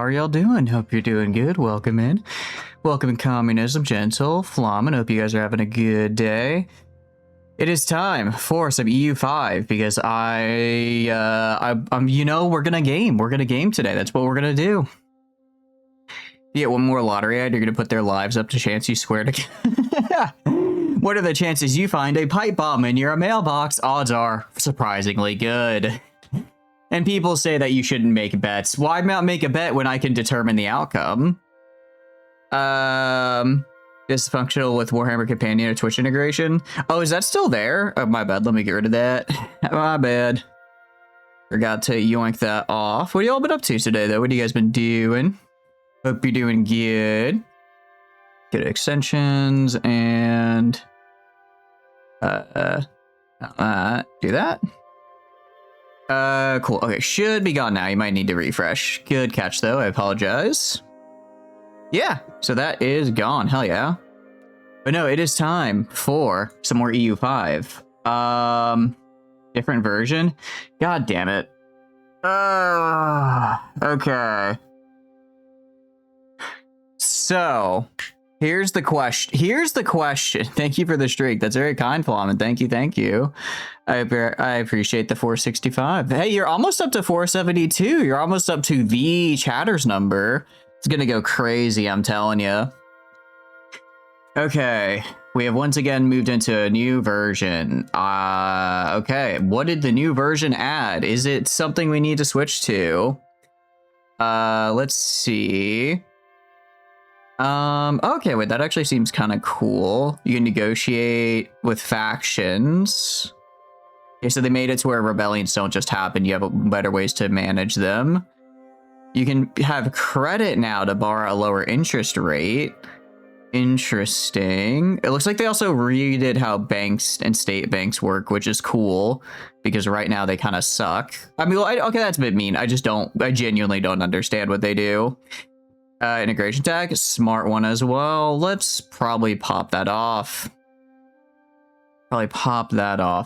are y'all doing? Hope you're doing good. Welcome in. Welcome in Communism, Gentle, Flamin. Hope you guys are having a good day. It is time for some EU5 because I'm you know, we're gonna game. We're gonna game today. That's what we're gonna do. You get one more lottery ad, you're gonna put their lives up to chance you swear to. What are the chances you find a pipe bomb in your mailbox? Odds are surprisingly good. And people say that you shouldn't make bets. Why not make a bet when I can determine the outcome? Dysfunctional with Warhammer Companion or Twitch integration. Oh, is that still there? Oh, my bad. Let me get rid of that. My bad. Forgot to yoink that off. What have y'all been up to today, though? What have you guys been doing? Hope you're doing good. Get extensions and do that. Cool. Okay, should be gone now. You might need to refresh. Good catch, though. I apologize. Yeah, so that is gone. Hell yeah. But no, it is time for some more EU5. Different version. God damn it. Okay. So, here's the question. Thank you for the streak. That's very kind, Flamin. Thank you. I appreciate the 465. Hey, you're almost up to 472. You're almost up to the chatters number. It's gonna go crazy, I'm telling you. Okay, we have once again moved into a new version. Okay, what did the new version add? Is it something we need to switch to? Let's see. Okay, wait, that actually seems kind of cool. You can negotiate with factions. Okay, so they made it to where rebellions don't just happen. You have better ways to manage them. You can have credit now to borrow a lower interest rate. Interesting. It looks like they also redid how banks and state banks work, which is cool because right now they kind of suck. I mean, okay, that's a bit mean. I genuinely don't understand what they do. Integration tag, smart one as well. Let's probably pop that off.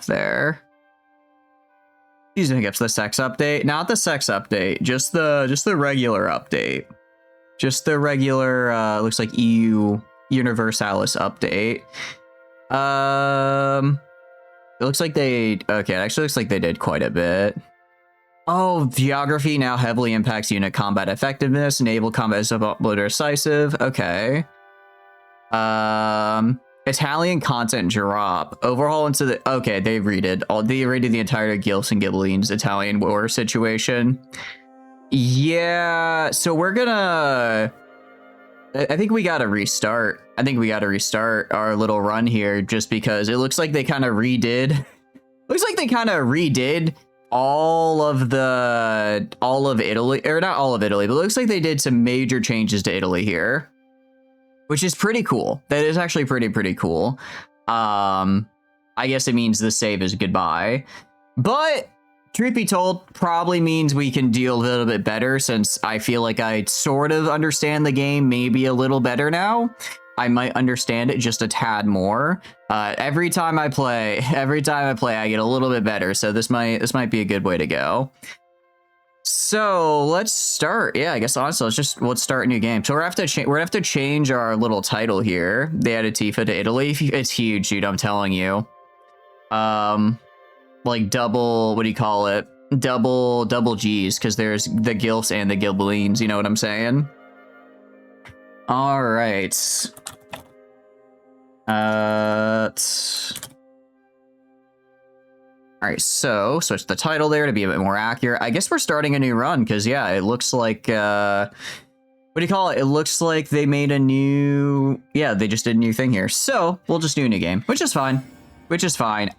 There. Using hiccups, the sex update, not the sex update, just the regular update, just the regular. Looks like EU Universalis update. It looks like they okay. It actually looks like they did quite a bit. Oh, geography now heavily impacts unit combat effectiveness. Naval combat is about more decisive. Okay. Italian content drop. Overhaul into the... Okay, they redid the entire Gilfs and Ghibellines Italian war situation. Yeah, so we're gonna... I think we gotta restart. Our little run here just because it looks like they kind of redid... all of Italy, or not all of Italy, but it looks like they did some major changes to Italy here. Which is pretty cool. That is actually pretty cool. I guess it means the save is goodbye. But, truth be told, probably means we can deal a little bit better since I feel like I sort of understand the game maybe a little better now. I might understand it just a tad more. Every time I play, I get a little bit better. So this might be a good way to go. So let's start. Yeah, I guess honestly, let's start a new game. So we're gonna have to change our little title here. They added Tifa to Italy. It's huge, dude. I'm telling you. Like double. What do you call it? Double G's, because there's the Gilfs and the Ghibellines. You know what I'm saying? All right. All right, so switch the title there to be a bit more accurate. I guess we're starting a new run because, yeah, it looks like, what do you call it? It looks like they made a new, yeah, they just did a new thing here. So we'll just do a new game, which is fine.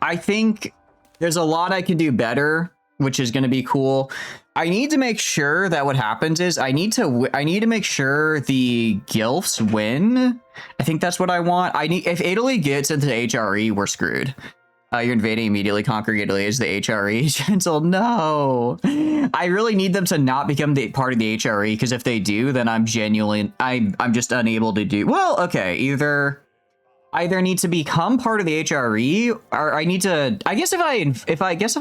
I think there's a lot I can do better, which is going to be cool. I need to make sure that what happens is I need to make sure the Gilfs win. I think that's what I want. If Italy gets into the HRE, we're screwed. You're invading immediately, conquering Italy as the HRE. Gentle, no. I really need them to not become part of the HRE, because if they do, then I'm just unable to do... Well, okay, either need to become part of the HRE, or I need to... I guess if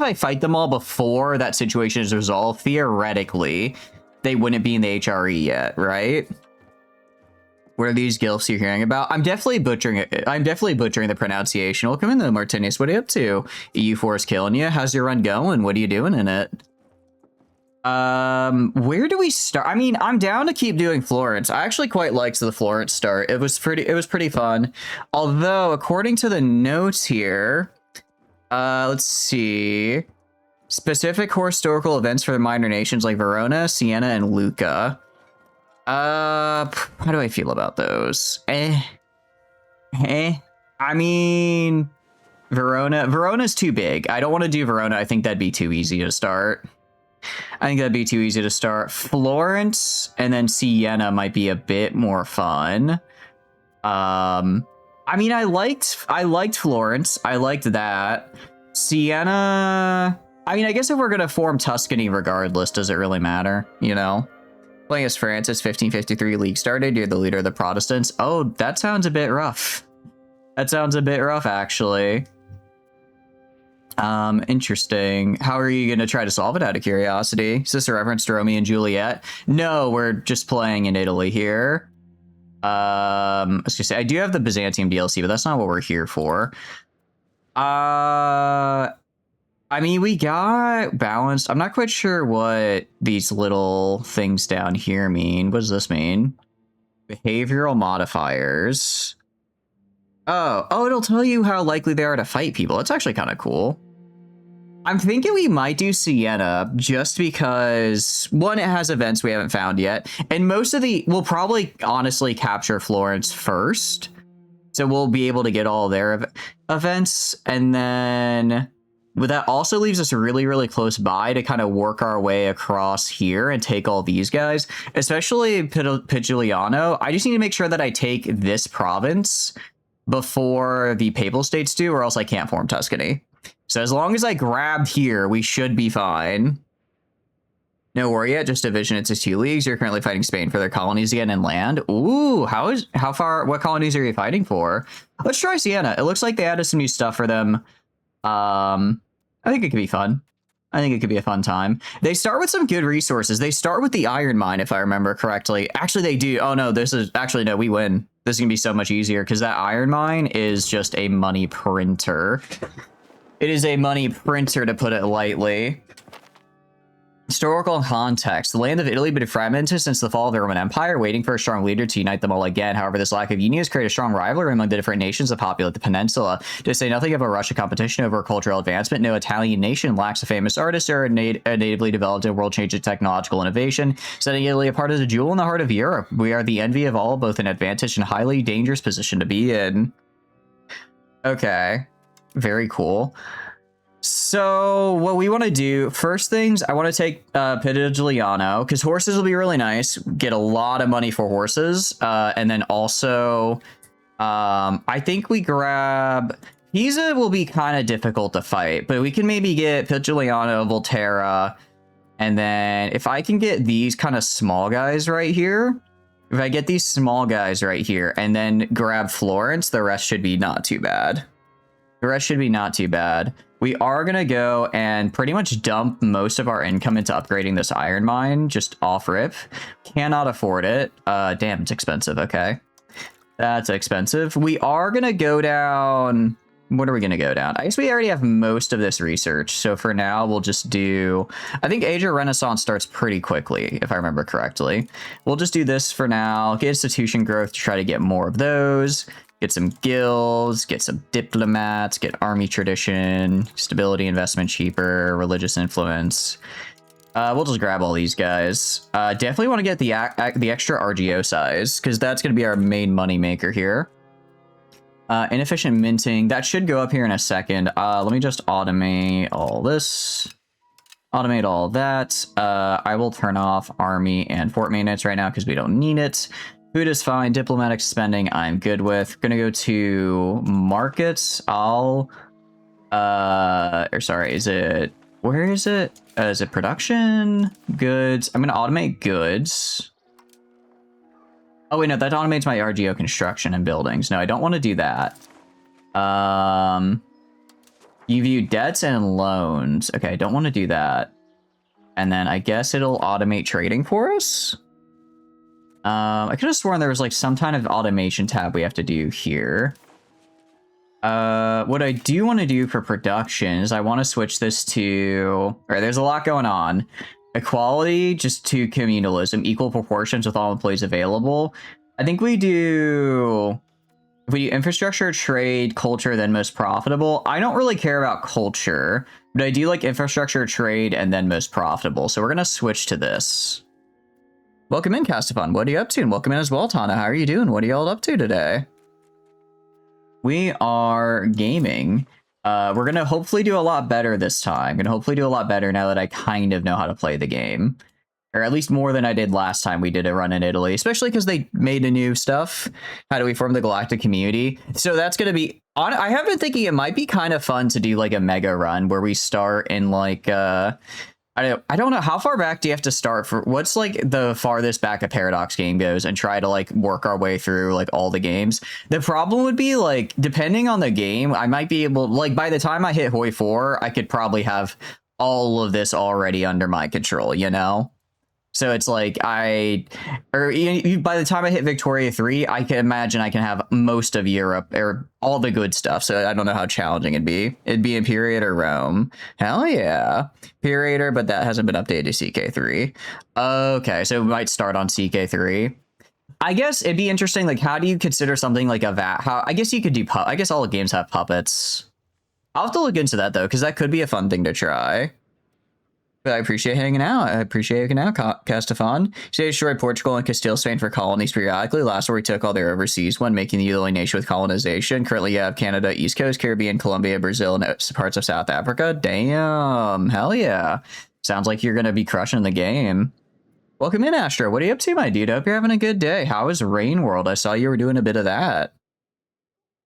I fight them all before that situation is resolved, theoretically, they wouldn't be in the HRE yet, right? What are these gilfs you're hearing about? I'm definitely butchering it. I'm definitely butchering the pronunciation. Welcome in though, Martinez. What are you up to? EU4 killing you. How's your run going? What are you doing in it? Where do we start? I mean, I'm down to keep doing Florence. I actually quite liked the Florence start. It was pretty fun. Although, according to the notes here, let's see. Specific historical events for the minor nations like Verona, Sienna, and Lucca. How do I feel about those? I mean, Verona's too big. I don't want to do Verona. I think that'd be too easy to start. Florence and then Sienna might be a bit more fun. I mean, I liked Florence. I liked that. Sienna. I mean, I guess if we're gonna form Tuscany regardless, does it really matter? You know, playing as Francis, 1553 league started. You're the leader of the Protestants. Oh, that sounds a bit rough. That sounds a bit rough, actually. Interesting. How are you going to try to solve it out of curiosity? Is this a reference to Romeo and Juliet? No, we're just playing in Italy here. I was gonna say, I do have the Byzantium DLC, but that's not what we're here for. I mean, we got balanced. I'm not quite sure what these little things down here mean. What does this mean? Behavioral modifiers. Oh, it'll tell you how likely they are to fight people. It's actually kind of cool. I'm thinking we might do Sienna just because, one, it has events we haven't found yet. And we'll probably honestly capture Florence first. So we'll be able to get all their events. And then that also leaves us really, really close by to kind of work our way across here and take all these guys, especially Pigigliano. I just need to make sure that I take this province before the Papal States do, or else I can't form Tuscany. So as long as I grab here, we should be fine. No worry yet, just division into 2 leagues. You're currently fighting Spain for their colonies again and land. Ooh, what colonies are you fighting for? Let's try Sienna. It looks like they added some new stuff for them. I think it could be fun. I think it could be a fun time. They start with some good resources. They start with the iron mine, if I remember correctly. Actually, they do. Oh, no, no, we win. This is going to be so much easier because that iron mine is just a money printer. It is a money printer, to put it lightly. Historical context. The land of Italy had been fragmented since the fall of the Roman Empire, waiting for a strong leader to unite them all again. However, this lack of union has created a strong rivalry among the different nations that populate the peninsula. To say nothing of a Russian competition over cultural advancement, no Italian nation lacks a famous artist or a natively developed and world-changing technological innovation, setting Italy apart as a jewel in the heart of Europe. We are the envy of all, both an advantage and highly dangerous position to be in. Okay. Very cool. So what we want to do, first things, I want to take Pigigliano, because horses will be really nice. Get a lot of money for horses. And then also, I think we grab... Pisa will be kind of difficult to fight, but we can maybe get Pigigliano, Volterra, and then if I can get these kind of small guys right here, if I get these small guys right here, and then grab Florence, the rest should be not too bad. The rest should be not too bad. We are going to go and pretty much dump most of our income into upgrading this iron mine, just off rip. Cannot afford it. Damn, it's expensive. Okay. That's expensive. We are going to go down... What are we going to go down? I guess we already have most of this research. So for now, we'll just do... I think Age of Renaissance starts pretty quickly, if I remember correctly. We'll just do this for now. Get institution growth to try to get more of those. Get some guilds, get some diplomats, get army tradition, stability, investment cheaper, religious influence. We'll just grab all these guys. Definitely want to get the extra RGO size, because that's going to be our main money maker here. Inefficient minting, that should go up here in a second. Let me just automate all this. Automate all that. I will turn off army and fort maintenance right now because we don't need it. Food is fine. Diplomatic spending, I'm good with. Gonna go to markets. Or sorry, where is it? Is it production? Goods. I'm gonna automate goods. Oh wait, no, that automates my RGO construction and buildings. No, I don't want to do that. You view debts and loans. Okay, I don't want to do that. And then I guess it'll automate trading for us. I could have sworn there was like some kind of automation tab we have to do here. What I do want to do for production is I want to switch this to... All right, there's a lot going on. Equality, just to communalism, equal proportions with all employees available. I think we do... If we do infrastructure, trade, culture, then most profitable. I don't really care about culture, but I do like infrastructure, trade, and then most profitable. So we're going to switch to this. Welcome in, Castafon. What are you up to? And welcome in as well, Tana. How are you doing? What are you all up to today? We are gaming. We're going to hopefully do a lot better this time. Going to hopefully do a lot better now that I kind of know how to play the game. Or at least more than I did last time we did a run in Italy, especially because they made a new stuff. How do we form the galactic community? So that's going to be... I have been thinking it might be kind of fun to do like a mega run where we start in like... I don't know, how far back do you have to start for... What's like the farthest back a Paradox game goes and try to like work our way through like all the games? The problem would be like, depending on the game, I might be able... Like by the time I hit Hoi 4, I could probably have all of this already under my control, you know? So it's like by the time I hit Victoria 3, I can imagine I can have most of Europe or all the good stuff. So I don't know how challenging it'd be. It'd be in Period or Rome. Hell yeah. Period, but that hasn't been updated to CK3. Okay, so we might start on CK3. I guess it'd be interesting, like, how do you consider something like a VAT? I guess you could do, I guess all the games have puppets. I'll have to look into that, though, because that could be a fun thing to try. But I appreciate hanging out. Castafon. Today destroyed Portugal and Castile, Spain for colonies periodically. Last war we took all their overseas one, making the only nation with colonization. Currently you have Canada, East Coast, Caribbean, Colombia, Brazil, and parts of South Africa. Damn. Hell yeah. Sounds like you're going to be crushing the game. Welcome in, Astro. What are you up to, my dude? I hope you're having a good day. How is Rain World? I saw you were doing a bit of that.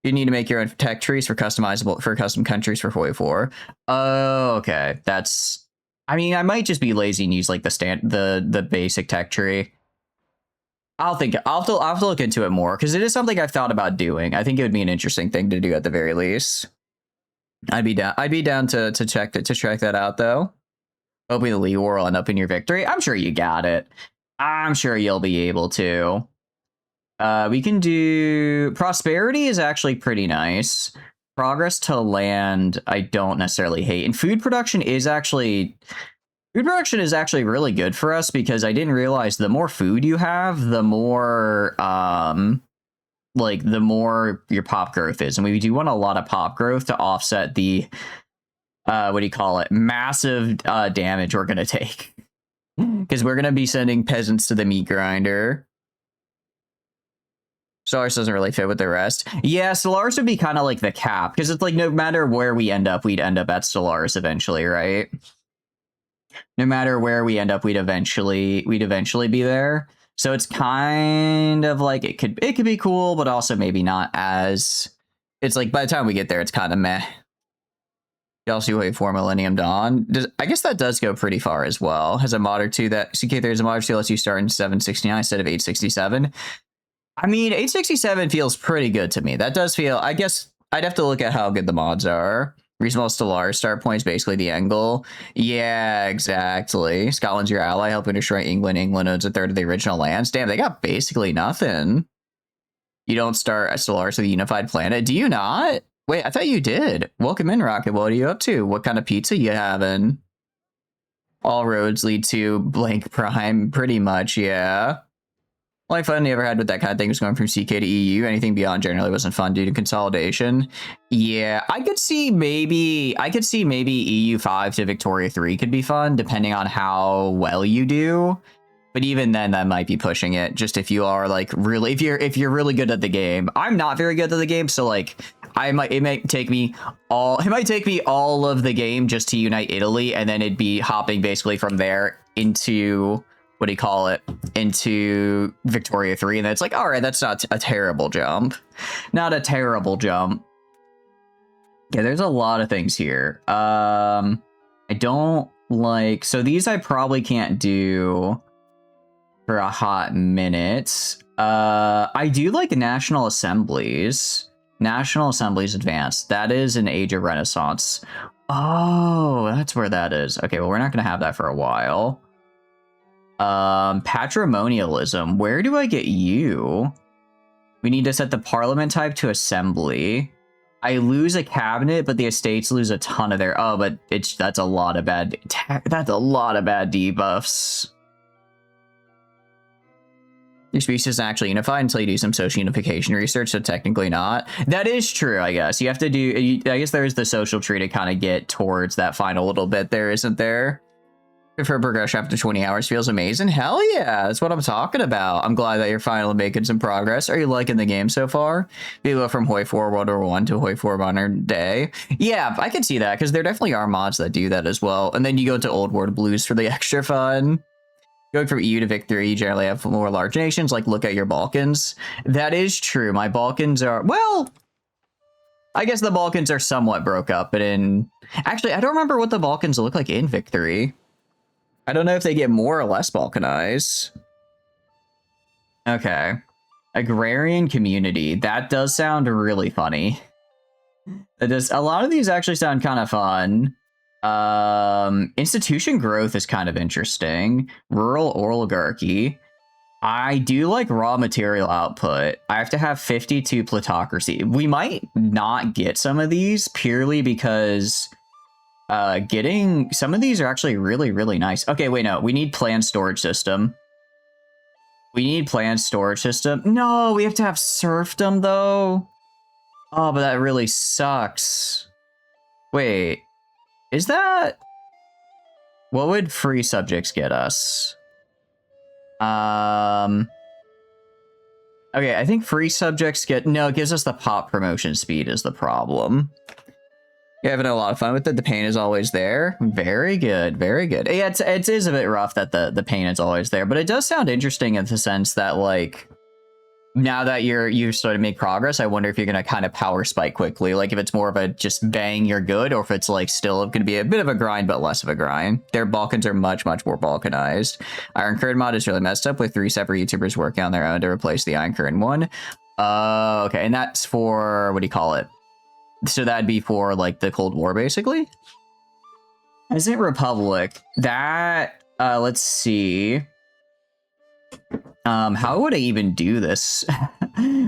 You need to make your own tech trees for custom countries for Hoi 4. Oh, okay. That's... I mean, I might just be lazy and use like the basic tech tree. I'll have to look into it more because it is something I've thought about doing. I think it would be an interesting thing to do at the very least. I'd be down to check that out though. Hoping the Lee War will end up in your victory. I'm sure you got it. I'm sure you'll be able to. We can do prosperity is actually pretty nice. Progress to land, I don't necessarily hate. And food production is actually really good for us because I didn't realize the more food you have, the more the more your pop growth is. And we do want a lot of pop growth to offset the massive damage we're gonna take. Because we're gonna be sending peasants to the meat grinder. Stellaris doesn't really fit with the rest. Yeah, Stellaris would be kind of like the cap, because it's like no matter where we end up, we'd end up at Stellaris eventually, right? No matter where we end up, we'd eventually be there. So it's kind of like it could be cool, but also maybe not as. It's like by the time we get there, it's kind of meh. You also wait for Millennium Dawn. I guess that does go pretty far as well. Has a mod or two that CK3 has a mod or two lets you start in 769 instead of 867. I mean, 867 feels pretty good to me. That does feel, I guess I'd have to look at how good the mods are. Reasonable Stellaris start point is basically the angle. Yeah, exactly. Scotland's your ally, helping destroy England. England owns a third of the original lands. Damn, they got basically nothing. You don't start at Stellaris with a unified planet. Do you not? Wait, I thought you did. Welcome in, Rocket. What are you up to? What kind of pizza you having? All roads lead to blank prime, pretty much, yeah. Only fun you ever had with that kind of thing was going from CK to EU. Anything beyond generally wasn't fun due to consolidation. Yeah, I could see maybe EU5 to Victoria 3 could be fun, depending on how well you do. But even then, that might be pushing it. Just if you are like really, if you're really good at the game. I'm not very good at the game, so like it might take me all of the game just to unite Italy, and then it'd be hopping basically from there into into Victoria 3, and then it's like, all right, that's not a terrible jump. Not a terrible jump. Yeah, there's a lot of things here. I don't like, so these I probably can't do for a hot minute. I do like National Assemblies. National Assemblies Advanced. That is an Age of Renaissance. Oh, that's where that is. Okay, well, we're not going to have that for a while. Patrimonialism. Where do I get you? We need to set the parliament type to assembly. I lose a cabinet, but the estates lose a ton of their... Oh, but that's a lot of bad... That's a lot of bad debuffs. Your species isn't actually unified until you do some social unification research, so technically not. That is true, I guess. You have to do... I guess there's the social tree to kind of get towards that final little bit there, isn't there? For progression after 20 hours feels amazing. Hell yeah, that's what I'm talking about. I'm glad that you're finally making some progress. Are you liking the game so far? You go from Hoi 4 World War 1 to Hoi 4 Modern Day. Yeah, I can see that, because there definitely are mods that do that as well. And then you go to Old World Blues for the extra fun. Going from EU to victory, you generally have more large nations, like look at your Balkans. That is true. My Balkans are, well, I guess the Balkans are somewhat broke up, but in... Actually, I don't remember what the Balkans look like in victory. I don't know if they get more or less Balkanized. Okay. Agrarian community. That does sound really funny. A lot of these actually sound kind of fun. Institution growth is kind of interesting. Rural oligarchy. I do like raw material output. I have to have 52 plutocracy. We might not get some of these purely because getting some of these are actually really, really nice. Okay, wait, no, we need planned storage system. We need planned storage system. No, we have to have serfdom though. Oh, but that really sucks. Wait. Is that... What would free subjects get us? Okay, I think free subjects get... No, it gives us the pop promotion speed is the problem. You're having a lot of fun with it. The pain is always there. Very good, very good. Yeah, it is a bit rough that the pain is always there, but it does sound interesting in the sense that, like... Now that you've started to make progress, I wonder if you're going to kind of power spike quickly. Like if it's more of a just bang, you're good, or if it's like still going to be a bit of a grind, but less of a grind. Their Balkans are much, much more Balkanized. Iron Curtain mod is really messed up with 3 separate YouTubers working on their own to replace the Iron Curtain one. Okay, and that's for, what do you call it? So that'd be for like the Cold War, basically? Isn't Republic? That, let's see. How would I even do this?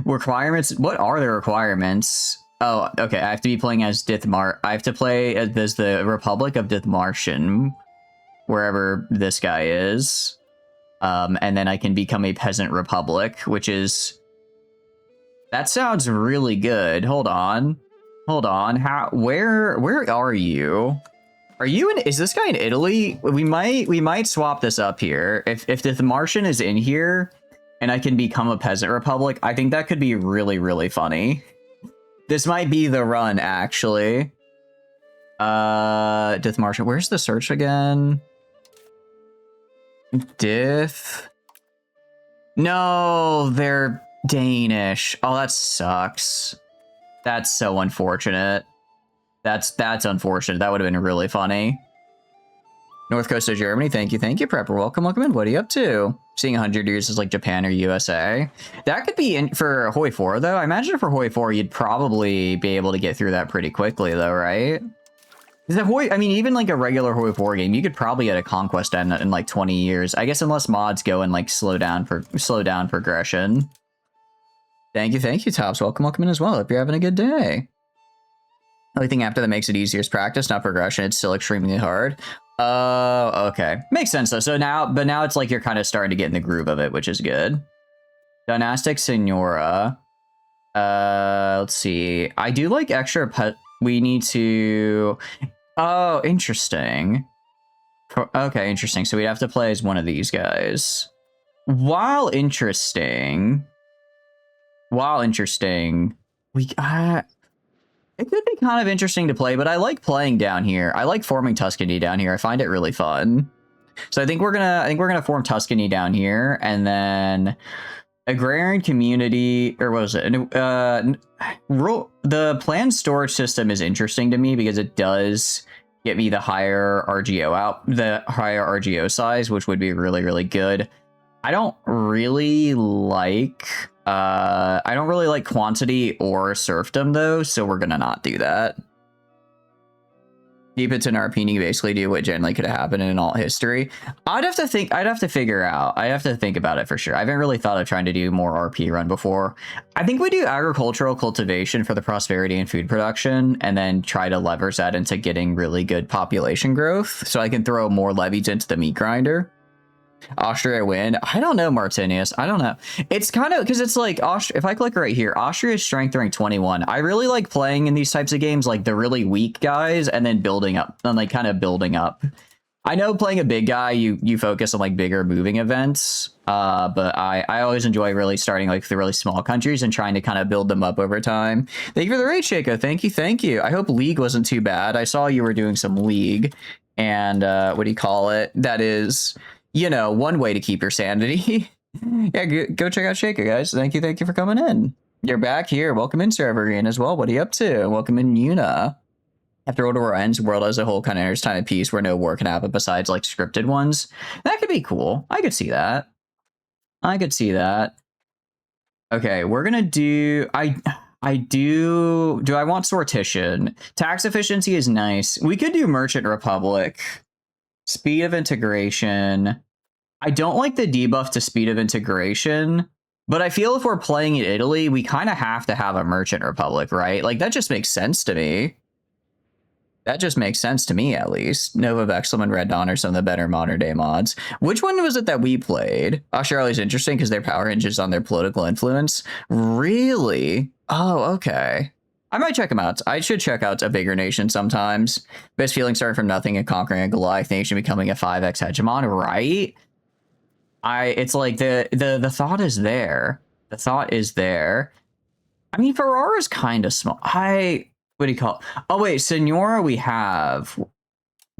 Requirements? What are the requirements? Oh, okay. I have to be playing as Dithmar. I have to play as the Republic of Dithmartian, wherever this guy is. And then I can become a peasant republic, which is... That sounds really good. Hold on. Hold on. Where are you? Are you in... Is this guy in Italy? We might swap this up here. If the Martian is in here and I can become a peasant republic, I think that could be really, really funny. This might be the run, actually. Dith Martian. Where's the search again? Dith. No, they're Danish. Oh, that sucks. That's so unfortunate. That's unfortunate. That would have been really funny. North Coast of Germany, thank you, Prepper. Welcome in. What are you up to? Seeing 100 years is like Japan or USA. That could be in for Hoi 4, though. I imagine for Hoi 4, you'd probably be able to get through that pretty quickly, though, right? I mean, even like a regular Hoi 4 game, you could probably get a conquest in like 20 years. I guess unless mods go and like slow down progression. Thank you, Tops. Welcome in as well. Hope you're having a good day. The only thing after that makes it easier is practice, not progression. It's still extremely hard. Oh, okay. Makes sense, though. So now it's like you're kind of starting to get in the groove of it, which is good. Dynastic Senora. Let's see. I do like extra we need to... Oh, interesting. Okay, interesting. So we'd have to play as one of these guys. While interesting, we... It could be kind of interesting to play, but I like playing down here. I like forming Tuscany down here. I find it really fun. So I think we're gonna form Tuscany down here, and then agrarian community, or what was it? The planned storage system is interesting to me because it does get me the higher RGO size, which would be really, really good. I don't really like quantity or serfdom though, so we're gonna not do that. Keep it to Narpini, basically do what generally could have happened in all history. I'd have to think, I'd have to figure out, I have to think about it for sure. I haven't really thought of trying to do more RP run before. I think we do agricultural cultivation for the prosperity and food production, and then try to leverage that into getting really good population growth, so I can throw more levies into the meat grinder. Austria win. I don't know, Martinius. I don't know. It's kind of because it's like if I click right here, Austria's strength rank 21. I really like playing in these types of games, like the really weak guys, and then building up, and like kind of building up. I know playing a big guy, you focus on like bigger moving events, but I always enjoy really starting like the really small countries and trying to kind of build them up over time. Thank you for the raid, Shaco. Thank you, thank you. I hope League wasn't too bad. I saw you were doing some League, and what do you call it? That is, you know, one way to keep your sanity. Yeah, go check out Shaker, guys. Thank you for coming in. You're back here. Welcome in, Server Green, as well. What are you up to? Welcome in, Yuna. After World War ends, world as a whole kind of enters time of peace where no war can happen besides like scripted ones. That could be cool. I could see that. I could see that. Okay, we're gonna do. I do. I want sortition? Tax efficiency is nice. We could do Merchant Republic. Speed of integration. I don't like the debuff to speed of integration, but I feel if we're playing in Italy, we kind of have to have a Merchant Republic, right? Like, that just makes sense to me. That just makes sense to me, at least. Nova Vexilum and Red Dawn are some of the better modern day mods. Which one was it that we played? Australia's interesting because their power hinges on their political influence. Really? Oh, okay. I might check them out. I should check out a bigger nation sometimes. Best feeling starting from nothing and conquering a Goliath nation, becoming a 5x hegemon, right? It's like the thought is there. The thought is there. I mean, Ferrara's kind of small. What do you call it? Oh, wait, Senora we have.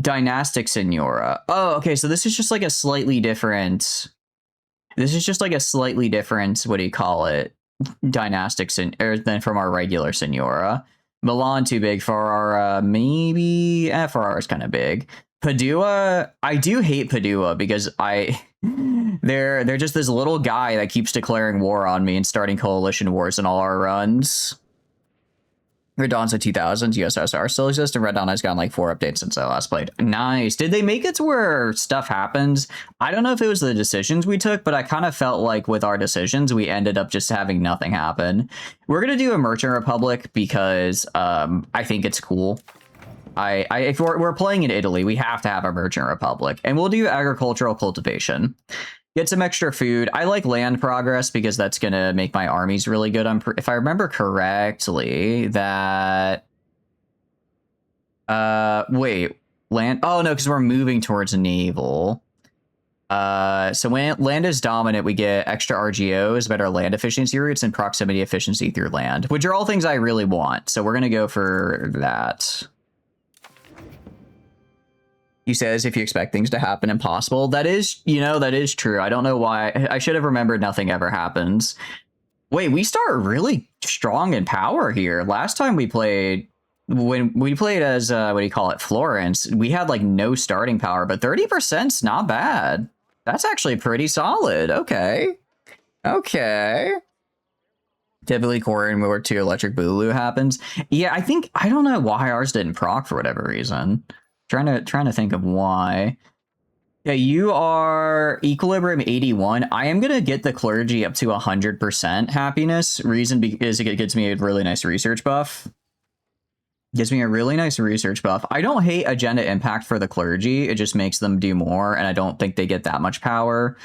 Dynastic Senora. Oh, okay, so this is just like a slightly different... This is just like a slightly different, what do you call it? Dynastic than from our regular Senora. Milan too big. Ferrara maybe. Ferrara's kind of big. Padua, I do hate Padua because they're just this little guy that keeps declaring war on me and starting coalition wars in all our runs. Red Dawn's in 2000s, USSR still exists, and Red Dawn has gotten like 4 updates since I last played. Nice. Did they make it to where stuff happens? I don't know if it was the decisions we took, but I kind of felt like with our decisions, we ended up just having nothing happen. We're going to do a Merchant Republic because I think it's cool. If we're playing in Italy, we have to have a Merchant Republic, and we'll do agricultural cultivation. Get some extra food. I like land progress because that's going to make my armies really good. If I remember correctly, that... wait. Land... Oh, no, because we're moving towards naval. So when land is dominant, we get extra RGOs, better land efficiency routes, and proximity efficiency through land, which are all things I really want. So we're going to go for that. He says, if you expect things to happen impossible. That is, that is true. I don't know why. I should have remembered nothing ever happens. Wait, we start really strong in power here. Last time we played, when we played as, Florence, we had like no starting power, but 30%'s not bad. That's actually pretty solid. Okay. Okay. Typically, Korean War II Electric Boogaloo happens. Yeah, I don't know why ours didn't proc for whatever reason. Trying to think of why. Yeah, you are Equilibrium 81. I am going to get the clergy up to 100% happiness. Reason is it gets me a really nice research buff. Gives me a really nice research buff. I don't hate agenda impact for the clergy. It just makes them do more, and I don't think they get that much power.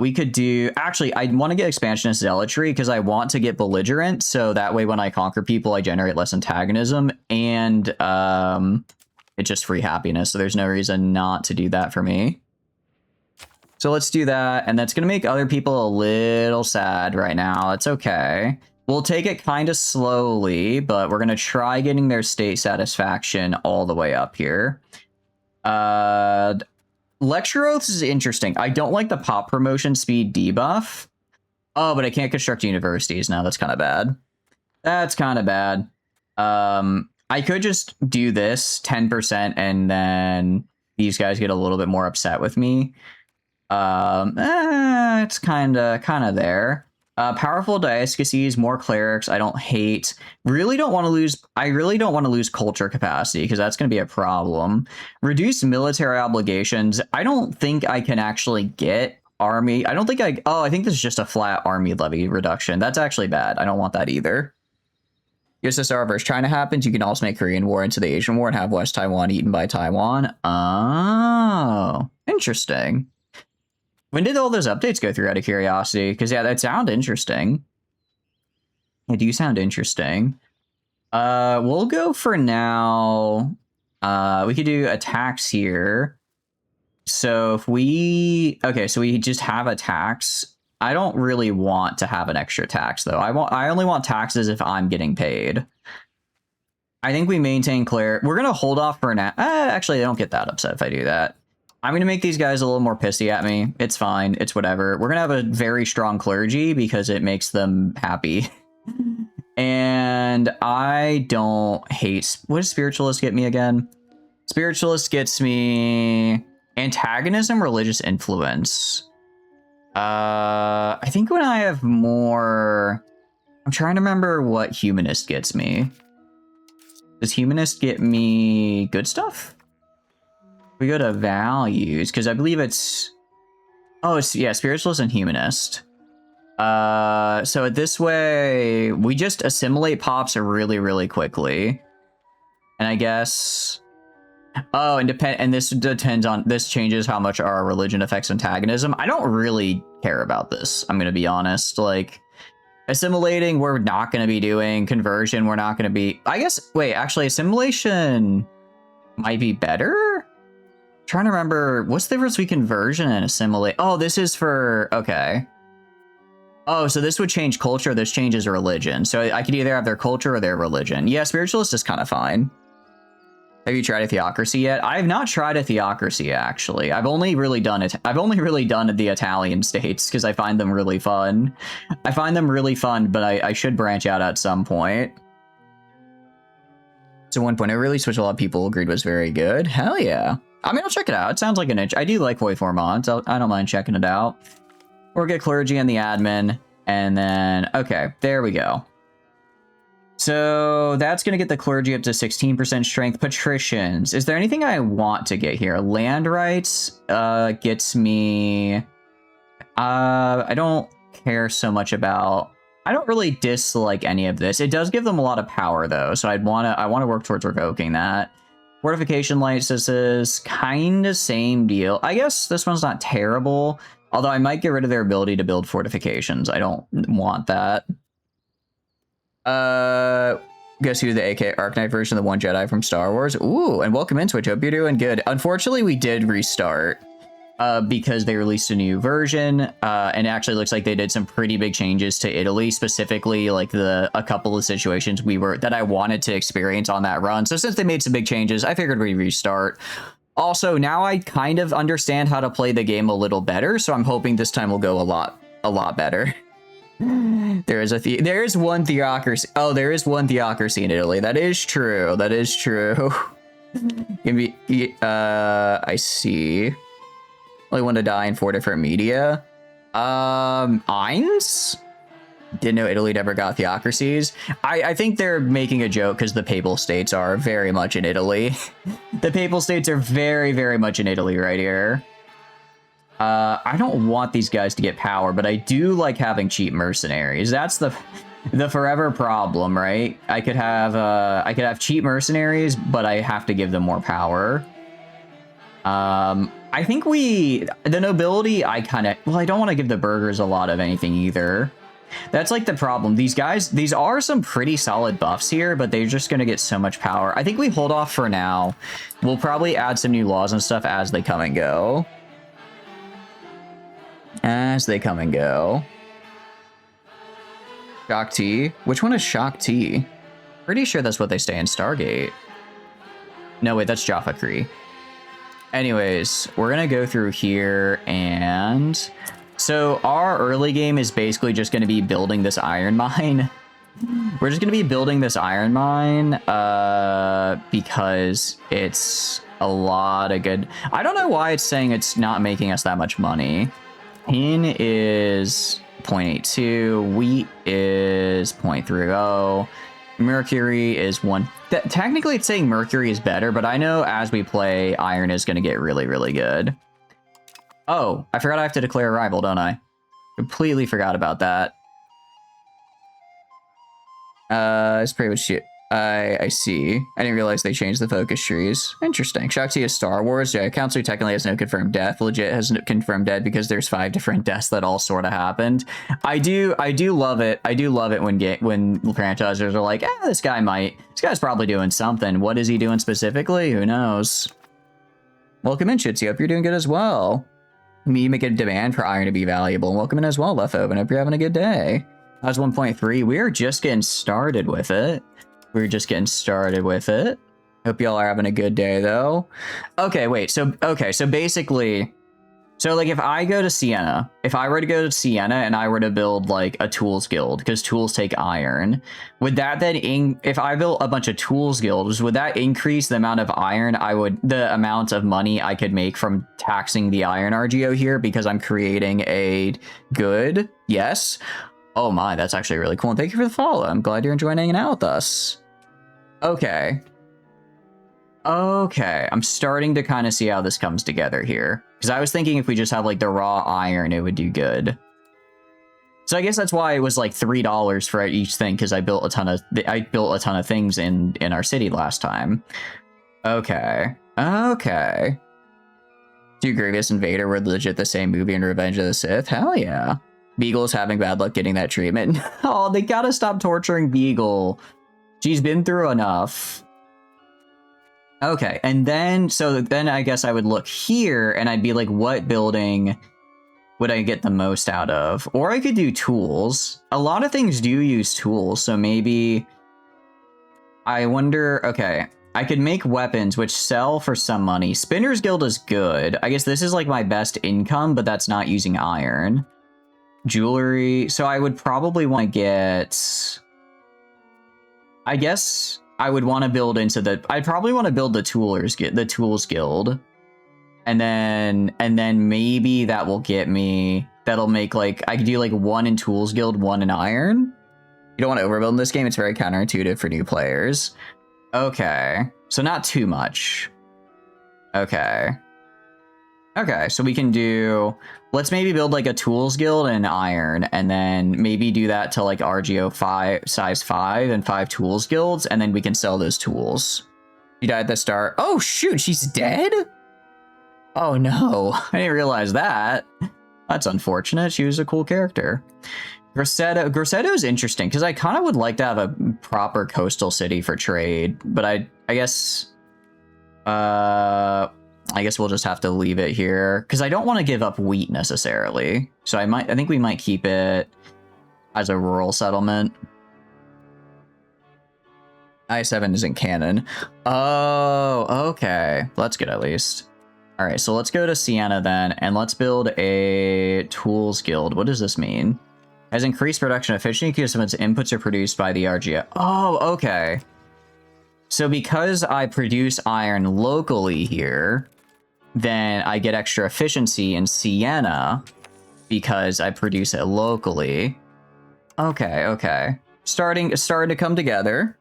We could do... Actually, I want to get Expansionist Zealotry because I want to get Belligerent, so that way when I conquer people, I generate less antagonism, and it's just free happiness, so there's no reason not to do that for me. So let's do that, and that's going to make other people a little sad right now. It's okay. We'll take it kind of slowly, but we're going to try getting their state satisfaction all the way up here. Lecture Oaths is interesting. I don't like the pop promotion speed debuff. Oh, but I can't construct universities now. That's kind of bad. That's kind of bad. I could just do this 10% and then these guys get a little bit more upset with me. It's kind of there. Powerful diastases, more clerics. I don't hate. Really don't want to lose. I really don't want to lose culture capacity because that's going to be a problem. Reduce military obligations. I don't think I can actually get army. I don't think I. Oh, I think this is just a flat army levy reduction. That's actually bad. I don't want that either. USSR versus China happens. You can also make Korean War into the Asian War and have West Taiwan eaten by Taiwan. Oh, interesting. When did all those updates go through, out of curiosity? Because, yeah, that sound interesting. They do sound interesting. We'll go for now. We could do attacks here. So if we... Okay, so we just have a tax. I don't really want to have an extra tax, though. I only want taxes if I'm getting paid. I think we maintain Claire. We're going to hold off for now. Actually, I don't get that upset if I do that. I'm going to make these guys a little more pissy at me. It's fine. It's whatever. We're going to have a very strong clergy because it makes them happy. And I don't hate... What does Spiritualist get me again? Spiritualist gets me antagonism, religious influence. I think when I have more... I'm trying to remember what Humanist gets me. Does Humanist get me good stuff? We go to values, because I believe it's... Oh, it's, yeah, Spiritualist and Humanist. So this way, we just assimilate pops really, really quickly. And I guess... Oh, and this depends on... This changes how much our religion affects antagonism. I don't really care about this, I'm going to be honest. Like, assimilating, we're not going to be doing. Conversion, we're not going to be... I guess... Wait, actually, assimilation might be better? Trying to remember, what's the difference between conversion and assimilate? Oh, this is for... Okay. Oh, so this would change culture. This changes religion. So I could either have their culture or their religion. Yeah, Spiritualist is kind of fine. Have you tried a theocracy yet? I have not tried a theocracy, actually. I've only really done it. I've only really done the Italian states because I find them really fun. I find them really fun, but I should branch out at some point. So 1.0 release, which a lot of people agreed was very good. Hell yeah. I mean, I'll check it out. It sounds like an itch. I do like Void mods. I don't mind checking it out. Or get clergy and the admin. And then, okay, there we go. So that's going to get the clergy up to 16% strength. Patricians. Is there anything I want to get here? Land rights gets me... I don't care so much about... I don't really dislike any of this. It does give them a lot of power, though. So I want to work towards revoking that. Fortification licenses, kind of same deal. I guess this one's not terrible. Although I might get rid of their ability to build fortifications. I don't want that. Guess who the AK Arcanite version of the One Jedi from Star Wars? Ooh, and welcome in, Twitch. Hope you're doing good. Unfortunately, we did restart because they released a new version. And it actually looks like they did some pretty big changes to Italy, specifically like a couple of situations that I wanted to experience on that run. So since they made some big changes, I figured we'd restart. Also, now I kind of understand how to play the game a little better, so I'm hoping this time will go a lot better. There is one theocracy. Oh, there is one theocracy in Italy. That is true. That is true. I see. Only one to die in 4 different media. Eins? Didn't know Italy never got theocracies. I think they're making a joke because the Papal States are very much in Italy. The Papal States are very, very much in Italy right here. I don't want these guys to get power, but I do like having cheap mercenaries. That's the forever problem, right? I could have cheap mercenaries, but I have to give them more power. I think the nobility, I don't want to give the burghers a lot of anything either. That's like the problem. These are some pretty solid buffs here, but they're just going to get so much power. I think we hold off for now. We'll probably add some new laws and stuff as they come and go. Shock T. Which one is Shock T? Pretty sure that's what they say in Stargate. No, wait, that's Jaffa Cree. Anyways, we're going to go through here and... So our early game is basically just going to be building this iron mine. We're just going to be building this iron mine because it's a lot of good... I don't know why it's saying it's not making us that much money. Pin is 0.82. Wheat is 0.30. Mercury is 1. Technically, it's saying mercury is better, but I know as we play, iron is going to get really, really good. Oh, I forgot I have to declare a rival, don't I? Completely forgot about that. It's pretty much shit. I see. I didn't realize they changed the focus trees. Interesting. Shakti is Star Wars. Yeah, Council technically has no confirmed death. Legit has no confirmed death because there's 5 different deaths that all sort of happened. I do love it. I do love it when franchisers are like, this guy's probably doing something. What is he doing specifically? Who knows? Welcome in, Shitzy. Hope you're doing good as well. Me make a demand for iron to be valuable. Welcome in as well, Leftover. Hope you're having a good day. That was 1.3. We're just getting started with it. We're just getting started with it. Hope y'all are having a good day, though. Okay, wait. So basically, like if I go to Sienna, if I were to go to Sienna and I were to build like a tools guild, because tools take iron, would that then, if I built a bunch of tools guilds, would that increase the amount of iron the amount of money I could make from taxing the iron RGO here because I'm creating a good? Yes. Oh my, that's actually really cool. And thank you for the follow. I'm glad you're enjoying hanging out with us. Okay. Okay, I'm starting to kind of see how this comes together here. Because I was thinking if we just have like the raw iron, it would do good. So I guess that's why it was like $3 for each thing, because I built a ton of things in our city last time. Okay. Okay. Do Grievous and Vader were legit the same movie in Revenge of the Sith? Hell yeah. Beagle's having bad luck getting that treatment. Oh, they gotta stop torturing Beagle. She's been through enough. Okay, and then, so then I guess I would look here and I'd be like, what building would I get the most out of? Or I could do tools. A lot of things do use tools, so maybe I wonder, okay, I could make weapons which sell for some money. Spinner's Guild is good. I guess this is like my best income, but that's not using iron. Jewelry, so I would probably want to get, I guess I would want to build into I'd probably want to build the Tools Guild. And then maybe that will get me, that'll make like, I could do like 1 in Tools Guild, 1 in iron. You don't want to overbuild in this game, it's very counterintuitive for new players. Okay, so not too much. Okay. Okay, so we can do, let's maybe build like a Tools Guild and iron, and then maybe do that to like RGO 5, size 5 and 5 Tools Guilds, and then we can sell those tools. She died at the start. Oh shoot, she's dead? Oh no, I didn't realize that. That's unfortunate. She was a cool character. Grosseto is interesting, because I kind of would like to have a proper coastal city for trade, but I guess we'll just have to leave it here because I don't want to give up wheat necessarily. So I think we might keep it as a rural settlement. I7 isn't canon. Oh, okay. That's good at least. All right, so let's go to Sienna then, and let's build a tools guild. What does this mean? Has increased production efficiency because some of its inputs are produced by the RGO. Oh, okay. So because I produce iron locally here, then I get extra efficiency in Sienna because I produce it locally. Okay, okay. Starting to come together.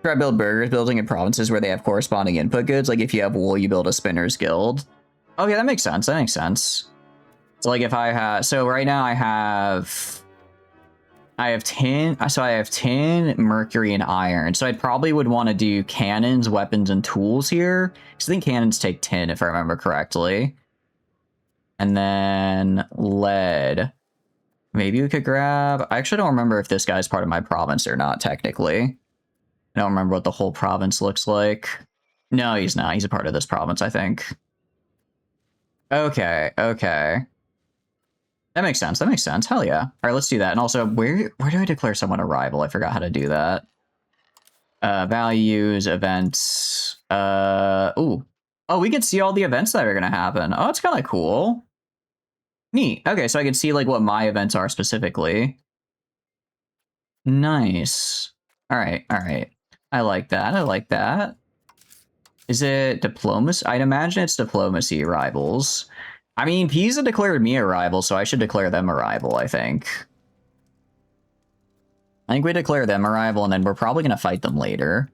Try build burgers, building in provinces where they have corresponding input goods. Like if you have wool, you build a spinner's guild. Okay, that makes sense. That makes sense. So like if I have, so right now I have tin. So I have tin, mercury, and iron. So I probably would want to do cannons, weapons, and tools here. Because I think cannons take tin, if I remember correctly. And then lead. Maybe we could grab, I actually don't remember if this guy's part of my province or not, technically. I don't remember what the whole province looks like. No, he's not. He's a part of this province, I think. Okay, okay. That makes sense. That makes sense. Hell yeah. All right, let's do that. And also, where do I declare someone a rival? I forgot how to do that. Values, events. Ooh. Oh, we can see all the events that are going to happen. Oh, it's kind of cool. Neat. Okay, so I can see like what my events are specifically. Nice. All right, all right. I like that. I like that. Is it diplomacy? I'd imagine it's diplomacy rivals. I mean, Pisa declared me a rival, so I should declare them a rival, I think. I think we declare them a rival, and then we're probably going to fight them later.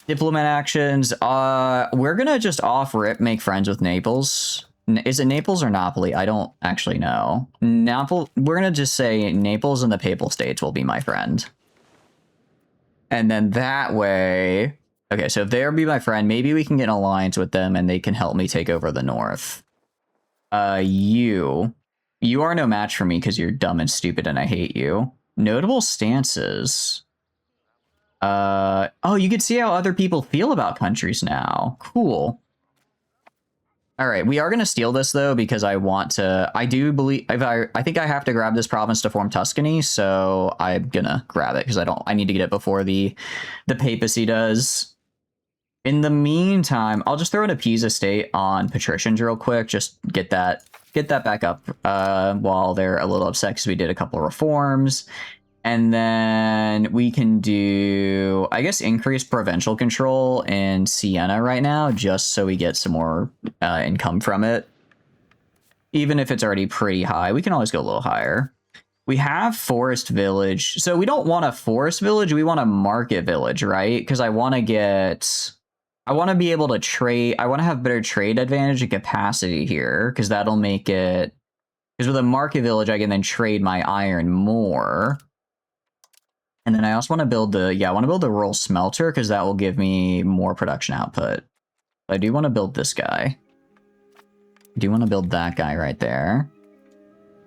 Diplomat actions. We're going to just off-rip make friends with Naples. Is it Naples or Napoli? I don't actually know. We're going to just say Naples and the Papal States will be my friend. And then that way... Okay, so if they'll be my friend, maybe we can get an alliance with them and they can help me take over the north. You are no match for me because you're dumb and stupid and I hate you. Notable stances. Oh, you can see how other people feel about countries now. Cool. All right, we are going to steal this, though, because I want to... I do believe... I think I have to grab this province to form Tuscany, so I'm going to grab it, because I need to get it before the papacy does. In the meantime, I'll just throw in a Pisa state on patricians real quick, just get that back up while they're a little upset, because we did a couple of reforms. And then we can do, I guess, increase provincial control in Sienna right now, just so we get some more income from it. Even if it's already pretty high, we can always go a little higher. We have forest village. So we don't want a forest village, we want a market village, right? Because I want to be able to trade. I want to have better trade advantage and capacity here, because that'll make it, because with a market village, I can then trade my iron more. And then I also want to build I want to build the rural smelter, because that will give me more production output. I do want to build this guy. I do want to build that guy right there.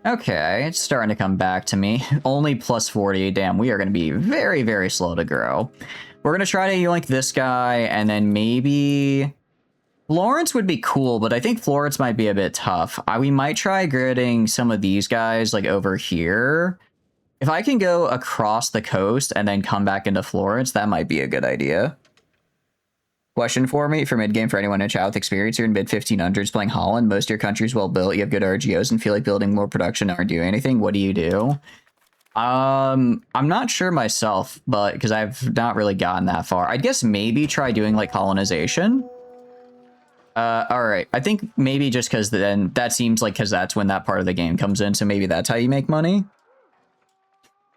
Okay, it's starting to come back to me. Only plus 40. Damn, we are going to be very, very slow to grow. We're going to try to yoink this guy, and then maybe... Florence would be cool, but I think Florence might be a bit tough. We might try gridding some of these guys, like, over here. If I can go across the coast and then come back into Florence, that might be a good idea. Question for me, for mid-game, for anyone in chat with experience, you're in mid-1500s playing Holland. Most of your country's well built, you have good RGOs, and feel like building more production aren't doing anything. What do you do? I'm not sure myself, but because I've not really gotten that far. I guess maybe try doing, like, colonization. All right. I think maybe just because then that seems like because that's when that part of the game comes in, so maybe that's how you make money.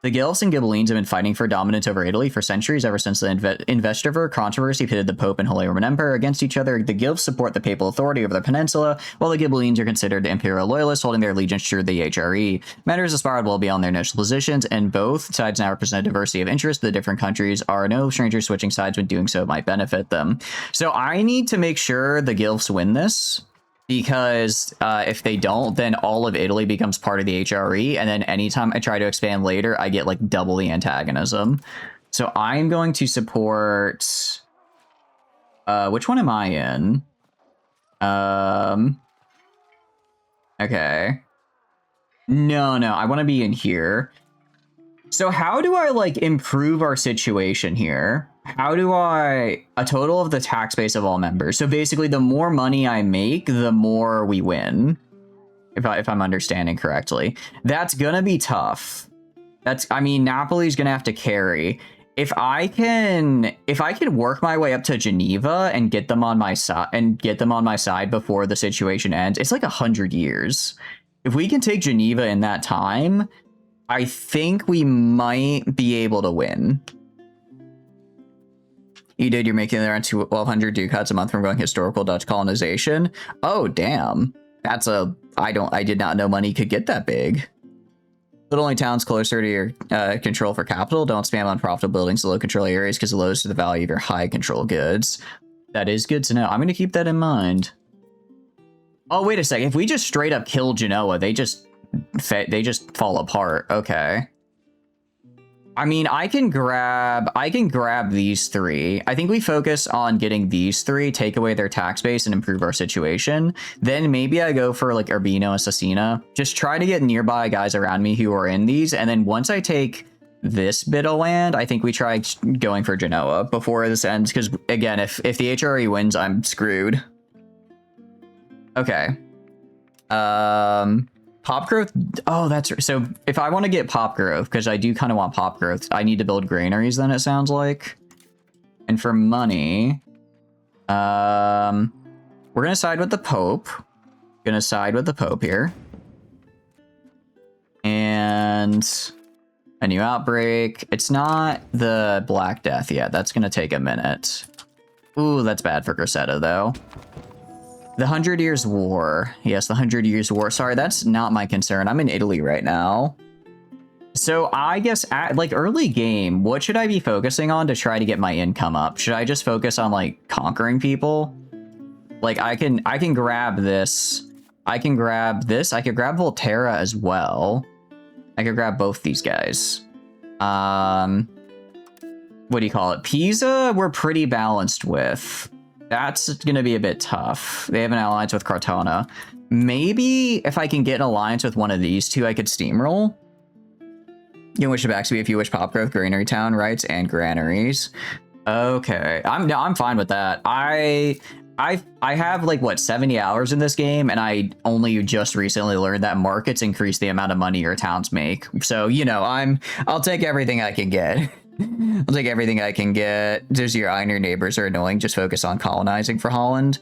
The Guelphs and Ghibellines have been fighting for dominance over Italy for centuries, ever since the investiture controversy pitted the Pope and Holy Roman Emperor against each other. The Guelphs support the papal authority over the peninsula, while the Ghibellines are considered imperial loyalists, holding their allegiance to the HRE. Matters have spiraled well beyond their initial positions, and both sides now represent a diversity of interest. The different countries are no stranger switching sides when doing so might benefit them. So I need to make sure the Guelphs win this. Because if they don't, then all of Italy becomes part of the HRE, and then anytime I try to expand later, I get like double the antagonism. So I'm going to support... which one am I in? Okay. No, I want to be in here. So how do I like improve our situation here? How do I... A total of the tax base of all members. So basically, the more money I make, the more we win. If I'm understanding correctly. That's gonna be tough. I mean, Napoli's gonna have to carry. If I can work my way up to Geneva and get them on my side before the situation ends, it's like 100 years. If we can take Geneva in that time, I think we might be able to win. You're making around 1,200 ducats a month from going historical Dutch colonization. Oh, damn. I did not know money could get that big. But only towns closer to your control for capital. Don't spam unprofitable buildings to low control areas because it lowers the value of your high control goods. That is good to know. I'm going to keep that in mind. Oh, wait a second. If we just straight up kill Genoa, they just fall apart. Okay. I mean, I can grab these three. I think we focus on getting these three, take away their tax base, and improve our situation. Then maybe I go for like Urbino, Assassina. Just try to get nearby guys around me who are in these. And then once I take this bit of land, I think we try going for Genoa before this ends. Because again, if the HRE wins, I'm screwed. Okay. Pop growth. Oh, that's so. If I want to get pop growth, because I do kind of want pop growth, I need to build granaries. Then it sounds like. And for money, we're gonna side with the Pope. Gonna side with the Pope here. And a new outbreak. It's not the Black Death yet. That's gonna take a minute. Ooh, that's bad for Grosseto, though. The 100 Years' War. Yes, the 100 Years' War. Sorry, that's not my concern. I'm in Italy right now. So I guess at like early game, what should I be focusing on to try to get my income up? Should I just focus on like conquering people? Like I can grab this. I can grab this. I could grab Volterra as well. I could grab both these guys. What do you call it? Pisa, we're pretty balanced with. That's gonna be a bit tough. They have an alliance with Cartona. Maybe if I can get an alliance with one of these two, I could steamroll. You can wish it back to me if you wish pop growth, granary town rights, and granaries. Okay, I'm fine with that. I have like what 70 hours in this game, and I only just recently learned that markets increase the amount of money your towns make. So you know, I'll take everything I can get. I'll take everything I can get. Does your eye and your neighbors are annoying? Just focus on colonizing for Holland.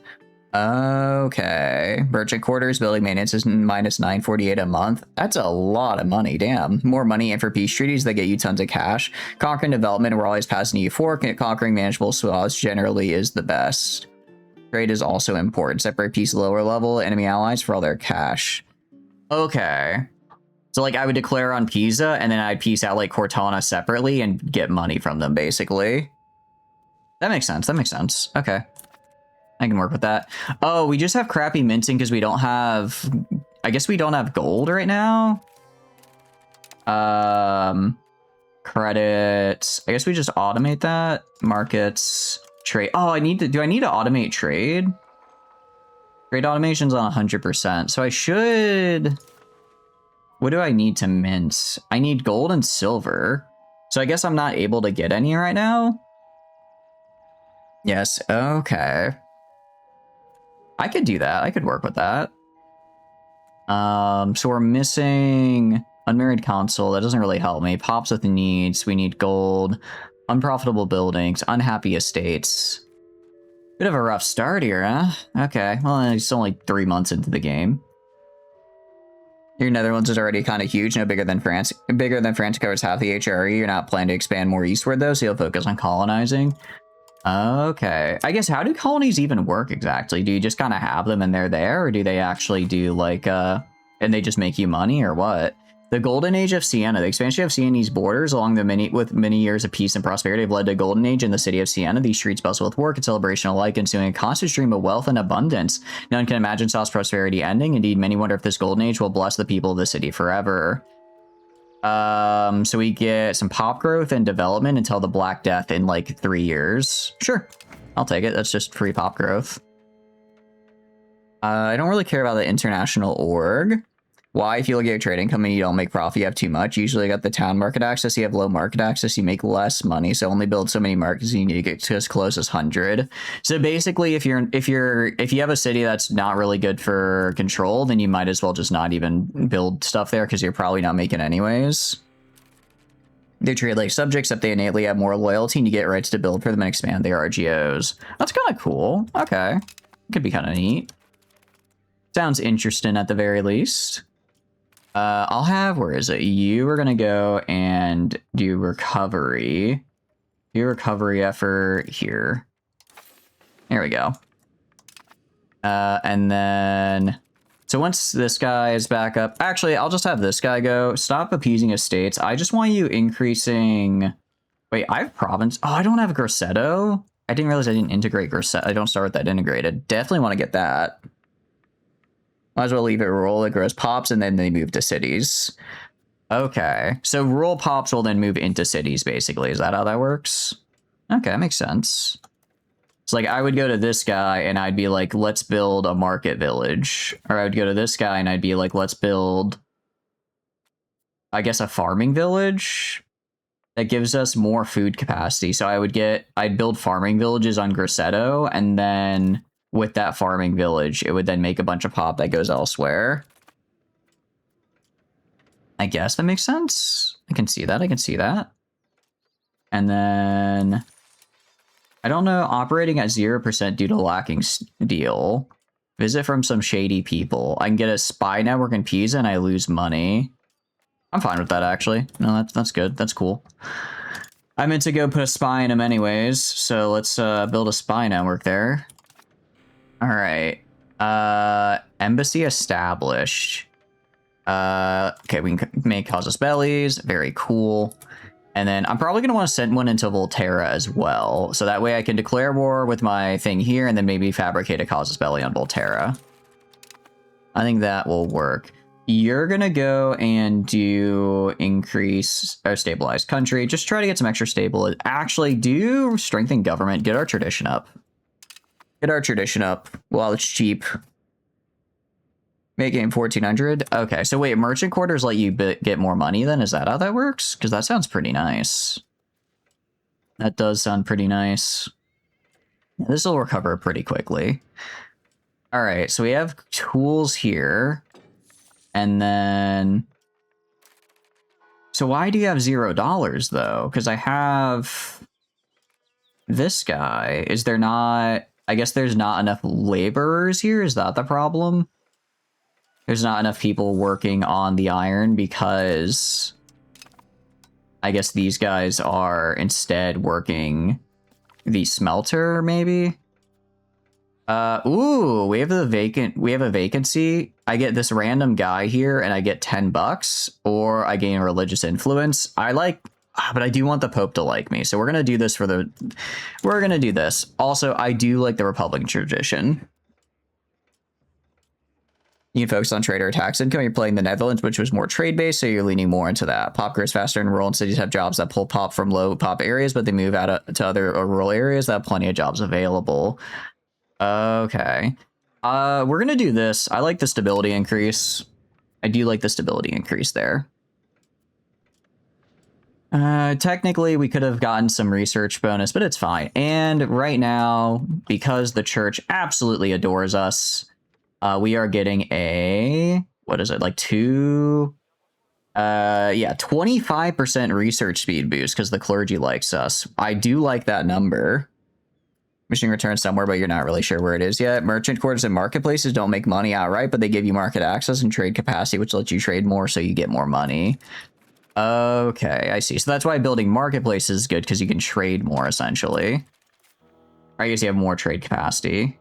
Okay. Merchant quarters, building maintenance is minus 948 a month. That's a lot of money, damn. More money in for peace treaties, they get you tons of cash. Conquering development, we're always passing you 4. Conquering manageable swaths generally is the best. Trade is also important. Separate peace lower level, enemy allies for all their cash. Okay. So like I would declare on Pisa, and then I'd peace out like Cortana separately and get money from them, basically. That makes sense, that makes sense. Okay. I can work with that. Oh, we just have crappy minting because we don't have... I guess we don't have gold right now. Credits. I guess we just automate that. Markets. Trade. Oh, I need to... Do I need to automate trade? Trade automation's on 100%. So I should... What do I need to mint? I need gold and silver. So I guess I'm not able to get any right now. Yes, okay. I could do that. I could work with that. So we're missing unmarried consul. That doesn't really help me. Pops with needs. We need gold. Unprofitable buildings. Unhappy estates. Bit of a rough start here, huh? Okay. Well, it's only 3 months into the game. Your Netherlands is already kind of huge, no bigger than France. Bigger than France, covers half the HRE. You're not planning to expand more eastward, though, so you'll focus on colonizing. Okay. I guess, how do colonies even work exactly? Do you just kind of have them and they're there, or do they actually do, like, and they just make you money, or what? The Golden Age of Sienna. The expansion of Sienna's borders along the many years of peace and prosperity have led to a golden age in the city of Sienna. These streets bustle with work and celebration alike, ensuing a constant stream of wealth and abundance. None can imagine such prosperity ending. Indeed, many wonder if this golden age will bless the people of the city forever. So we get some pop growth and development until the Black Death in like 3 years. Sure, I'll take it. That's just free pop growth. I don't really care about the international org. Why? If you look at your trade income and you don't make profit, you have too much. Usually you got the town market access, you have low market access, you make less money. So only build so many markets, you need to get to as close as 100. So basically, if you have a city that's not really good for control, then you might as well just not even build stuff there because you're probably not making anyways. They trade like subjects, except they innately have more loyalty, and you get rights to build for them and expand their RGOs. That's kind of cool. Okay, could be kind of neat. Sounds interesting at the very least. I'll have, where is it? You are going to go and do recovery. Do recovery effort here. There we go. And then, so once this guy is back up, actually, I'll just have this guy go. Stop appeasing estates. I just want you increasing, wait, I have province. Oh, I don't have Grosseto. I didn't realize I didn't integrate Grosseto. I don't start with that integrated. Definitely want to get that. Might as well leave it rural. It grows pops, and then they move to cities. Okay, so rural pops will then move into cities, basically. Is that how that works? Okay, that makes sense. It's like I would go to this guy, and I'd be like, let's build a market village. Or I would go to this guy, and I'd be like, let's build, I guess, a farming village that gives us more food capacity. So I'd build farming villages on Grosseto, and then with that farming village, it would then make a bunch of pop that goes elsewhere. I guess that makes sense. I can see that. I can see that. And then, I don't know, operating at 0% due to lacking steel. Visit from some shady people. I can get a spy network in Pisa and I lose money. I'm fine with that, actually. No, that's good. That's cool. I meant to go put a spy in him anyways, so let's build a spy network there. All right. Embassy established. Okay, we can make casus bellis. Very cool. And then I'm probably going to want to send one into Volterra as well. So that way I can declare war with my thing here and then maybe fabricate a casus belli on Volterra. I think that will work. You're going to go and do increase or stabilize country. Just try to get some extra stable. Actually, do strengthen government. Get our tradition up. Get our tradition up while it's cheap. Make game 1400. Okay, so wait, merchant quarters let you get more money then? Is that how that works? Because that sounds pretty nice. That does sound pretty nice. This will recover pretty quickly. All right, so we have tools here. And then... So why do you have $0 though? Because I have this guy. Is there not... I guess there's not enough laborers here? Is that the problem? There's not enough people working on the iron because I guess these guys are instead working the smelter, maybe? Ooh, we have a vacancy. I get this random guy here and I get $10, or I gain religious influence. But I do want the Pope to like me, so we're gonna do this we're gonna do this. Also, I do like the Republican tradition. You can focus on trade or tax income. You're playing the Netherlands, which was more trade-based, so you're leaning more into that. Pop grows faster and rural cities have jobs that pull pop from low pop areas, but they move out to other rural areas that have plenty of jobs available. Okay. We're going to do this. I like the stability increase. I do like the stability increase there. Technically, we could have gotten some research bonus, but it's fine. And right now, because the church absolutely adores us, we are getting a, what is it, like 25% research speed boost because the clergy likes us. I do like that number. Mission returns somewhere, but you're not really sure where it is yet. Merchant quarters and marketplaces don't make money outright, but they give you market access and trade capacity, which lets you trade more so you get more money. Okay, I see. So that's why building marketplaces is good, because you can trade more, essentially. I guess you have more trade capacity.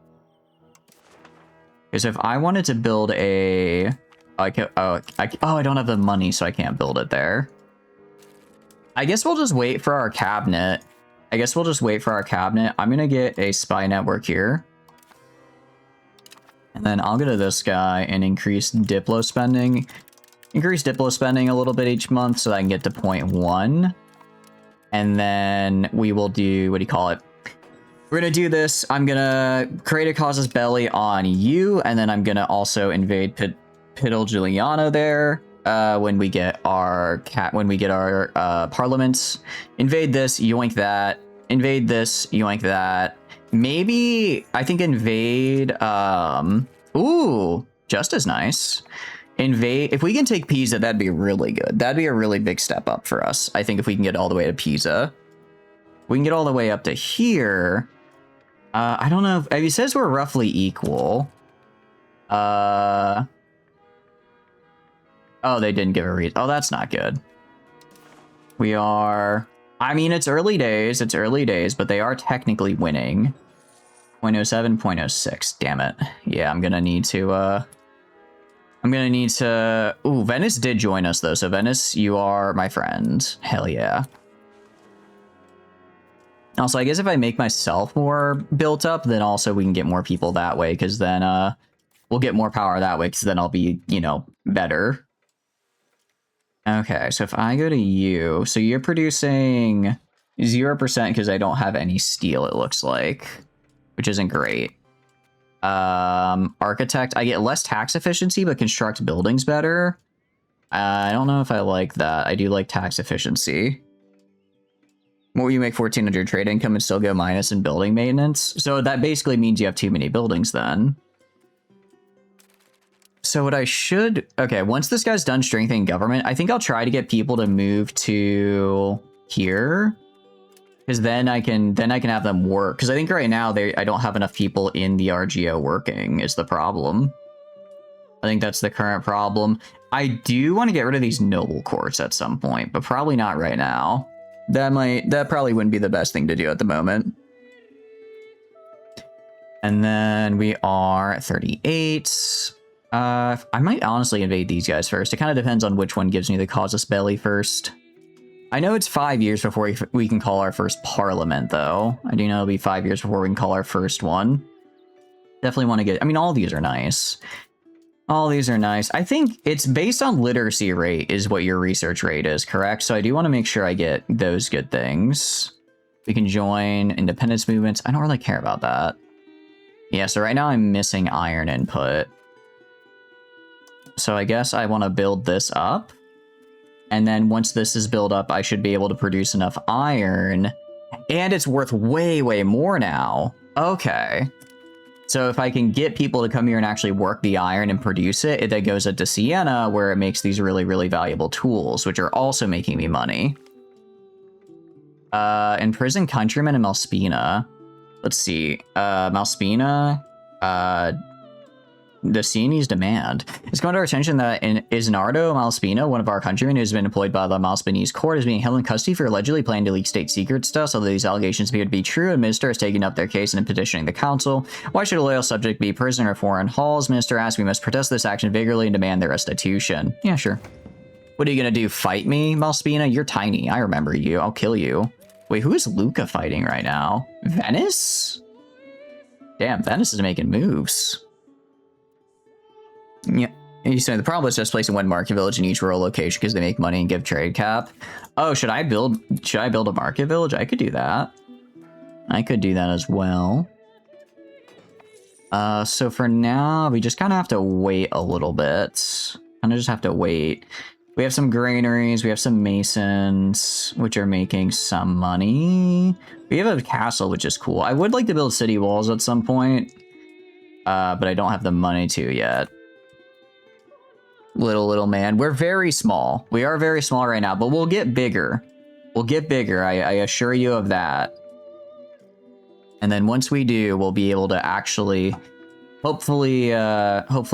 Because if I wanted to build a... I don't have the money, so I can't build it there. I guess we'll just wait for our cabinet. I'm going to get a spy network here. And then I'll go to this guy and increase Diplo spending. Increase Diplo spending a little bit each month so that I can get to 0.1. And then we will do... What do you call it? We're going to do this. I'm going to create a casus belli on you. And then I'm going to also invade Pitil Giuliano there. When we get our parliaments. Invade this, yoink that. Invade this, yoink that. Maybe I think invade ooh, just as nice. Invade, if we can take Pisa, that'd be really good. That'd be a really big step up for us. I think if we can get all the way to Pisa. We can get all the way up to here. I don't know if he says we're roughly equal. Oh, they didn't give a reason. Oh, that's not good. We are... I mean, it's early days, but they are technically winning. 0.07, 0.06. Damn it. Yeah, I'm gonna need to... Ooh, Venice did join us, though. So, Venice, you are my friend. Hell yeah. Also, I guess if I make myself more built up, then also we can get more people that way, because then we'll get more power that way, because then I'll be, you know, better. Okay, so if I go to you, so you're producing 0% because I don't have any steel, it looks like, which isn't great. Architect, I get less tax efficiency, but construct buildings better. I don't know if I like that. I do like tax efficiency. More you make 1,400 trade income and still go minus in building maintenance. So that basically means you have too many buildings then. So what I should... Okay, once this guy's done strengthening government, I think I'll try to get people to move to here. Because then I can have them work. Because I think right now I don't have enough people in the RGO working is the problem. I think that's the current problem. I do want to get rid of these noble courts at some point, but probably not right now. That probably wouldn't be the best thing to do at the moment. And then we are at 38. I might honestly invade these guys first. It kind of depends on which one gives me the casus belli first. I know it's 5 years before we can call our first parliament, though. I do know it'll be 5 years before we can call our first one. Definitely want to get... I mean, all these are nice. All these are nice. I think it's based on literacy rate is what your research rate is, correct? So I do want to make sure I get those good things. We can join independence movements. I don't really care about that. Yeah, so right now I'm missing iron input. So I guess I want to build this up. And then once this is built up, I should be able to produce enough iron. And it's worth way, way more now. Okay. So if I can get people to come here and actually work the iron and produce it, it then goes into Sienna, where it makes these really, really valuable tools, which are also making me money. Imprison countrymen in Malspina. Let's see. Malspina. The Sienese demand. It's come to our attention that Isnardo Malspina, one of our countrymen who's been employed by the Malspinese court, is being held in custody for allegedly planning to leak state secret stuff. Although these allegations appear to be true, a minister is taking up their case and petitioning the council. Why should a loyal subject be a prisoner of foreign halls? Minister asks, we must protest this action vigorously and demand their restitution. Yeah, sure. What are you gonna do? Fight me, Malspina? You're tiny. I remember you. I'll kill you. Wait, who is Luca fighting right now? Venice? Damn, Venice is making moves. Yeah, you said the problem is just placing one market village in each rural location because they make money and give trade cap. Oh, should I build a market village? I could do that. I could do that as well. So for now, we just kind of have to wait a little bit. Kind of just have to wait. We have some granaries, we have some masons, which are making some money. We have a castle, which is cool. I would like to build city walls at some point, but I don't have the money to yet. Little man. We're very small. We are very small right now, but we'll get bigger. We'll get bigger, I assure you of that. And then once we do, we'll be able to actually, hopefully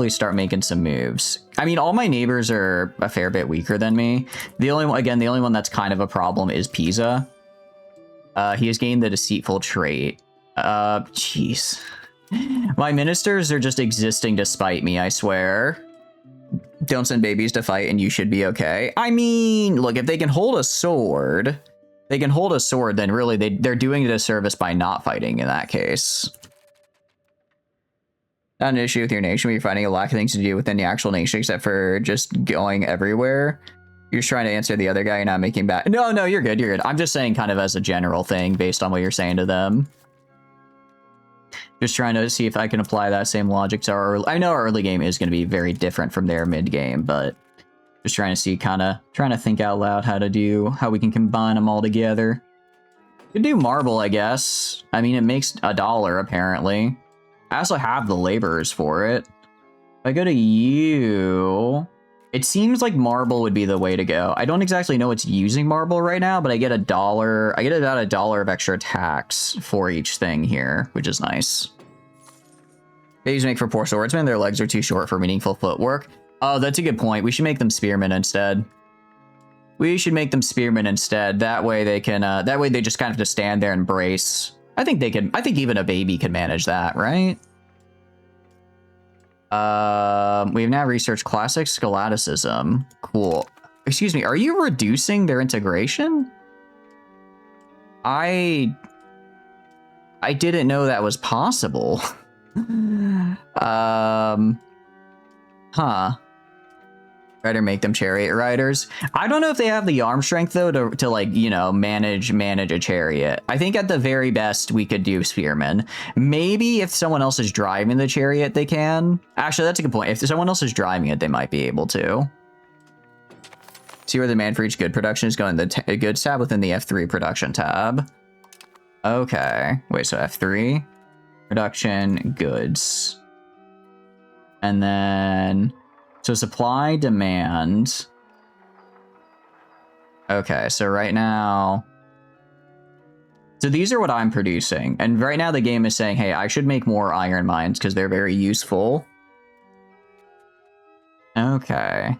start making some moves. I mean, all my neighbors are a fair bit weaker than me. The only one that's kind of a problem is Pisa. He has gained the deceitful trait. Jeez. My ministers are just existing to spite me, I swear. Don't send babies to fight and you should be okay. I mean, look, if they can hold a sword, then really they're doing a disservice by not fighting in that case. Not an issue with your nation, but you're finding a lack of things to do within the actual nation except for just going everywhere. You're just trying to answer the other guy, you're not making back. No, you're good, you're good. I'm just saying kind of as a general thing based on what you're saying to them. Just trying to see if I can apply that same logic to our early... I know our early game is going to be very different from their mid game, but just trying to see, trying to think out loud how we can combine them all together. Could do marble, I guess. I mean, it makes $1 apparently. I also have the laborers for it. If I go to you, it seems like marble would be the way to go. I don't exactly know what's using marble right now, but I get $1. I get about $1 of extra tax for each thing here, which is nice. Babies make for poor swordsmen. Their legs are too short for meaningful footwork. Oh, that's a good point. We should make them spearmen instead. We should make them spearmen instead. That way they can. That way they just kind of have to stand there and brace. I think they can. I think even a baby can manage that, right? We have now researched classic scholasticism. Cool. Excuse me. Are you reducing their integration? I didn't know that was possible. Huh. Better make them chariot riders. I don't know if they have the arm strength though to like, you know, manage a chariot. I think at the very best we could do spearmen. Maybe if someone else is driving the chariot, they can. Actually, that's a good point. If someone else is driving it, they might be able to. See where the demand for each good production is going. The goods tab within the F3 production tab. Okay. Wait, so F3 production goods. And then, so supply, demand. Okay, so right now, So these are what I'm producing. And right now the game is saying, hey, I should make more iron mines because they're very useful. Okay.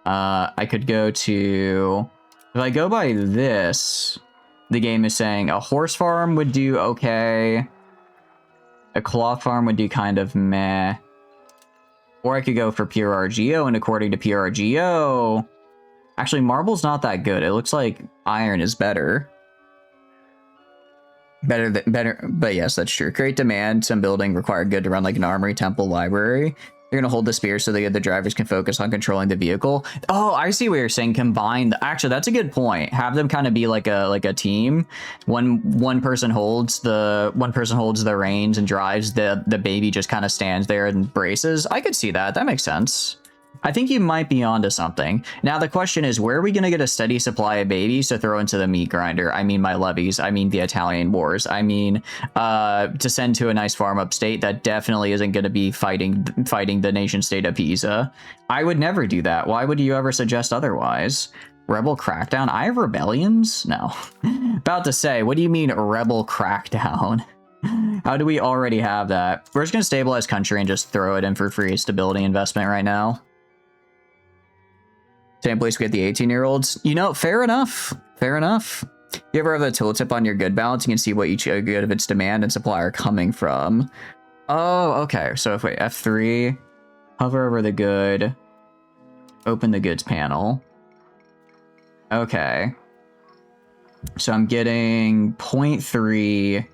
I could go to... If I go by this, the game is saying a horse farm would do okay. A cloth farm would do kind of meh. Or I could go for pure RGO, and according to pure RGO... Actually, marble's not that good. It looks like iron is better. Better, but yes, that's true. Create demand. Some building required good to run like an armory, temple, library. You're gonna hold the spear so that the drivers can focus on controlling the vehicle. Oh, I see what you're saying. Combine. Actually, that's a good point. Have them kind of be like a team. One person holds the reins and drives. The baby just kind of stands there and braces. I could see that. That makes sense. I think you might be onto something. Now, the question is, where are we going to get a steady supply of babies to throw into the meat grinder? I mean, my levies. I mean, the Italian wars. I mean, to send to a nice farm upstate that definitely isn't going to be fighting the nation state of Pisa. I would never do that. Why would you ever suggest otherwise? Rebel crackdown? I have rebellions? No. About to say, what do you mean rebel crackdown? How do we already have that? We're just going to stabilize country and just throw it in for free stability investment right now. Same place we get the 18-year-olds. You know, fair enough. Fair enough. You ever have the tooltip on your good balance? You can see what each good of its demand and supply are coming from. Oh, okay. So if we F3, hover over the good, open the goods panel. Okay. So I'm getting 0.3.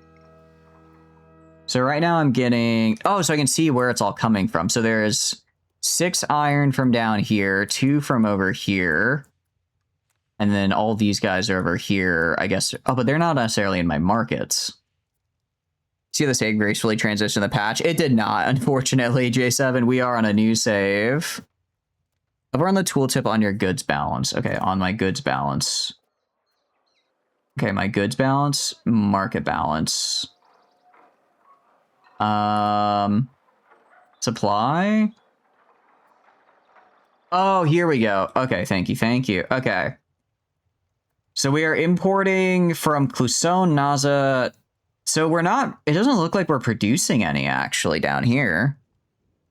So right now I'm getting... Oh, so I can see where it's all coming from. So there's 6 iron from down here, 2 from over here, and then all these guys are over here, I guess. Oh, but they're not necessarily in my markets. See the save gracefully transition the patch? It did not, unfortunately, J7. We are on a new save. Over on the tooltip on your goods balance. Okay, on my goods balance. Okay, my goods balance, market balance. Supply? Oh, here we go. Okay, thank you, thank you. Okay. So we are importing from Clusone, Naza. So we're not... It doesn't look like we're producing any, actually, down here.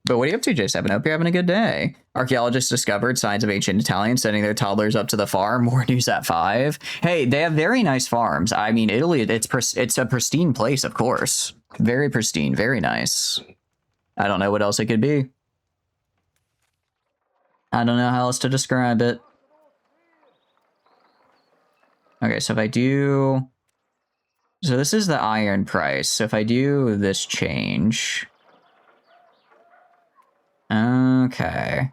But what are you up to, J7? Hope you're having a good day. Archaeologists discovered signs of ancient Italians sending their toddlers up to the farm. More news at 5. Hey, they have very nice farms. I mean, Italy, it's a pristine place, of course. Very pristine, very nice. I don't know what else it could be. I don't know how else to describe it. Okay, so if I do... So this is the iron price. So if I do this change... Okay.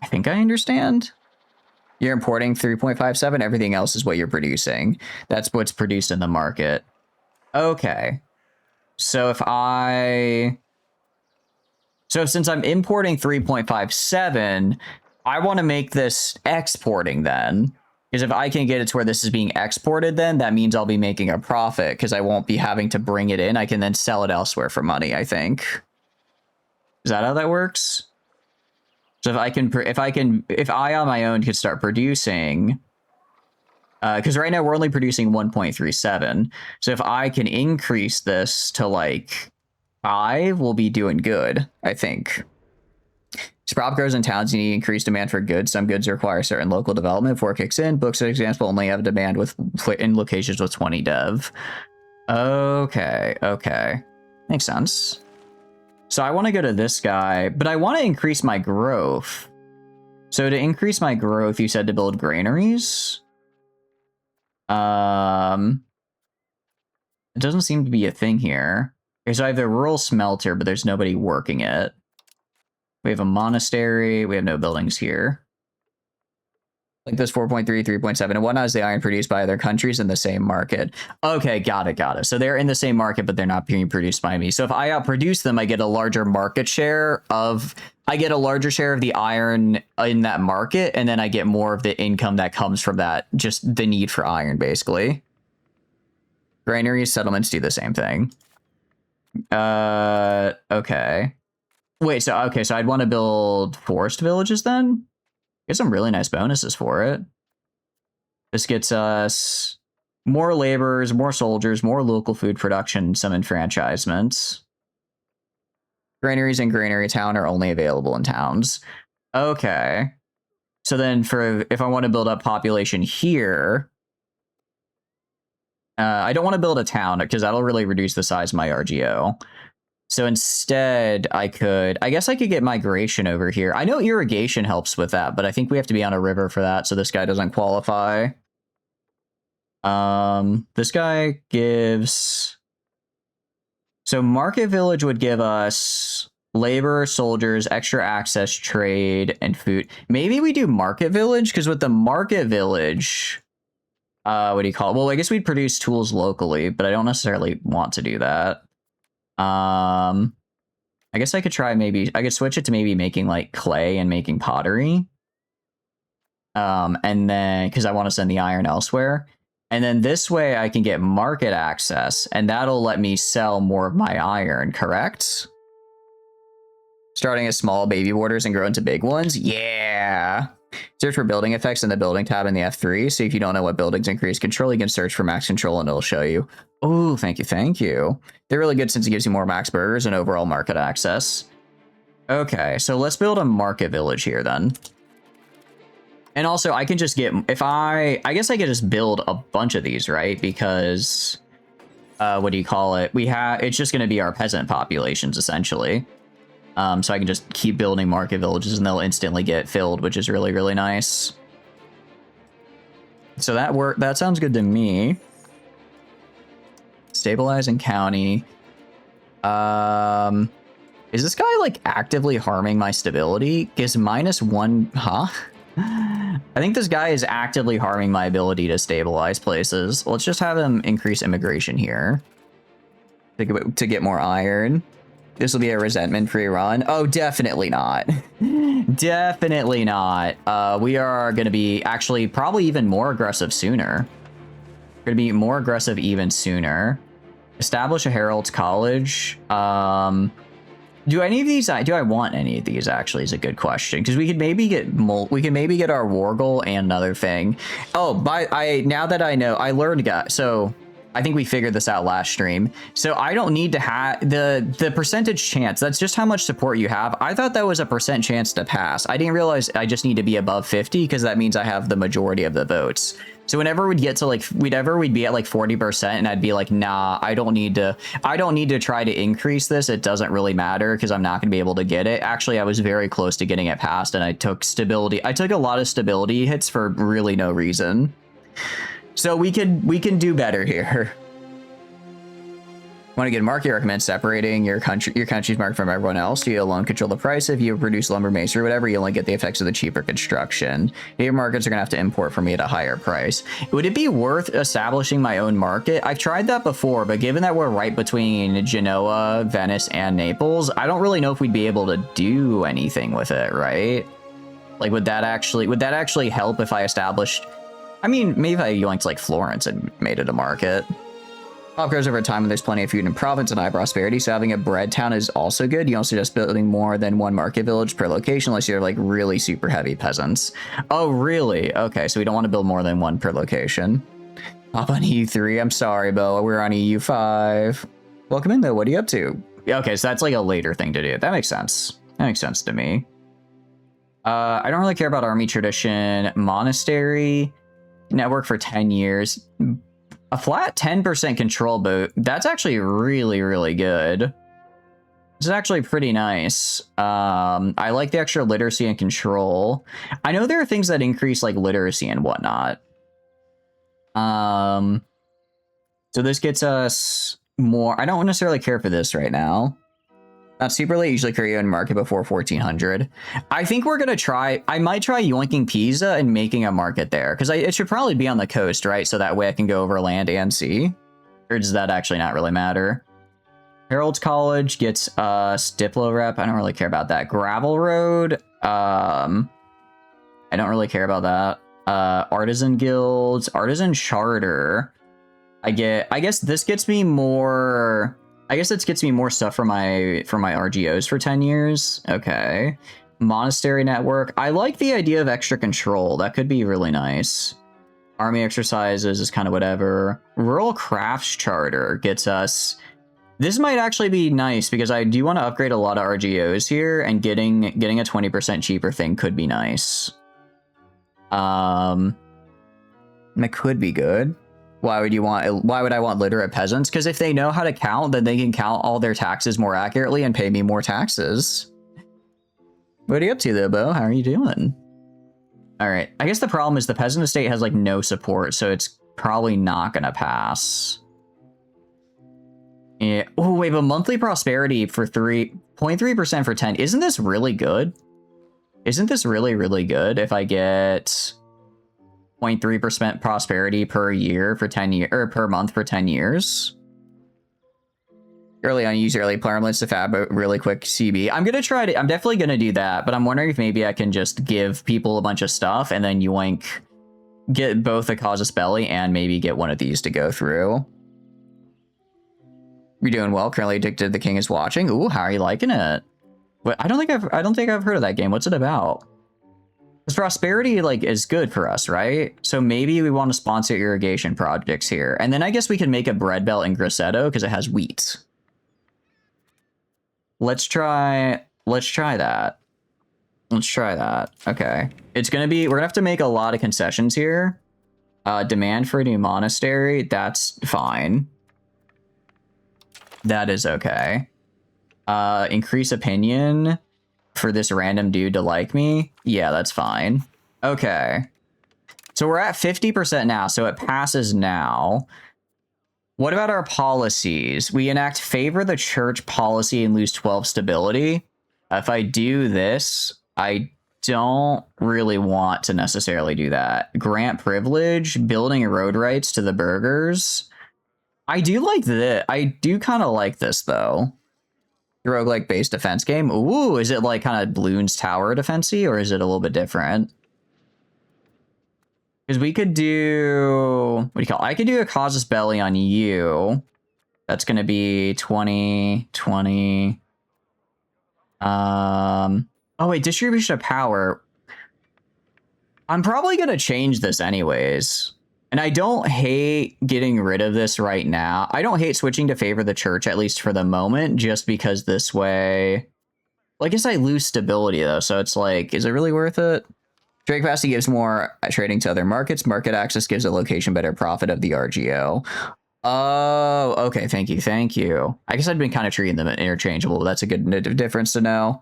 I think I understand. You're importing 3.57. Everything else is what you're producing. That's what's produced in the market. Okay. So if I... So since I'm importing 3.57, I want to make this exporting then. Because if I can get it to where this is being exported then, that means I'll be making a profit because I won't be having to bring it in. I can then sell it elsewhere for money, I think. Is that how that works? So if I on my own could start producing... Because right now we're only producing 1.37. So if I can increase this to like... 5 will be doing good, I think. Crop grows in towns, you need increased demand for goods. Some goods require certain local development before it kicks in. Books, for example, only have demand in locations with 20 dev. Okay, okay. Makes sense. So I want to go to this guy, but I want to increase my growth. So to increase my growth, you said to build granaries? It doesn't seem to be a thing here. Okay, so I have the rural smelter, but there's nobody working it. We have a monastery. We have no buildings here. Like this 4.3, 3.7, and whatnot is the iron produced by other countries in the same market. Okay, got it, got it. So they're in the same market, but they're not being produced by me. So if I outproduce them, I get a larger market share of... I get a larger share of the iron in that market, and then I get more of the income that comes from that. Just the need for iron, basically. Granaries, settlements do the same thing. Okay. Wait, so I'd want to build forest villages then? Get some really nice bonuses for it. This gets us More laborers, more soldiers, more local food production, some enfranchisements. Granaries in Granary Town are only available in towns. Okay. So then if I want to build up population here, I don't want to build a town because that'll really reduce the size of my RGO. So instead, I guess I could get migration over here. I know irrigation helps with that, but I think we have to be on a river for that, so this guy doesn't qualify. This guy gives... So Market Village would give us labor, soldiers, extra access, trade, and food. Maybe we do Market Village, because with the Market Village... what do you call it? Well, I guess we'd produce tools locally, but I don't necessarily want to do that. I guess I could try I could switch it to maybe making like clay and making pottery. And then, because I want to send the iron elsewhere. And then this way I can get market access, and that'll let me sell more of my iron, correct? Starting as small baby borders and grow into big ones? Yeah! Search for building effects in the building tab in the F3. So if you don't know what buildings increase control, you can search for max control and it'll show you. Oh, thank you, thank you. They're really good since it gives you more max burgers and overall market access. Okay, so let's build a market village here then. And also I can just get, I guess I could just build a bunch of these, right? Because, what do you call it? It's just going to be our peasant populations essentially. So I can just keep building market villages and they'll instantly get filled, which is really, really nice. So that sounds good to me. Stabilizing county. Is this guy like actively harming my stability? Gives -1, huh? I think this guy is actively harming my ability to stabilize places. Let's just have him increase immigration here to get more iron. This will be a resentment-free run. Oh, definitely not. Definitely not. We are going to be actually probably even more aggressive sooner. We're going to be more aggressive even sooner. Establish a Herald's College. Do any of these? Do I want any of these? Actually, is a good question, because we could maybe get our war goal and another thing. Oh, now that I know, I learned, guys. So I think we figured this out last stream. So I don't need to have the percentage chance. That's just how much support you have. I thought that was a % chance to pass. I didn't realize I just need to be above 50 because that means I have the majority of the votes. So whenever we'd get to like, we'd be at like 40% and I'd be like, nah, I don't need to try to increase this. It doesn't really matter because I'm not going to be able to get it. Actually, I was very close to getting it passed and I took stability. I took a lot of stability hits for really no reason. So we can do better here. Want to get a market? Recommend separating your country's market from everyone else. You alone control the price. If you produce lumber, masonry, whatever, you only get the effects of the cheaper construction. Your markets are gonna have to import for me at a higher price. Would it be worth establishing my own market? I've tried that before, but given that we're right between Genoa, Venice, and Naples, I don't really know if we'd be able to do anything with it, right? Like, would that actually help if I established? I mean, maybe if I yoinked like Florence and made it a market. Pop grows over time and there's plenty of food in province and high prosperity, so having a bread town is also good. You don't suggest building more than one market village per location unless you're like really super heavy peasants. Oh, really? Okay, so we don't want to build more than one per location. Pop on EU3. I'm sorry, Bo. We're on EU5. Welcome in, though. What are you up to? Okay, so that's like a later thing to do. That makes sense. That makes sense to me. I don't really care about army tradition. Monastery. Network for 10 years. A flat 10% control boot. That's actually really, really good. This is actually pretty nice. I like the extra literacy and control. I know there are things that increase like literacy and whatnot. So this gets us more. I don't necessarily care for this right now. Not super late. Usually create a market before 1400. I think we're gonna try. I might try yoinking Pisa and making a market there because it should probably be on the coast, right? So that way I can go over land and sea. Or does that actually not really matter? Herald's College gets us Diplo rep. I don't really care about that. Gravel Road. I don't really care about that. Artisan guilds, artisan charter. I guess this gets me more. I guess it gets me more stuff for my RGOs for 10 years. Okay. Monastery network. I like the idea of extra control. That could be really nice. Army exercises is kind of whatever. Rural crafts charter gets us... This might actually be nice because I do want to upgrade a lot of RGOs here, and getting a 20% cheaper thing could be nice. That could be good. Why would I want literate peasants? Because if they know how to count, then they can count all their taxes more accurately and pay me more taxes. What are you up to though, Bo? How are you doing? All right. I guess the problem is the peasant estate has like no support, so it's probably not gonna pass. Yeah. Oh, wait, but monthly prosperity for 3.3% for 10. Isn't this really good? Isn't this really, really good if I get 0.3% prosperity per year for 10 years, or per month for 10 years? Early on, use early parliaments to fab a really quick CB. I'm definitely gonna do that, but I'm wondering if maybe I can just give people a bunch of stuff and then yoink, get both a casus belli and maybe get one of these to go through. You're doing well. Currently addicted. The King is watching. Ooh, how are you liking it? What? I don't think I've heard of that game. What's it about? Because prosperity like is good for us, right? So maybe we want to sponsor irrigation projects here, and then I guess we can make a bread belt in Grosseto because it has wheat. Let's try that. Let's try that. Okay, we're gonna have to make a lot of concessions here. Demand for a new monastery. That's fine. That is okay. Increase opinion for this random dude to like me. Yeah, that's fine. Okay. So we're at 50% now, so it passes now. What about our policies? We enact favor the church policy and lose 12 stability. If I do this, I don't really want to necessarily do that. Grant privilege, building road rights to the burghers. I do like this. I do kind of like this, though. Roguelike based defense game. Ooh, is it like kind of Bloons Tower defensey, or is it a little bit different? Because we could do... What do you call it? I could do a casus belli on you. That's going to be 20, 20. Oh, wait, distribution of power. I'm probably going to change this anyways. And I don't hate getting rid of this right now. I don't hate switching to favor the church, at least for the moment, just because this way... Well, I guess I lose stability, though, so it's like, is it really worth it? Trade capacity gives more trading to other markets. Market access gives a location better profit of the RGO. Oh, okay, thank you, thank you. I guess I'd been kind of treating them interchangeable, but that's a good difference to know.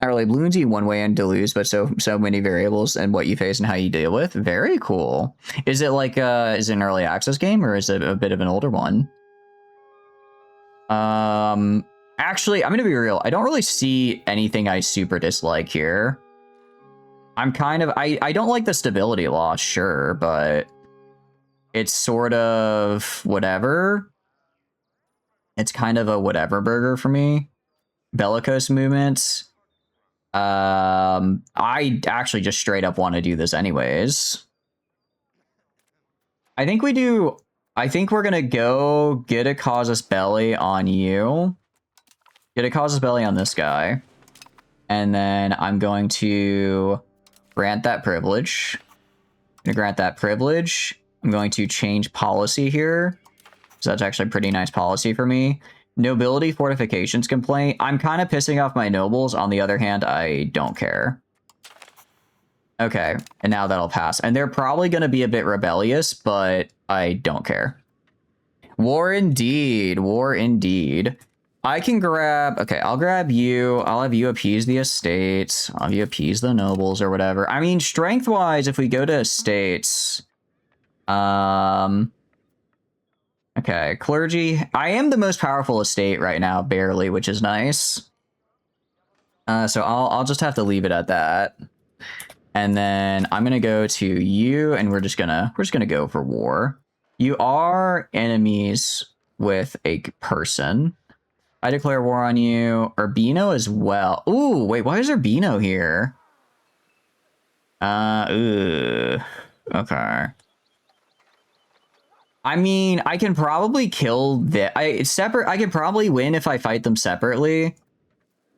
Not really Bloonsy one way and Deleuze, but so many variables and what you face and how you deal with. Very cool. Is it like is it an early access game, or is it a bit of an older one? Actually, I'm gonna be real. I don't really see anything I super dislike here. I'm kind of I don't like the stability loss, sure, but it's sort of whatever. It's kind of a whatever burger for me. Bellicose movements. I actually just straight up want to do this anyways. I think we're gonna go get a casus belli on you. Get a casus belli on this guy. And then I'm going to grant that privilege. I'm gonna grant that privilege. I'm going to change policy here. So that's actually a pretty nice policy for me. Nobility fortifications complaint. I'm kind of pissing off my nobles. On the other hand, I don't care. Okay, and now that'll pass. And they're probably going to be a bit rebellious, but I don't care. War indeed. War indeed. I can grab... Okay, I'll grab you. I'll have you appease the estates. I'll have you appease the nobles or whatever. I mean, strength-wise, if we go to estates... Okay, clergy. I am the most powerful estate right now, barely, which is nice. So I'll just have to leave it at that. And then I'm gonna go to you, and we're just gonna go for war. You are enemies with a person. I declare war on you. Urbino as well. Ooh, wait, why is Urbino here? Okay. I mean, I can probably kill I can probably win if I fight them separately.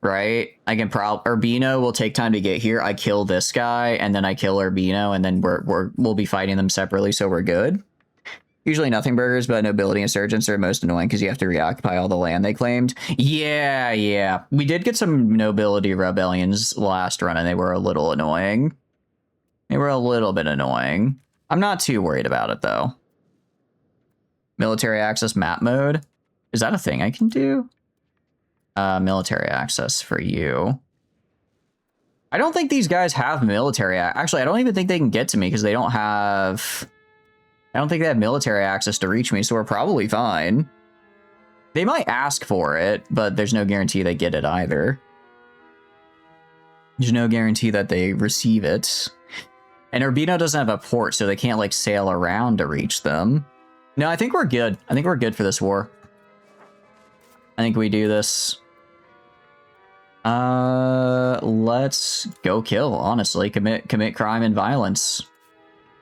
right? I can Urbino will take time to get here. I kill this guy, and then I kill Urbino, and then we'll be fighting them separately, so we're good. Usually nothing burgers, but nobility insurgents are most annoying because you have to reoccupy all the land they claimed. Yeah. We did get some nobility rebellions last run, and they were a little annoying. They were a little bit annoying. I'm not too worried about it, though. Military access map mode. Is that a thing I can do? Military access for you. I don't think these guys have military. Actually, I don't even think they can get to me because they don't have... I don't think they have military access to reach me, so we're probably fine. They might ask for it, but there's no guarantee they get it either. There's no guarantee that they receive it. And Urbino doesn't have a port, so they can't, like, sail around to reach them. No, I think we're good. I think we're good for this war. I think we do this. Let's go kill, honestly. Commit crime and violence.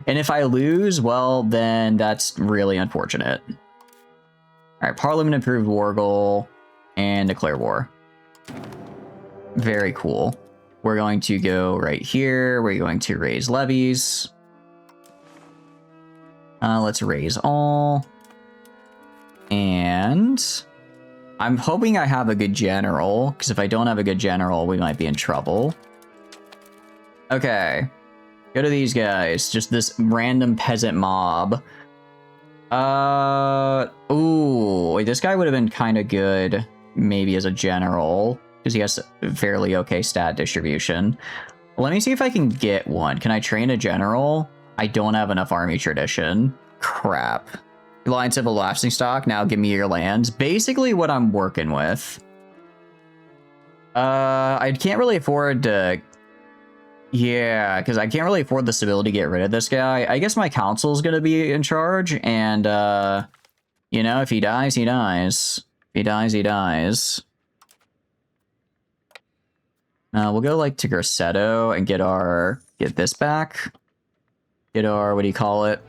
And if I lose, well, then that's really unfortunate. All right, Parliament approved war goal and declare war. Very cool. We're going to go right here. We're going to raise levies. Let's raise all. And I'm hoping I have a good general, because if I don't have a good general, we might be in trouble. Okay. Go to these guys. Just this random peasant mob. Ooh, wait, this guy would have been kind of good, maybe as a general, because he has fairly okay stat distribution. Let me see if I can get one. Can I train a general? I don't have enough army tradition. Crap. Alliance of elapsing stock. Now give me your lands. Basically what I'm working with. I can't really afford to... Yeah, because I can't really afford the stability to get rid of this guy. I guess my council's going to be in charge, and, you know, if he dies, he dies. If he dies, he dies. We'll go, like, to Grosseto and get this back. Get our, what do you call it?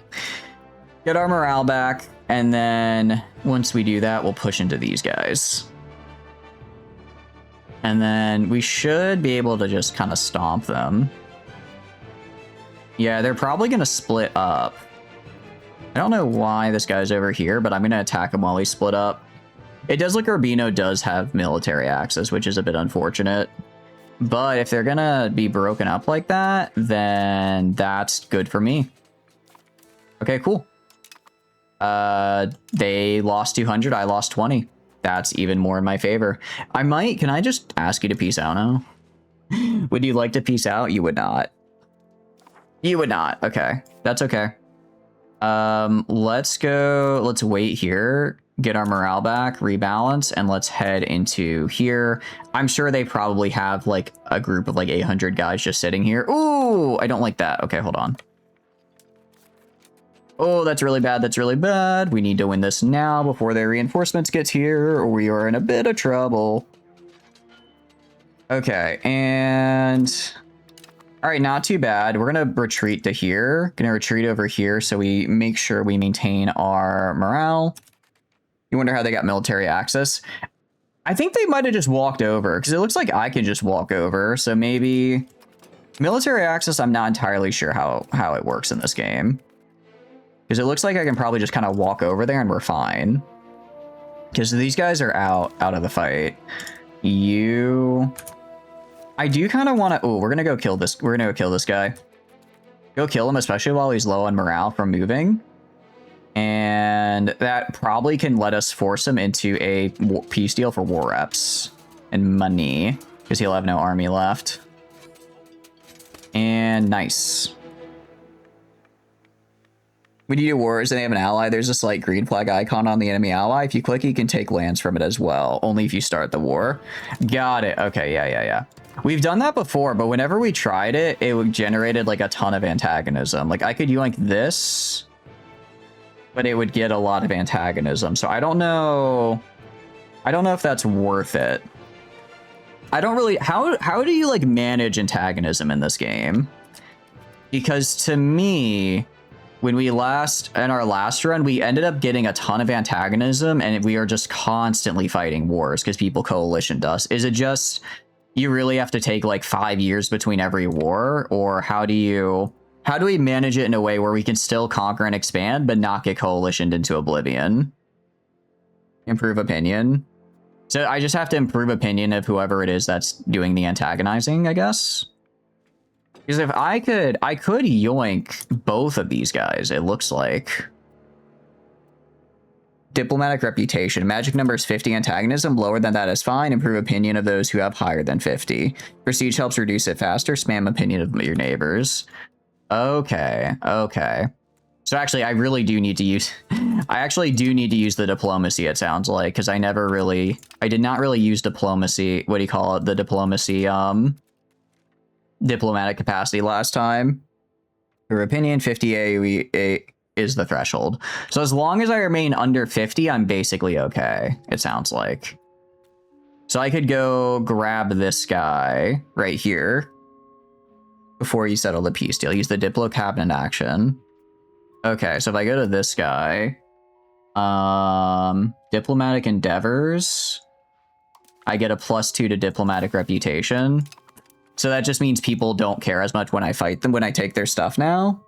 Get our morale back, and then once we do that, we'll push into these guys. And then we should be able to just kind of stomp them. Yeah, they're probably going to split up. I don't know why this guy's over here, but I'm going to attack him while he's split up. It does look Urbino does have military access, which is a bit unfortunate. But if they're going to be broken up like that, then that's good for me. Okay, cool. They lost 200, I lost 20. That's even more in my favor. Can I just ask you to peace out now? Would you like to peace out? You would not. You would not. Okay. That's okay. Let's wait here, get our morale back, rebalance, and let's head into here. I'm sure they probably have like a group of like 800 guys just sitting here. Ooh, I don't like that. Okay, hold on. Oh, that's really bad. That's really bad. We need to win this now before their reinforcements gets here, or we are in a bit of trouble. Okay, and... All right, not too bad. We're going to retreat to here. Going to retreat over here so we make sure we maintain our morale. You wonder how they got military access? I think they might have just walked over, because it looks like I can just walk over, so maybe... Military access, I'm not entirely sure how it works in this game. Because it looks like I can probably just kind of walk over there and we're fine. Because these guys are out of the fight. I do kind of want to... Oh, we're going to go kill this. We're going to go kill this guy. Go kill him, especially while he's low on morale from moving. And that probably can let us force him into a peace deal for war reps and money. Because he'll have no army left. And nice. When you do wars and they have an ally, there's a slight green flag icon on the enemy ally. If you click, you can take lands from it as well. Only if you start the war. Got it. Okay, yeah. We've done that before, but whenever we tried it, it generated like a ton of antagonism. Like I could do like this, but it would get a lot of antagonism. So I don't know if that's worth it. I don't really... How do you like manage antagonism in this game? Because to me... When we in our last run, we ended up getting a ton of antagonism and we are just constantly fighting wars because people coalitioned us. Is it just you really have to take like 5 years between every war, or how do we manage it in a way where we can still conquer and expand, but not get coalitioned into oblivion? Improve opinion. So I just have to improve opinion of whoever it is that's doing the antagonizing, I guess. Because if I could yoink both of these guys, it looks like. Diplomatic reputation. Magic number is 50. Antagonism. Lower than that is fine. Improve opinion of those who have higher than 50. Prestige helps reduce it faster. Spam opinion of your neighbors. Okay. Okay. So actually, I really do need to use... I actually do need to use the diplomacy, it sounds like, because I did not really use diplomacy... What do you call it? The diplomacy, diplomatic capacity last time. Your opinion, 50 AoE is the threshold. So as long as I remain under 50, I'm basically okay, it sounds like. So I could go grab this guy right here before you settle the peace deal. Use the Diplo cabinet action. Okay, so if I go to this guy, diplomatic endeavors, I get a +2 to diplomatic reputation. So that just means people don't care as much when I fight them, when I take their stuff now.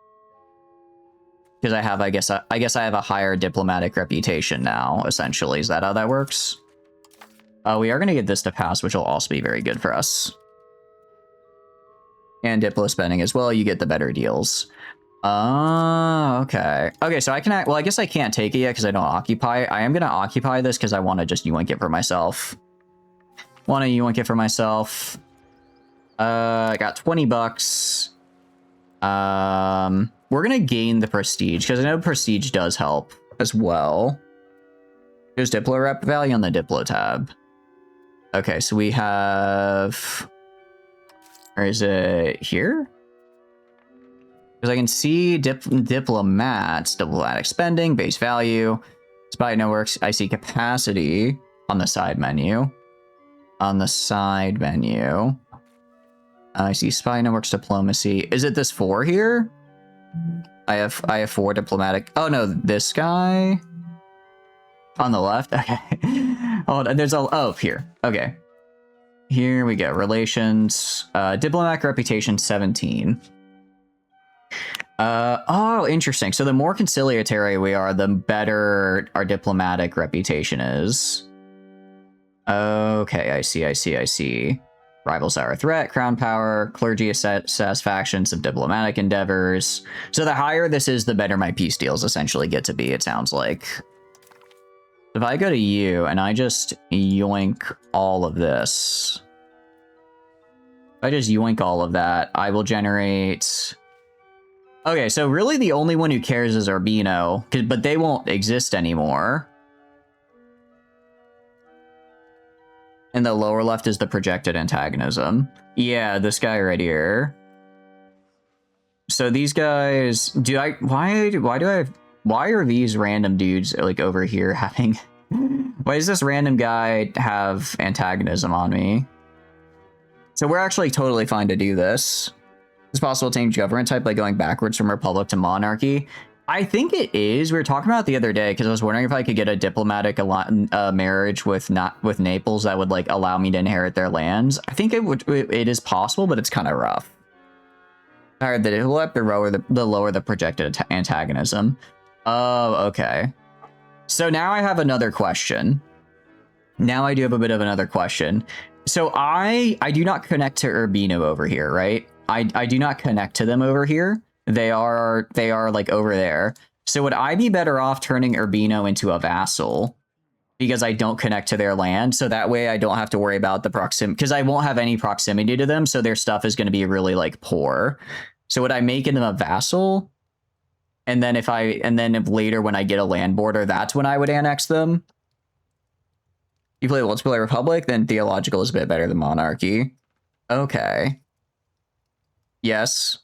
Because I have, I guess I have a higher diplomatic reputation now, essentially. Is that how that works? We are going to get this to pass, which will also be very good for us. And Diplo spending as well, you get the better deals. Okay. Okay, so I can, well, I guess I can't take it yet because I don't occupy it. I am going to occupy this because I want to just yoink it for myself. I got 20 bucks. We're going to gain the prestige because I know prestige does help as well. There's Diplo rep value on the Diplo tab. Okay, so we have... Or is it here? Because I can see diplomats, diplomatic spending, base value, spy networks. I see capacity on the side menu. I see spy networks, diplomacy. Is it this 4 here? I have 4 diplomatic. Oh no, this guy on the left. Okay. Hold on. There's a here. Okay. Here we go. Relations. Diplomatic reputation 17. Oh, interesting. So the more conciliatory we are, the better our diplomatic reputation is. Okay, I see. Rivals are a threat, crown power, clergy satisfaction, some diplomatic endeavors. So the higher this is, the better my peace deals essentially get to be, it sounds like. If I go to you and I just yoink all of this, if I just yoink all of that, I will generate... Okay, so really the only one who cares is Urbino, but they won't exist anymore. And the lower left is the projected antagonism. Yeah, this guy right here. So these guys, why are these random dudes like over here having, why does this random guy have antagonism on me? So we're actually totally fine to do this. It's possible to change government type by going backwards from republic to monarchy. I think it is. We were talking about it the other day because I was wondering if I could get a diplomatic marriage with Naples that would like allow me to inherit their lands. I think it is possible, but it's kind of rough. Alright, the lower the projected antagonism. Oh, okay. So now I have another question. Now I do have a bit of another question. So I do not connect to Urbino over here, right? I do not connect to them over here. They are like over there. So would I be better off turning Urbino into a vassal because I don't connect to their land? So that way I don't have to worry about the proximity, because I won't have any proximity to them. So their stuff is going to be really like poor. So would I make them a vassal? And then if later when I get a land border, that's when I would annex them. You play Let's Play Republic, then theological is a bit better than monarchy. Okay. Yes.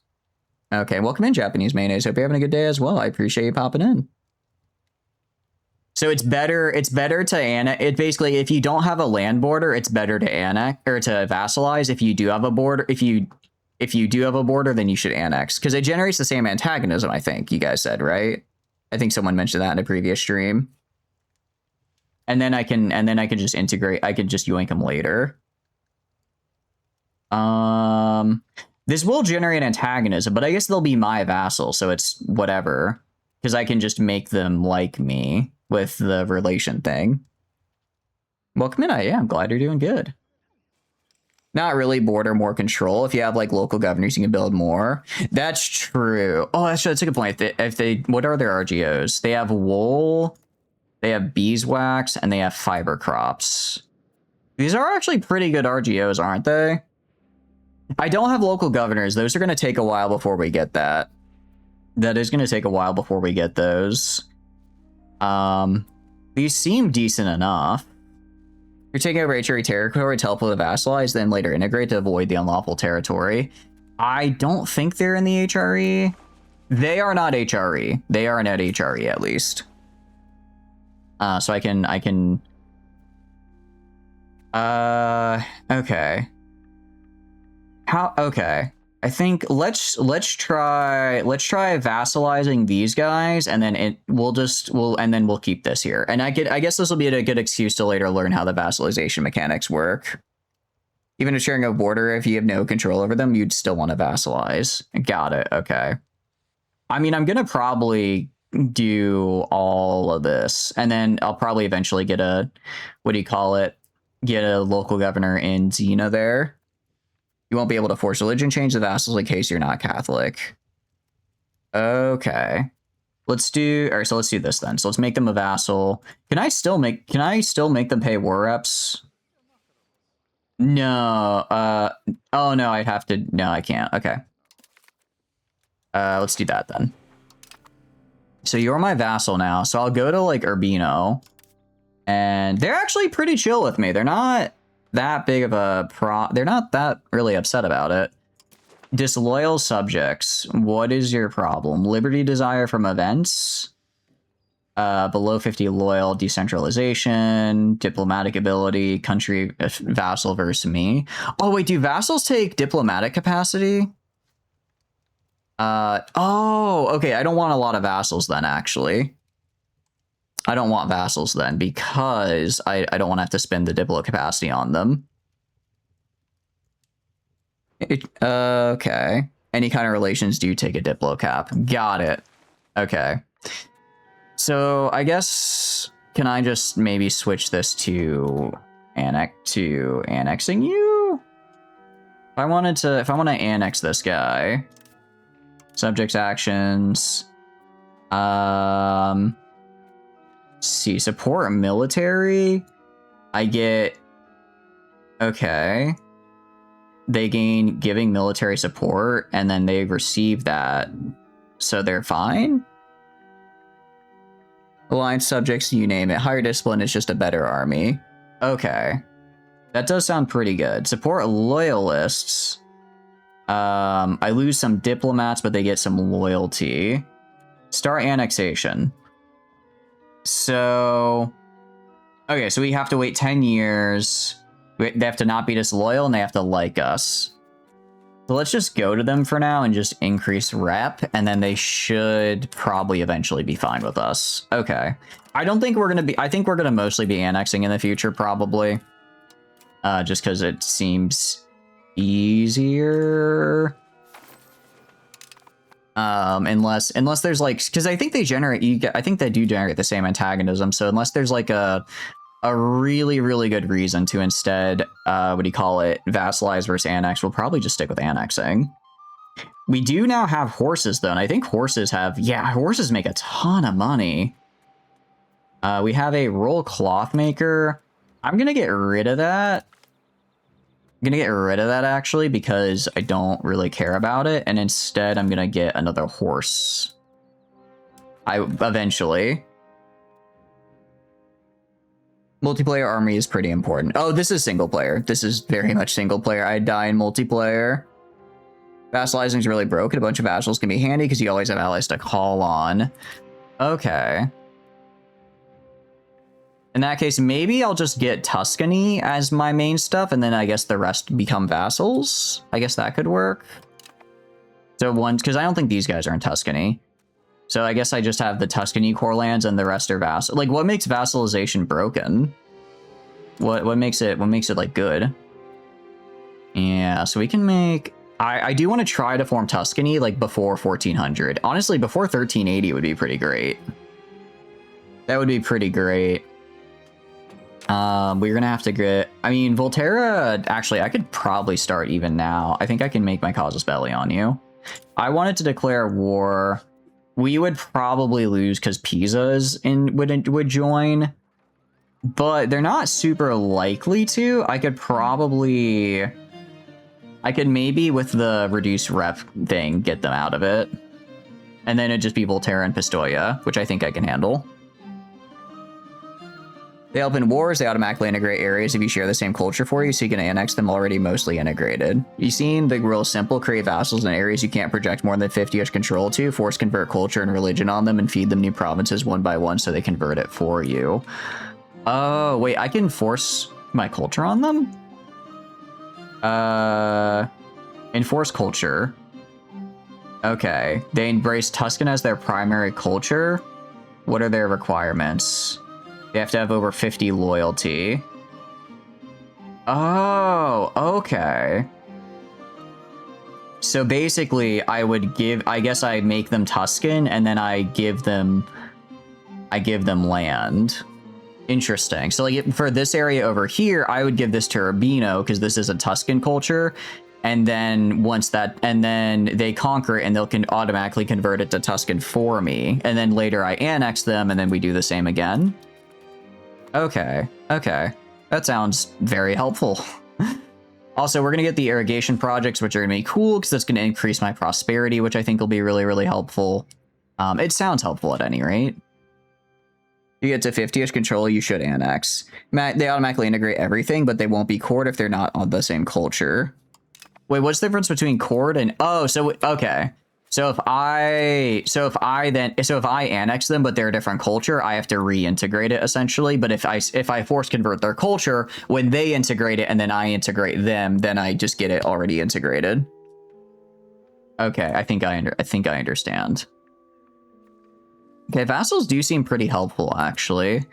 Okay, welcome in, Japanese mayonnaise. Hope you're having a good day as well. I appreciate you popping in. So it's better to annex. It basically, if you don't have a land border, it's better to annex or to vassalize. If you do have a border, if you do have a border, then you should annex because it generates the same antagonism. I think you guys said, right? I think someone mentioned that in a previous stream. And then I can just integrate. I could just yoink them later. This will generate antagonism, but I guess they'll be my vassal, so it's whatever. Because I can just make them like me with the relation thing. Welcome in, I'm glad you're doing good. Not really border, more control. If you have like local governors, you can build more. That's true. Oh, that's a good point. If they what are their RGOs? They have wool, they have beeswax, and they have fiber crops. These are actually pretty good RGOs, aren't they? I don't have local governors. Those are going to take a while before we get that. That is going to take a while before we get those. These seem decent enough. You're taking over HRE territory, teleport to vassalize, then later integrate to avoid the unlawful territory. I don't think they're in the HRE. They are not HRE. They are not HRE at least. So I can. Okay. Okay. I think let's try vassalizing these guys, and then we'll keep this here. And I guess this will be a good excuse to later learn how the vassalization mechanics work. Even if sharing a border, if you have no control over them, you'd still want to vassalize. Got it. Okay. I mean, I'm gonna probably do all of this, and then I'll probably eventually get a get a local governor in Sienna there. You won't be able to force religion change the vassals in case you're not Catholic. Okay. Let's do this then. So let's make them a vassal. Can I still make them pay war reps? No. Oh no, I'd have to. No, I can't. Okay. Let's do that then. So you're my vassal now. So I'll go to like Urbino. And they're actually pretty chill with me. They're not that big of a they're not that really upset about it. Disloyal subjects. What is your problem? Liberty desire from events. Below 50 loyal, decentralization, diplomatic ability, country vassal versus me. Oh wait, do vassals take diplomatic capacity? Oh, okay. I don't want a lot of vassals then, actually. I don't want vassals then, because I don't want to have to spend the diplo capacity on them. Okay. Any kind of relations do take a diplo cap. Got it. Okay. So I guess, can I just maybe switch this to annexing you? If I want to annex this guy, subject actions, see, support military. I get, okay. They gain giving military support, and then they receive that, so they're fine. Alliance subjects, you name it. Higher discipline is just a better army. Okay. That does sound pretty good. Support loyalists. I lose some diplomats, but they get some loyalty. Start annexation. So, okay, so we have to wait 10 years. They have to not be disloyal, and they have to like us. So let's just go to them for now and just increase rep, and then they should probably eventually be fine with us. Okay. I think we're going to mostly be annexing in the future, probably. Just because it seems easier. Unless there's like, because I think they generate, I think they do generate the same antagonism. So unless there's like a really, really good reason to instead, vassalize versus annex, we'll probably just stick with annexing. We do now have horses though, and I think horses make a ton of money. We have a roll cloth maker. I'm gonna get rid of that. Actually, because I don't really care about it, and instead I'm gonna get another horse. Eventually. Multiplayer army is pretty important. Oh, this is single player. This is very much single player. I die in multiplayer. Vassalizing is really broken. A bunch of vassals can be handy because you always have allies to call on. Okay. In that case, maybe I'll just get Tuscany as my main stuff, and then I guess the rest become vassals. I guess that could work. So because I don't think these guys are in Tuscany. So I guess I just have the Tuscany core lands and the rest are vassal. Like, what makes vassalization broken? What makes it like good? Yeah, so we can make... I do want to try to form Tuscany, like, before 1400. Honestly, before 1380 would be pretty great. That would be pretty great. We're gonna have to get... I mean, Volterra... Actually, I could probably start even now. I think I can make my casus belli on you. I wanted to declare war. We would probably lose because Pisa's would join. But they're not super likely to. I could probably... I could maybe, with the reduced rep thing, get them out of it. And then it'd just be Volterra and Pistoia, which I think I can handle. They help in wars, they automatically integrate areas if you share the same culture for you, so you can annex them already mostly integrated. You seen the real simple, create vassals in areas you can't project more than 50-ish control to, force convert culture and religion on them, and feed them new provinces one by one so they convert it for you. Oh, wait, I can force my culture on them? Enforce culture. Okay. They embrace Tuscan as their primary culture. What are their requirements? They have to have over 50 loyalty. Oh, okay. So basically, I guess I make them Tuscan, and then I give them land. Interesting. So like for this area over here, I would give this to Urbino because this is a Tuscan culture. And then then they conquer it and they'll automatically convert it to Tuscan for me. And then later I annex them and then we do the same again. Okay. Okay. That sounds very helpful. Also, we're going to get the irrigation projects, which are going to be cool because that's going to increase my prosperity, which I think will be really, really helpful. It sounds helpful at any rate. You get to 50-ish control, you should annex. They automatically integrate everything, but they won't be court if they're not on the same culture. Wait, what's the difference between court and... Oh, so, okay. So if I annex them, but they're a different culture, I have to reintegrate it, essentially. But if I force convert their culture, when they integrate it and then I integrate them, then I just get it already integrated. Okay, I think I understand. Okay, vassals do seem pretty helpful, actually.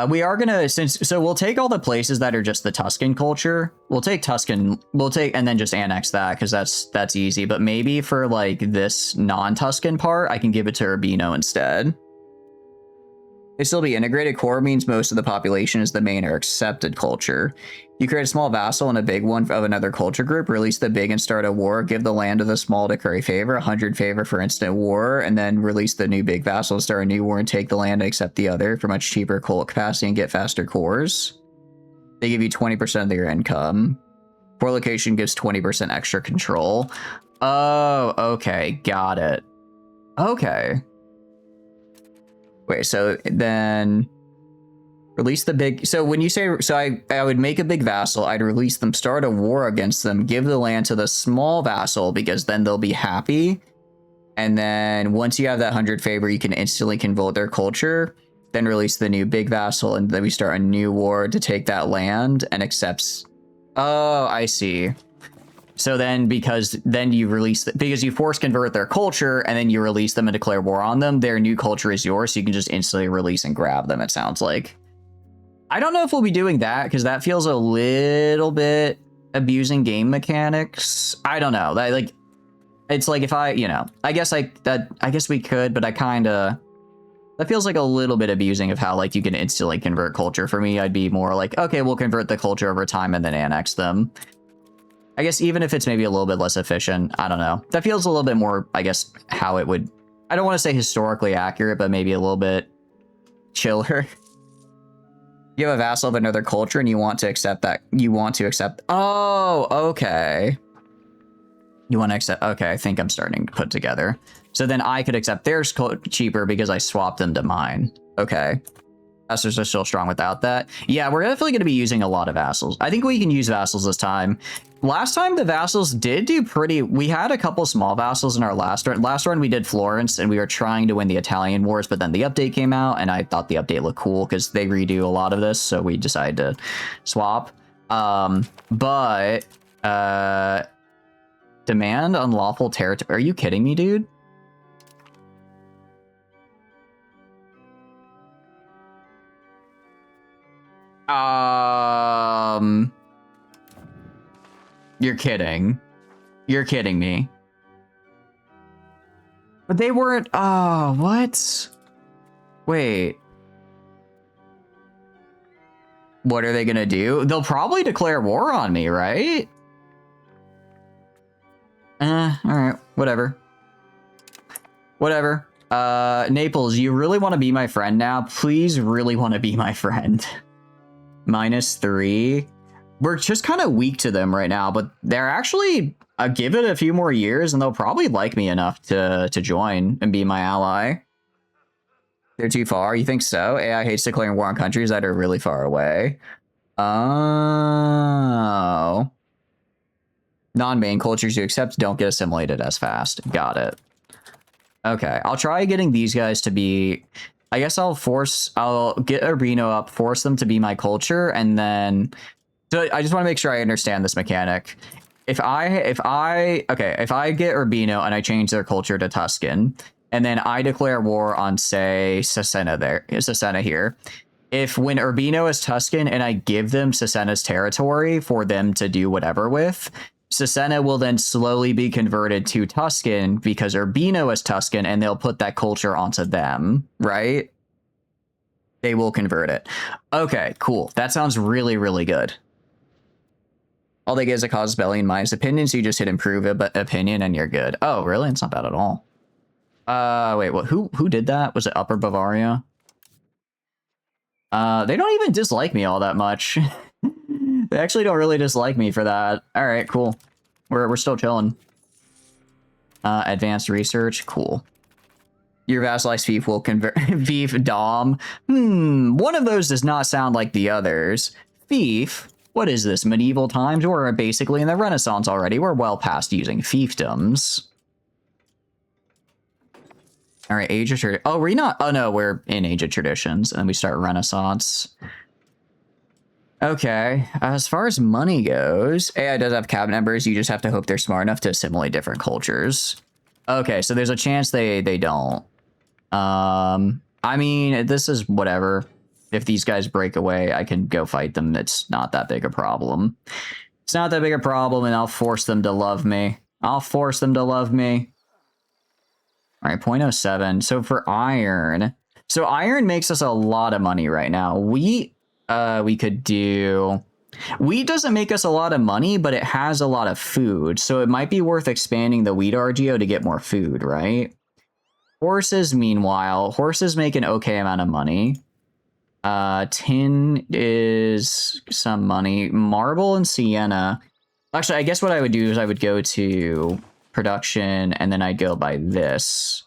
We are gonna, so we'll take all the places that are just the Tuscan culture. We'll take and then just annex that, because that's easy. But maybe for, like, this non-Tuscan part, I can give it to Urbino instead. They still be integrated. Core means most of the population is the main or accepted culture. You create a small vassal and a big one of another culture group, release the big and start a war, give the land to the small to curry favor, 100 favor for instant war, and then release the new big vassal, start a new war, and take the land and accept the other for much cheaper cult capacity and get faster cores. They give you 20% of your income. Core location gives 20% extra control. Oh, okay, got it. Okay. Wait, so then release the big... So when you say... So I would make a big vassal, I'd release them, start a war against them, give the land to the small vassal, because then they'll be happy. And then once you have that 100 favor, you can instantly convert their culture, then release the new big vassal, and then we start a new war to take that land and accepts... Oh, I see. So then, because then you release... Because you force convert their culture, and then you release them and declare war on them, their new culture is yours, so you can just instantly release and grab them, it sounds like. I don't know if we'll be doing that, because that feels a little bit abusing game mechanics. I don't know. That, like, it's like if I, I guess we could, but I kind of... That feels like a little bit abusing of how, like, you can instantly convert culture. For me, I'd be more like, okay, we'll convert the culture over time and then annex them. I guess even if it's maybe a little bit less efficient, I don't know. That feels a little bit more, I guess, how it would... I don't want to say historically accurate, but maybe a little bit chiller. You have a vassal of another culture and you want to accept that. You want to accept... Oh, okay. You want to accept... Okay, I think I'm starting to put together. So then I could accept theirs cheaper because I swapped them to mine. Okay. Vassals are still strong without that. Yeah, we're definitely going to be using a lot of vassals. I think we can use vassals this time. Last time, the vassals did do pretty... We had a couple small vassals in our last run. Last run, we did Florence, and we were trying to win the Italian wars, but then the update came out, and I thought the update looked cool because they redo a lot of this, so we decided to swap. Demand unlawful territory. Are you kidding me, dude? You're kidding. You're kidding me. But they weren't... Oh, what? Wait. What are they gonna do? They'll probably declare war on me, right? Alright. Whatever. Whatever. Naples, you really want to be my friend now? Please really want to be my friend. -3. We're just kind of weak to them right now, but they're actually... give it a few more years and they'll probably like me enough to join and be my ally. They're too far? You think so? AI hates declaring war on countries that are really far away. Oh. Non-main cultures you accept don't get assimilated as fast. Got it. Okay, I'll try getting these guys to be... I guess I'll get Urbino up, force them to be my culture, and then... So I just want to make sure I understand this mechanic. If I get Urbino and I change their culture to Tuscan, and then I declare war on, say, Sienna here. When Urbino is Tuscan and I give them Sienna's territory for them to do whatever with, Sienna will then slowly be converted to Tuscan because Urbino is Tuscan, and they'll put that culture onto them, right? They will convert it. Okay, cool. That sounds really, really good. All they get is a cause spelling minus opinion, so you just hit improve opinion and you're good. Oh, really? It's not bad at all. Wait, what? Who did that? Was it Upper Bavaria? They don't even dislike me all that much. They actually don't really dislike me for that. All right, cool. We're still chilling. Advanced research, cool. Your vassalized fief will convert fief dom. One of those does not sound like the others. Fief. What is this, medieval times? We're basically in the Renaissance already. We're well past using fiefdoms. All right, Age of Tradition. Oh, we're not. Oh, no, we're in Age of Traditions, and then we start Renaissance. Okay, as far as money goes, AI does have cabinet members. You just have to hope they're smart enough to assimilate different cultures. Okay, so there's a chance they don't. I mean, this is whatever. If these guys break away, I can go fight them. It's not that big a problem. It's not that big a problem, and I'll force them to love me. I'll force them to love me. All right, 0.07. So for iron... So iron makes us a lot of money right now. We could do... Wheat doesn't make us a lot of money, but it has a lot of food. So it might be worth expanding the wheat RGO to get more food, right? Horses, meanwhile. Horses make an okay amount of money. Tin is some money. Marble and Sienna. Actually, I guess what I would do is I would go to production and then I'd go by this.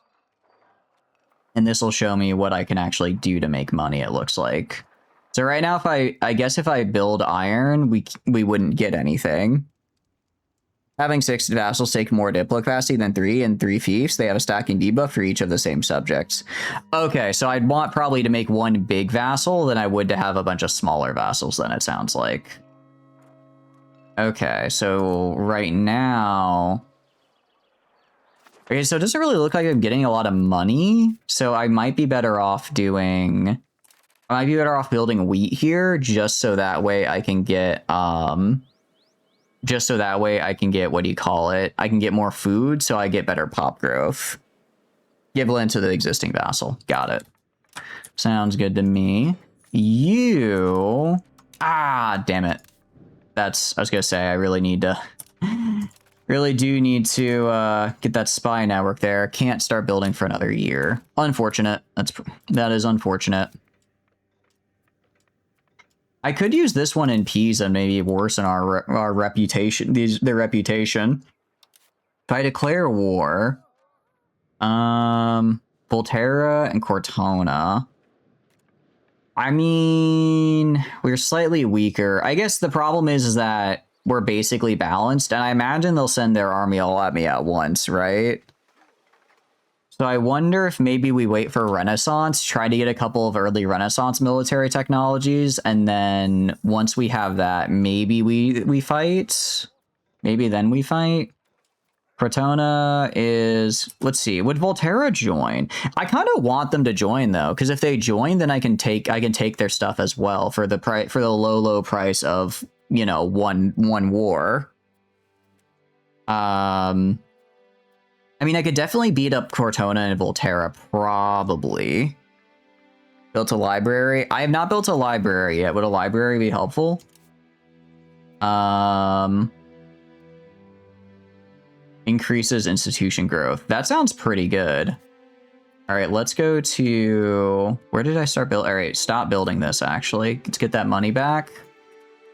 And this will show me what I can actually do to make money, it looks like. So right now, I guess if I build iron, we wouldn't get anything. Having 6 vassals take more diplo capacity than 3 and 3 fiefs. They have a stacking debuff for each of the same subjects. Okay, so I'd want probably to make one big vassal than I would to have a bunch of smaller vassals then, it sounds like. Okay, so right now... Okay, so it doesn't really look like I'm getting a lot of money. So I might be better off doing... I might be better off building wheat here, just so that way I can get... Just so that way I can get, what do you call it? I can get more food, so I get better pop growth. Give land to the existing vassal. Got it. Sounds good to me. You... Ah, damn it. I was gonna say, I really need to... Really do need to get that spy network there. Can't start building for another year. Unfortunate. That is unfortunate. I could use this one in Pisa and maybe worsen our reputation. Their reputation. If I declare war, Volterra and Cortona. I mean, we're slightly weaker. I guess the problem is that we're basically balanced, and I imagine they'll send their army all at me at once, right? So I wonder if maybe we wait for Renaissance, try to get a couple of early Renaissance military technologies, and then once we have that, maybe we fight. Maybe then we fight. Crotona is... Let's see. Would Volterra join? I kind of want them to join, though, because if they join, then I can take their stuff as well for the low price of, you know, one war. I mean, I could definitely beat up Cortona and Volterra, probably. Built a library. I have not built a library yet. Would a library be helpful? Increases institution growth. That sounds pretty good. All right, let's go to... Where did I start building? All right, stop building this, actually. Let's get that money back.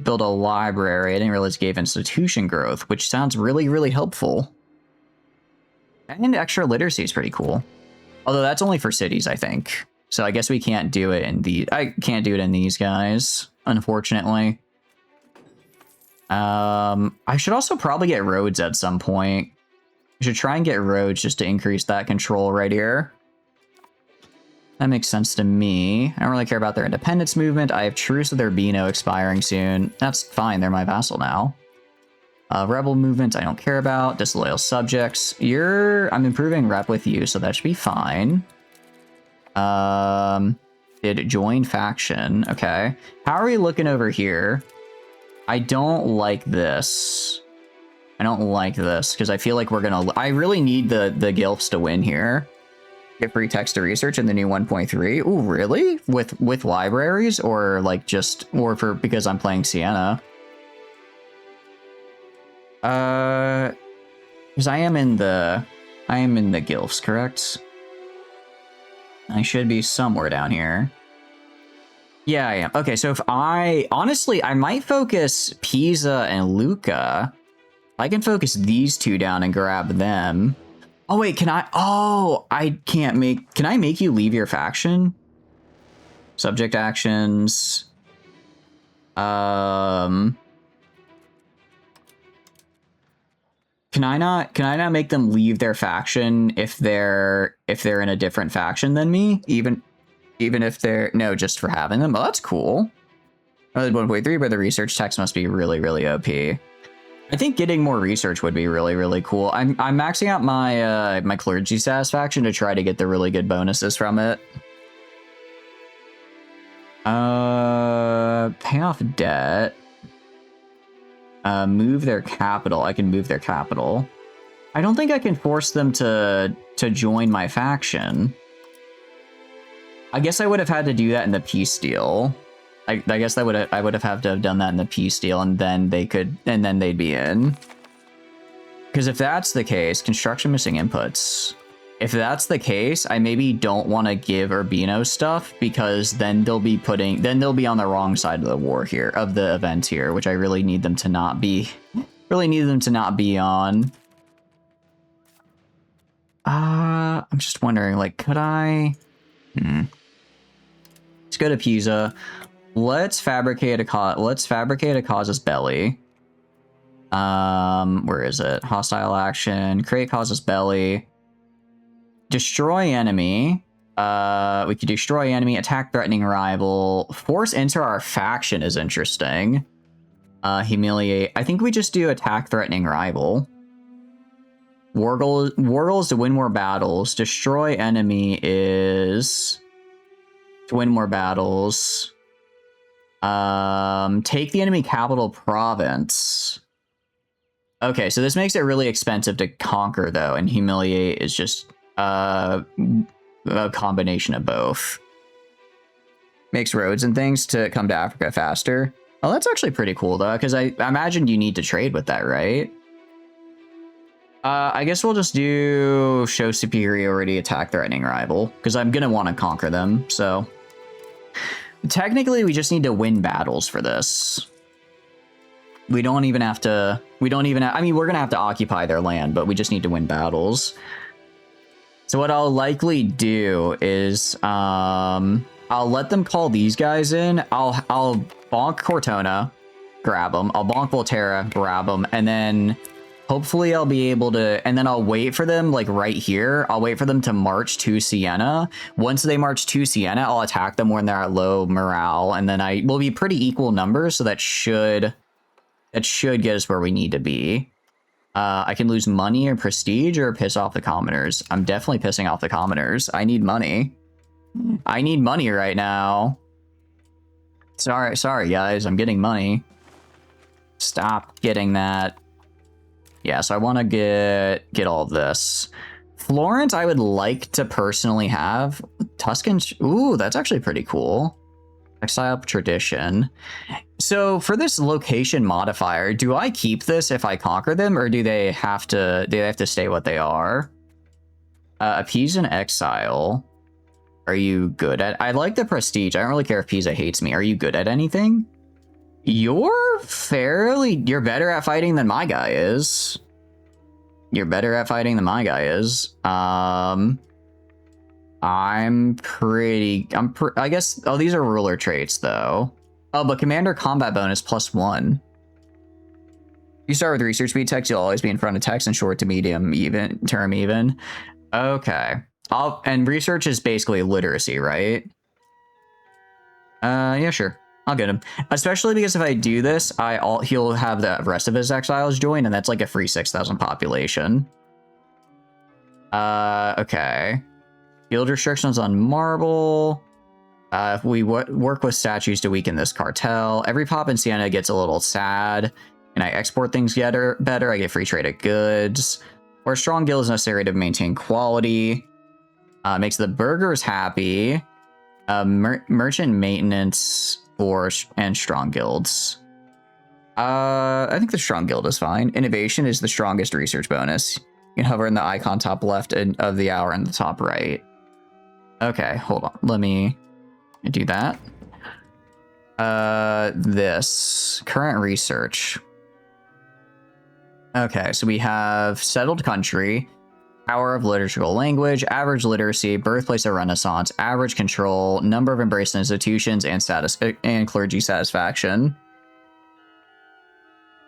Build a library. I didn't realize it gave institution growth, which sounds really, really helpful. And extra literacy is pretty cool. Although that's only for cities, I think. So I guess we can't do it in the... I can't do it in these guys, unfortunately. I should also probably get roads at some point. I should try and get roads just to increase that control right here. That makes sense to me. I don't really care about their independence movement. I have truce with their Beano expiring soon. That's fine. They're my vassal now. Rebel movement, I don't care about. Disloyal subjects. I'm improving rep with you, so that should be fine. Did join faction. Okay. How are we looking over here? I don't like this. I don't like this because I feel like we're gonna... I really need the Gilfs to win here. Get free text to research in the new 1.3. Ooh, really? With libraries or like just... Or for... Because I'm playing Sienna. Because I am in the Gilfs, correct? I should be somewhere down here. Yeah, I am. Okay, so if honestly, I might focus Pisa and Lucca. I can focus these two down and grab them. Oh, wait, can I? Oh, I can't make... Can I make you leave your faction? Subject actions. Can I not make them leave their faction if they're in a different faction than me? Even if they're... No, just for having them? Oh, that's cool. Oh, 1.3, but the research text must be really, really OP. I think getting more research would be really, really cool. I'm maxing out my my clergy satisfaction to try to get the really good bonuses from it. Pay off debt. Move their capital. I can move their capital. I don't think I can force them to join my faction. I guess I would have had to do that in the peace deal. I guess I would have had to have done that in the peace deal, and then they'd be in. Because if that's the case, construction missing inputs. If that's the case, I maybe don't want to give Urbino stuff because then they'll be on the wrong side of the war here, of the event here, which I really need them to not be. Really need them to not be on. I'm just wondering, like, could I? Let's go to Pisa. Let's fabricate a casus belli. Where is it? Hostile action. Create casus belli. Destroy enemy. We could destroy enemy. Attack threatening rival. Force enter our faction is interesting. Humiliate. I think we just do attack threatening rival. War goals to win more battles. Destroy enemy is to win more battles. Take the enemy capital province. Okay, so this makes it really expensive to conquer, though, and humiliate is just a combination of both. Makes roads and things to come to Africa faster. Oh, that's actually pretty cool, though, because I imagine you need to trade with that, right? I guess we'll just do show superiority, attack threatening rival, because I'm going to want to conquer them, so... Technically, we just need to win battles for this. We don't even have to... I mean, we're going to have to occupy their land, but we just need to win battles. So what I'll likely do is... I'll let them call these guys in. I'll bonk Cortona, grab them. I'll bonk Volterra, grab them, and then... Hopefully I'll be able to, and then I'll wait for them, like right here. I'll wait for them to march to Sienna. Once they march to Sienna, I'll attack them when they're at low morale, and then I will be pretty equal numbers, so that should get us where we need to be. I can lose money or prestige or piss off the commoners. I'm definitely pissing off the commoners. I need money. I need money right now. Sorry guys, I'm getting money. Stop getting that. Yeah, so I want to get all this. Florence, I would like to personally have. Tuscan, ooh, that's actually pretty cool. Exile tradition. So for this location modifier, do I keep this if I conquer them, or do they have to stay what they are? Appease and exile. Are you good at? I like the prestige. I don't really care if Pisa hates me. Are you good at anything? You're better at fighting than my guy is. You're better at fighting than my guy is. I guess, oh, these are ruler traits though. Oh, but commander combat bonus +1. You start with research speed text, you'll always be in front of text and short to medium term even. Okay. And research is basically literacy, right? Yeah, sure. I'll get him. Especially because if I do this, he'll have the rest of his exiles join, and that's like a free 6,000 population. Okay. Field restrictions on marble. If we work with statues to weaken this cartel. Every pop in Sienna gets a little sad, and I export things better. I get free trade of goods. Or strong guild is necessary to maintain quality. Makes the burghers happy. Merchant maintenance and strong guilds. I think the strong guild is fine. Innovation is the strongest research bonus. You can hover in the icon top left of the hour and the top right. Okay, hold on. Let me do that. This current research. Okay, so we have settled country, power of liturgical language, average literacy, birthplace of Renaissance, average control, number of embraced institutions, and clergy satisfaction.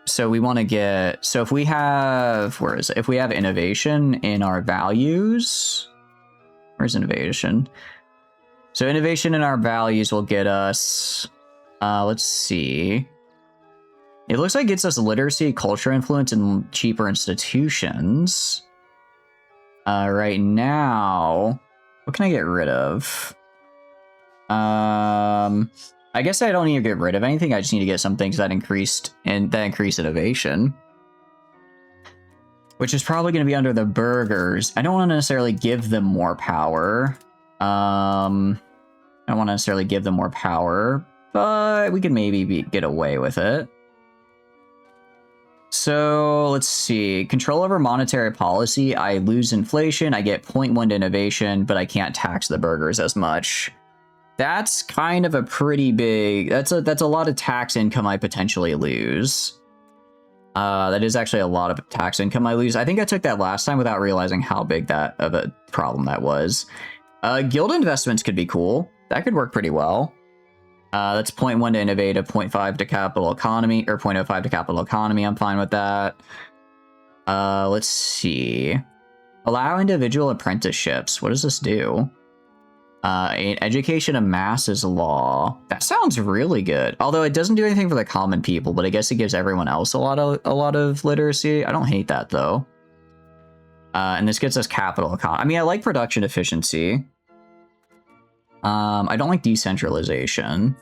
So we want to get, so if we have, where is it? If we have innovation in our values, where's innovation? So innovation in our values will get us, let's see. It looks like it gets us literacy, culture influence, and cheaper institutions. Right now, what can I get rid of? I guess I don't need to get rid of anything. I just need to get some things that increase innovation, which is probably going to be under the burghers. I don't want to necessarily give them more power. I don't want to necessarily give them more power, but we could maybe get away with it. So let's see. Control over monetary policy. I lose inflation. I get 0.1 to innovation, but I can't tax the burghers as much. That's kind of a pretty big. That's a lot of tax income I potentially lose. That is actually a lot of tax income I lose. I think I took that last time without realizing how big that of a problem that was. Guild investments could be cool. That could work pretty well. That's 0.1 to innovative, 0.5 to capital economy, or 0.05 to capital economy. I'm fine with that. Let's see. Allow individual apprenticeships. What does this do? Education of masses law. That sounds really good. Although it doesn't do anything for the common people, but I guess it gives everyone else a lot of literacy. I don't hate that though. And this gets us capital economy. I mean, I like production efficiency. I don't like decentralization.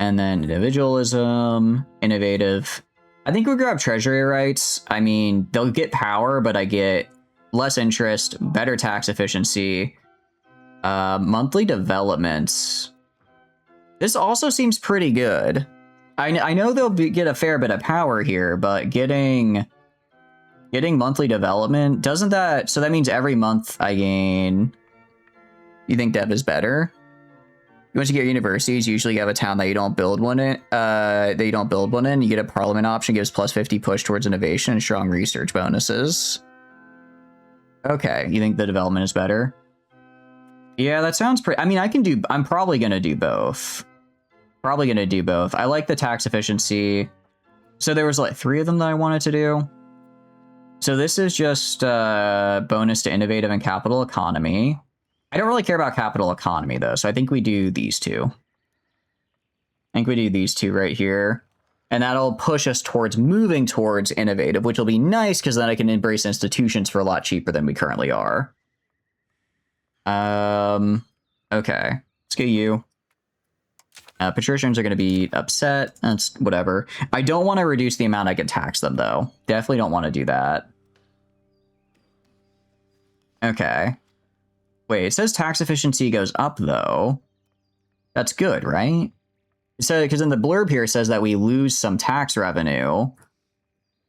And then individualism, innovative. I think we grab treasury rights. I mean, they'll get power, but I get less interest, better tax efficiency, monthly developments. This also seems pretty good. I know they'll get a fair bit of power here, but getting monthly development, doesn't that, so that means every month I gain. You think dev is better? Once you get universities, usually you have a town that you don't build one in. You get a parliament option, gives +50 push towards innovation and strong research bonuses. Okay, you think the development is better? Yeah, that sounds pretty. I mean, I'm probably gonna do both. I like the tax efficiency. So there was like 3 of them that I wanted to do. So this is just bonus to innovative and capital economy. I don't really care about capital economy, though, so I think we do these two. I think we do these two right here. And that'll push us towards moving towards innovative, which will be nice, because then I can embrace institutions for a lot cheaper than we currently are. Okay. Let's get you. Patricians are going to be upset. That's whatever. I don't want to reduce the amount I can tax them, though. Definitely don't want to do that. Okay. Wait, it says tax efficiency goes up, though. That's good, right? So, because in the blurb here, it says that we lose some tax revenue.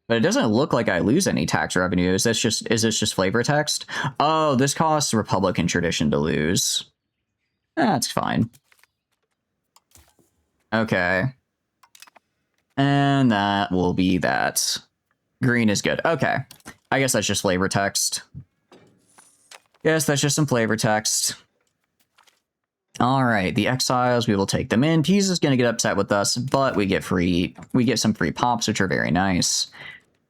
But it doesn't look like I lose any tax revenue. Is this just flavor text? Oh, this costs Republican tradition to lose. That's fine. Okay. And that will be that. Green is good. Okay. I guess that's just flavor text. Yes, that's just some flavor text. All right, the exiles, we will take them in. Pisa is going to get upset with us, but we get some free pops, which are very nice.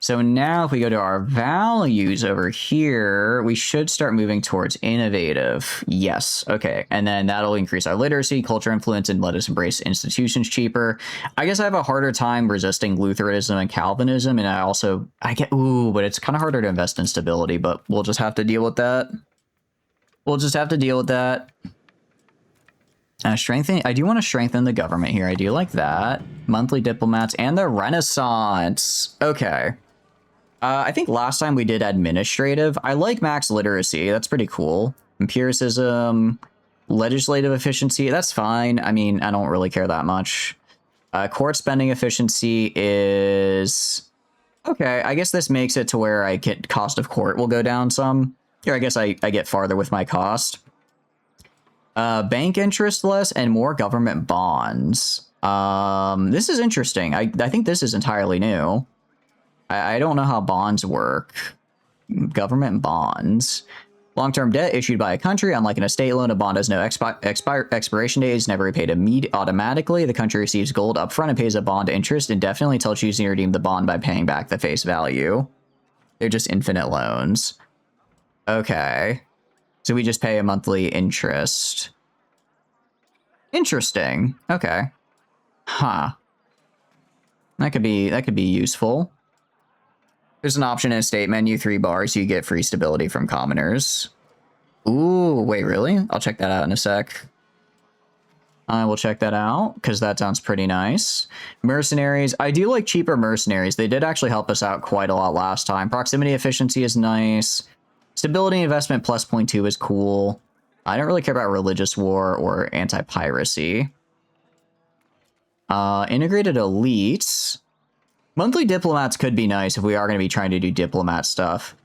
So now if we go to our values over here, we should start moving towards innovative. Yes. Okay. And then that'll increase our literacy, culture influence, and let us embrace institutions cheaper. I guess I have a harder time resisting Lutheranism and Calvinism. And but it's kind of harder to invest in stability, but we'll just have to deal with that. Strengthening. I do want to strengthen the government here. I do like that. Monthly diplomats and the Renaissance. Okay. I think last time we did administrative. I like max literacy. That's pretty cool. Empiricism, legislative efficiency. That's fine. I mean, I don't really care that much. Court spending efficiency is okay. I guess this makes it to where I get cost of court will go down some. Here, I guess I get farther with my cost. Bank interest less and more government bonds. This is interesting. I think this is entirely new. I don't know how bonds work. Government bonds. Long-term debt issued by a country. Unlike an estate loan, a bond has no expiration date. It's never repaid automatically. The country receives gold upfront and pays a bond interest indefinitely until choosing to redeem the bond by paying back the face value. They're just infinite loans. Okay. So we just pay a monthly interest. Interesting. Okay. Huh. That could be useful. There's an option in estate menu, 3 bars. You get free stability from commoners. Ooh, wait, really? I'll check that out in a sec. I will check that out, because that sounds pretty nice. Mercenaries. I do like cheaper mercenaries. They did actually help us out quite a lot last time. Proximity efficiency is nice. Stability investment plus 0.2 is cool. I don't really care about religious war or anti-piracy. Integrated elites. Monthly diplomats could be nice if we are going to be trying to do diplomat stuff.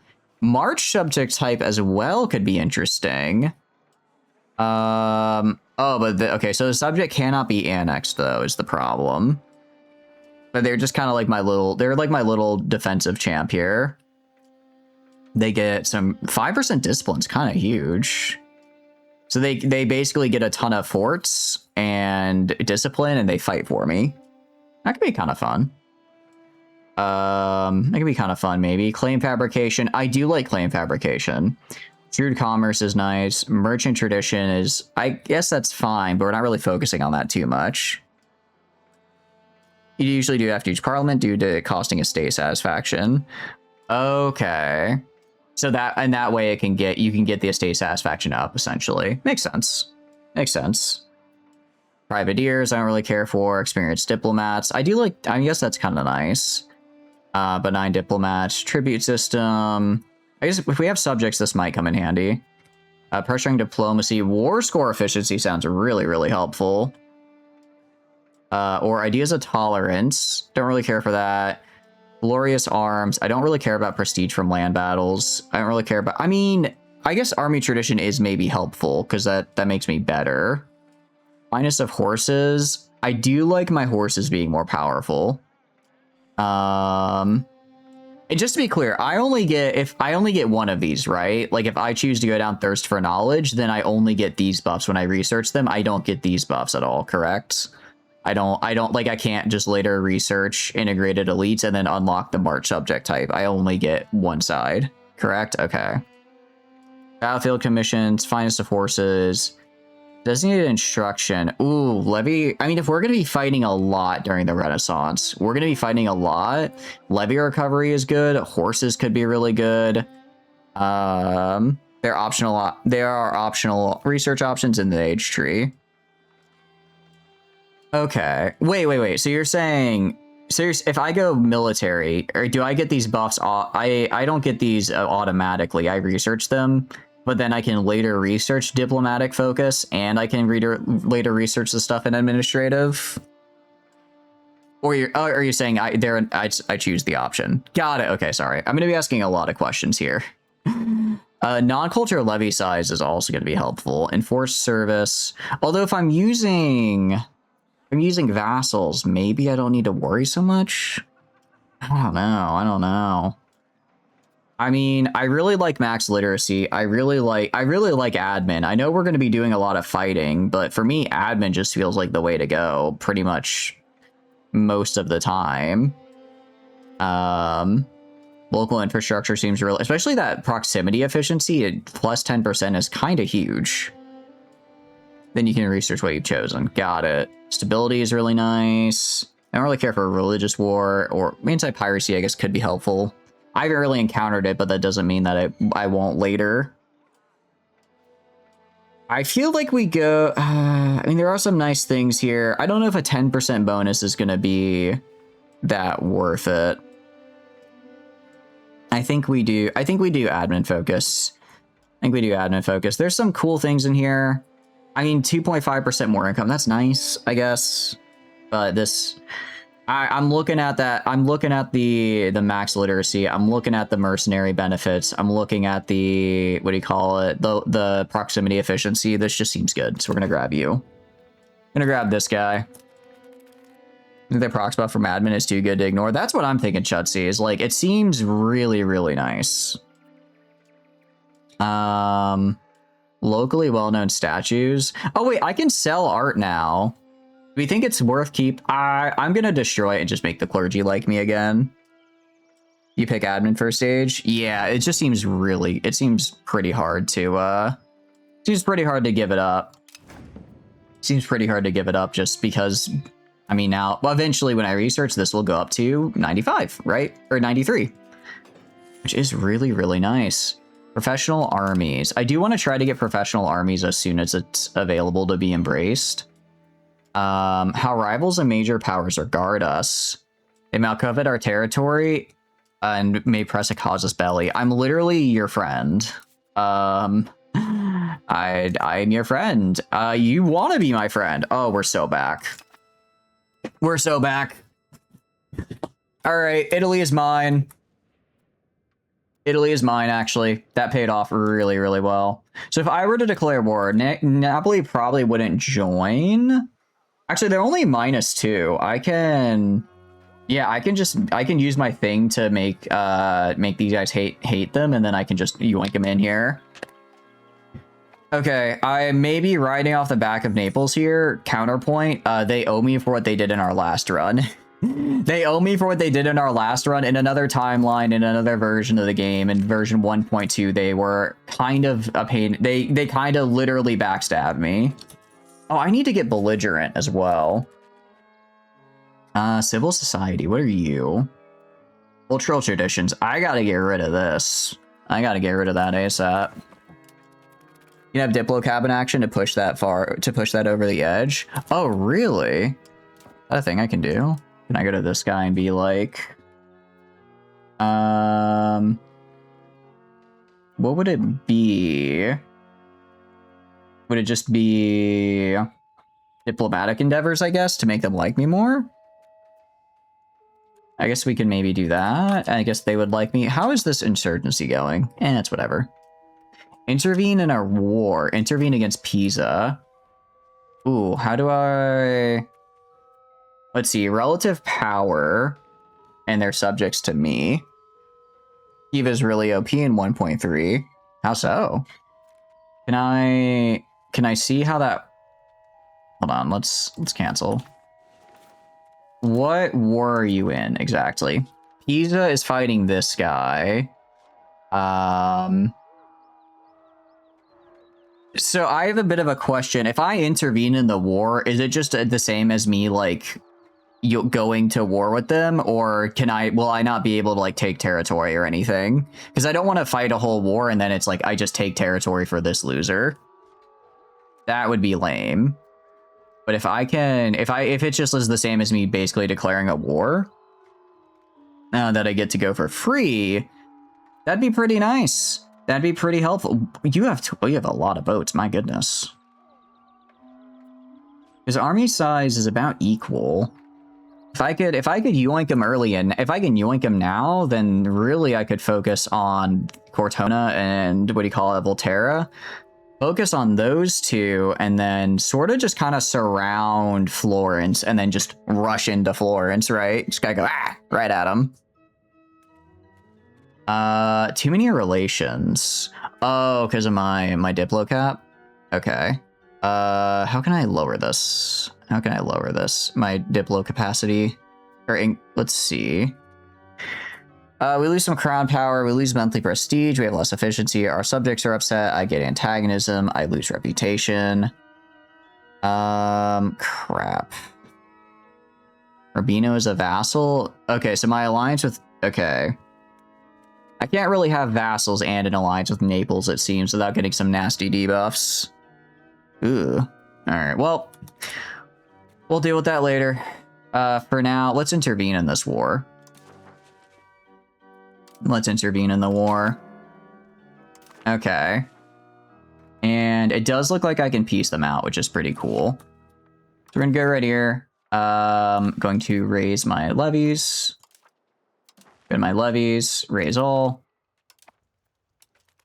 March subject type as well could be interesting. Okay, so the subject cannot be annexed, though, is the problem. But they're just kind of like my little defensive champ here. They get some 5% discipline's kind of huge. So they basically get a ton of forts and discipline, and they fight for me. That could be kind of fun. That could be kind of fun, maybe. Claim fabrication. I do like claim fabrication. Shrewd commerce is nice. Merchant tradition is, I guess that's fine, but we're not really focusing on that too much. You usually do after each parliament due to costing estate satisfaction. Okay. So that way you can get the estate satisfaction up, essentially. Makes sense. Makes sense. Privateers, I don't really care for. Experienced diplomats. I guess that's kind of nice. Benign diplomats. Tribute system. I guess if we have subjects, this might come in handy. Pressuring diplomacy. War score efficiency sounds really, really helpful. Or ideas of tolerance. Don't really care for that. Glorious arms. I don't really care about prestige from land battles. I don't really care about... I mean, I guess army tradition is maybe helpful, because that makes me better. Finest of horses. I do like my horses being more powerful. And just to be clear, I only get one of these, right? Like, if I choose to go down thirst for knowledge, then I only get these buffs when I research them. I don't get these buffs at all, correct? I can't just later research integrated elites and then unlock the March subject type. I only get one side, correct? Okay. Battlefield commissions, finest of horses, designated instruction. Ooh, levy. I mean, if we're going to be fighting a lot during the Renaissance, we're going to be fighting a lot. Levy recovery is good. Horses could be really good. They're optional. There are optional research options in the age tree. Okay. Wait. So you're saying, if I go military, or do I get these buffs? I don't get these automatically. I research them, but then I can later research diplomatic focus, and I can later research the stuff in administrative. Or are you saying I choose the option? Got it. Okay, sorry. I'm gonna be asking a lot of questions here. Non-culture levy size is also going to be helpful. Enforced service. Although if I'm using vassals, maybe I don't need to worry so much. I don't know. I mean, I really like max literacy. I really like admin. I know we're going to be doing a lot of fighting, but for me, admin just feels like the way to go pretty much most of the time. Local infrastructure seems real, especially that proximity efficiency at plus 10% is kind of huge. Then you can research what you've chosen. Got it. Stability is really nice. I don't really care for a religious war, or anti-piracy, I guess, could be helpful. I haven't really encountered it, but that doesn't mean that I won't later. I feel like we go... I mean, there are some nice things here. I don't know if a 10% bonus is going to be that worth it. I think we do admin focus. There's some cool things in here. I mean, 2.5% more income. That's nice, I guess. But this... I'm looking at that. I'm looking at the max literacy. I'm looking at the mercenary benefits. I'm looking at the, what do you call it? The proximity efficiency. This just seems good. So we're going to grab you. I'm going to grab this guy. The prox buff from admin is too good to ignore. That's what I'm thinking, Chutzy, is like, it seems really, really nice. Locally well-known statues. Oh, wait, I can sell art now. Do we think it's worth keep? I'm going to destroy it and just make the clergy like me again. You pick admin first stage? Yeah, it just seems really, it seems pretty hard to, seems pretty hard to give it up. Seems pretty hard to give it up just because, I mean, now, well, eventually when I research this will go up to 95, right? Or 93, which is really, really nice. Professional armies. I do want to try to get professional armies as soon as it's available to be embraced. How rivals and major powers regard us. They may covet our territory and may press a causeless belly. I'm literally your friend. I'm your friend. You want to be my friend. Oh, we're so back. We're so back. All right, Italy is mine. Italy is mine, actually. That paid off really, really well. So if I were to declare war, Napoli probably wouldn't join. Actually, they're only -2. I can... Yeah, I can use my thing to make these guys hate them, and then I can just yoink them in here. Okay, I may be riding off the back of Naples here. Counterpoint, they owe me for what they did in our last run. They owe me for what they did in our last run. In another timeline, in another version of the game, in version 1.2, they were kind of a pain. They kind of literally backstabbed me. Oh, I need to get belligerent as well. Civil society, what are you? Cultural traditions. I gotta get rid of this. I gotta get rid of that ASAP. You can have Diplo cabin action to push that over the edge. Oh, really? Is that a thing I can do? Can I go to this guy and be like, what would it be? Would it just be diplomatic endeavors, I guess, to make them like me more? I guess we can maybe do that. I guess they would like me. How is this insurgency going? It's whatever. Intervene in a war. Intervene against Pisa. Ooh, how do I... Let's see. Relative power. And they're subjects to me. Kiva's really OP in 1.3. How so? Can I see how that... Hold on, let's cancel. What war are you in exactly? Pisa is fighting this guy. So I have a bit of a question. If I intervene in the war, is it just the same as me, like, going to war with them? Or will I not be able to, like, take territory or anything? Because I don't want to fight a whole war and then it's like, I just take territory for this loser. That would be lame. But if I can, if it just is the same as me basically declaring a war, that I get to go for free, that'd be pretty nice. That'd be pretty helpful. You have a lot of boats, my goodness. His army size is about equal. If I could yoink him early, and if I can yoink him now, then really I could focus on Cortona and what do you call it, Volterra. Focus on those two, and then sort of just kind of surround Florence, and then just rush into Florence, right? Just gotta go right at him. Too many relations. Oh, because of my Diplo cap. Okay. How can I lower this? How can I lower this? My Diplo capacity. Let's see. We lose some crown power. We lose monthly prestige. We have less efficiency. Our subjects are upset. I get antagonism. I lose reputation. Crap. Urbino is a vassal. Okay, so my alliance with... Okay. I can't really have vassals and an alliance with Naples, it seems, without getting some nasty debuffs. Ooh. Alright, well... We'll deal with that later. For now, let's intervene in this war. Let's intervene in the war. Okay. And it does look like I can piece them out, which is pretty cool. So we're gonna go right here. Going to raise my levies. Good, my levies. Raise all.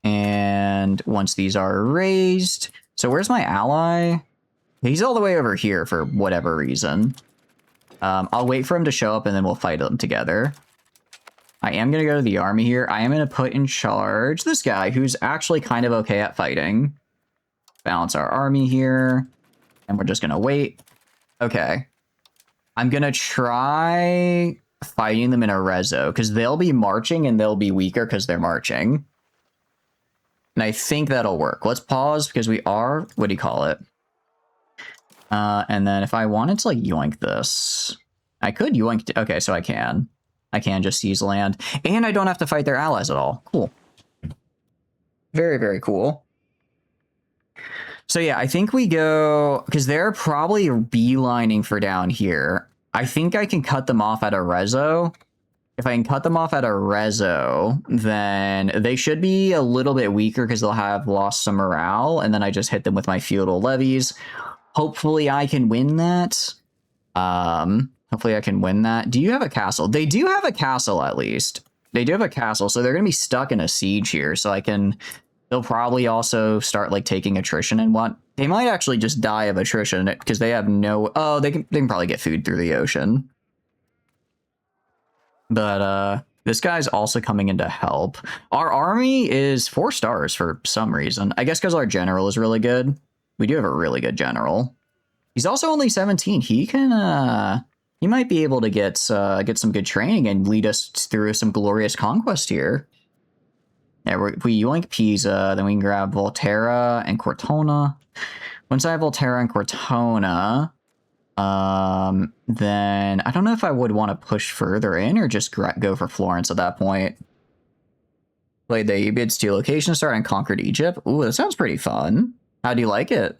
And once these are raised... So where's my ally? He's all the way over here for whatever reason. I'll wait for him to show up and then we'll fight them together. I am going to go to the army here. I am going to put in charge this guy who's actually kind of okay at fighting. Balance our army here. And we're just going to wait. Okay. I'm going to try fighting them in a rezo because they'll be marching and they'll be weaker because they're marching. And I think that'll work. Let's pause because we are... What do you call it? And then if I wanted to, like, yoink this... I could yoink... Okay, so I can. I can just seize land. And I don't have to fight their allies at all. Cool. Very, very cool. So yeah, I think we go... Because they're probably beelining for down here. I think I can cut them off at a rezo. If I can cut them off at a rezo, then they should be a little bit weaker because they'll have lost some morale. And then I just hit them with my feudal levies. Hopefully I can win that. Hopefully I can win that. Do you have a castle? They do have a castle, at least. They do have a castle, so they're going to be stuck in a siege here. So I can... They'll probably also start, like, taking attrition and what... They might actually just die of attrition because they have no... Oh, they can probably get food through the ocean. But, this guy's also coming in to help. Our army is 4 stars for some reason. I guess because our general is really good. We do have a really good general. He's also only 17. He can, he might be able to get some good training and lead us through some glorious conquest here. Yeah, if we yoink Pisa, then we can grab Volterra and Cortona. Once I have Volterra and Cortona, then I don't know if I would want to push further in or just go for Florence at that point. Played the Eubids to location start and conquered Egypt. Ooh, that sounds pretty fun. How do you like it?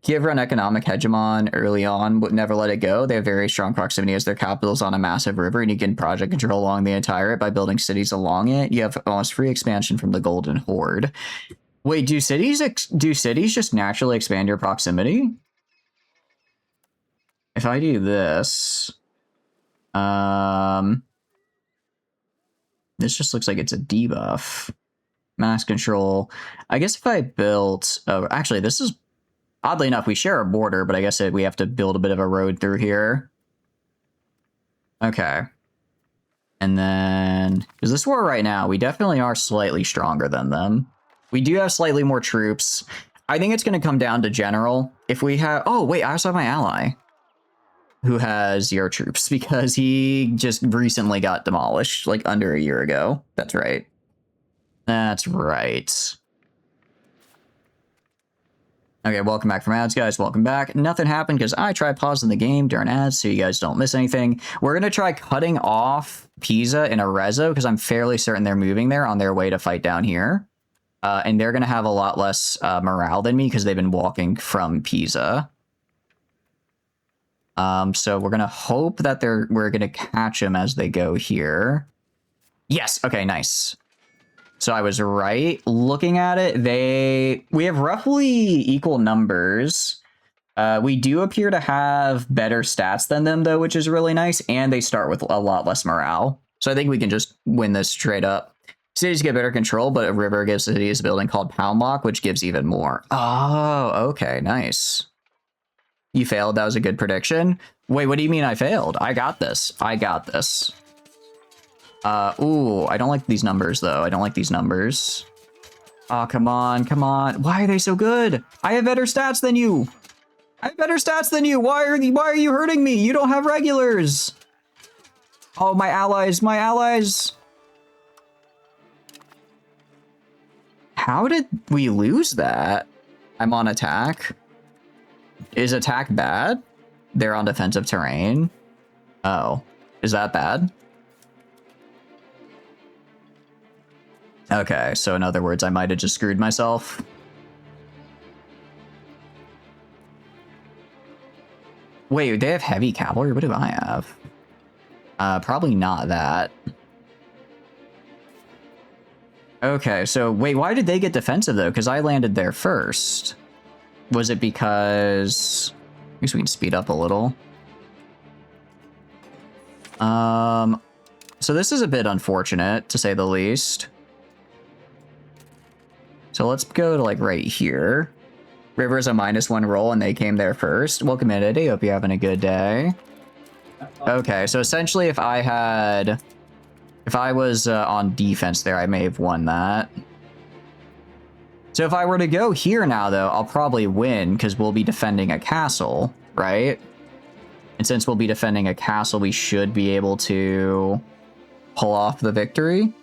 Kiev run economic hegemon early on, but never let it go. They have very strong proximity as their capital is on a massive river, and you can project control along the entire by building cities along it. You have almost free expansion from the Golden Horde. Wait, do cities just naturally expand your proximity? If I do this, this just looks like it's a debuff. Mass control. I guess if I built, actually, this is. Oddly enough, we share a border, but I guess we have to build a bit of a road through here. Okay. And then... Because this war right now, we definitely are slightly stronger than them. We do have slightly more troops. I think it's going to come down to general. If we have... Oh, wait, I also have my ally. Who has 0 troops, because he just recently got demolished, like, under a year ago. That's right. That's right. Okay, welcome back from ads, guys. Welcome back. Nothing happened because I tried pausing the game during ads so you guys don't miss anything. We're going to try cutting off Pisa in Arezzo because I'm fairly certain they're moving there on their way to fight down here. And they're going to have a lot less morale than me because they've been walking from Pisa. So we're gonna hope that we're gonna catch them as they go here. Yes. Okay. Nice. So I was right. Looking at it, we have roughly equal numbers. We do appear to have better stats than them, though, which is really nice. And they start with a lot less morale. So I think we can just win this straight up. Cities get better control, but a river gives cities a building called Pound Lock, which gives even more. Oh, okay, nice. You failed. That was a good prediction. Wait, what do you mean I failed? I got this. I got this. Ooh, I don't like these numbers, though. I don't like these numbers. Oh, come on, come on. Why are they so good? I have better stats than you. I have better stats than you. Why are you hurting me? You don't have regulars. Oh, my allies, my allies. How did we lose that? I'm on attack. Is attack bad? They're on defensive terrain. Oh, is that bad? Okay, so in other words, I might have just screwed myself. Wait, they have heavy cavalry? What do I have? Probably not that. Okay, so wait, why did they get defensive though? Because I landed there first. Was it because... I guess we can speed up a little. So this is a bit unfortunate, to say the least. So let's go to like right here. River's a -1 roll and they came there first. Welcome in, Eddie. Hope you're having a good day. Okay, so essentially if I was on defense there, I may have won that. So if I were to go here now, though, I'll probably win because we'll be defending a castle, right? And since we'll be defending a castle, we should be able to pull off the victory.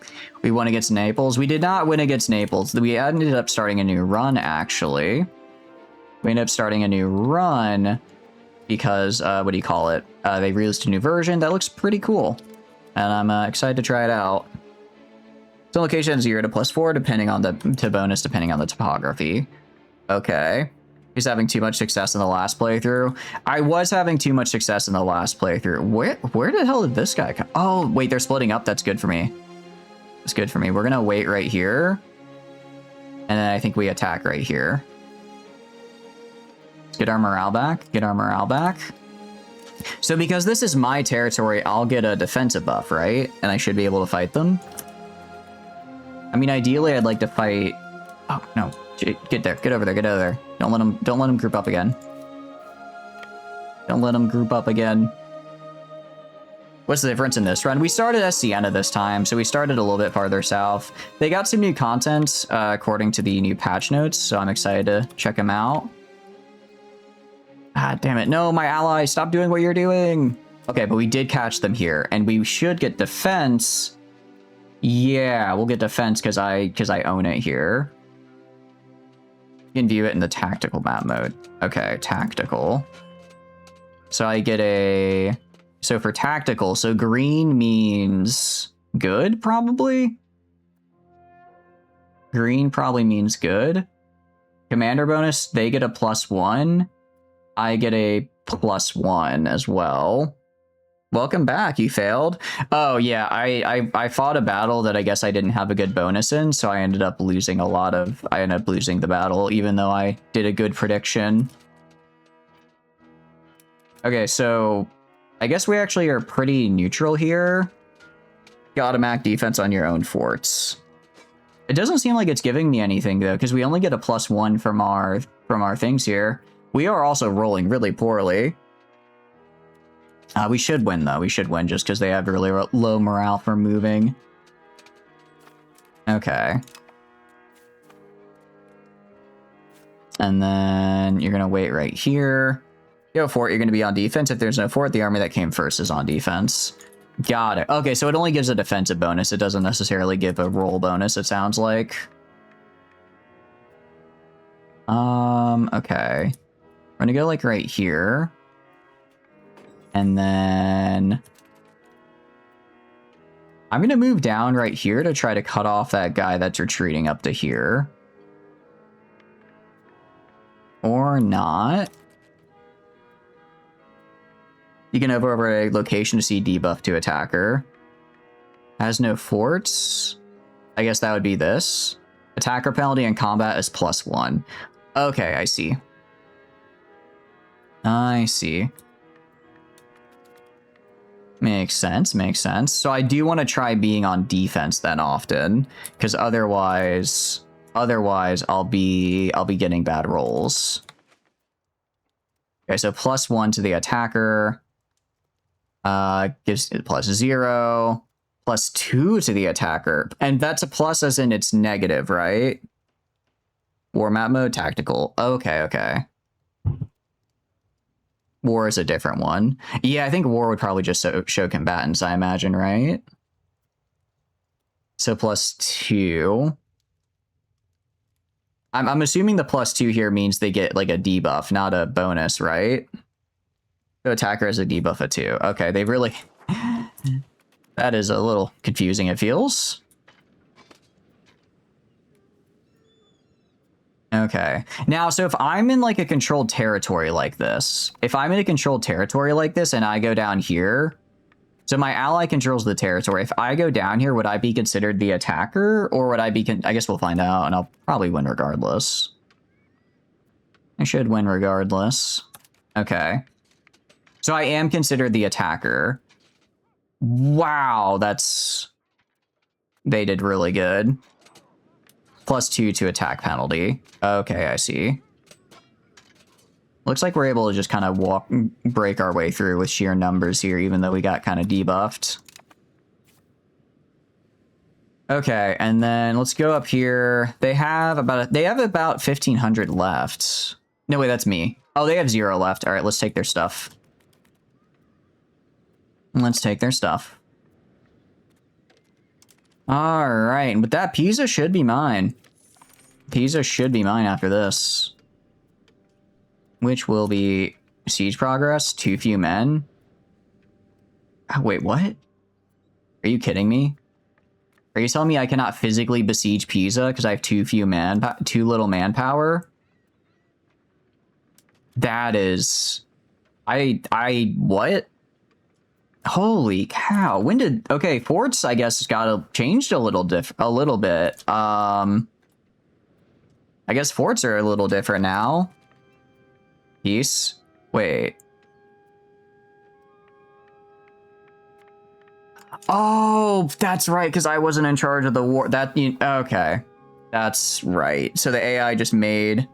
We won against Naples. We did not win against Naples. We ended up starting a new run, actually. We ended up starting a new run because, what do you call it? They released a new version that looks pretty cool. And I'm excited to try it out. Some locations 0 to +4, depending on bonus, depending on the topography. Okay. He's having too much success in the last playthrough. I was having too much success in the last playthrough. Where the hell did this guy come? Oh, wait, they're splitting up. That's good for me. That's good for me. We're going to wait right here. And then I think we attack right here. Let's get our morale back. Get our morale back. So because this is my territory, I'll get a defensive buff, right? And I should be able to fight them. I mean, ideally, I'd like to fight... Oh, no. Get there. Get over there. Get over there. Don't let them group up again. Don't let them group up again. What's the difference in this run? We started as Sienna this time, so we started a little bit farther south. They got some new content according to the new patch notes, so I'm excited to check them out. Ah, damn it. No, my ally, stop doing what you're doing. Okay, but we did catch them here, and we should get defense. Yeah, we'll get defense because I own it here. You can view it in the tactical map mode. Okay, tactical. So I get a... So for tactical, so green means good, probably? Green probably means good. Commander bonus, they get a +1. I get a +1 as well. Welcome back, you failed. Oh yeah, I fought a battle that I guess I didn't have a good bonus in, so I ended up losing the battle, even though I did a good prediction. Okay, so I guess we actually are pretty neutral here. Automatic defense on your own forts. It doesn't seem like it's giving me anything though, because we only get a +1 from our things here. We are also rolling really poorly. We should win, though. We should win just because they have really low morale for moving. Okay. And then you're going to wait right here. Go fort, you're going to be on defense. If there's no fort, the army that came first is on defense. Got it. Okay, so it only gives a defensive bonus. It doesn't necessarily give a roll bonus, it sounds like. Okay. We're going to go, like, right here. And then I'm going to move down right here to try to cut off that guy that's retreating up to here. Or not. You can hover over a location to see debuff to attacker. Has no forts. I guess that would be this. Attacker penalty in combat is +1. Okay, I see. I see. Makes sense, makes sense. So I do want to try being on defense then often, because otherwise I'll be getting bad rolls. Okay, so +1 to the attacker. Gives it +0. +2 to the attacker. And that's a plus as in it's negative, right? War map mode, tactical. Okay, okay. War is a different one. Yeah, I think war would probably just show combatants, I imagine, right? So +2. I'm assuming the +2 here means they get like a debuff, not a bonus, right? So attacker has a debuff of 2. Okay, they really... That is a little confusing, it feels. Okay. Now, so if I'm in like a controlled territory like this, and I go down here, so my ally controls the territory. If I go down here, would I be considered the attacker, or would I be, I guess we'll find out, and I'll probably win regardless. I should win regardless. Okay. So I am considered the attacker. Wow, they did really good. +2 to attack penalty. Okay, I see. Looks like we're able to just kind of break our way through with sheer numbers here, even though we got kind of debuffed. Okay, and then let's go up here. They have about 1,500 left. No, wait, that's me. Oh, they have 0 left. All right, let's take their stuff. Let's take their stuff. All right, and with that, Pisa should be mine. Pisa should be mine after this. Which will be siege progress, too few men. Oh, wait, what? Are you kidding me? Are you telling me I cannot physically besiege Pisa because I have too little manpower? That is... what? Holy cow. When did... Okay, forts, I guess, got changed a little bit. I guess forts are a little different now. Peace. Wait. Oh, that's right, because I wasn't in charge of the war. Okay. That's right. So the AI just made...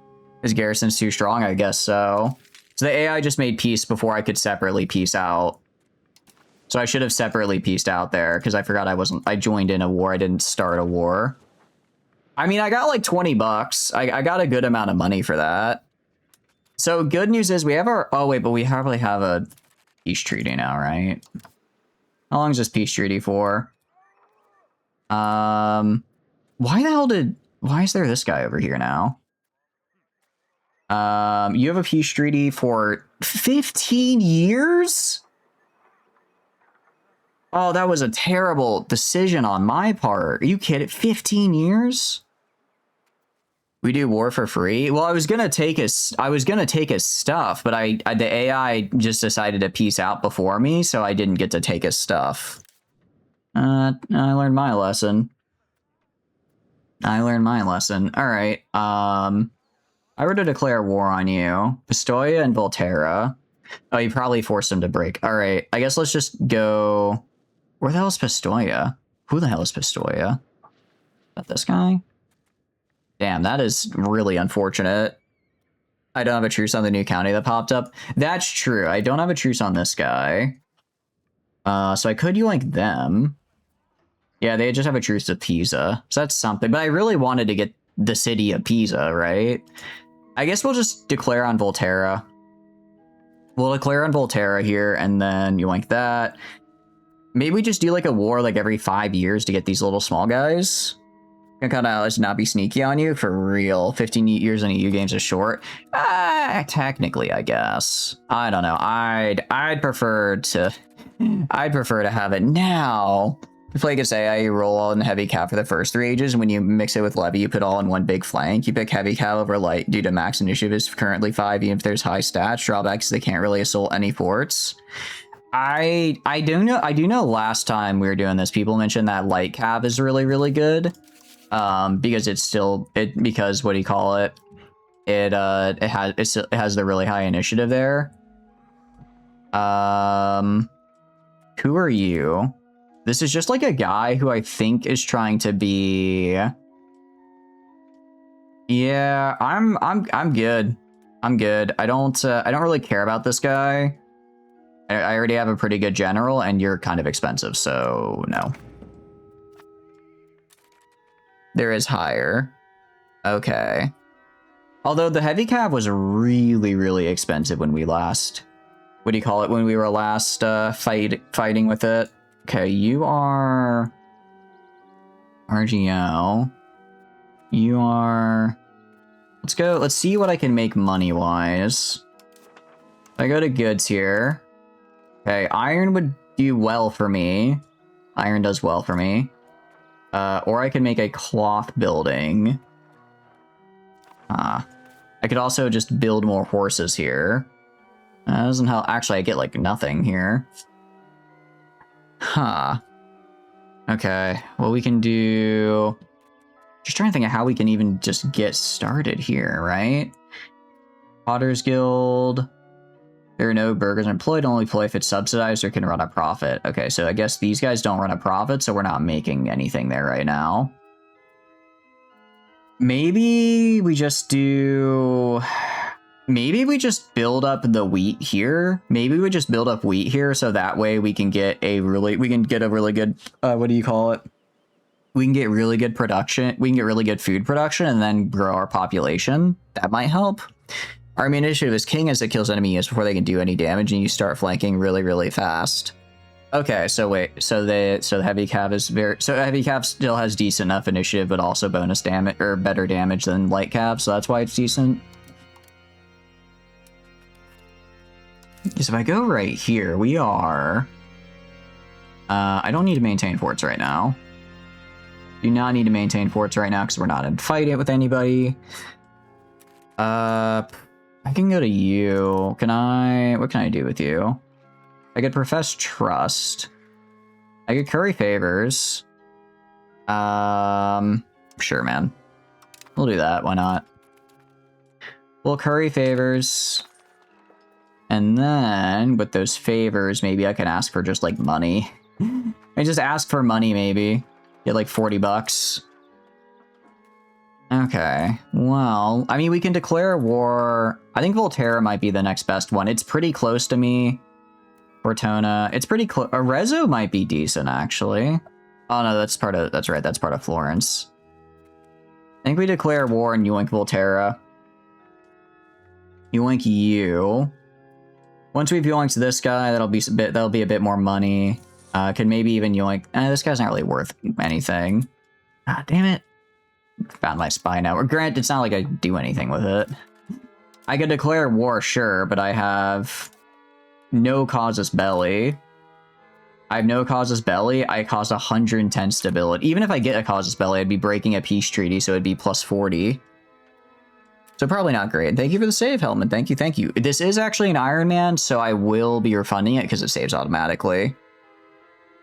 His garrison's too strong? I guess so. So the AI just made peace before I could separately peace out. So I should have separately pieced out there, because I forgot I joined in a war. I didn't start a war. I mean, I got like 20 bucks. I got a good amount of money for that. So good news is we have our... Oh, wait, but we probably have a peace treaty now, right? How long is this peace treaty for? Why the hell why is there this guy over here now? You have a peace treaty for 15 years? Oh, that was a terrible decision on my part. Are you kidding? 15 years? We do war for free? Well, I was gonna take his stuff, but the AI just decided to peace out before me, so I didn't get to take his stuff. I learned my lesson. All right. I were to declare war on you. Pistoia and Volterra. Oh, you probably forced him to break. All right. I guess let's just go... Where the hell is Pistoia? Who the hell is Pistoia? Is that this guy? Damn, that is really unfortunate. I don't have a truce on the new county that popped up. That's true. I don't have a truce on this guy. So I could yoink them. Yeah, they just have a truce with Pisa. So that's something. But I really wanted to get the city of Pisa, right? I guess we'll just declare on Volterra. We'll declare on Volterra here, and then yoink that. Maybe we just do like a war like every 5 years to get these little small guys. And kind of let's not be sneaky on you for real. 15 years in EU games is short. Technically, I guess. I don't know. I'd prefer to have it now. To play against AI, you roll all in heavy cap for the first 3 ages, and when you mix it with levy, you put all in one big flank. You pick heavy cap over light due to max initiative is currently 5, even if there's high stats. Drawbacks, they can't really assault any forts. I do know last time we were doing this, people mentioned that light cav is really good. Because it's still because what do you call it? It has the really high initiative there. Who are you? This is just like a guy who I think is trying to be. Yeah, I'm good. I'm good. I don't really care about this guy. I already have a pretty good general, and you're kind of expensive, so no. There is higher. Okay. Although the heavy cav was really expensive when we last. What do you call it? When we were last fighting with it. Okay, you are RGO. You are. Let's go. Let's see what I can make money wise. I go to goods here. Okay, iron would do well for me. Iron does well for me. Or I can make a cloth building. I could also just build more horses here. That doesn't help. Actually, I get like nothing here. Huh. Okay, well we can do... Just trying to think of how we can even just get started here, right? Potter's Guild. There are no burgers employed, only employ if it's subsidized or can run a profit. Okay, so I guess these guys don't run a profit, so we're not making anything there right now. Maybe we just do... Maybe we just build up the wheat here. Maybe we just build up wheat here so that way we can get a really... We can get a really good... what do you call it? We can get really good production. We can get really good food production and then grow our population. That might help. Army initiative is king as it kills enemy units before they can do any damage, and you start flanking really fast. Okay, so wait, so the heavy cav is heavy cav still has decent enough initiative, but also bonus damage or better damage than light cav, so that's why it's decent. Because if I go right here, we are. I don't need to maintain forts right now. Do not need to maintain forts right now because we're not in fight it with anybody. I can go to you. Can I... What can I do with you? I could profess trust. I could curry favors. Sure, man. We'll do that. Why not? We'll curry favors. And then, with those favors, maybe I can ask for just, like, money. I just ask for money, maybe. Get, like, 40 bucks. Okay, well, I mean, we can declare war. I think Volterra might be the next best one. It's pretty close to me. Fortuna, it's pretty close. Arezzo might be decent, actually. Oh, no, that's part of, that's right, that's part of Florence. I think we declare war and yoink Volterra. Yoink you. Once we've yoinked this guy, that'll be a bit more money. Could maybe even yoink, this guy's not really worth anything. Ah, damn it. Found my spy now. Or granted, it's not like I do anything with it. I could declare war, sure, but I have no casus belli. I have no casus belli. I cause 110 stability. Even if I get a casus belli, I'd be breaking a peace treaty, so it'd be plus 40. So probably not great. Thank you for the save, Helmet. Thank you, thank you. This is actually an Iron Man, so I will be refunding it because it saves automatically.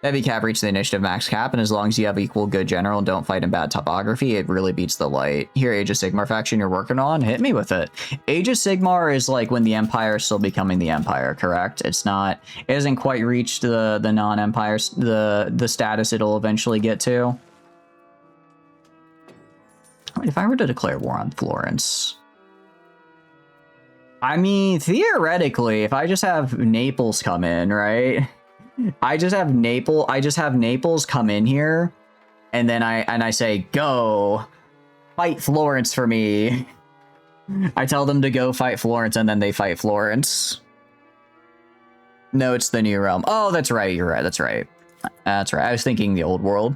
Heavy cap reach the initiative max cap, and as long as you have equal good general and don't fight in bad topography, it really beats the light. Here, Age of Sigmar faction you're working on, hit me with it. Age of Sigmar is like when the Empire is still becoming the Empire, correct? It's not, it hasn't quite reached the non-Empire, the status it'll eventually get to. If I were to declare war on Florence, I mean, theoretically, if I just have Naples come in, right? I just have Naples come in here, and then I say, go fight Florence for me. I tell them to go fight Florence, and then they fight Florence. No, it's the New Realm. Oh, that's right. You're right. That's right. That's right. I was thinking the old world.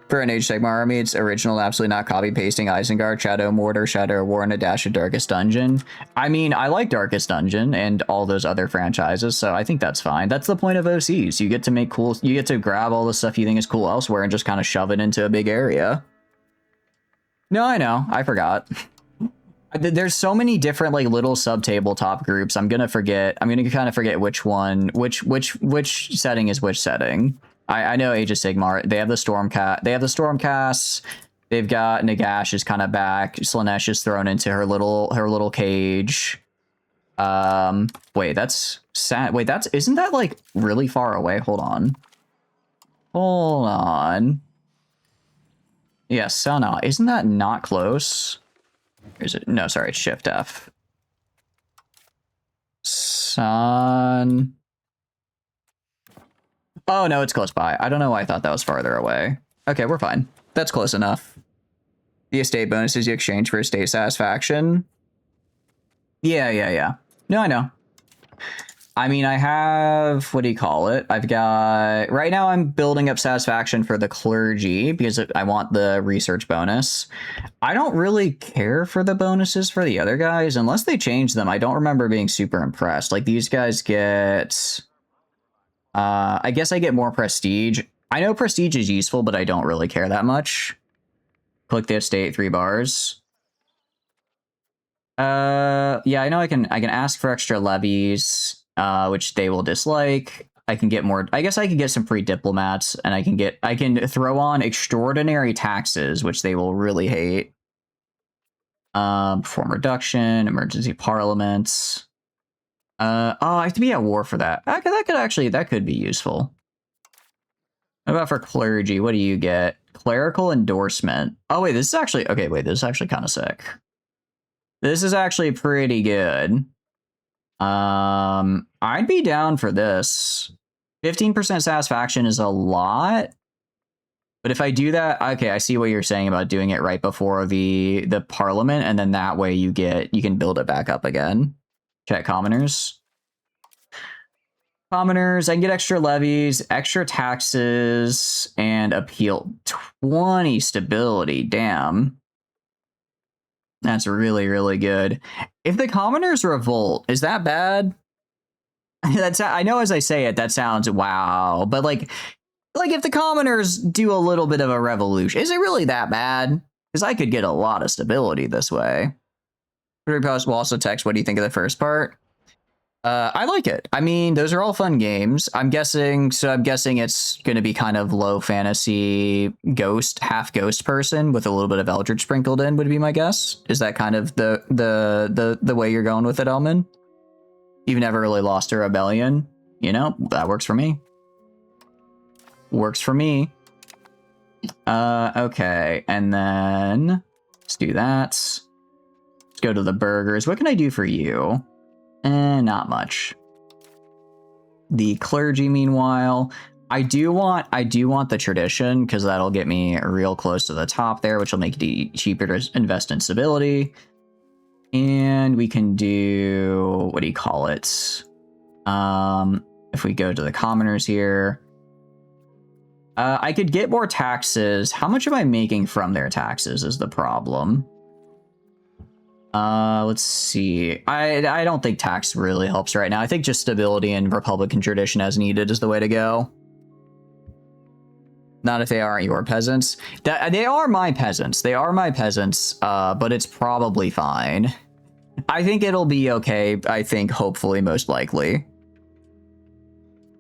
For an Age of Sigmar army, it's original, absolutely not copy-pasting Isengard, Shadow Mortar, Shadow War, and a dash of Darkest Dungeon. I mean, I like Darkest Dungeon and all those other franchises, so I think that's fine. That's the point of OCs. You get to make cool... You get to grab all the stuff you think is cool elsewhere and just kind of shove it into a big area. No, I know. I forgot. There's so many different like little sub tabletop groups. I'm gonna kind of forget which one, which setting is which setting. I know Age of Sigmar. They have the Stormcast. They have the Stormcasts. They've got Nagash is kind of back. Slanesh is thrown into her little cage. Wait, that's sad. Wait, isn't that like really far away? Hold on. Yeah, Sana. Isn't that not close? Or is it? No, sorry, it's Shift F. Sun. Oh, no, it's close by. I don't know why I thought that was farther away. Okay, we're fine. That's close enough. The estate bonuses you exchange for estate satisfaction. Yeah. No, I know. I mean, I have, what do you call it? I've got, right now I'm building up satisfaction for the clergy because I want the research bonus. I don't really care for the bonuses for the other guys unless they change them. I don't remember being super impressed. Like these guys get, I guess I get more prestige. I know prestige is useful, but I don't really care that much. Click the estate, 3 bars. Yeah, I know I can ask for extra levies. Which they will dislike. I can get more. I guess I can get some free diplomats, and I can throw on extraordinary taxes, which they will really hate. Perform reduction, emergency parliaments. Oh, I have to be at war for that. That could be useful. What about for clergy? What do you get? Clerical endorsement. Oh wait, this is actually okay. Wait, this is actually kind of sick. This is actually pretty good. I'd be down for this. 15% satisfaction is a lot. But if I do that, okay, I see what you're saying about doing it right before the parliament, and then that way you can build it back up again. Check commoners. Commoners, I can get extra levies, extra taxes, and appeal. 20 stability, damn. That's really, really good. If the commoners revolt, is that bad? I know as I say it, that sounds wow. But like if the commoners do a little bit of a revolution, is it really that bad? Because I could get a lot of stability this way. Will also text, what do you think of the first part? I like it. I mean, those are all fun games. I'm guessing it's going to be kind of low fantasy ghost, half ghost person with a little bit of Eldritch sprinkled in would be my guess. Is that kind of the way you're going with it, Elman? You've never really lost a rebellion. You know, that works for me. Works for me. Okay, and then let's do that. Let's go to the burgers. What can I do for you? Not much. The clergy, meanwhile, I do want the tradition because that'll get me real close to the top there, which will make it cheaper to invest in stability. And we can do, what do you call it? If we go to the commoners here, I could get more taxes. How much am I making from their taxes is the problem. Let's see. I don't think tax really helps right now. I think just stability and Republican tradition as needed is the way to go. Not if they aren't your peasants. They are my peasants. They are my peasants, but it's probably fine. I think it'll be okay. I think, hopefully, most likely.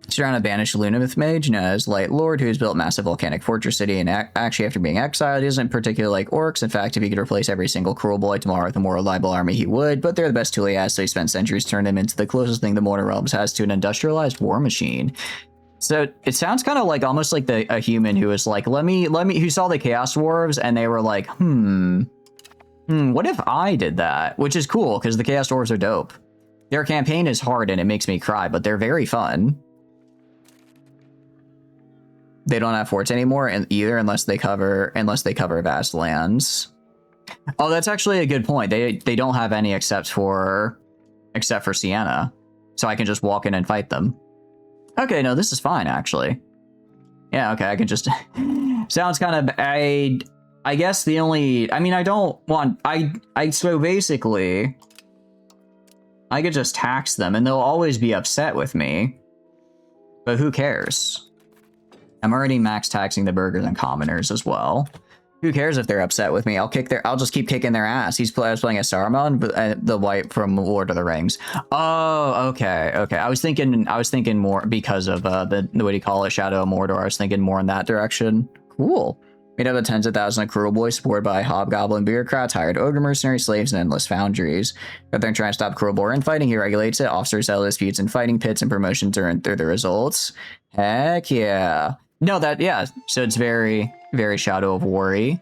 Surround a banished Lunamith mage known as Light Lord, who's built massive volcanic fortress city, and actually after being exiled, he isn't particularly like orcs. In fact, if he could replace every single cruel boy tomorrow with a more reliable army, he would, but they're the best tool he has, so he spent centuries turning him into the closest thing the Mortar Realms has to an industrialized war machine. So it sounds kind of like almost like a human who was like, who saw the Chaos Dwarves, and they were like, what if I did that? Which is cool, because the Chaos Dwarves are dope. Their campaign is hard and it makes me cry, but they're very fun. They don't have forts anymore, and either unless they cover vast lands. Oh, that's actually a good point. They don't have any except for Sienna, so I can just walk in and fight them. Okay, no, this is fine actually. Yeah, okay, I can just. Sounds kind of I guess the only. I mean, I don't want. So basically, I could just tax them, and they'll always be upset with me. But who cares? I'm already max taxing the burgers and commoners as well. Who cares if they're upset with me? I'll just keep kicking their ass. I was playing a Saruman, but the white from Lord of the Rings. Oh, okay, okay. I was thinking more because of the what do you call it, Shadow of Mordor. I was thinking more in that direction. Cool. Made up of tens of thousands of cruel boys, supported by hobgoblin bureaucrats, hired ogre mercenary slaves, and endless foundries. If they're trying to stop cruel boar infighting, he regulates it. Officers settle disputes in fighting pits, and promotions earned through the results. Heck yeah. No, yeah. So it's very, very Shadow of War-y.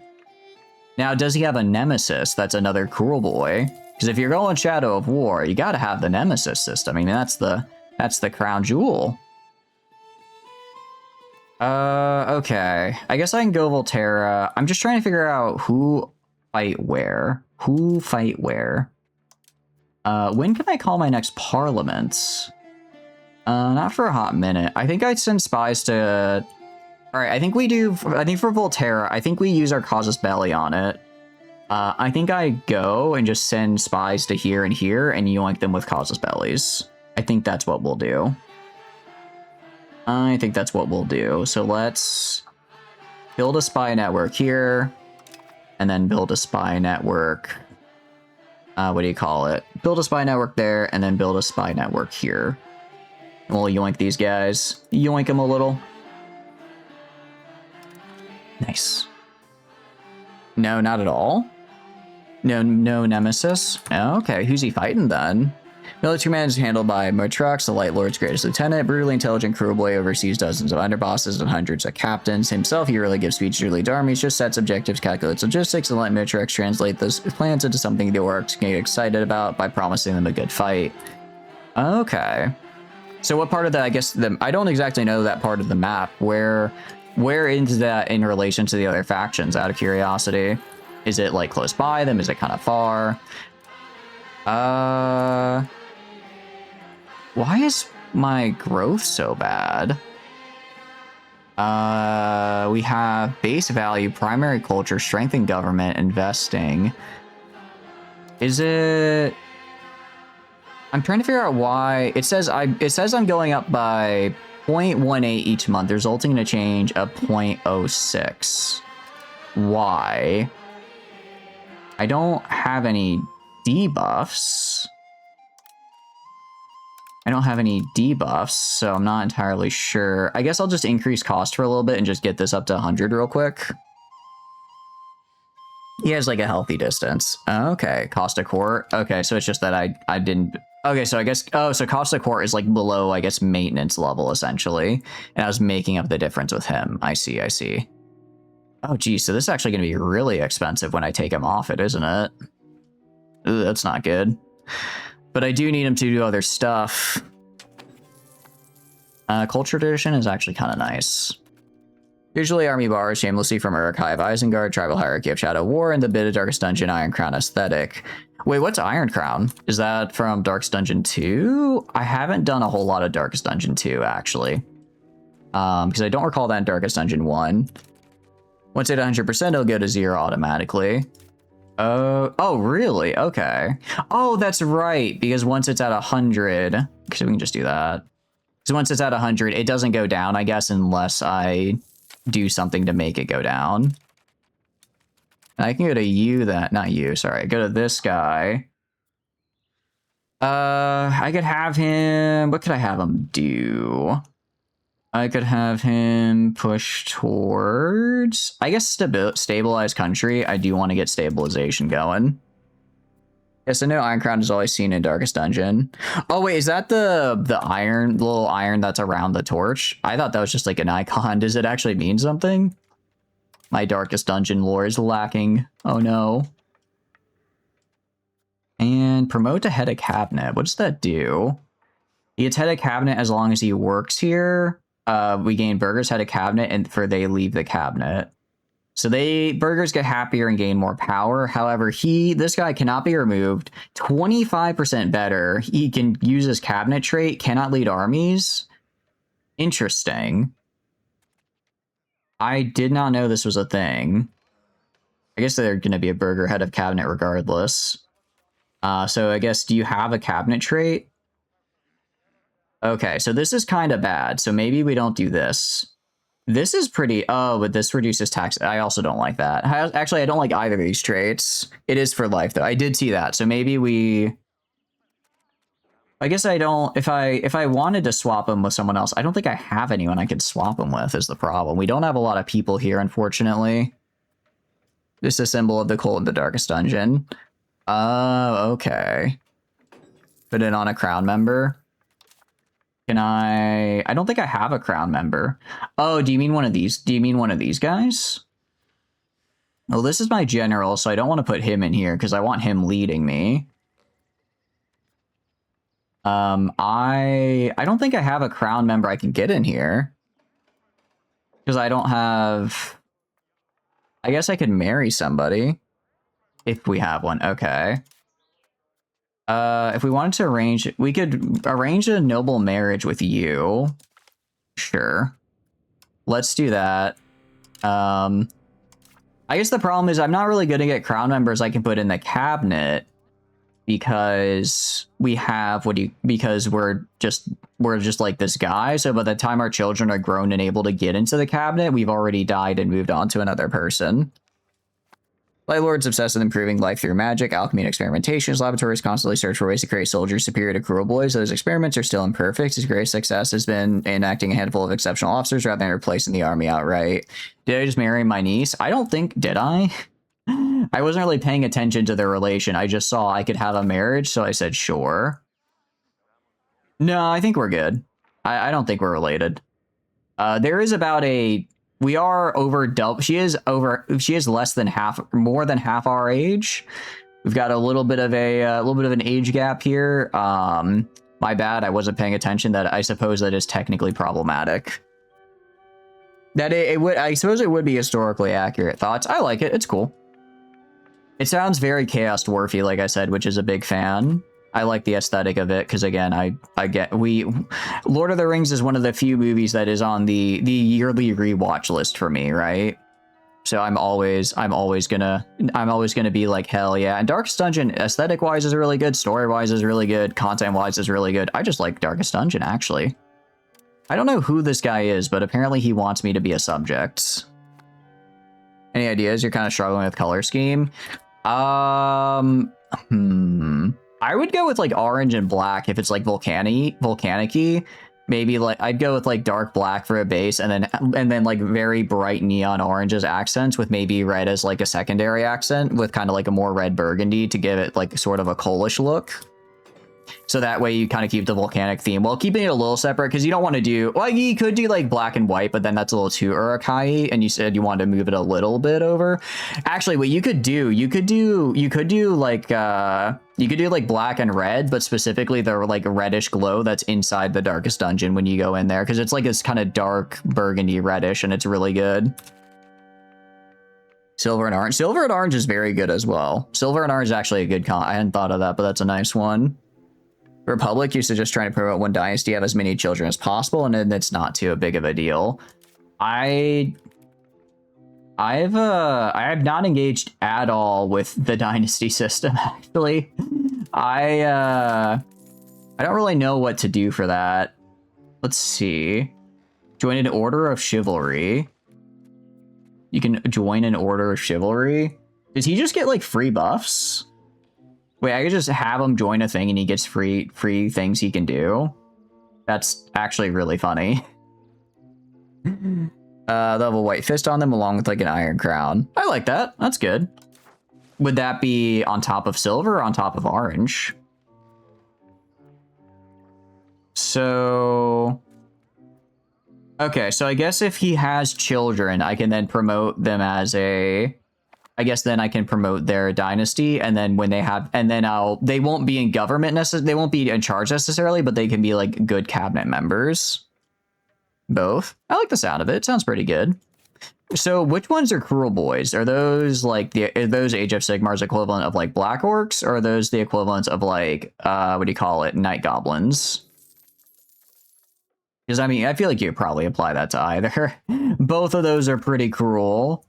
Now, does he have a nemesis that's another cruel boy? Because if you're going Shadow of War, you gotta have the nemesis system. I mean, that's the crown jewel. Okay. I guess I can go Volterra. I'm just trying to figure out who fight where. Who fight where? When can I call my next parliament? Not for a hot minute. I think I'd send spies to... Alright, I think for Volterra, I think we use our Casus Belli on it. I think I go and just send spies to here and yoink them with Casus Bellis. I think that's what we'll do. So let's build a spy network here, and then build a spy network. What do you call it? Build a spy network there, and then build a spy network here. We'll yoink these guys. Yoink them a little. Nice. No, not at all. No nemesis. Okay, who's he fighting then? Military man is handled by Motrox, the Light Lord's greatest lieutenant. Brutally intelligent cruel boy, oversees dozens of underbosses and hundreds of captains. Himself, he really gives speeches to lead armies, just sets objectives, calculates logistics, and let Motrox translate those plans into something the orcs can get excited about by promising them a good fight. Okay. So what part of that, I guess, I don't exactly know that part of the map. Where is that in relation to the other factions, out of curiosity? Is it, like, close by them? Is it kind of far? Why is my growth so bad? We have base value, primary culture, strength in government, investing. Is it... I'm trying to figure out why... It says I'm going up by 0.18 each month, resulting in a change of 0.06. Why? I don't have any debuffs. So I'm not entirely sure. I guess I'll just increase cost for a little bit and just get this up to 100 real quick. He has like a healthy distance. Okay, cost of court. Okay, so it's just that I didn't... Okay, so I guess... Oh, so cost of court is like below, I guess, maintenance level, essentially. And I was making up the difference with him. I see. Oh, geez, so this is actually going to be really expensive when I take him off it, isn't it? Ooh, that's not good. But I do need him to do other stuff. Culture tradition is actually kind of nice. Usually army bars, shamelessly from Uruk-hai of Isengard, tribal hierarchy of Shadow War, and the bit of Darkest Dungeon Iron Crown aesthetic. Wait, what's Iron Crown? Is that from Darkest Dungeon 2? I haven't done a whole lot of Darkest Dungeon 2, actually. Because I don't recall that in Darkest Dungeon 1. Once at 100%, it'll go to 0 automatically. Oh, really? Okay. Oh, that's right, because once it's at 100... So we can just do that. So once it's at 100, it doesn't go down, I guess, unless I do something to make it go down. And I can go to you that... Not you, sorry. Go to this guy. I could have him... What could I have him do? I could have him push towards... I guess stabilized country. I do want to get stabilization going. Yes, I know Iron Crown is always seen in Darkest Dungeon. Oh, wait, is that the little iron that's around the torch? I thought that was just like an icon. Does it actually mean something? My Darkest Dungeon lore is lacking. Oh, no. And promote to head of cabinet. What does that do? He gets head of cabinet as long as he works here. We gain burghers head of cabinet and they leave the cabinet. So burghers get happier and gain more power. However, this guy cannot be removed. 25% better. He can use his cabinet trait, cannot lead armies. Interesting. I did not know this was a thing. I guess they're going to be a burgher head of cabinet regardless. So I guess, do you have a cabinet trait? Okay, so this is kind of bad. So maybe we don't do this. This is pretty... Oh, but this reduces tax. I also don't like that. Actually, I don't like either of these traits. It is for life, though. I did see that. So maybe we... I guess I don't... If I wanted to swap him with someone else, I don't think I have anyone I could swap him with is the problem. We don't have a lot of people here, unfortunately. This is a symbol of the cold in the darkest dungeon. Oh, okay. Put it on a crown member. Can I don't think I have a crown member. Oh, do you mean one of these? Do you mean one of these guys? Well, this is my general, so I don't want to put him in here because I want him leading me. I don't think I have a crown member I can get in here. Because I don't have... I guess I could marry somebody. If we have one. Okay. If we wanted to arrange... We could arrange a noble marriage with you. Sure. Let's do that. I guess the problem is I'm not really going to get crown members I can put in the cabinet. Because we have because we're just like this guy. So by the time our children are grown and able to get into the cabinet, we've already died and moved on to another person. Light Lord's obsessed with improving life through magic, alchemy, and experimentation. His laboratories constantly search for ways to create soldiers superior to cruel boys. Those experiments are still imperfect. His greatest success has been enacting a handful of exceptional officers rather than replacing the army outright. Did I just marry my niece? I don't think... Did I? I wasn't really paying attention to their relation. I just saw I could have a marriage, so I said sure. No, I think we're good. I don't think we're related. There is about a... We are over double... She is less than half... More than half our age. We've got a little bit of an age gap here. My bad, I wasn't paying attention. That I suppose that is technically problematic. That it would... I suppose it would be historically accurate. Thoughts? I like it. It's cool. It sounds very Chaos Dwarfy, like I said, which is a big fan. I like the aesthetic of it, because again, Lord of the Rings is one of the few movies that is on the yearly rewatch list for me, right? So I'm always gonna be like, hell yeah. And Darkest Dungeon, aesthetic-wise, is really good, story-wise is really good, content-wise is really good. I just like Darkest Dungeon, actually. I don't know who this guy is, but apparently he wants me to be a subject. Any ideas? You're kind of struggling with color scheme. I would go with like orange and black if it's like volcanic-y. Maybe like I'd go with like dark black for a base and then like very bright neon orange as accents with maybe red as like a secondary accent with kind of like a more red burgundy to give it like sort of a coalish look. So that way you kind of keep the volcanic theme while keeping it a little separate, because you don't want to do... Well, you could do like black and white, but then that's a little too Urukai, and you said you wanted to move it a little bit over. Actually, what you could do like black and red, but specifically the like reddish glow that's inside the Darkest Dungeon when you go in there, because it's like this kind of dark burgundy reddish, and it's really good. Silver and orange. Silver and orange is very good as well. Silver and orange is actually a good con. I hadn't thought of that, but that's a nice one. Republic used to just try to promote one dynasty, have as many children as possible, and then it's not too big of a deal. I have not engaged at all with the dynasty system, actually. I don't really know what to do for that. Let's see. Join an order of chivalry. You can join an order of chivalry. Does he just get like free buffs? Wait, I could just have him join a thing and he gets free things he can do. That's actually really funny. They'll have a white fist on them along with like an iron crown. I like that. That's good. Would that be on top of silver or on top of orange? So... Okay, so I guess if he has children, I can then promote them as a... I guess then I can promote their dynasty, and then when they have, and then they won't be in government necessarily, they won't be in charge necessarily, but they can be like good cabinet members. Both. I like the sound of it. It sounds pretty good. So which ones are cruel boys? Are those like are those Age of Sigmar's equivalent of like black orcs, or are those the equivalents of like, what do you call it? Night goblins? Because I mean, I feel like you could probably apply that to either. Both of those are pretty cruel.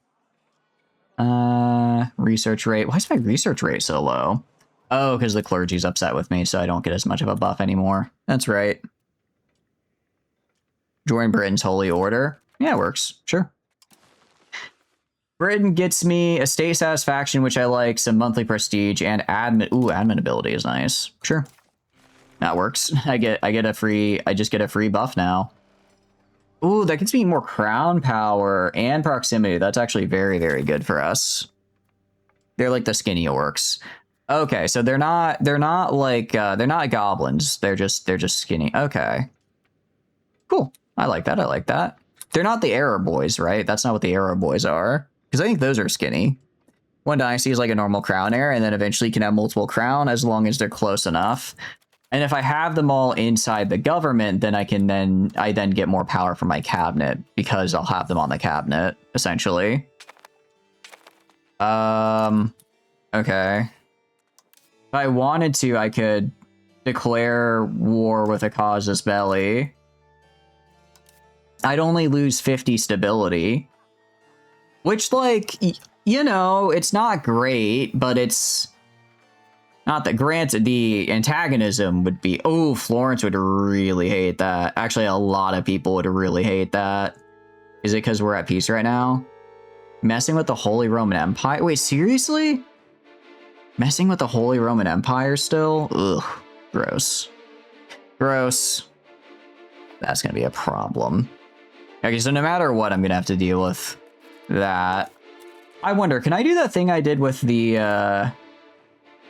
Research rate. Why is my research rate so low? Oh, because the clergy's upset with me, so I don't get as much of a buff anymore. That's right. Join Britain's Holy Order. Yeah, it works. Sure. Britain gets me a state satisfaction, which I like, some monthly prestige, and admin. Ooh, admin ability is nice. Sure. That works. I just get a free buff now. Ooh, that gets me more crown power and proximity. That's actually very, very good for us. They're like the skinny orcs. Okay, so they're not like they're not goblins. They're just skinny. Okay. Cool. I like that. I like that. They're not the Arrow boys, right? That's not what the Arrow boys are. Because I think those are skinny. One dynasty is like a normal crown heir, and then eventually you can have multiple crown as long as they're close enough. And if I have them all inside the government, then I then get more power from my cabinet because I'll have them on the cabinet, essentially. Okay. If I wanted to, I could declare war with a casus belli. I'd only lose 50 stability. Which, like, you know, it's not great, but it's not that. Granted, the antagonism would be... Oh, Florence would really hate that. Actually, a lot of people would really hate that. Is it because we're at peace right now? Messing with the Holy Roman Empire? Wait, seriously? Messing with the Holy Roman Empire still? Ugh, gross. Gross. That's gonna be a problem. Okay, so no matter what, I'm gonna have to deal with that. I wonder, can I do that thing I did with the, if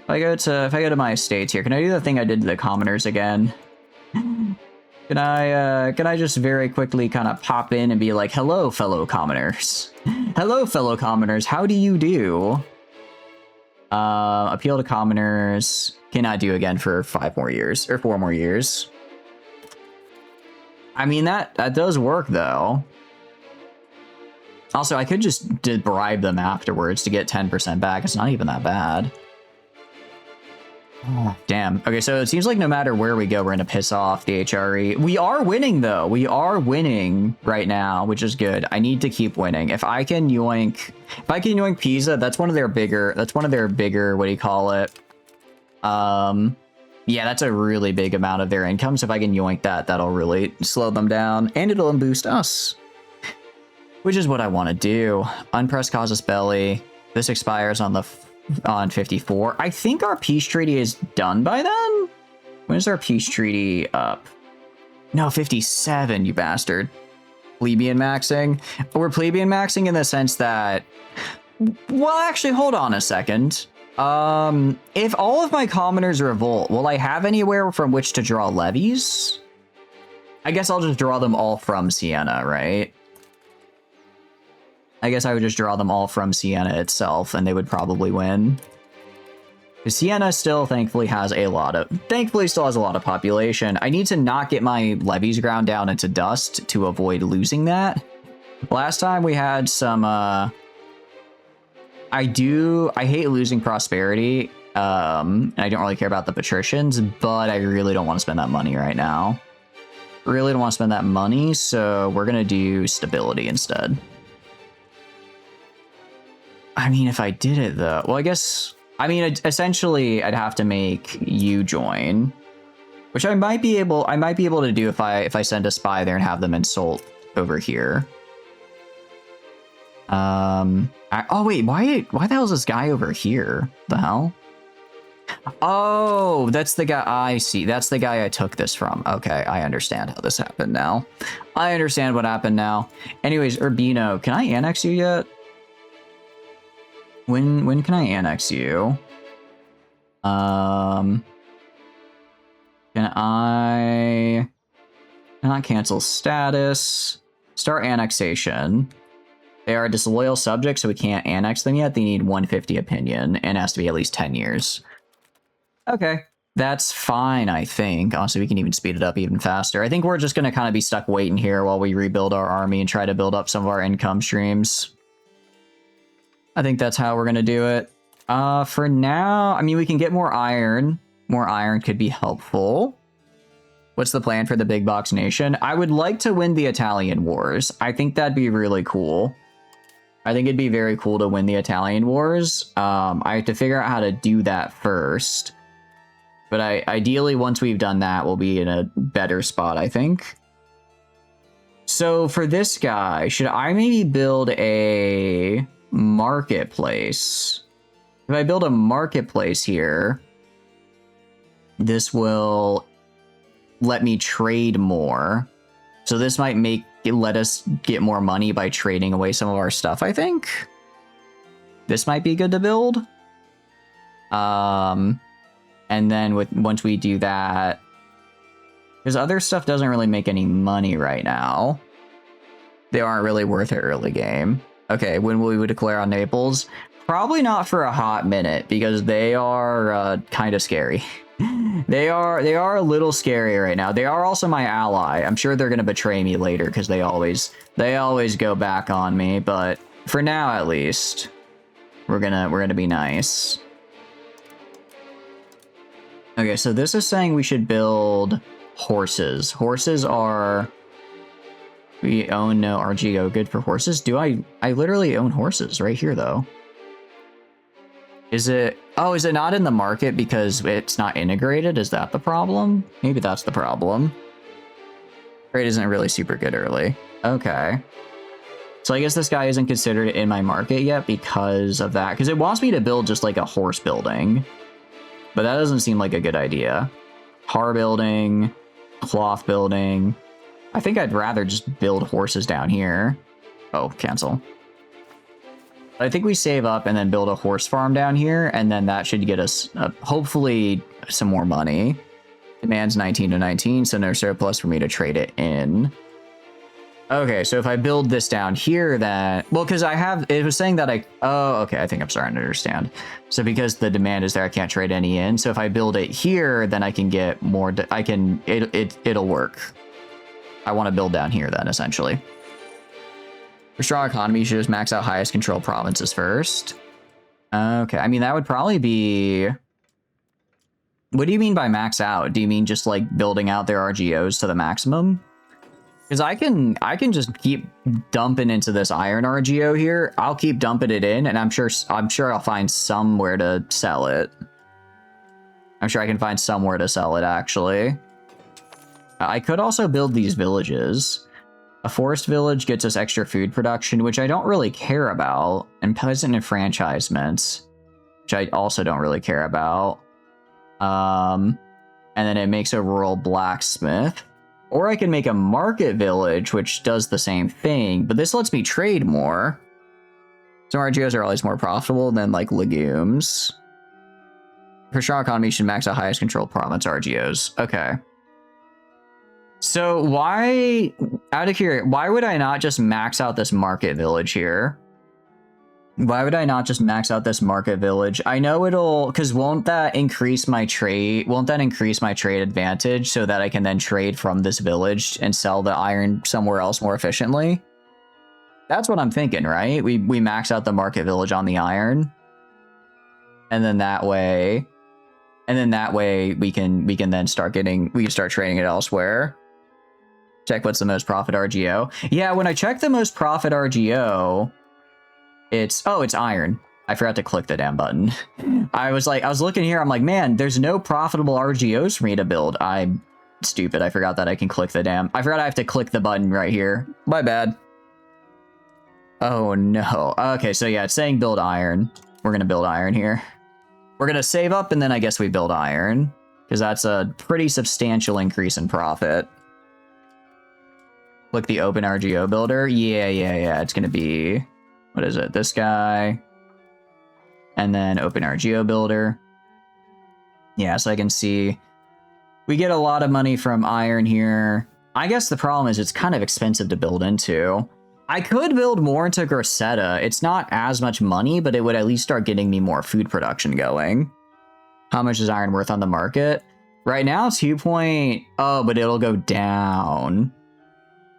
I go to my estates here, can I do the thing I did to the commoners again? Can I just very quickly kind of pop in and be like, hello, fellow commoners. Hello, fellow commoners, how do you do? Appeal to commoners. Cannot do again for 5 more years, or 4 more years. I mean, that does work, though. Also, I could just bribe them afterwards to get 10% back. It's not even that bad. Oh, damn. Okay, so it seems like no matter where we go, we're gonna piss off the HRE. We are winning, though. We are winning right now, which is good. I need to keep winning. If I can yoink Pisa, that's one of their bigger, what do you call it? Yeah, that's a really big amount of their income. So if I can yoink that, that'll really slow them down, and it'll boost us, which is what I want to do. Unpressed casus belli. This expires on 54. I think our peace treaty is done by then. When is our peace treaty up? No, 57, you bastard. Plebeian maxing. We're plebeian maxing in the sense that, well, actually, hold on a second. If all of my commoners revolt, will I have anywhere from which to draw levies? I guess I'll just draw them all from Sienna, right? I guess I would just draw them all from Sienna itself, and they would probably win. Because Sienna still, thankfully, still has a lot of population. I need to not get my levies ground down into dust to avoid losing that. Last time we had some, I hate losing prosperity, and I don't really care about the patricians, but I really don't want to spend that money right now. Really don't want to spend that money, so we're gonna do stability instead. I mean, if I did it, though... Well, I guess... I mean, essentially, I'd have to make you join. Which I might be able to do if I send a spy there and have them insult over here. Oh, wait, why the hell is this guy over here? The hell? Oh, that's the guy... I see. That's the guy I took this from. Okay, I understand how this happened now. I understand what happened now. Anyways, Urbino, can I annex you yet? When can I annex you? Can I cannot cancel status? Start annexation. They are a disloyal subject, so we can't annex them yet. They need 150 opinion, and it has to be at least 10 years. Okay, that's fine, I think. Honestly, we can even speed it up even faster. I think we're just going to kind of be stuck waiting here while we rebuild our army and try to build up some of our income streams. I think that's how we're going to do it. For now, I mean, we can get more iron. More iron could be helpful. What's the plan for the big box nation? I would like to win the Italian wars. I think that'd be really cool. I think it'd be very cool to win the Italian wars. I have to figure out how to do that first. But ideally, once we've done that, we'll be in a better spot, I think. So for this guy, should I maybe build a marketplace? If I build a marketplace here, this will let me trade more. So this might let us get more money by trading away some of our stuff, I think. This might be good to build. And then once we do that, because other stuff doesn't really make any money right now. They aren't really worth it early game. Okay, when will we declare on Naples? Probably not for a hot minute, because they are kind of scary. They are a little scary right now. They are also my ally. I'm sure they're gonna betray me later because they always go back on me. But for now, at least, we're gonna be nice. Okay, so this is saying we should build horses. Horses are... We own no RGO. Good for horses. Do I literally own horses right here, though. Is it... Oh, is it not in the market because it's not integrated? Is that the problem? Maybe that's the problem. Trade isn't really super good early. Okay. So I guess this guy isn't considered in my market yet because of that. Because it wants me to build just like a horse building. But that doesn't seem like a good idea. Har building, cloth building. I think I'd rather just build horses down here. Oh, cancel. I think we save up and then build a horse farm down here, and then that should get us, hopefully, some more money. Demand's 19 to 19, so no surplus for me to trade it in. Okay, so if I build this down here, then... Well, because it was saying that Oh, okay, I think I'm starting to understand. So because the demand is there, I can't trade any in. So if I build it here, then I can get more... It'll work. I want to build down here, then, essentially. For strong economy, you should just max out highest control provinces first. Okay, I mean, that would probably be... What do you mean by max out? Do you mean just, like, building out their RGOs to the maximum? Because I can just keep dumping into this iron RGO here. I'll keep dumping it in, and I'm sure I'll find somewhere to sell it. I'm sure I can find somewhere to sell it, actually. I could also build these villages. A forest village gets us extra food production, which I don't really care about, and peasant enfranchisements, which I also don't really care about. And then it makes a rural blacksmith. Or I can make a market village, which does the same thing, but this lets me trade more. Some RGOs are always more profitable than, like, legumes. For strong economy, you should max out highest control province RGOs. Okay. So why, out of curiosity, why would I not just max out this market village here? Why would I not just max out this market village? I know it'll, because won't that increase my trade advantage so that I can then trade from this village and sell the iron somewhere else more efficiently? That's what I'm thinking, right? We max out the market village on the iron. And then that way we can then start trading it elsewhere. Check what's the most profit RGO. Yeah, when I check the most profit RGO, it's iron. I forgot to click the damn button. I was looking here, I'm like, man, there's no profitable RGOs for me to build. I'm stupid. I forgot that I can click I forgot I have to click the button right here. My bad. Oh no. Okay, so yeah, it's saying build iron. We're gonna build iron here. We're gonna save up and then I guess we build iron, because that's a pretty substantial increase in profit. Click the open RGO builder. Yeah. It's gonna be... What is it? This guy. And then open RGO builder. Yeah, so I can see we get a lot of money from iron here. I guess the problem is it's kind of expensive to build into. I could build more into Grosseto. It's not as much money, but it would at least start getting me more food production going. How much is iron worth on the market? Right now, 2. Oh, but it'll go down.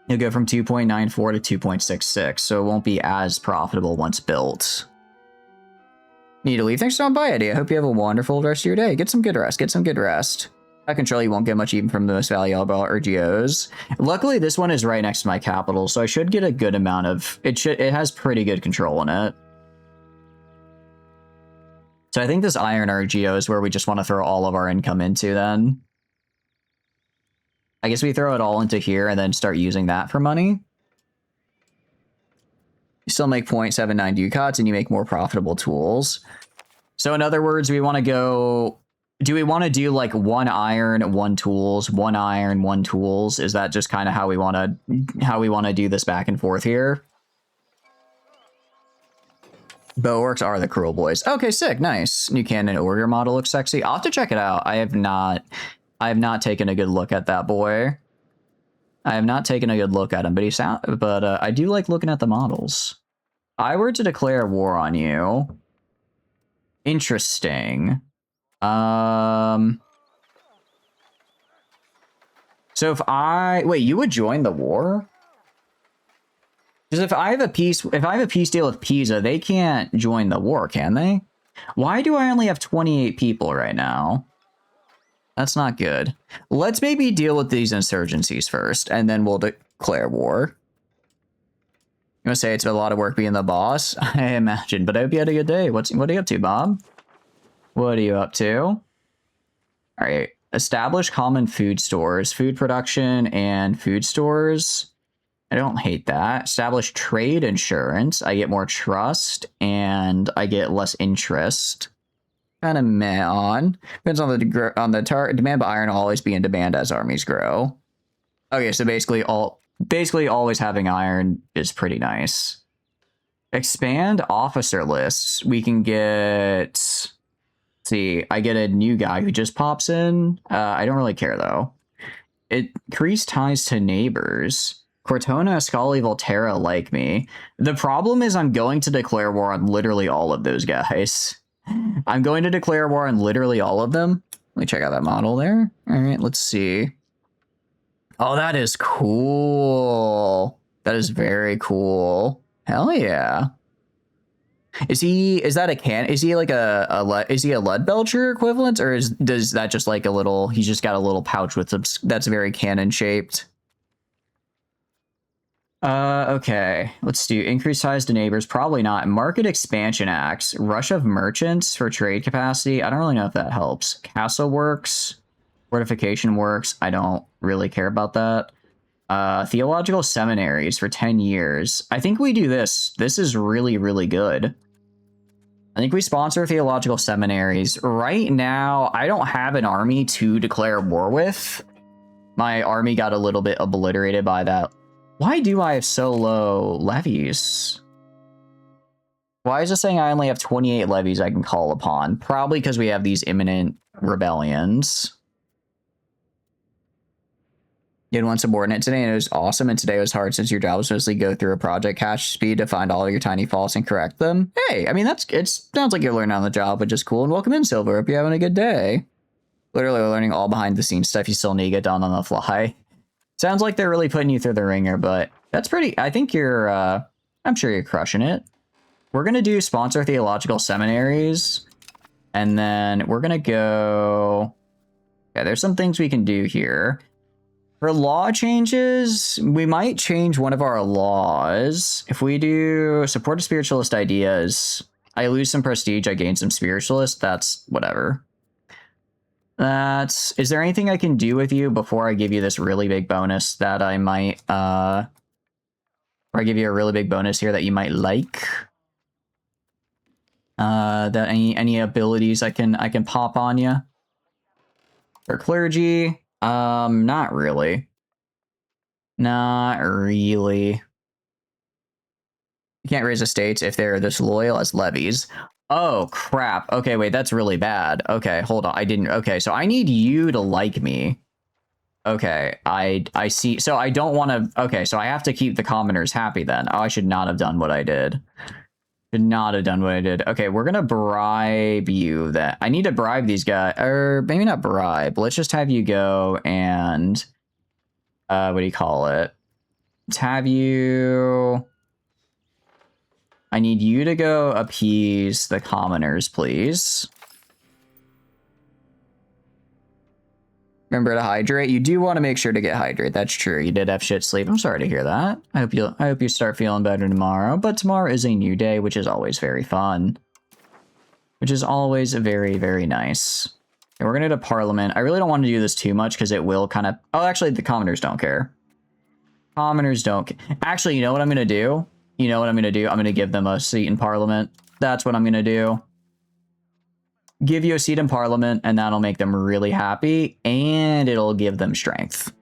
It'll go from 2.94 to 2.66, so it won't be as profitable once built. Need to leave? Thanks for stopping by, Eddie. I hope you have a wonderful rest of your day. Get some good rest. By control, you won't get much even from the most valuable RGOs. Luckily, this one is right next to my capital, so I should get a good amount of... It has pretty good control in it. So I think this iron RGO is where we just want to throw all of our income into then. I guess we throw it all into here and then start using that for money. You still make 0.79 ducats and you make more profitable tools. So in other words, we want to go... Do we want to do like 1 iron, 1 tools, 1 iron, 1 tools? Is that just kind of how we want to do this back and forth here? Bowworks are the cruel boys. Okay, sick, nice. New cannon ogre model looks sexy. I'll have to check it out. I have not taken a good look at that boy. I have not taken a good look at him, but I do like looking at the models. I were to declare war on you. Interesting. So if wait, you would join the war? Because if I have a peace deal with Pisa, they can't join the war, can they? Why do I only have 28 people right now? That's not good. Let's maybe deal with these insurgencies first, and then we'll declare war. You want to say it's a lot of work being the boss? I imagine, but I hope you had a good day. What are you up to, Bob? What are you up to? All right. Establish common food stores, food production, and food stores. I don't hate that. Establish trade insurance. I get more trust, and I get less interest. Kind of meh on. Depends on the target. Demand, but iron will always be in demand as armies grow. Okay, so basically always having iron is pretty nice. Expand officer lists. We can get... See, I get a new guy who just pops in. I don't really care, though. Increase ties to neighbors. Cortona, Ascali, Volterra like me. The problem is I'm going to declare war on literally all of those guys. I'm going to declare war on literally all of them. Let me check out that model there. All right, let's see. Oh, that is cool. That is very cool. Hell yeah. Is he like is he a lead belcher equivalent, or does that just like he's just got a little pouch with some that's very cannon shaped? Okay, let's do increase ties to neighbors. Probably not. Market expansion acts. Rush of merchants for trade capacity. I don't really know if that helps. Castle works. Fortification works. I don't really care about that. Theological seminaries for 10 years. I think we do this. This is really, really good. I think we sponsor theological seminaries. Right now, I don't have an army to declare war with. My army got a little bit obliterated by that. Why do I have so low levies? Why is it saying I only have 28 levies I can call upon? Probably because we have these imminent rebellions. You had one subordinate today, and it was awesome, and today was hard since your job was mostly go through a project cache speed to find all your tiny faults and correct them. Hey, I mean, it sounds like you're learning on the job, which is cool, and welcome in, Silver. Hope you're having a good day. Literally learning all behind-the-scenes stuff you still need to get done on the fly. Sounds like they're really putting you through the ringer, but that's pretty... I think you're... I'm sure you're crushing it. We're going to do sponsor theological seminaries, and then we're going to go... Yeah, there's some things we can do here. For law changes, we might change one of our laws. If we do support of spiritualist ideas, I lose some prestige, I gain some spiritualist. That's whatever. Is there anything I can do with you before I give you this really big bonus that I might, or I give you a really big bonus here that you might like? That any abilities I can pop on you? For clergy? Not really. Not really. You can't raise estates if they're this loyal as levies. Oh, crap. Okay, wait, that's really bad. Okay, hold on. Okay, so I need you to like me. Okay, I see. So I don't want to... Okay, so I have to keep the commoners happy then. Oh, I should not have done what I did. Should not have done what I did. Okay, we're gonna bribe you then. I need to bribe these guys. Or maybe not bribe. Let's just have you go and... what do you call it? Let's have you... I need you to go appease the commoners, please. Remember to hydrate. You do want to make sure to get hydrated. That's true. You did have shit sleep. I'm sorry to hear that. I hope you start feeling better tomorrow. But tomorrow is a new day, which is always very fun. Which is always very, very nice. And we're gonna do Parliament. I really don't want to do this too much because it will kind of... Oh, actually, the commoners don't care. Commoners don't... Actually, you know what I'm gonna do? You know what I'm going to do? I'm going to give them a seat in parliament. That's what I'm going to do. Give you a seat in parliament, and that'll make them really happy, and it'll give them strength.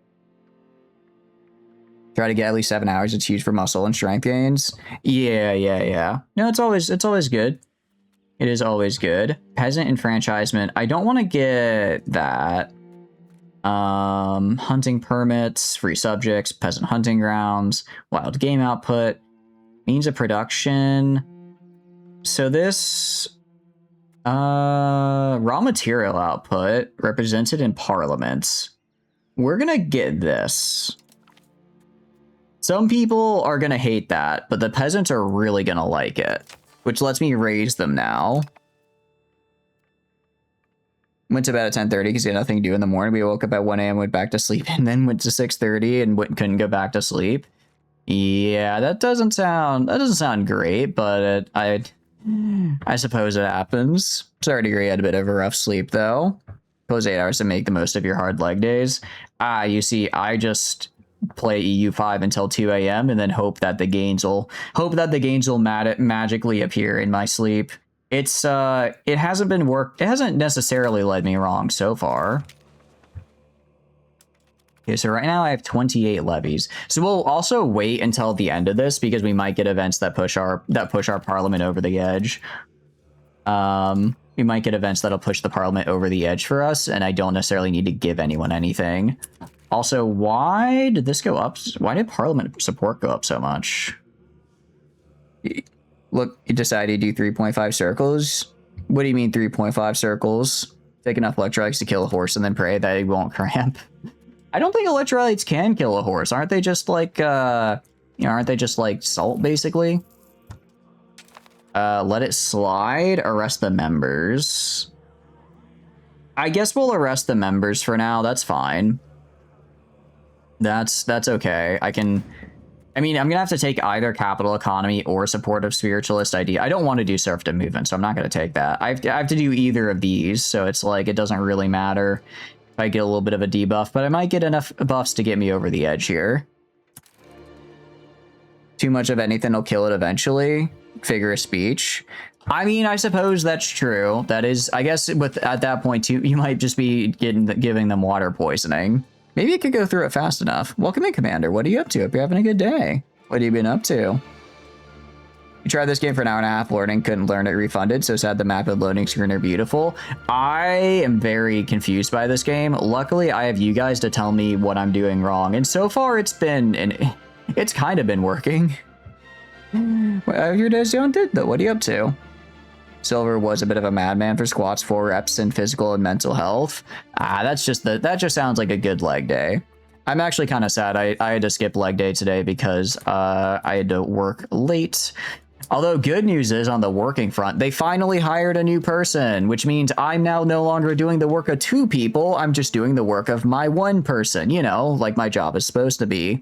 Try to get at least 7 hours. It's huge for muscle and strength gains. Yeah. No, it's always good. It is always good. Peasant enfranchisement. I don't want to get that. Hunting permits, free subjects, peasant hunting grounds, wild game output, means of production. So this raw material output represented in parliaments. We're gonna get this. Some people are gonna hate that, but the peasants are really gonna like it, which lets me raise them now. Went to bed at 10:30 because he had nothing to do in the morning. We woke up at 1 a.m., went back to sleep, and then went to 6:30 and couldn't go back to sleep. Yeah, that doesn't sound great, but I suppose it happens. Sorry to hear you had a bit of a rough sleep, though. Close 8 hours to make the most of your hard leg days. You see, I just play EU5 until 2 a.m. and then hope that the gains will magically appear in my sleep. It hasn't necessarily led me wrong so far. Okay, so right now I have 28 levies. So we'll also wait until the end of this because we might get events that push our parliament over the edge. We might get events that'll push the parliament over the edge for us, and I don't necessarily need to give anyone anything. Also, why did this go up? Why did parliament support go up so much? Look, you decided to do 3.5 circles. What do you mean 3.5 circles? Take enough electrolytes to kill a horse and then pray that it won't cramp. I don't think electrolytes can kill a horse. Aren't they just like, aren't they just like salt, basically? Let it slide. Arrest the members. I guess we'll arrest the members for now. That's fine. That's okay. I'm gonna have to take either capital economy or supportive spiritualist idea. I don't want to do serfdom movement, so I'm not gonna take that. I have to do either of these, so it's like it doesn't really matter if I get a little bit of a debuff, but I might get enough buffs to get me over the edge here. Too much of anything will kill it eventually. Figure of speech. I mean, I suppose that's true. That is, I guess at that point too, you might just be giving them water poisoning. Maybe you could go through it fast enough. Welcome in, Commander. What are you up to? Hope you're having a good day. What have you been up to? You tried this game for an hour and a half learning, couldn't learn it, refunded, so sad the map and loading screen are beautiful. I am very confused by this game. Luckily, I have you guys to tell me what I'm doing wrong, and so far it's kind of been working. Well, your day's going good, though. What are you up to? Silver was a bit of a madman for squats, 4 reps, and physical and mental health. That just sounds like a good leg day. I'm actually kind of sad I had to skip leg day today because I had to work late. Although good news is on the working front, they finally hired a new person, which means I'm now no longer doing the work of 2 people. I'm just doing the work of my 1 person, you know, like my job is supposed to be.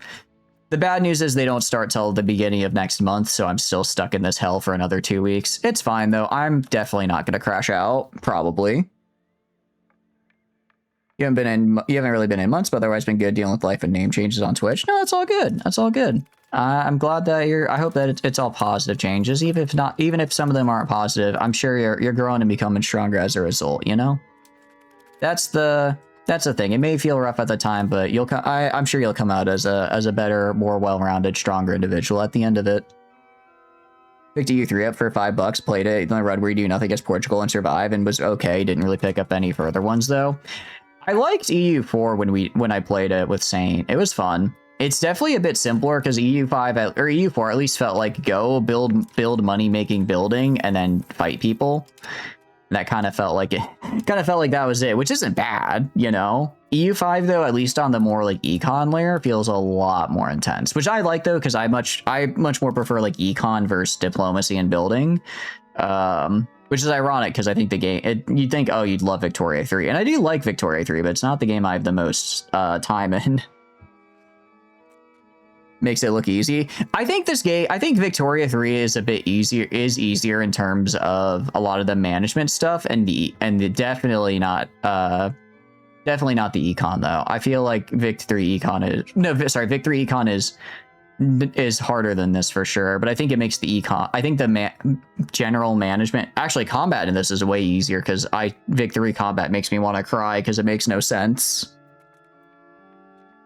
The bad news is they don't start till the beginning of next month, so I'm still stuck in this hell for another 2 weeks. It's fine, though. I'm definitely not going to crash out, probably. You haven't really been in months, but otherwise been good dealing with life and name changes on Twitch. No, that's all good. That's all good. I'm glad that I hope that it's all positive changes, even if some of them aren't positive. I'm sure you're growing and becoming stronger as a result, you know? That's the thing. It may feel rough at the time, but I'm sure you'll come out as a better, more well-rounded, stronger individual at the end of it. Picked EU3 up for $5, played it in the run where you do nothing against Portugal and survive, and was okay. Didn't really pick up any further ones though. I liked EU4 when I played it with Saint. It was fun. It's definitely a bit simpler because EU5 or EU4 at least felt like go build money making building and then fight people. That kind of felt like that was it, which isn't bad, you know. EU5 though, at least on the more like econ layer, feels a lot more intense, which I like though because I much more prefer like econ versus diplomacy and building, which is ironic because I think the game you'd think, oh, you'd love Victoria 3, and I do like Victoria 3, but it's not the game I have the most time in. Makes it look easy. I think Victoria 3 is a bit easier in terms of a lot of the management stuff and definitely not the econ though. I feel like Vic 3 econ is is harder than this for sure, but I think it makes the I think the general management, actually combat in this is way easier because Vic 3 combat makes me want to cry because it makes no sense.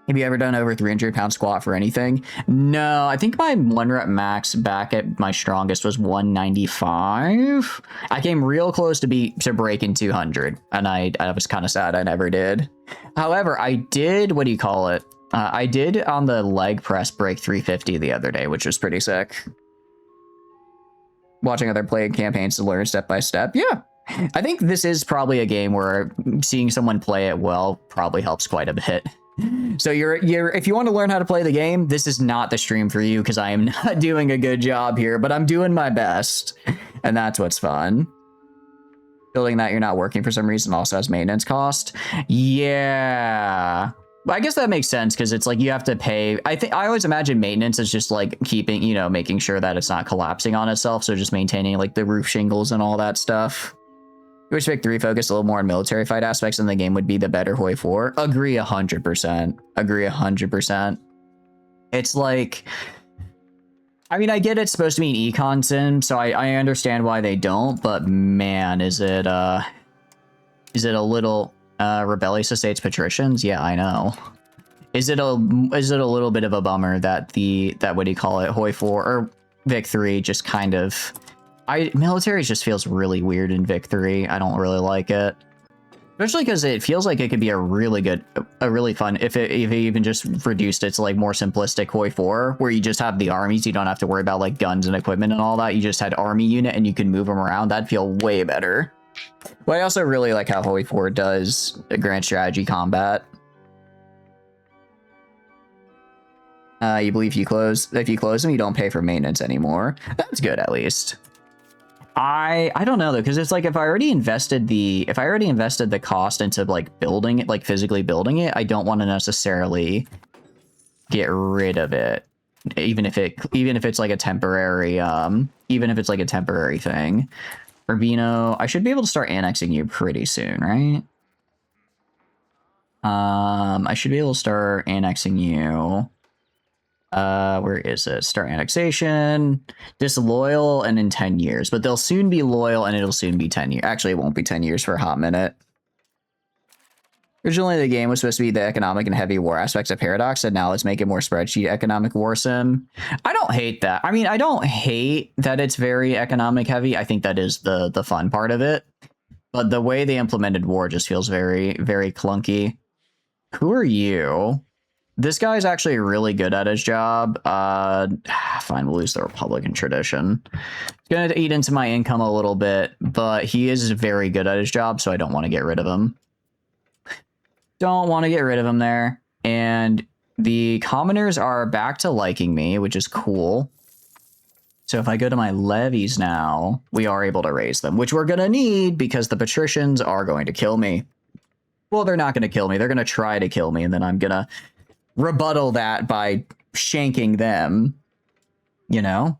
Have you ever done over 300-pound squat for anything? No, I think my 1 rep max back at my strongest was 195. I came real close to breaking 200, and I was kind of sad I never did. However, I did, what do you call it? I did on the leg press break 350 the other day, which was pretty sick. Watching other play campaigns to learn step by step. Yeah, I think this is probably a game where seeing someone play it well probably helps quite a bit. So if you want to learn how to play the game, this is not the stream for you because I am not doing a good job here, but I'm doing my best, and that's what's fun. Building that you're not working for some reason also has maintenance cost. Yeah. I guess that makes sense because it's like you have to pay. I always imagine maintenance is just like keeping, you know, making sure that it's not collapsing on itself. So just maintaining like the roof shingles and all that stuff. I wish Vic 3 focused a little more on military fight aspects in the game would be the better Hoi 4. Agree 100%. Agree 100%. It's like, I mean, I get it's supposed to be an econ sim, so I understand why they don't, but man, is it a little rebellious estates patricians? Yeah, I know. Is it a little bit of a bummer that what do you call it, Hoi 4 or Vic 3 just kind of military just feels really weird in Vic 3. I don't really like it. Especially because it feels like it could be a really fun, if it even just reduced it to like more simplistic Hoi 4, where you just have the armies, you don't have to worry about like guns and equipment and all that. You just had army unit and you can move them around. That'd feel way better. But I also really like how Hoi 4 does a grand strategy combat. You believe if you close them, you don't pay for maintenance anymore. That's good, at least. I don't know though, because it's like if I already invested the cost into like building it, like physically building it, I don't want to necessarily get rid of it, even if it's like a temporary thing. Urbino, I should be able to start annexing you pretty soon, right? I should be able to start annexing you. Where is it? Start annexation. Disloyal and in 10 years, but they'll soon be loyal and it'll soon be 10 years. Actually, it won't be 10 years for a hot minute. Originally, the game was supposed to be the economic and heavy war aspects of Paradox, and now let's make it more spreadsheet economic war sim. I don't hate that. I mean, I don't hate that it's very economic heavy. I think that is the fun part of it. But the way they implemented war just feels very, very clunky. Who are you? This guy's actually really good at his job. Fine, we'll lose the Republican tradition. It's going to eat into my income a little bit, but he is very good at his job, so I don't want to get rid of him. Don't want to get rid of him there. And the commoners are back to liking me, which is cool. So if I go to my levies now, we are able to raise them, which we're going to need because the patricians are going to kill me. Well, they're not going to kill me. They're going to try to kill me, and then I'm going to rebuttal that by shanking them, you know?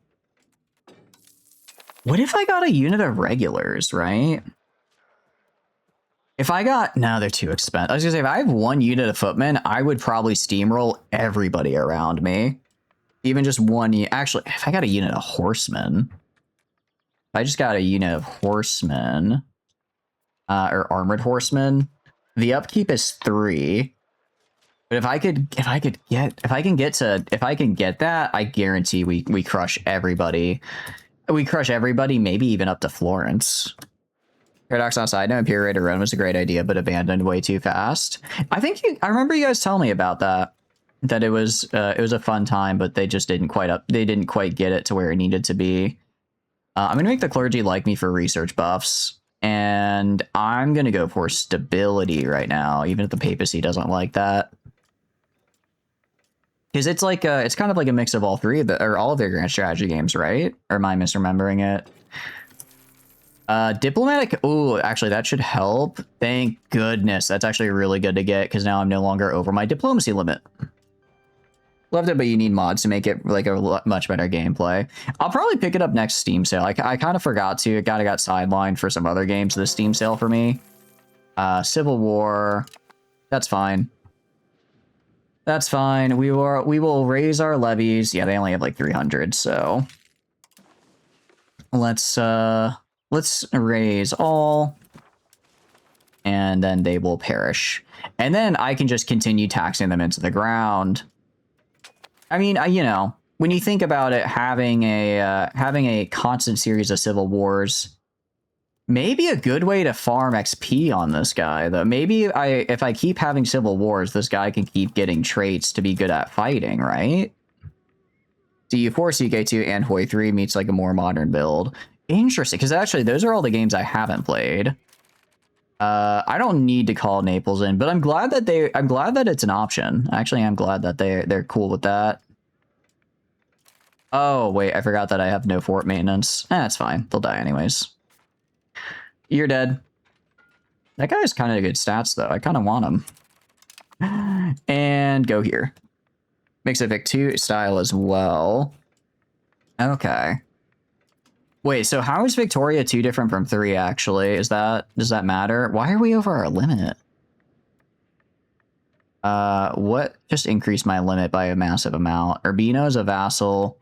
What if I got a unit of regulars, right? If I got... No, they're too expensive. I was gonna say, if I have one unit of footmen, I would probably steamroll everybody around me. Even just one... Actually, if I got a unit of horsemen... If I just got a unit of horsemen... or armored horsemen... The upkeep is 3... But if I can get that, I guarantee we crush everybody. We crush everybody, maybe even up to Florence. Paradox on side note, Imperial Raid to Rome was a great idea, but abandoned way too fast. I remember you guys telling me about that. That it was a fun time, but they just didn't quite get it to where it needed to be. I'm gonna make the clergy like me for research buffs. And I'm gonna go for stability right now, even if the papacy doesn't like that. Because it's like it's kind of like a mix of all three of the, or all of their grand strategy games, right? Or am I misremembering it? Diplomatic. Oh, actually, that should help. Thank goodness. That's actually really good to get because now I'm no longer over my diplomacy limit. Loved it, but you need mods to make it like a much better gameplay. I'll probably pick it up next Steam sale. I kind of forgot to. It got sidelined for some other games. The Steam sale for me. Civil War. That's fine. That's fine. We will raise our levies. Yeah, they only have like 300, so let's raise all, and then they will perish. And then I can just continue taxing them into the ground. I mean, you know, when you think about it, having a constant series of civil wars may be a good way to farm XP on this guy, though. Maybe if I keep having civil wars, this guy can keep getting traits to be good at fighting, right? DU4, CK2, and Hoi 3 meets like a more modern build. Interesting, because actually those are all the games I haven't played. I don't need to call Naples in, but I'm glad that it's an option. Actually, I'm glad that they're cool with that. Oh, wait, I forgot that I have no fort maintenance. That's fine. They'll die anyways. You're dead. That guy has kind of good stats, though. I kind of want him. And go here. Makes a Vic 2 style as well. Okay. Wait, so how is Victoria 2 different from 3, actually? Does that matter? Why are we over our limit? What just increased my limit by a massive amount? Urbino's a vassal.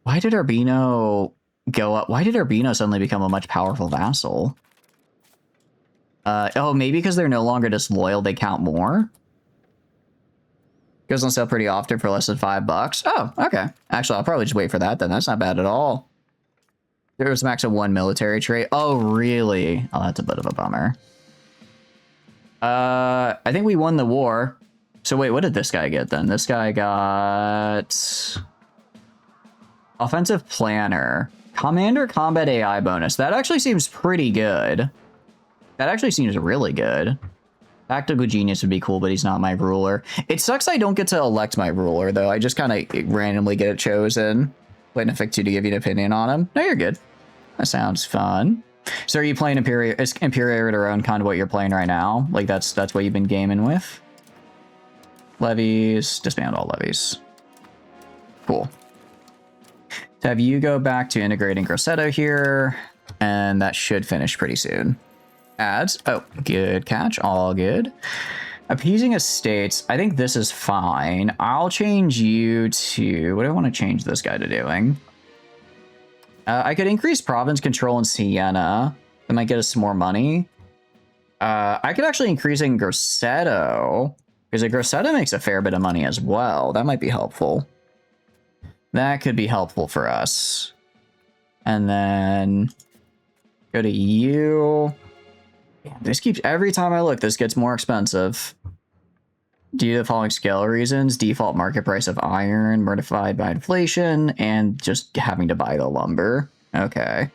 Why did Urbino go up? Why did Urbino suddenly become a much powerful vassal? Oh, maybe because they're no longer disloyal, they count more? Goes on sale pretty often for less than $5. Oh, okay. Actually, I'll probably just wait for that then. That's not bad at all. There was max of 1 military trait. Oh, really? Oh, that's a bit of a bummer. I think we won the war. So wait, what did this guy get then? This guy got... Offensive Planner. Commander Combat AI bonus. That actually seems pretty good. That actually seems really good. Tactical Genius would be cool, but he's not my ruler. It sucks I don't get to elect my ruler, though. I just kind of randomly get it chosen. Wait, Effect 2 to give you an opinion on him. No, you're good. That sounds fun. So are you playing Imperial? Is Imperial around kind of what you're playing right now? Like that's what you've been gaming with? Levies. Disband all levies. Cool. To have you go back to integrating Grosseto here, and that should finish pretty soon. Ads. Oh, good catch. All good. Appeasing estates. I think this is fine. I'll change you to... What do I want to change this guy to doing? I could increase province control in Sienna. That might get us some more money. I could actually increase in Grosseto, because a Grosseto makes a fair bit of money as well. That might be helpful. That could be helpful for us. And then go to you. This keeps, every time I look, this gets more expensive. Due to the following scale reasons: default market price of iron, mortified by inflation, and just having to buy the lumber. Okay.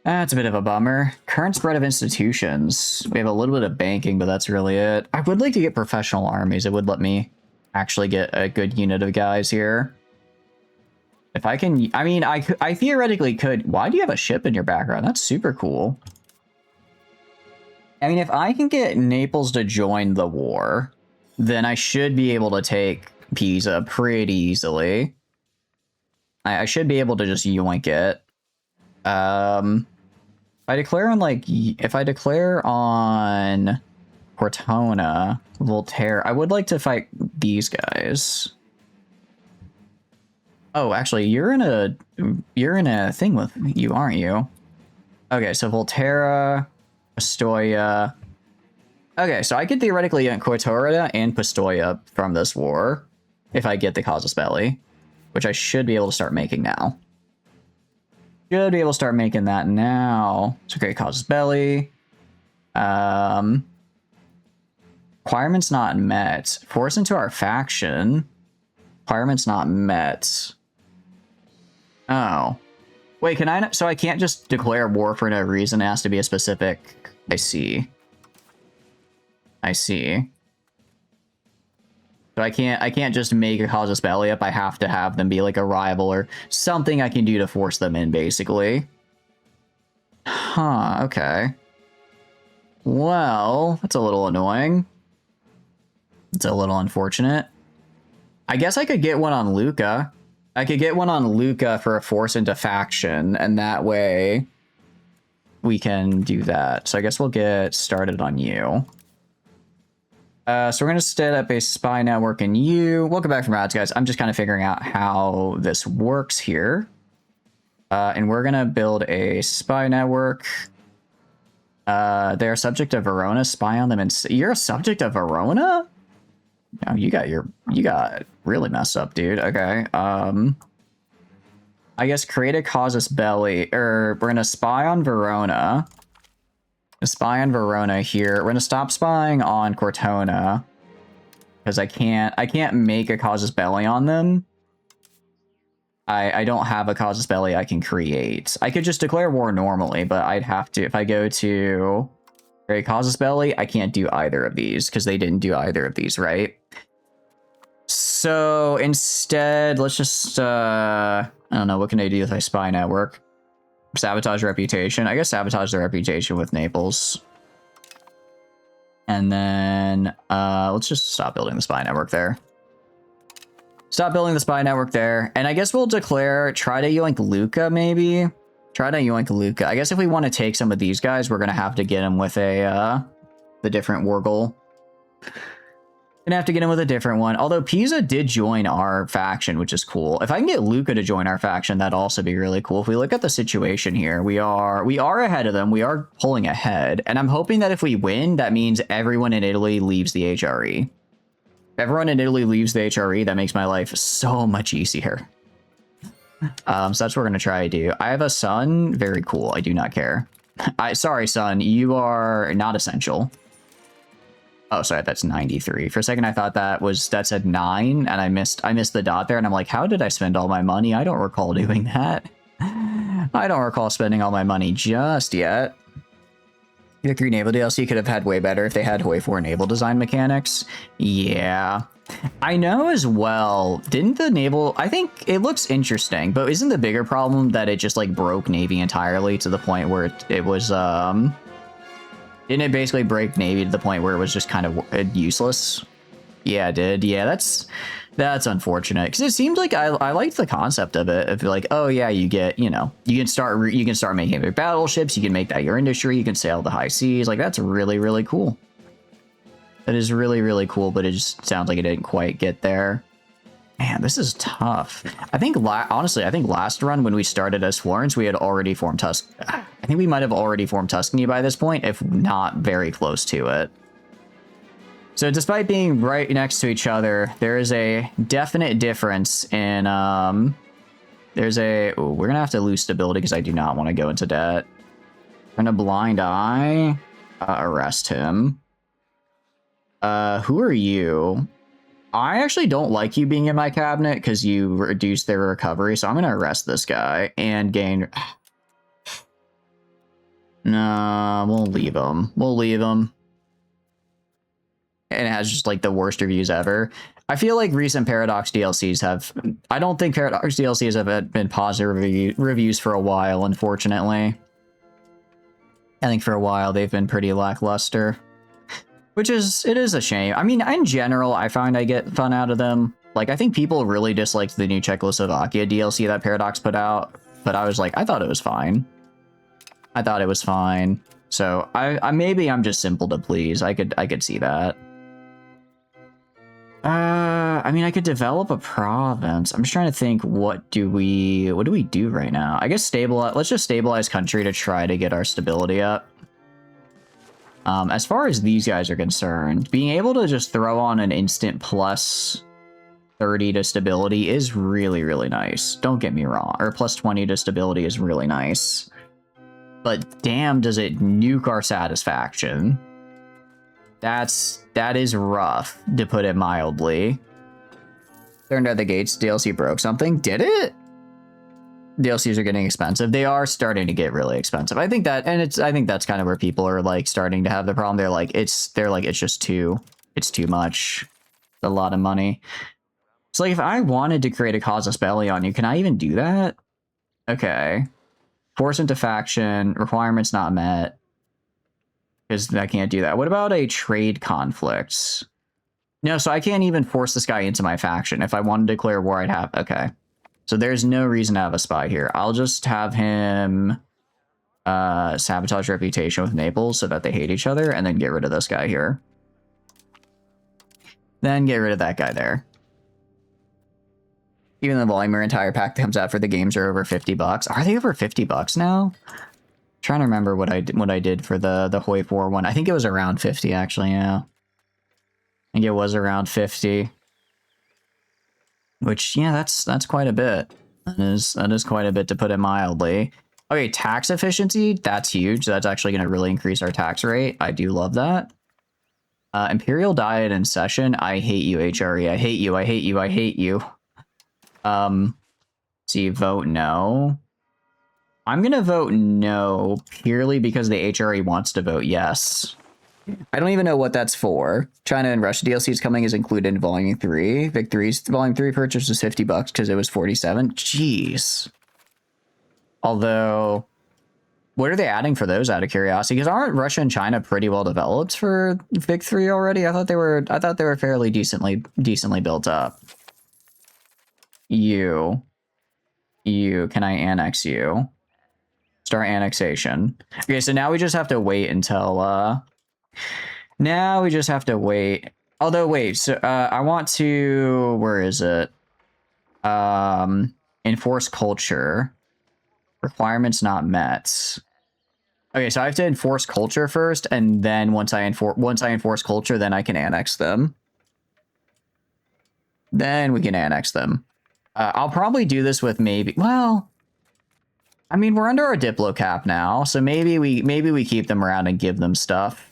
That's a bit of a bummer. Current spread of institutions. We have a little bit of banking, but that's really it. I would like to get professional armies. It would let me actually get a good unit of guys here. If I can, I mean, I theoretically could. Why do you have a ship in your background? That's super cool. I mean, if I can get Naples to join the war, then I should be able to take Pisa pretty easily. I should be able to just yoink it. I declare on, like, if I declare on Cortona, Voltaire, I would like to fight these guys. Oh, actually, you're in a thing with you, aren't you? Okay, so Volterra, Pistoia. Okay, so I could theoretically get Cortona and Pistoia from this war if I get the Casus Belli, which I should be able to start making now. Should be able to start making that now. So great, Casus Belli. Requirements not met. Force into our faction. Requirements not met. Oh. Wait, can I not? So I can't just declare war for no reason. It has to be a specific... I see. I see. So I can't just make a Casus Belli up. I have to have them be like a rival or something I can do to force them in, basically. Huh, okay. Well, that's a little annoying. It's a little unfortunate. I guess I could get one on Lucca. I could get one on Lucca for a force into faction, and that way we can do that. So I guess we'll get started on you. So we're going to set up a spy network in you. Welcome back from ads, guys. I'm just kind of figuring out how this works here. And we're going to build a spy network. They're subject to Verona. Spy on them. And you're a subject of Verona? No, you got really messed up, dude. Okay. I guess create a casus belli, or we're going to spy on Verona. Spy on Verona here. We're gonna stop spying on Cortona because I can't make a casus belli on them. I don't have a casus belli I can create. I could just declare war normally, but I'd have to, if I go to create casus belli, I can't do either of these because they didn't do either of these, right? So instead, let's just I don't know, what can I do with my spy network? Sabotage reputation. I guess sabotage the reputation with Naples. And then let's just stop building the spy network there. Stop building the spy network there. And I guess we'll declare, try to yoink Luca, maybe? Try to yoink Luca. I guess if we want to take some of these guys, we're going to have to get them with a the different war goal. Gonna have to get him with a different one. Although Pisa did join our faction, which is cool. If I can get Luca to join our faction, that'd also be really cool. If we look at the situation here, we are ahead of them. We are pulling ahead. And I'm hoping that if we win, that means everyone in Italy leaves the HRE. If everyone in Italy leaves the HRE, that makes my life so much easier. So that's what we're gonna try to do. I have a son. Very cool. I do not care. Sorry, son. You are not essential. Oh, sorry, that's 93. For a second, I thought that said 9, and I missed the dot there, and I'm like, how did I spend all my money? I don't recall doing that. I don't recall spending all my money just yet. The 3 naval DLC could have had way better if they had way 4 naval design mechanics. Yeah. I know as well, didn't the naval... I think it looks interesting, but isn't the bigger problem that it just, like, broke Navy entirely to the point where it was, Didn't it basically break Navy to the point where it was just kind of useless? Yeah, it did. Yeah, that's unfortunate because it seemed like I liked the concept of it. If you're like, oh yeah, you get, you know, you can start making big battleships. You can make that your industry. You can sail the high seas. Like that's really, really cool. That is really, really cool. But it just sounds like it didn't quite get there. Man, this is tough. I think, honestly, I think last run when we started as Florence, we had already formed I think we might have already formed Tuscany by this point, if not very close to it. So despite being right next to each other, there is a definite difference in, we're going to have to lose stability because I do not want to go into debt. I'm going to blind eye, arrest him. Who are you? I actually don't like you being in my cabinet because you reduce their recovery, so I'm going to arrest this guy and gain... No, we'll leave him. We'll leave him. And it has just, like, the worst reviews ever. I feel like recent Paradox DLCs have... I don't think Paradox DLCs have been positive reviews for a while, unfortunately. I think for a while they've been pretty lackluster. Which is, it is a shame. I mean, in general, I find I get fun out of them. Like, I think people really disliked the new Czechoslovakia DLC that Paradox put out. But I was like, I thought it was fine. I thought it was fine. So, maybe I'm just simple to please. I could see that. I mean, I could develop a province. I'm just trying to think, what do we do right now? I guess let's just stabilize country to try to get our stability up. As far as these guys are concerned, being able to just throw on an instant plus 30 to stability is really, really nice. Don't get me wrong. Or plus 20 to stability is really nice. But damn, does it nuke our satisfaction. That is rough, to put it mildly. Turned out the gates, DLC broke something. Did it? DLCs are getting expensive. They are starting to get really expensive. I think that, and I think that's kind of where people are like starting to have the problem. They're like, it's just too much. It's a lot of money. So like, if I wanted to create a casus belli on you, can I even do that? Okay. Force into faction, requirements not met. Because I can't do that. What about a trade conflict? No, so I can't even force this guy into my faction. If I wanted to declare war, I'd have, okay. So there's no reason to have a spy here. I'll just have him sabotage reputation with Naples so that they hate each other and then get rid of this guy here. Then get rid of that guy there. Even the volume or entire pack that comes out for the games are over $50. Are they over $50 now? Trying to remember what I did for the Hoi 4 one. I think it was around 50 actually, yeah. I think it was around 50. Which, yeah, that's quite a bit. That is quite a bit, to put it mildly. Okay, tax efficiency, that's huge. That's actually going to really increase our tax rate. I do love that. Imperial Diet in session. I hate you, HRE. I hate you, I hate you, I hate you. So you vote no. I'm going to vote no purely because the HRE wants to vote yes. I don't even know what that's for. China and Russia DLC is coming is included in Volume 3. Victories Volume 3 purchase was $50 because it was 47. Jeez. Although, what are they adding for those out of curiosity? Because aren't Russia and China pretty well developed for Vic 3 already? I thought they were fairly decently built up. You, can I annex you? Start annexation. Okay, so now we just have to wait until now we just have to wait. Although wait, so I want to, where is it? Enforce culture. Requirements not met. Okay, so I have to enforce culture first, and then once I enforce culture, then I can annex them. Then we can annex them. I'll probably do this with maybe, well, I mean, we're under our Diplo cap now, so maybe we keep them around and give them stuff.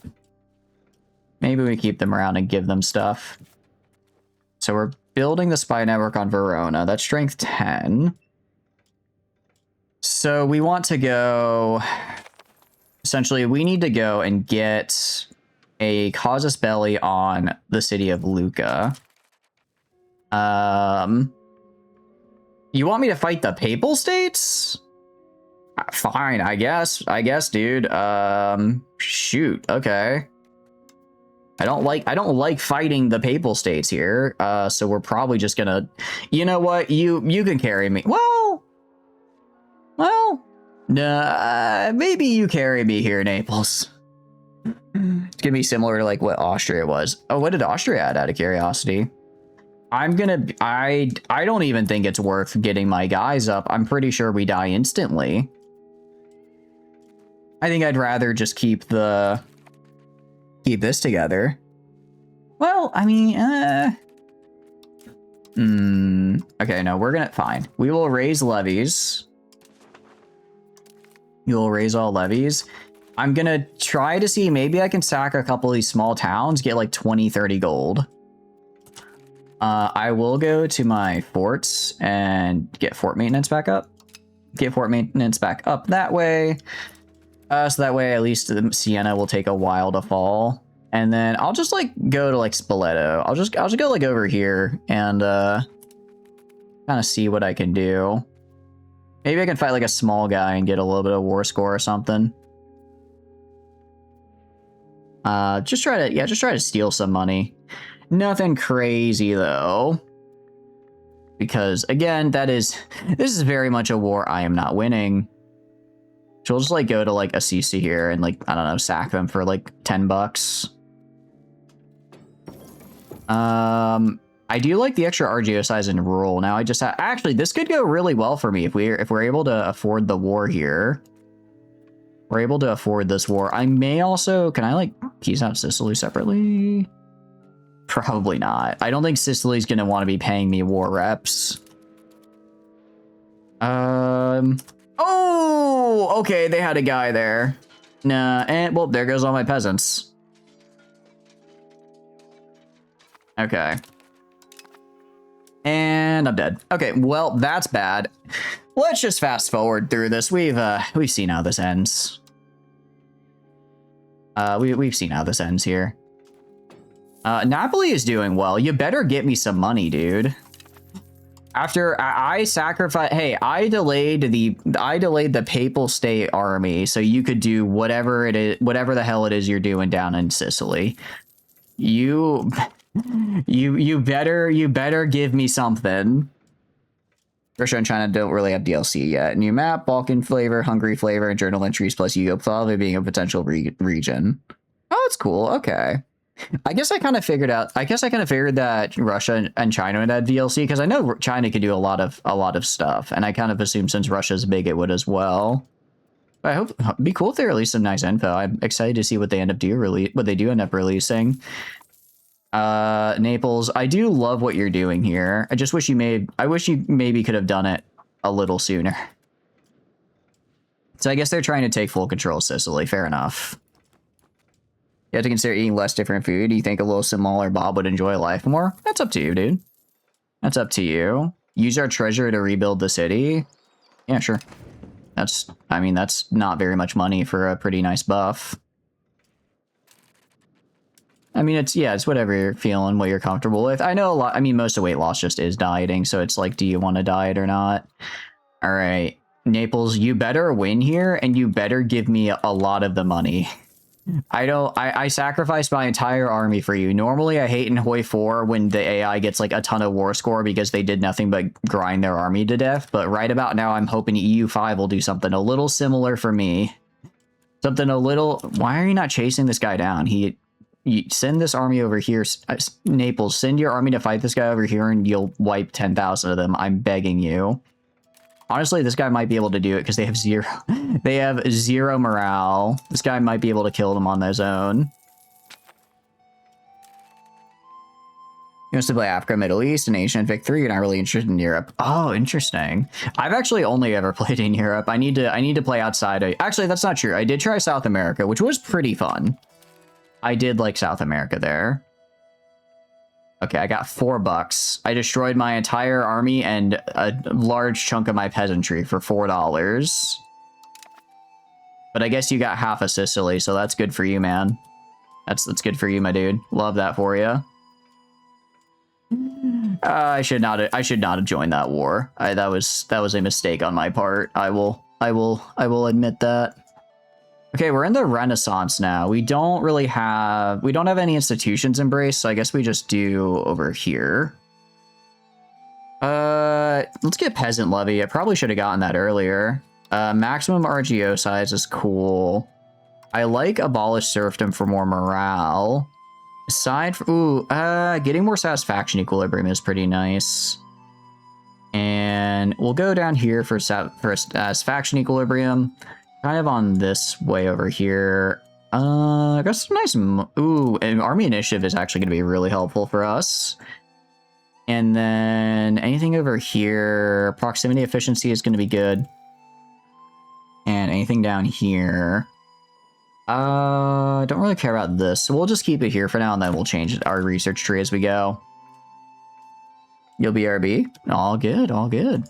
Maybe we keep them around and give them stuff. So we're building the spy network on Verona. That's strength 10. So we want to go, essentially, we need to go and get a casus belli on the city of Lucca. You want me to fight the Papal States? Fine, I guess, dude. Shoot, okay. I don't like fighting the Papal States here. So we're probably just gonna, you know what? You can carry me. Well, nah, maybe you carry me here, Naples. It's gonna be similar to like what Austria was. Oh, what did Austria add out of curiosity? I don't even think it's worth getting my guys up. I'm pretty sure we die instantly. I think I'd rather just keep this together. Well, I mean, okay, no, we're gonna, fine. We will raise levies. You will raise all levies. I'm gonna try to see, maybe I can sack a couple of these small towns, get like 20, 30 gold. I will go to my forts and get fort maintenance back up. Get fort maintenance back up that way. So that way at least the Sienna will take a while to fall. And then I'll just like go to like Spoleto. I'll just go like over here and kind of see what I can do. Maybe I can fight like a small guy and get a little bit of war score or something. Just try to steal some money. Nothing crazy though. Because again, this is very much a war I am not winning. So we'll just like go to like Assisi here and like, I don't know, sack them for like $10. I do like the extra RGO size in rural. Now I just actually, this could go really well for me if we're able to afford the war here. We're able to afford this war. I may also, can I like piece out Sicily separately? Probably not. I don't think Sicily's gonna want to be paying me war reps. Oh, okay, they had a guy there. Nah, and well, there goes all my peasants. Okay. And I'm dead. Okay, well, that's bad. Let's just fast forward through this. We've seen how this ends. We've seen how this ends here. Napoli is doing well. You better get me some money, dude. After I sacrificed, hey, I delayed the Papal State army so you could do whatever it is, whatever the hell it is you're doing down in Sicily. You better give me something. Russia and China don't really have DLC yet. New map, Balkan flavor, Hungary flavor, and journal entries plus Yugoslav being a potential region. Oh, it's cool. Okay. I guess I kind of figured that Russia and China would add DLC because I know China could do a lot of stuff, and I kind of assumed since Russia's big, it would as well. But I hope it'd be cool if they release some nice info. I'm excited to see what they do end up releasing. Naples, I do love what you're doing here. I just wish I wish you maybe could have done it a little sooner. So I guess they're trying to take full control of Sicily. Fair enough. You have to consider eating less different food. Do you think a little smaller Bob would enjoy life more? That's up to you, dude. That's up to you. Use our treasure to rebuild the city. Yeah, sure. I mean, that's not very much money for a pretty nice buff. I mean, it's whatever you're feeling, what you're comfortable with. I know a lot. I mean, most of weight loss just is dieting. So it's like, do you want to diet or not? All right. Naples, you better win here and you better give me a lot of the money. I sacrificed my entire army for you. Normally I hate in Hoi 4 when the AI gets like a ton of war score because they did nothing but grind their army to death. But right about now, I'm hoping EU5 will do something a little similar for me. Why are you not chasing this guy down? You send this army over here. Naples, send your army to fight this guy over here and you'll wipe 10,000 of them. I'm begging you. Honestly, this guy might be able to do it because they have zero morale. This guy might be able to kill them on his own. He wants to play Africa, Middle East, and Asian Vic 3. You're not really interested in Europe. Oh, interesting. I've actually only ever played in Europe. I need to play outside. Actually, that's not true. I did try South America, which was pretty fun. I did like South America there. Okay, I got $4. I destroyed my entire army and a large chunk of my peasantry for $4. But I guess you got half of Sicily, so that's good for you, man. That's good for you, my dude. Love that for you. I should not have joined that war. That was a mistake on my part. I will admit that. Okay, we're in the Renaissance now. We don't have any institutions embraced, so I guess we just do over here. Let's get peasant levy. I probably should have gotten that earlier. Maximum RGO size is cool. I like abolish serfdom for more morale. Aside from, getting more satisfaction equilibrium is pretty nice. And we'll go down here for satisfaction equilibrium. Kind of on this way over here. I got some nice... and army initiative is actually going to be really helpful for us. And then anything over here... Proximity efficiency is going to be good. And anything down here... don't really care about this. So we'll just keep it here for now, and then we'll change our research tree as we go. You'll be RB? All good, all good.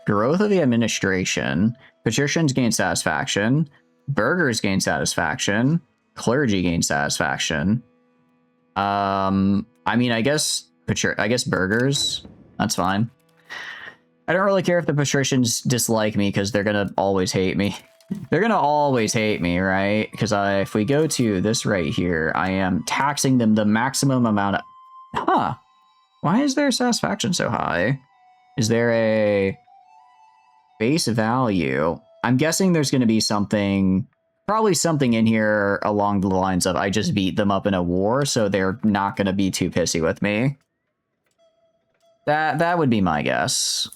Growth of the administration... Patricians gain satisfaction. Burghers gain satisfaction. Clergy gain satisfaction. I mean, I guess burghers. That's fine. I don't really care if the patricians dislike me because they're gonna always hate me. They're gonna always hate me, right? Because if we go to this right here, I am taxing them the maximum amount of... Huh. Why is their satisfaction so high? Is there a... base value? I'm guessing there's going to be something, probably something in here along the lines of I just beat them up in a war, so they're not going to be too pissy with me. That would be my guess.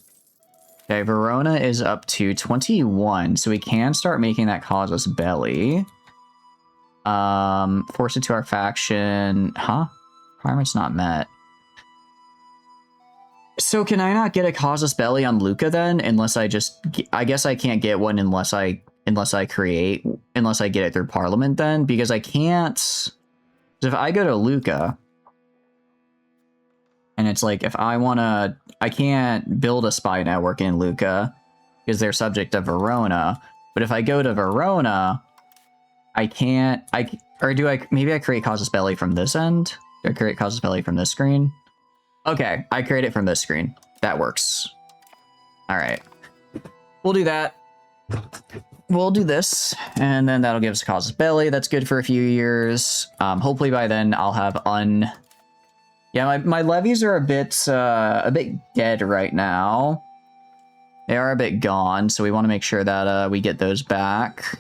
Okay, Verona is up to 21, so we can start making that casus belli. Force it to our faction. Huh? Requirements not met. So can I not get a casus belli on Lucca then? Unless I guess I can't get one unless I get it through Parliament then, because I can't. So if I go to Lucca, and it's like if I can't build a spy network in Lucca because they're subject to Verona. But if I go to Verona, I can't. Maybe I create casus belli from this end? Do I create casus belli from this screen? Okay, I create it from this screen. That works. All right. We'll do that. We'll do this, and then that'll give us a casus belli. That's good for a few years. Hopefully by then I'll have Yeah, my levies are a bit dead right now. They are a bit gone, so we want to make sure that we get those back.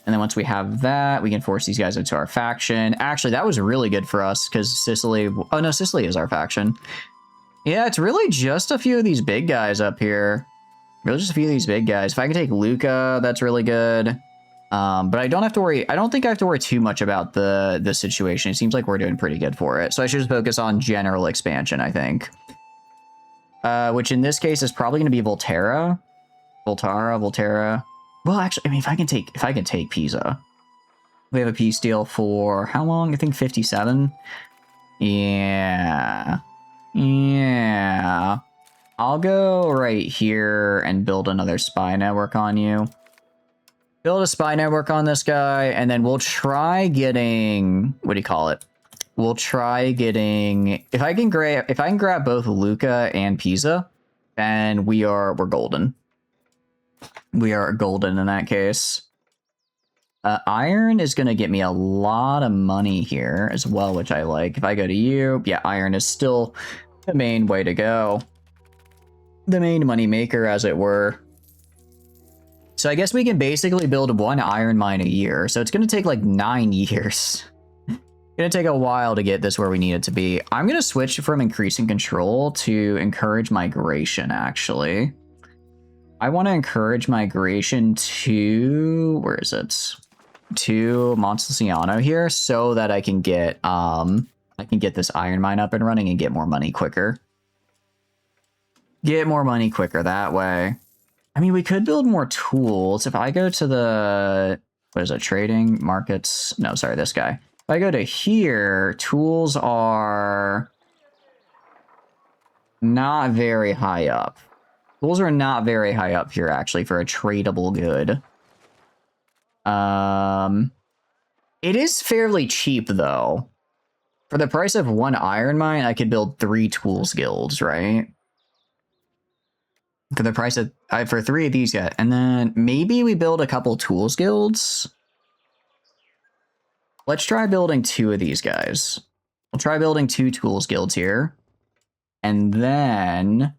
And then once we have that, we can force these guys into our faction. Actually, that was really good for us because Sicily... Oh, no, Sicily is our faction. Yeah, it's really just a few of these big guys up here. Really just a few of these big guys. If I can take Lucca, that's really good. But I don't have to worry. I don't think I have to worry too much about the situation. It seems like we're doing pretty good for it. So I should just focus on general expansion, I think. Which in this case is probably going to be Volterra. Volterra. Well, actually, I mean, if I can take Pisa. We have a peace deal for how long? I think 57. Yeah. Yeah. I'll go right here and build another spy network on you. Build a spy network on this guy, and then we'll try getting... What do you call it? We'll try getting... If I can grab both Lucca and Pisa, then we're golden. We are golden in that case. Iron is going to get me a lot of money here as well, which I like. If I go to you, yeah, iron is still the main way to go. The main money maker, as it were. So I guess we can basically build one iron mine a year. So it's going to take like 9 years. It's going to take a while to get this where we need it to be. I'm going to switch from increasing control to encourage migration, actually. I want to encourage migration to... Where is it? To Montesiano here, so that I can get this iron mine up and running and get more money quicker. Get more money quicker that way. I mean, we could build more tools. If I go to the... What is it? Trading? Markets? No, sorry, this guy. If I go to here, tools are not very high up. Tools are not very high up here, actually, for a tradable good. It is fairly cheap, though. For the price of one iron mine, I could build 3 tools guilds, right? For the price of... for 3 of these guys. And then maybe we build a couple tools guilds. Let's try building 2 of these guys. We'll try building 2 tools guilds here. And then...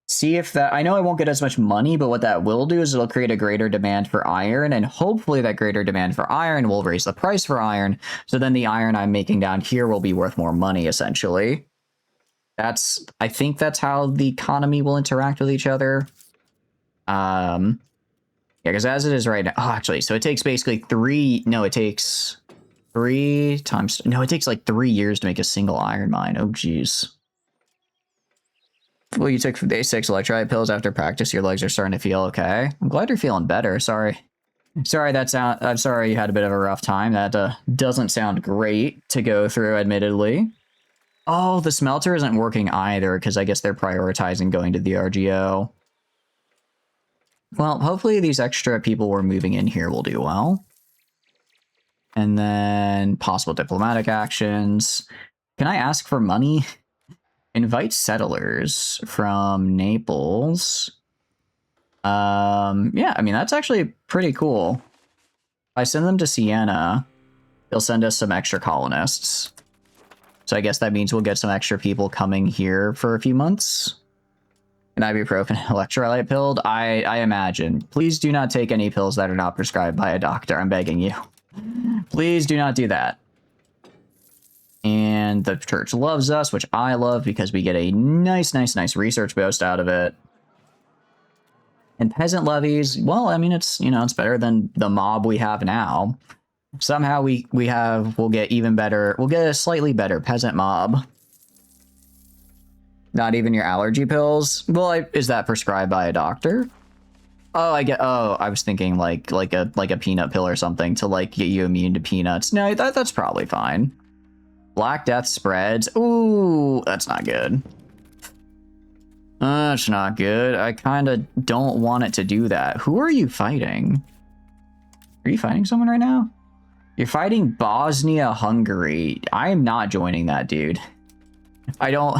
see if that... I know I won't get as much money, but what that will do is it'll create a greater demand for iron, and hopefully that greater demand for iron will raise the price for iron, so then the iron I'm making down here will be worth more money, essentially. I think that's how the economy will interact with each other. Yeah, because as it is right now... Oh, actually, so it takes basically 3... No, it takes 3 times... No, it takes like 3 years to make a single iron mine. Oh, jeez. Well, you took day 6 electrolyte pills after practice. Your legs are starting to feel okay. I'm glad you're feeling better. Sorry. I'm sorry you had a bit of a rough time. That doesn't sound great to go through, admittedly. Oh, the smelter isn't working either, because I guess they're prioritizing going to the RGO. Well, hopefully these extra people we're moving in here will do well. And then possible diplomatic actions. Can I ask for money? Invite settlers from Naples. Yeah, I mean, that's actually pretty cool. If I send them to Sienna, they'll send us some extra colonists. So I guess that means we'll get some extra people coming here for a few months. An ibuprofen electrolyte pill? I imagine. Please do not take any pills that are not prescribed by a doctor. I'm begging you. Please do not do that. And the church loves us, which I love because we get a nice research boost out of it. And peasant levies, well, I mean, it's, you know, it's better than the mob we have now. Somehow we'll get even better, we'll get a slightly better peasant mob. Not even your allergy pills? Well, is that prescribed by a doctor? Oh, I was thinking like a peanut pill or something to like get you immune to peanuts. No, that's probably fine. Black Death spreads. Ooh, that's not good. That's not good. I kind of don't want it to do that. Who are you fighting? Are you fighting someone right now? You're fighting Bosnia-Hungary. I am not joining that, dude. I don't...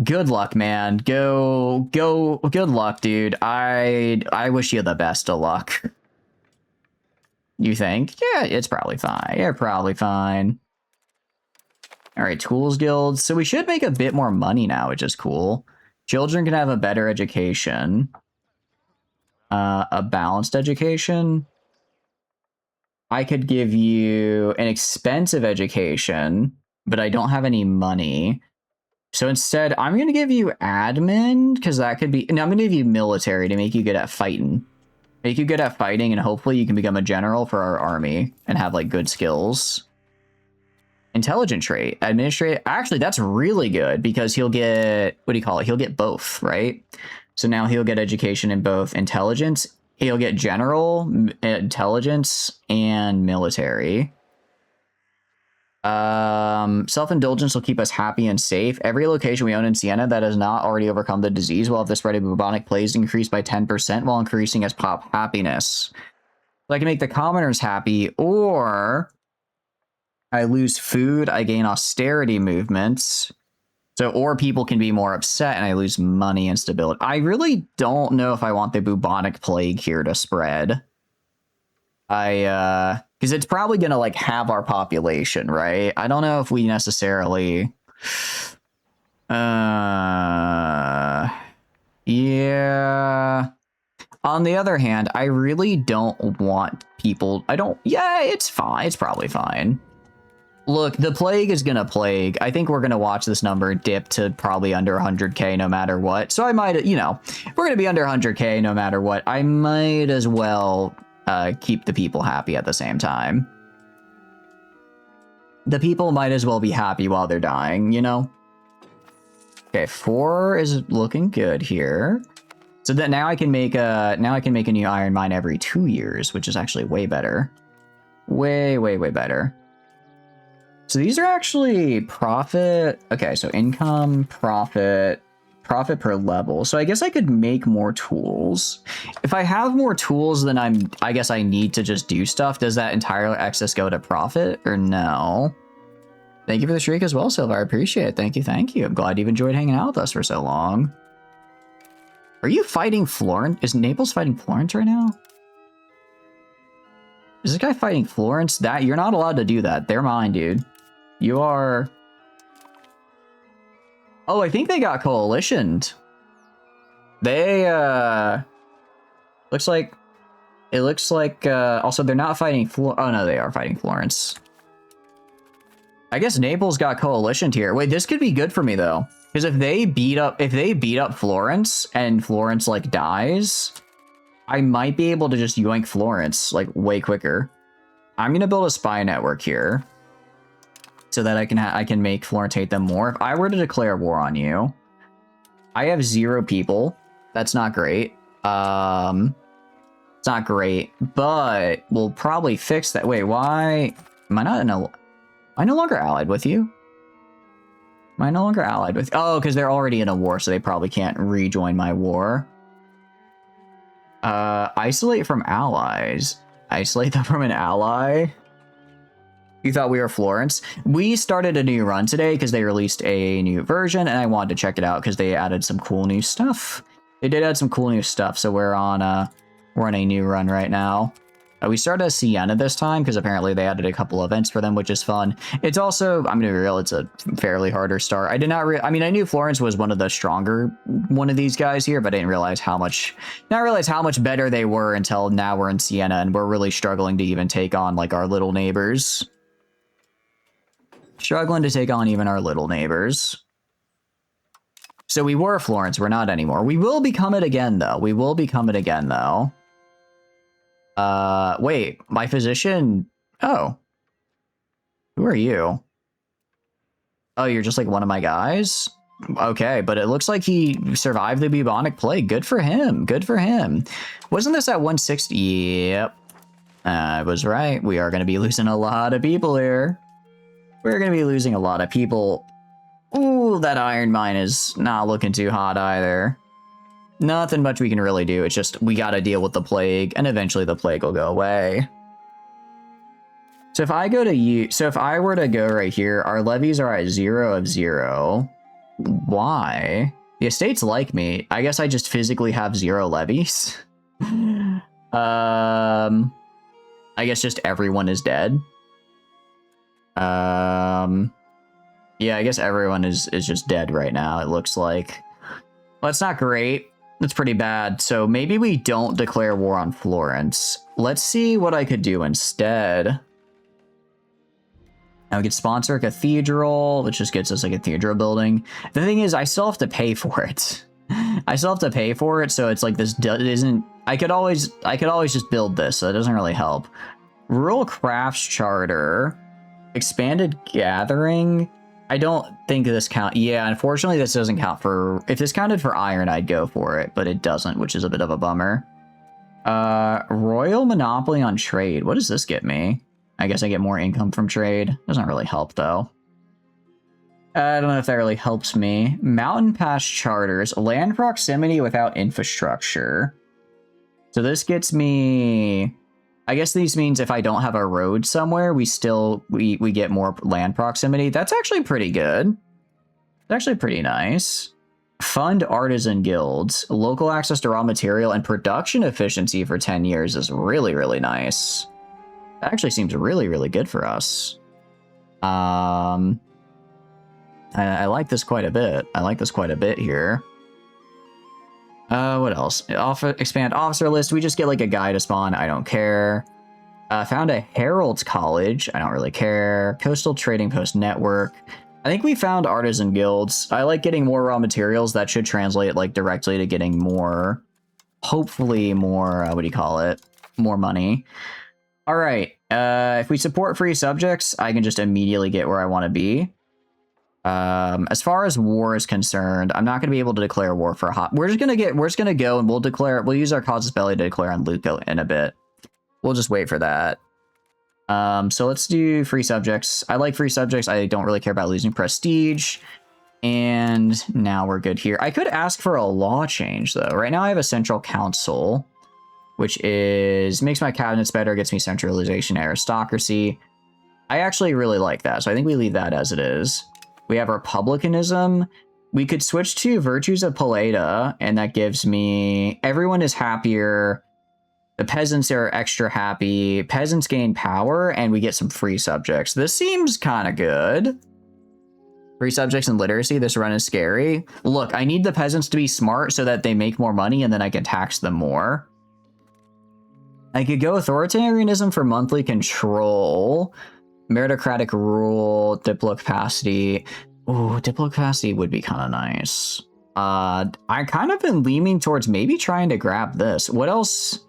Good luck, man. Good luck, dude. I wish you the best of luck. You think? Yeah, it's probably fine. You're probably fine. Alright, Tools Guild. So we should make a bit more money now, which is cool. Children can have a better education. A balanced education. I could give you an expensive education, but I don't have any money. So instead, I'm going to give you admin, because that could be... No, I'm going to give you military to make you good at fighting. Make you good at fighting, and hopefully you can become a general for our army and have, like, good skills. Intelligent trait. Administrative. Actually, that's really good, because he'll get... What do you call it? He'll get both, right? So now he'll get education in both intelligence. He'll get general, intelligence, and military. Self-indulgence will keep us happy and safe. Every location we own in Sienna that has not already overcome the disease will have the spread of bubonic plague increased by 10% while increasing its pop happiness. So I can make the commoners happy, or I lose food, I gain austerity movements. So, or people can be more upset and I lose money and stability. I really don't know if I want the bubonic plague here to spread. Because it's probably going to, like, have our population, right? I don't know if we necessarily... Yeah. On the other hand, I really don't want people... Yeah, it's fine. It's probably fine. Look, the plague is going to plague. I think we're going to watch this number dip to probably under 100k no matter what. So I might, you know, we're going to be under 100k no matter what. I might as well... keep the people happy at the same time. The people might as well be happy while they're dying, you know? Okay, 4 is looking good here. So that now I can make a new iron mine every 2 years, which is actually way better. Way, way, way better. So these are actually profit. Okay, so income, profit per level. So I guess I could make more tools. If I have more tools, then I guess I need to just do stuff. Does that entire excess go to profit or no? Thank you for the streak as well, Silva. I appreciate it. Thank you, thank you. I'm glad you've enjoyed hanging out with us for so long. Are you fighting Florence? Is Naples fighting Florence right now? Is this guy fighting Florence? That you're not allowed to do that. They're mine, dude. You are... Oh, I think they got coalitioned. They, looks like... It looks like, also, they're not fighting Oh, no, they are fighting Florence. I guess Naples got coalitioned here. Wait, this could be good for me, though. Because if they beat up Florence, and Florence, like, dies, I might be able to just yoink Florence, like, way quicker. I'm gonna build a spy network here. So that I can make Florence hate them more. If I were to declare war on you, I have 0 people. That's not great. It's not great, but we'll probably fix that. Wait, why am I not in a... Am I no longer allied with you? Am I no longer allied with... Oh, because they're already in a war, so they probably can't rejoin my war. Isolate from allies. Isolate them from an ally? You thought we were Florence? We started a new run today because they released a new version, and I wanted to check it out because they added some cool new stuff. They did add some cool new stuff, so we're on a new run right now. We started as Sienna this time because apparently they added a couple events for them, which is fun. It's also, I'm gonna be real, it's a fairly harder start. I I knew Florence was one of the stronger one of these guys here, but I didn't realize how much better they were until now we're in Sienna and we're really struggling to even take on like our little neighbors. Struggling to take on even our little neighbors. So we were Florence, we're not anymore. We will become it again, though. Wait, my physician... Oh. Who are you? Oh, you're just like one of my guys? Okay, but it looks like he survived the bubonic plague. Good for him. Good for him. Wasn't this at 160? Yep. I was right. We are going to be losing a lot of people here. We're going to be losing a lot of people. Ooh, that iron mine is not looking too hot either. Nothing much we can really do. It's just we got to deal with the plague, and eventually the plague will go away. So if I go to you, so if I were to go right here, our levies are at 0 of 0. Why? The estates like me. I guess I just physically have 0 levies. I guess just everyone is dead. Yeah, I guess everyone is just dead right now, it looks like. Well, it's not great. That's pretty bad. So maybe we don't declare war on Florence. Let's see what I could do instead. Now we could sponsor a cathedral, which just gets us a cathedral building. The thing is, I still have to pay for it. I still have to pay for it, so it's like this isn't... I could always just build this, so it doesn't really help. Rural Crafts Charter. Expanded Gathering. I don't think this count. Yeah, unfortunately, this doesn't count for... If this counted for iron, I'd go for it, but it doesn't, which is a bit of a bummer. Royal Monopoly on Trade. What does this get me? I guess I get more income from trade. Doesn't really help, though. I don't know if that really helps me. Mountain Pass Charters. Land proximity without infrastructure. So this gets me... I guess this means if I don't have a road somewhere, we get more land proximity. That's actually pretty good. It's actually pretty nice. Fund artisan guilds. Local access to raw material and production efficiency for 10 years is really, really nice. That actually seems really, really good for us. I like this quite a bit. I like this quite a bit here. What else? Expand officer list. We just get like a guy to spawn. I don't care. Found a Herald's College. I don't really care. Coastal Trading Post Network. I think we found artisan guilds. I like getting more raw materials. That should translate like directly to getting more, hopefully more, what do you call it? More money. All right. If we support free subjects, I can just immediately get where I want to be. As far as war is concerned, I'm not going to be able to declare war for we're just going to go and we'll use our casus belli to declare on Luca in a bit. We'll just wait for that. So let's do free subjects. I like free subjects. I don't really care about losing prestige. And now we're good here. I could ask for a law change though. Right now I have a central council, which makes my cabinets better, gets me centralization, aristocracy. I actually really like that. So I think we leave that as it is. We have republicanism. We could switch to virtues of Paleta, and that gives me... Everyone is happier. The peasants are extra happy. Peasants gain power, and we get some free subjects. This seems kind of good. Free subjects and literacy. This run is scary. Look, I need the peasants to be smart so that they make more money, and then I can tax them more. I could go authoritarianism for monthly control. Meritocratic rule, diplo capacity. Ooh, diplo capacity would be kind of nice. I kind of been leaning towards maybe trying to grab this. What else?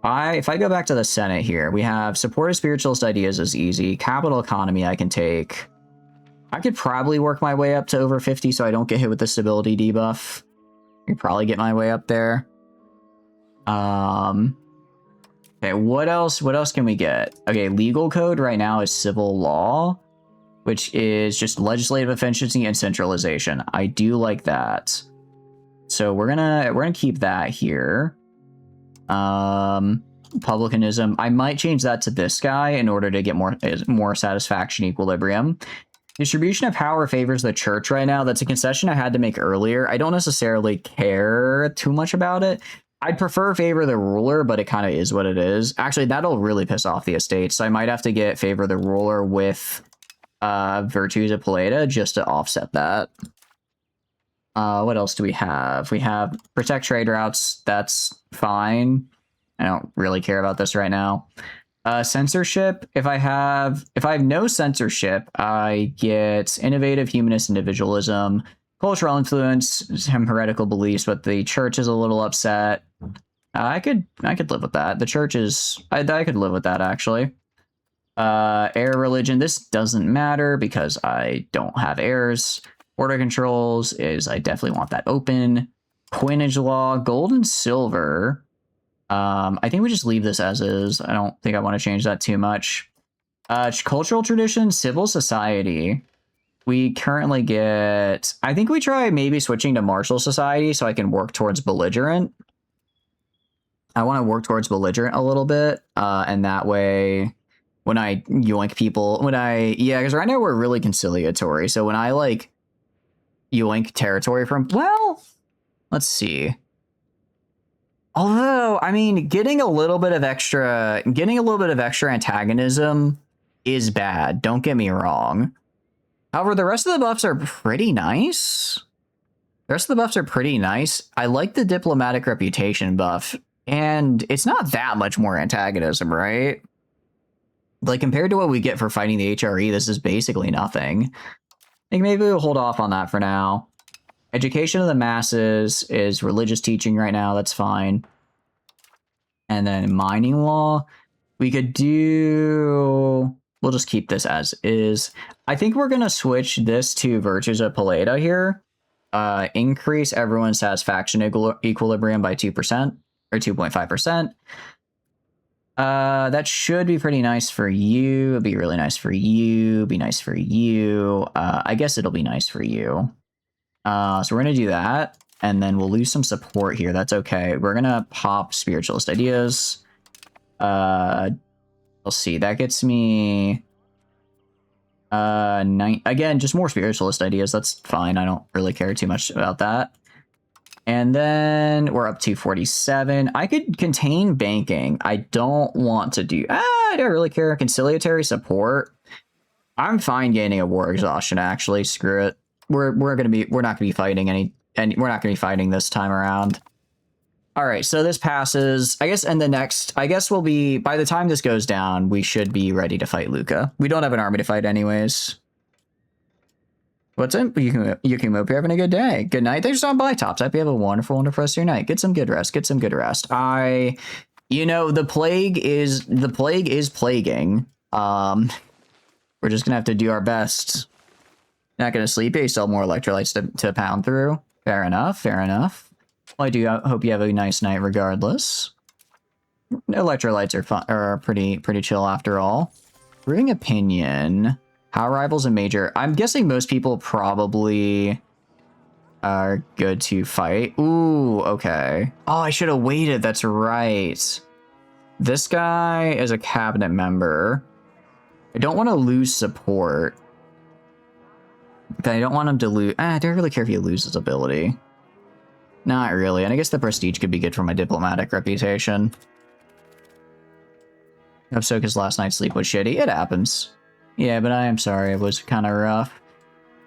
If I go back to the Senate here, we have supportive spiritualist ideas is easy. Capital economy I can take. I could probably work my way up to over 50 so I don't get hit with the stability debuff. I could probably get my way up there. Okay, what else can we get? Okay, legal code right now is civil law, which is just legislative efficiency and centralization. I do like that. So we're gonna keep that here. Publicanism. I might change that to this guy in order to get more satisfaction equilibrium. Distribution of power favors the church right now. That's a concession I had to make earlier. I don't necessarily care too much about it. I'd prefer favor the ruler, but it kind of is what it is. Actually, that'll really piss off the estate, so I might have to get favor the ruler with virtues of Paleta just to offset that. What else do we have? We have protect trade routes. That's fine. I don't really care about this right now. Censorship. If I have no censorship, I get innovative humanist individualism. Cultural influence, some heretical beliefs, but the church is a little upset. I could live with that. The church is... I could live with that, actually. Heir religion. This doesn't matter because I don't have heirs. Border controls is... I definitely want that open. Coinage law. Gold and silver. I think we just leave this as is. I don't think I want to change that too much. Cultural tradition. Civil society. We currently get... I think we try maybe switching to martial society so I can work towards belligerent. I want to work towards belligerent a little bit. And that way, when I yoink people... Yeah, because right now we're really conciliatory. So when I, like, yoink territory from... Well, let's see. Although, I mean, getting a little bit of extra antagonism is bad. Don't get me wrong. However, the rest of the buffs are pretty nice. The rest of the buffs are pretty nice. I like the diplomatic reputation buff, and it's not that much more antagonism, right? Like, compared to what we get for fighting the HRE, this is basically nothing. I think maybe we'll hold off on that for now. Education of the masses is religious teaching right now. That's fine. And then mining law, we could do... We'll just keep this as is. I think we're going to switch this to Virtues of Paleta here. Increase everyone's satisfaction equilibrium by 2% or 2.5%. That should be pretty nice for you. It'll be really nice for you. Be nice for you. I guess it'll be nice for you. So we're going to do that. And then we'll lose some support here. That's okay. We're going to pop Spiritualist Ideas. We'll see. That gets me... again, just more Spiritualist Ideas. That's fine. I don't really care too much about that. And then we're up to 47. I could contain banking. I don't want to do... I don't really care. Conciliatory support. I'm fine gaining a war exhaustion, actually. Screw it. We're not gonna be fighting we're not gonna be fighting this time around. All right, so this passes. I guess, and the next, I guess we'll be, by the time this goes down, we should be ready to fight Luca. We don't have an army to fight anyways. What's up? You can hope you're having a good day. Good night. Thanks for stopping by, Tops. I hope you have a wonderful, wonderful rest of your night. Get some good rest. Get some good rest. You know, the plague is plaguing. We're just gonna have to do our best. Not gonna sleep. You still have more electrolytes to pound through. Fair enough. Fair enough. Well, I do hope you have a nice night regardless. Electrolytes are fun, are pretty chill after all. Brewing opinion. How rivals a major? I'm guessing most people probably are good to fight. Ooh, okay. Oh, I should have waited. That's right. This guy is a cabinet member. I don't want to lose support. But I don't want him to lose. I don't really care if he loses ability. Not really, and I guess the prestige could be good for my diplomatic reputation. Soka's last night's sleep was shitty. It happens. Yeah, but I am sorry, it was kind of rough.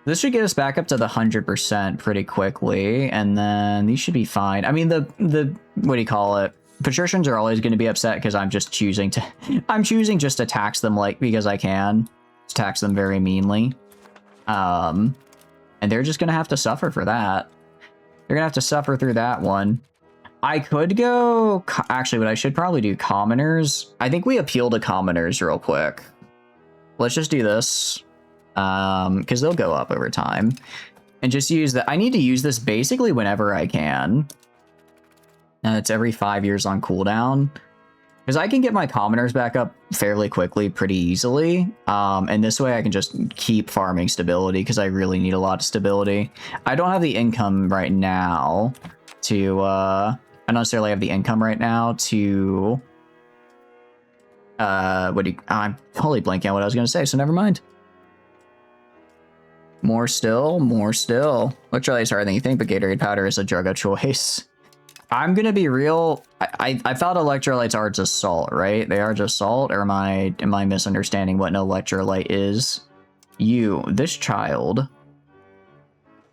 This should get us back up to the 100% pretty quickly, and then these should be fine. I mean, the what do you call it? Patricians are always going to be upset because I'm just choosing to... I'm choosing just to tax them, like, because I can. Just tax them very meanly. And they're just going to have to suffer for that. They're going to have to suffer through that one. I could go... Actually, what I should probably do, commoners. I think we appeal to commoners real quick. Let's just do this. Because they'll go up over time. And just use that. I need to use this basically whenever I can. And it's every 5 years on cooldown. Because I can get my commoners back up fairly quickly, pretty easily. And this way I can just keep farming stability because I really need a lot of stability. I don't have the income right now to... I don't necessarily have the income right now to... I'm totally blanking on what I was going to say, so never mind. More still, more still. Electrolytes harder than you think, but Gatorade powder is a drug of choice. I'm gonna be real. I thought electrolytes are just salt, right? They are just salt, or am I misunderstanding what an electrolyte is? This child.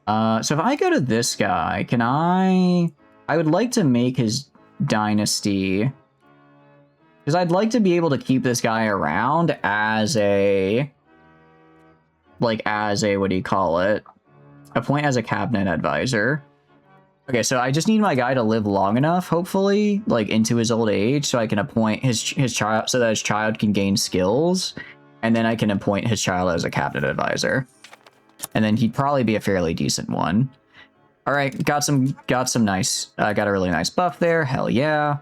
So if I go to this guy, can I would like to make his dynasty, because I'd like to be able to keep this guy around as a, what do you call it? Appoint as a cabinet advisor. Okay, so I just need my guy to live long enough, hopefully, like into his old age, so I can appoint his child, so that his child can gain skills, and then I can appoint his child as a cabinet advisor. And then he'd probably be a fairly decent one. All right, got some nice, got a really nice buff there. Hell yeah.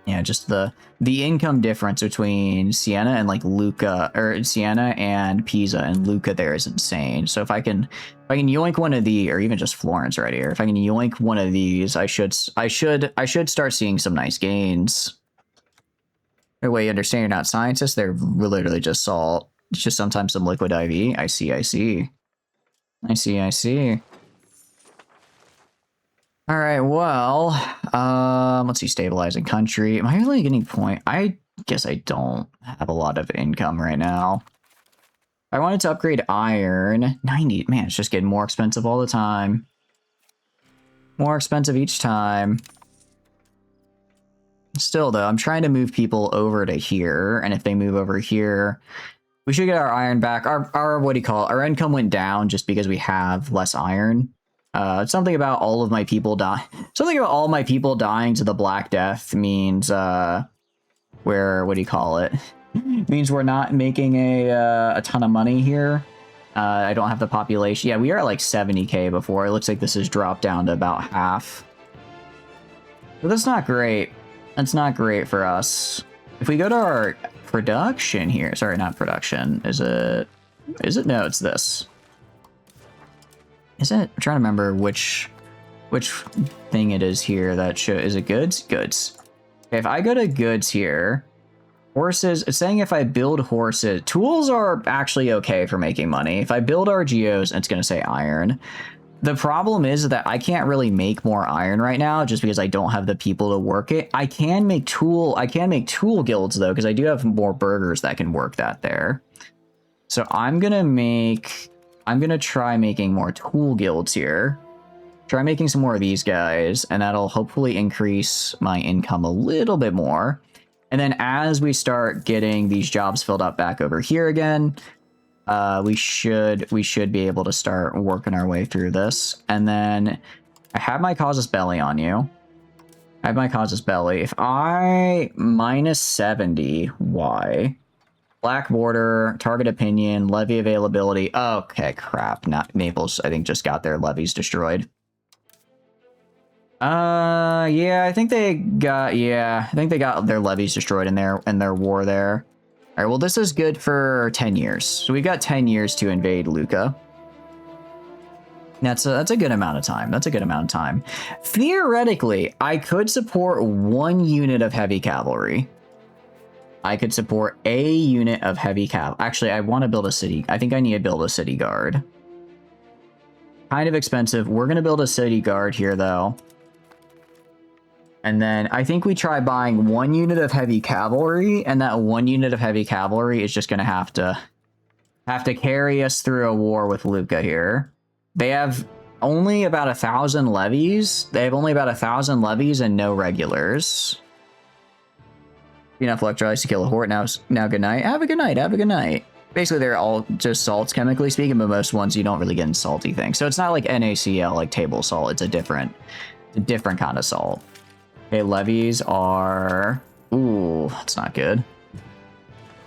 Yeah, just the income difference between Sienna and like Lucca, or Sienna and Pisa and Lucca there is insane. So if I can yoink one of these, or even just Florence right here, if I can yoink one of these, I should start seeing some nice gains. The way you understand you're not scientists, they're literally just salt. It's just sometimes some liquid IV. I see. All right, well, let's see, stabilizing country. Am I really getting point? I guess I don't have a lot of income right now. I wanted to upgrade iron. 90. Man, it's just getting more expensive all the time. More expensive each time. Still, though, I'm trying to move people over to here. And if they move over here, we should get our iron back. Our what do you call it? Our income went down just because we have less iron. Something about all of my people die. Something about all my people dying to the Black Death means, what do you call it? Means we're not making a ton of money here. I don't have the population. Yeah, we are at like 70k before. It looks like this has dropped down to about half. But that's not great. That's not great for us. If we go to our production here, sorry, not production. Is it? No, it's this. Is it? I'm trying to remember which thing it is here that show. Is it goods? Goods. Okay, if I go to goods here, horses, it's saying if I build horses, tools are actually okay for making money. If I build RGOs, it's going to say iron. The problem is that I can't really make more iron right now just because I don't have the people to work it. I can make tool guilds though, because I do have more burgers that can work that there. So I'm going to try making more tool guilds here. Try making some more of these guys, and that'll hopefully increase my income a little bit more. And then as we start getting these jobs filled up back over here again, we should be able to start working our way through this. And then I have my casus belli on you. I have my casus belli. If I minus 70, why? Black border, target opinion, levy availability. Okay, crap. Not Naples, I think, just got their levies destroyed. Yeah, I think they got their levies destroyed in their war there. All right, well, this is good for 10 years. So we've got 10 years to invade Lucca. That's a good amount of time. That's a good amount of time. Theoretically, I could support 1 unit of heavy cavalry. I could support a unit of heavy cav. Actually, I want to build a city. I think I need to build a city guard. Kind of expensive. We're going to build a city guard here, though. And then I think we try buying 1 unit of heavy cavalry, and that 1 unit of heavy cavalry is just going to have to carry us through a war with Lucca here. They have only about 1,000 levies. They have only about 1,000 levies and no regulars. Enough electrolytes to kill a horde. Now good night. Have a good night. Have a good night. Basically, they're all just salts, chemically speaking, but most ones you don't really get in salty things. So it's not like NaCl, like table salt. It's a different kind of salt. Okay, levies are... Ooh, that's not good.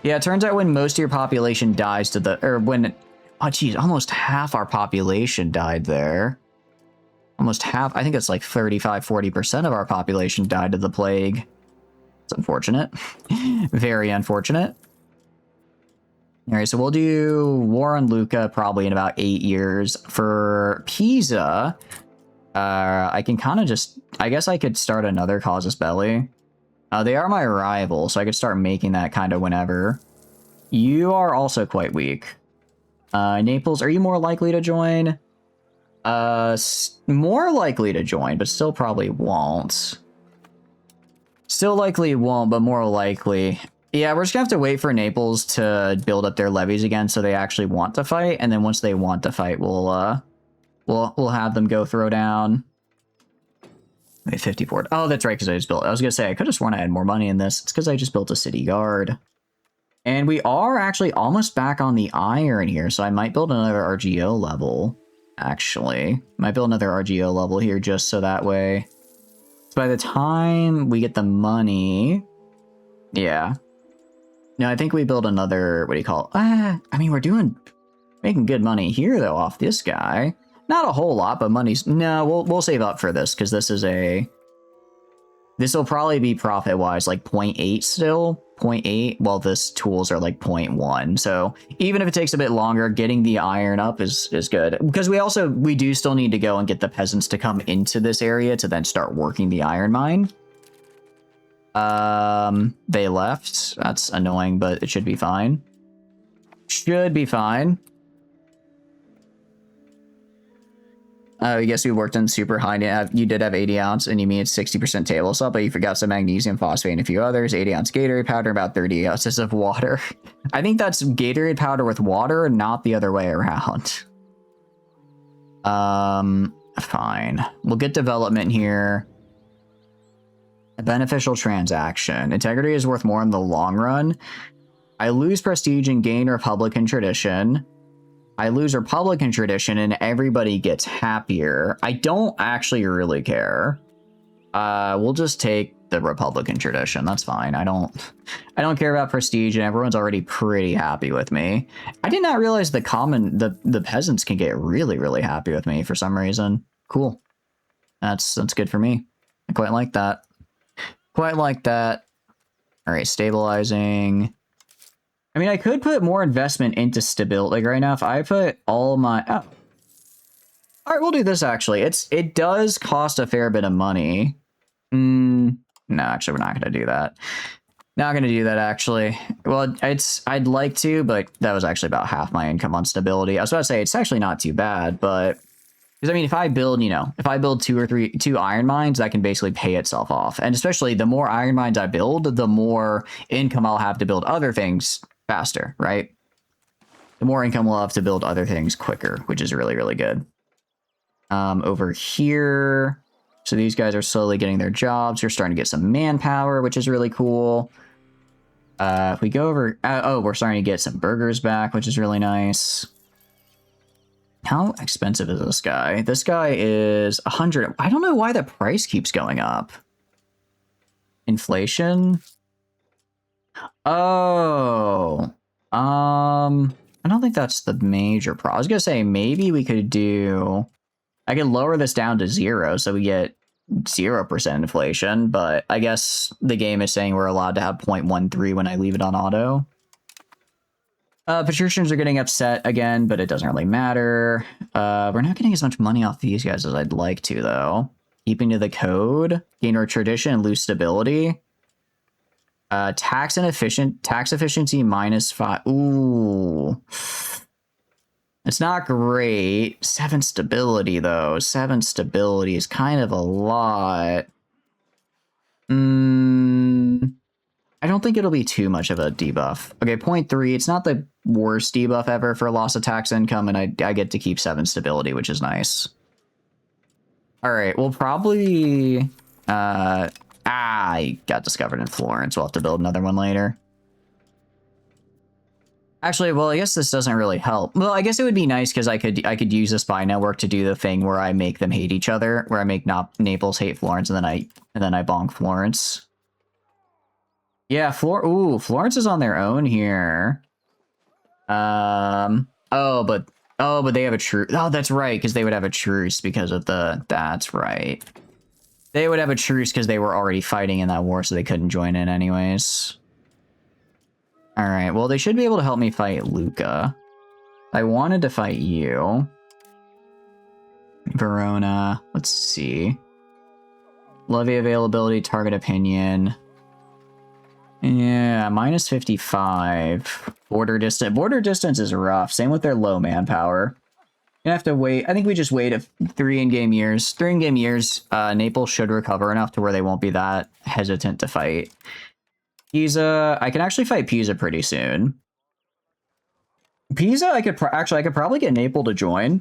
Yeah, it turns out when most of your population dies to the... Or when... Oh, geez, almost half our population died there. Almost half. I think it's like 35-40% of our population died to the plague. It's unfortunate. Very unfortunate. All right, so we'll do War on Lucca probably in about 8 years. For Pisa... I can kind of just... I guess I could start another casus belli. They are my rival, so I could start making that kind of whenever. You are also quite weak. Naples, are you more likely to join? More likely to join, but still probably won't. Still likely won't, but more likely. Yeah, we're just gonna have to wait for Naples to build up their levies again so they actually want to fight, and then once they want to fight, we'll have them go throw down. Wait, 54. Oh, that's right, because I just built... I was going to say, I could have sworn I had more money in this. It's because I just built a city guard. And we are actually almost back on the iron here, so I might build another RGO level, actually. Might build another RGO level here just so that way. So by the time we get the money... Yeah. No, I think we build another... What do you call it? I mean, we're making good money here, though, off this guy. Not a whole lot, but money's... No, we'll save up for this, because this is a... This will probably be profit-wise, like 0.8 still. 0.8, while this tools are like 0.1. So even if it takes a bit longer, getting the iron up is good. Because we do still need to go and get the peasants to come into this area to then start working the iron mine. They left. That's annoying, but it should be fine. Should be fine. I guess you worked in super high. You did have 80 ounce, and you mean it's 60% table salt, but you forgot some magnesium, phosphate, and a few others. 80 ounce Gatorade powder, about 30 ounces of water. I think that's Gatorade powder with water, not the other way around. Fine. We'll get development here. A beneficial transaction. Integrity is worth more in the long run. I lose prestige and gain Republican tradition. I lose Republican tradition and everybody gets happier. I don't actually really care. We'll just take the Republican tradition. That's fine. I don't care about prestige and everyone's already pretty happy with me. I did not realize the peasants can get really, really happy with me for some reason. Cool. That's good for me. I quite like that. Quite like that. All right, stabilizing. I mean, I could put more investment into stability. Like right now, if I put all my... Oh. All right, we'll do this actually. It does cost a fair bit of money. No, actually, we're not going to do that. Not going to do that, actually. Well, I'd like to, but that was actually about half my income on stability. I was about to say, it's actually not too bad, but... Because, I mean, if I build, if I build two iron mines, that can basically pay itself off. And especially the more iron mines I build, the more income I'll have to build other things faster, right? The more income we'll have to build other things quicker, which is really, really good. Over here, so these guys are slowly getting their jobs. We're starting to get some manpower, which is really cool. If we go over... oh, we're starting to get some burgers back, which is really nice. How expensive is this guy? This guy is 100. I don't know why the price keeps going up. Inflation? Oh. I don't think that's the major problem. I was gonna say maybe we could do... I could lower this down to 0 so we get 0% inflation, but I guess the game is saying we're allowed to have 0.13 when I leave it on auto. Patricians are getting upset again, but it doesn't really matter. We're not getting as much money off these guys as I'd like to, though. Keeping to the code, gain our tradition, and lose stability. Tax efficiency -5. Ooh. It's not great. 7 stability, though. 7 stability is kind of a lot. I don't think it'll be too much of a debuff. Okay, 0.3. It's not the worst debuff ever for loss of tax income, and I get to keep 7 stability, which is nice. All right, we'll probably... I got discovered in Florence. We'll have to build another one later. Actually, well, I guess this doesn't really help. Well, I guess it would be nice because I could use the spy network to do the thing where I make them hate each other, where I make Naples hate Florence, and then I bonk Florence. Yeah, Florence is on their own here. Oh, but they have a truce. Oh, that's right, because they would have a truce because of the... That's right. They would have a truce because they were already fighting in that war, so they couldn't join in anyways. All right, well, they should be able to help me fight Luca. I wanted to fight you. Verona. Let's see. Levy availability, target opinion. Yeah, -55. Border distance. Border distance is rough. Same with their low manpower. You have to wait. I think we just wait 3 in-game years. 3 in-game years, Naples should recover enough to where they won't be that hesitant to fight. Pisa, I can actually fight Pisa pretty soon. Pisa, I could probably get Naples to join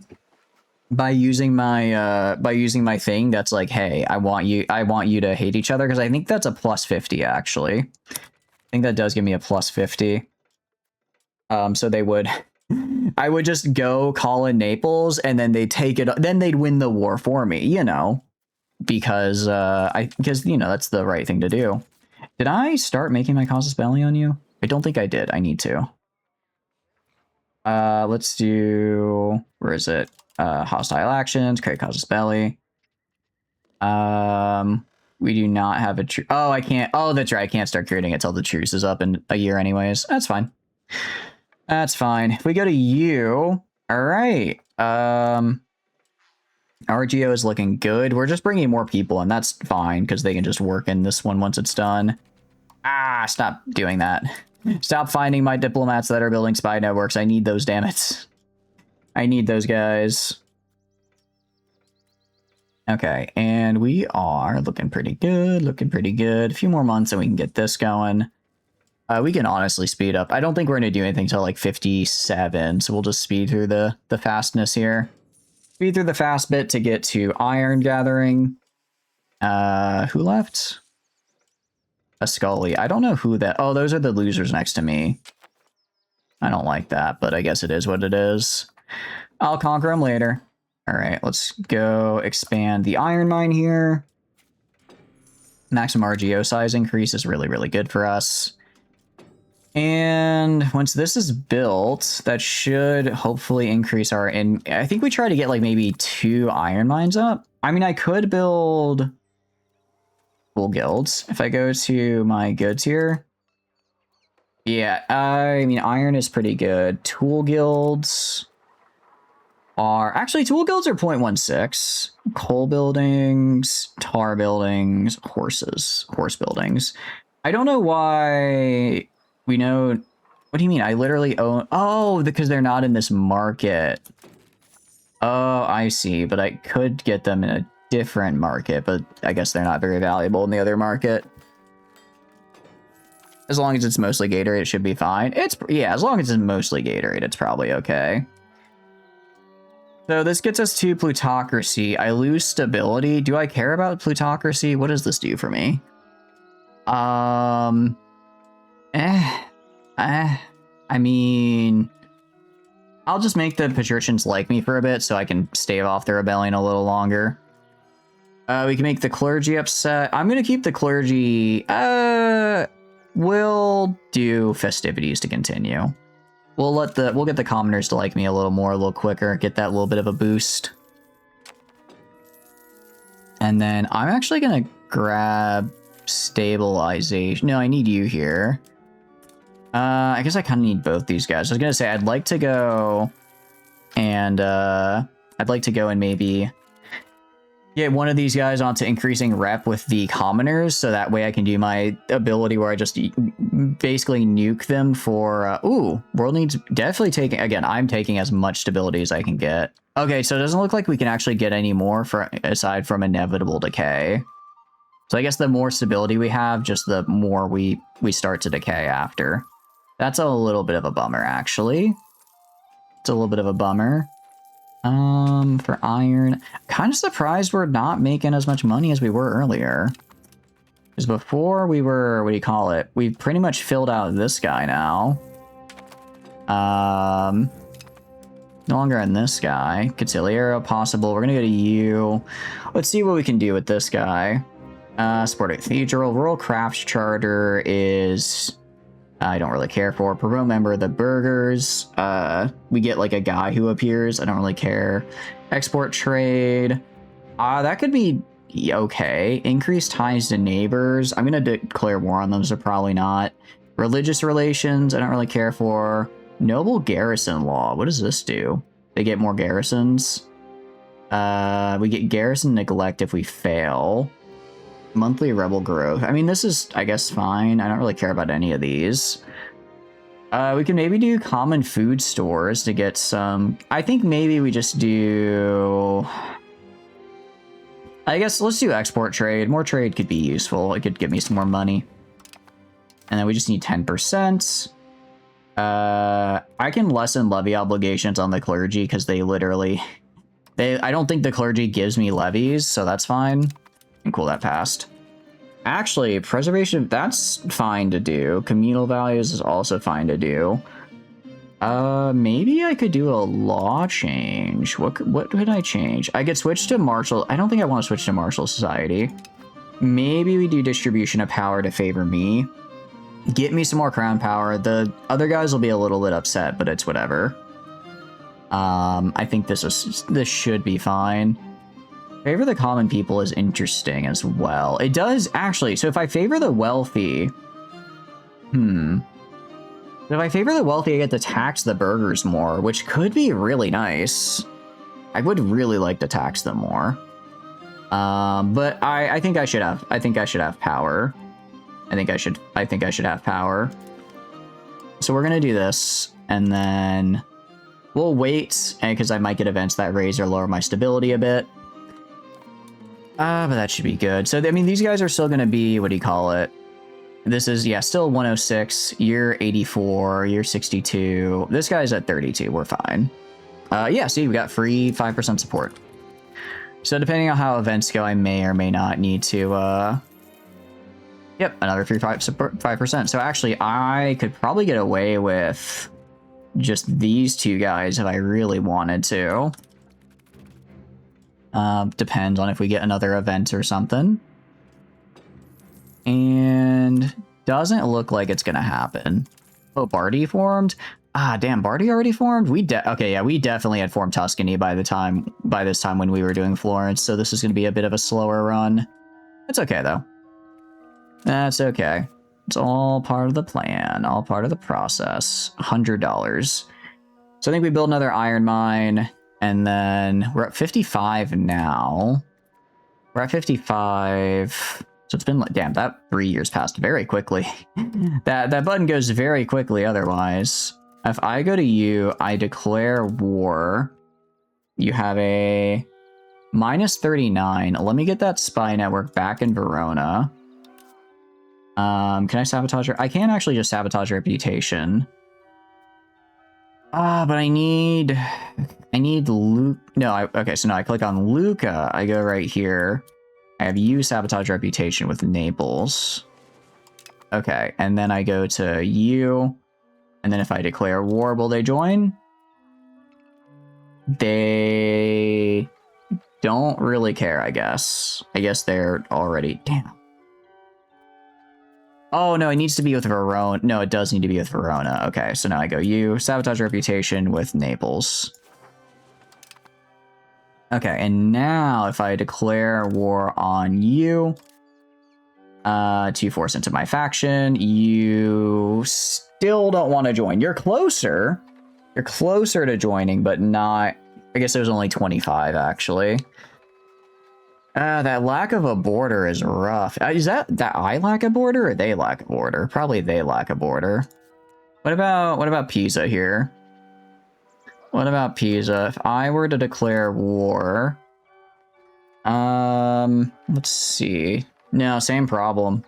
by using my thing that's like, hey, I want you to hate each other, because I think that's a +50 actually. I think that does give me a +50. So they would I would just go call in Naples and then they'd take it, then they'd win the war for me, because that's the right thing to do. Did I start making my casus belli on you? I don't think I did. I need to. Let's do, where is it? Hostile actions, create casus belli. We do not have a truce. Oh, I can't. Oh, that's right. I can't start creating it till the truce is up in a year anyways. That's fine. That's fine. If we go to you, all right. RGO is looking good. We're just bringing more people in. That's fine because they can just work in this one once it's done. Ah, stop doing that. Stop finding my diplomats that are building spy networks. I need those, damn it. I need those guys. Okay, and we are looking pretty good, looking pretty good. A few more months and we can get this going. We can honestly speed up. I don't think we're going to do anything until like 57, so we'll just speed through the fastness here. Speed through the fast bit to get to iron gathering. Who left? A Scully. I don't know who that... Oh, those are the losers next to me. I don't like that, but I guess it is what it is. I'll conquer them later. All right, let's go expand the iron mine here. Maximum RGO size increase is really, really good for us. And once this is built, that should hopefully increase our... I think we try to get like maybe 2 iron mines up. I mean, I could build tool guilds if I go to my goods here. Yeah, I mean, iron is pretty good. Tool guilds are... Actually, tool guilds are 0.16. Coal buildings, tar buildings, horse buildings. I don't know why we know... What do you mean? I literally own... Oh, because they're not in this market. Oh, I see. But I could get them in a different market, but I guess they're not very valuable in the other market. As long as it's mostly Gatorade, it should be fine. Yeah, as long as it's mostly Gatorade, it's probably okay. So this gets us to plutocracy. I lose stability. Do I care about plutocracy? What does this do for me? I mean, I'll just make the patricians like me for a bit so I can stave off the rebellion a little longer. We can make the clergy upset. I'm gonna keep the clergy. We'll do festivities to continue. We'll get the commoners to like me a little more, a little quicker, get that little bit of a boost. And then I'm actually gonna grab stabilization. No, I need you here. I guess I kind of need both these guys. I was gonna say I'd like to go and maybe get one of these guys onto increasing rep with the commoners, so that way I can do my ability where I just basically nuke them for... ooh, world needs... Definitely taking... Again, I'm taking as much stability as I can get. Okay, so it doesn't look like we can actually get any more aside from inevitable decay. So I guess the more stability we have, just the more we start to decay after. That's a little bit of a bummer, actually. It's a little bit of a bummer. For iron, kind of surprised we're not making as much money as we were earlier. Because before we were, what do you call it? We've pretty much filled out this guy now. No longer in this guy. Conciliero, possible. We're gonna go to you. Let's see what we can do with this guy. Support a cathedral. Rural crafts charter is... I don't really care for. Promote member of the burgers. We get like a guy who appears. I don't really care. Export trade. That could be okay. Increase ties to neighbors. I'm going to declare war on them, so probably not. Religious relations. I don't really care for. Noble garrison law. What does this do? They get more garrisons. We get garrison neglect if we fail. Monthly rebel growth. I mean, this is, I guess, fine. I don't really care about any of these. We can maybe do common food stores to get some... I think maybe we just do... I guess let's do export trade. More trade could be useful. It could give me some more money. And then we just need 10%. I can lessen levy obligations on the clergy because they literally... I don't think the clergy gives me levies, so that's fine. And cool, that passed. Actually, preservation, that's fine to do. Communal values is also fine to do. Maybe I could do a law change. What could I change? I could switch to martial. I don't think I want to switch to martial society. Maybe we do distribution of power to favor me. Get me some more crown power. The other guys will be a little bit upset, but it's whatever. I think this should be fine. Favor the common people is interesting as well. It does actually. So if I favor the wealthy, if I favor the wealthy, I get to tax the burghers more, which could be really nice. I would really like to tax them more. But I think I should have. I think I should have power. I think I should have power. So we're gonna do this, and then we'll wait, because I might get events that raise or lower my stability a bit. But that should be good. So, I mean, these guys are still going to be, what do you call it? This is, yeah, still 106. You're 84. You're 62. This guy's at 32. We're fine. Yeah, see, we got free 5% support. So depending on how events go, I may or may not need to, yep, another free 5%. So actually, I could probably get away with just these two guys if I really wanted to. Depends on if we get another event or something. And doesn't look like it's gonna happen. Oh, Barty formed? Ah, damn, Barty already formed? Okay, yeah, we definitely had formed Tuscany by this time when we were doing Florence, so this is gonna be a bit of a slower run. It's okay, though. That's okay. It's all part of the plan, all part of the process. $100. So I think we build another iron mine, and then we're at 55 now. We're at 55... So it's been like, damn, that 3 years passed very quickly. that button goes very quickly otherwise. If I go to you, I declare war. You have a minus 39. Let me get that spy network back in Verona. Can I sabotage her? I can actually just sabotage reputation. But I need Luke. No, okay, so now I click on Luca. I go right here. I have you sabotage reputation with Naples. Okay, and then I go to you. And then if I declare war, will they join? They don't really care, I guess. I guess they're already... Damn. Oh, no, it needs to be with Verona. No, it does need to be with Verona. Okay, so now I go you, sabotage reputation with Naples. Okay, and now if I declare war on you, to force into my faction, you still don't want to join. You're closer. You're closer to joining, but not... I guess there's only 25, actually. That lack of a border is rough. Is that I lack a border or they lack a border? Probably they lack a border. What about Pisa here? What about Pisa? If I were to declare war... let's see. No, same problem.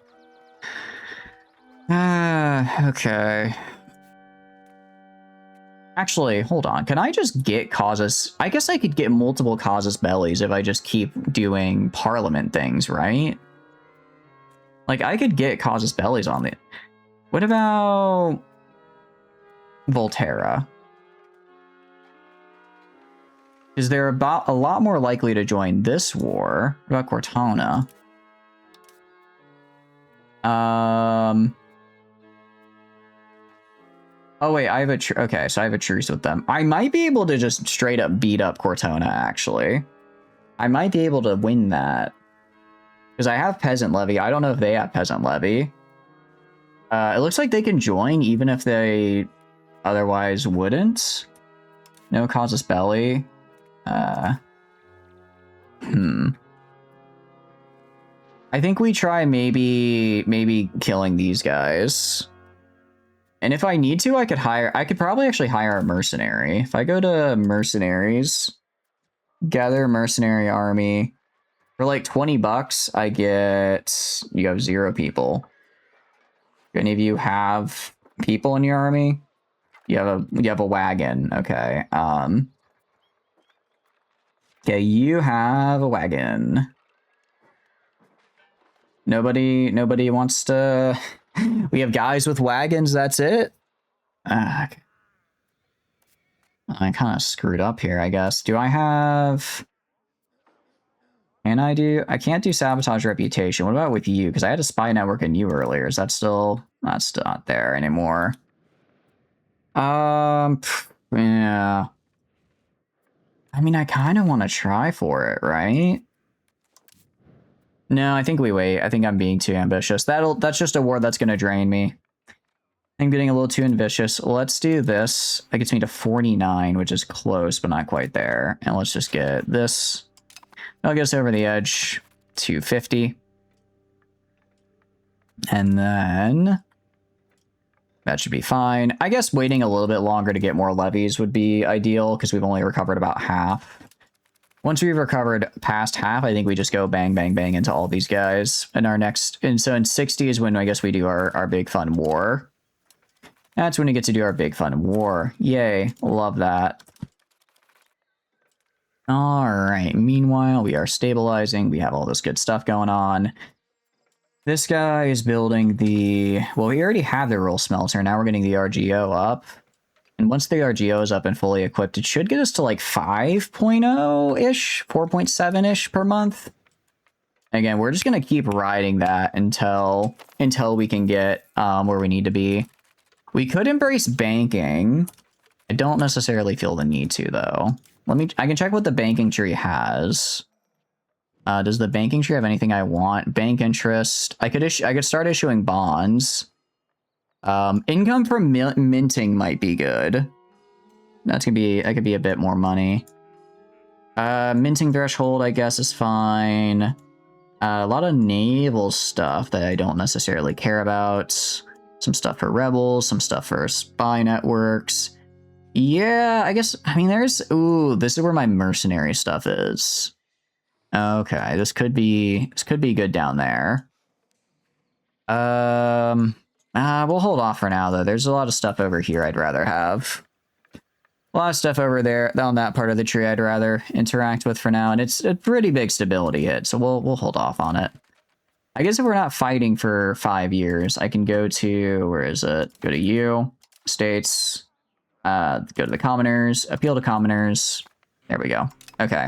Okay. Actually, hold on. Can I just get causes? I guess I could get multiple casus bellis if I just keep doing parliament things, right? Like, I could get casus bellis on it. What about Volterra? Is there about a lot more likely to join this war? What about Cortona? Oh wait, I have a okay, so I have a truce with them. I might be able to just straight up beat up Cortona, actually. I might be able to win that. Because I have peasant levy. I don't know if they have peasant levy. It looks like they can join even if they otherwise wouldn't. No casus belli. I think we try maybe killing these guys. And if I need to, I could probably actually hire a mercenary. If I go to mercenaries, gather a mercenary army, for like 20 bucks, you have 0 people. Do any of you have people in your army? You have a wagon, okay. Okay, you have a wagon. Nobody wants to... We have guys with wagons, that's it? I kind of screwed up here, I guess. Do I have... I can't do sabotage reputation. What about with you? Because I had a spy network in you earlier. Is that still... That's still not there anymore. Yeah. I mean, I kind of want to try for it, right? No, I think we wait. I think I'm being too ambitious. That's just a war that's going to drain me. I'm getting a little too ambitious. Let's do this. That gets me to 49, which is close, but not quite there. And let's just get this. That'll get us over the edge to 50. And then... that should be fine. I guess waiting a little bit longer to get more levies would be ideal, because we've only recovered about half. Once we've recovered past half, I think we just go bang, bang, bang into all these guys. And our next, and so in 60 is when I guess we do our big fun war. That's when we get to do our big fun war. Yay, love that. All right, meanwhile, we are stabilizing. We have all this good stuff going on. This guy is building the, well, we already have the roll smelter. Now we're getting the RGO up. And once the RGO is up and fully equipped, it should get us to like 5.0-ish, 4.7-ish per month. Again, we're just going to keep riding that until we can get where we need to be. We could embrace banking. I don't necessarily feel the need to, though. I can check what the banking tree has. Does the banking tree have anything I want? Bank interest. I could start issuing bonds. Income from minting might be good. That could be a bit more money. Minting threshold, I guess, is fine. A lot of naval stuff that I don't necessarily care about. Some stuff for rebels, some stuff for spy networks. Yeah, I guess, I mean, ooh, this is where my mercenary stuff is. Okay, this could be good down there. We'll hold off for now, though. There's a lot of stuff over here I'd rather have. A lot of stuff over there on that part of the tree I'd rather interact with for now, and it's a pretty big stability hit, so we'll hold off on it. I guess if we're not fighting for 5 years, I can go to, where is it? Go to U, States, go to the commoners, appeal to commoners. There we go. Okay.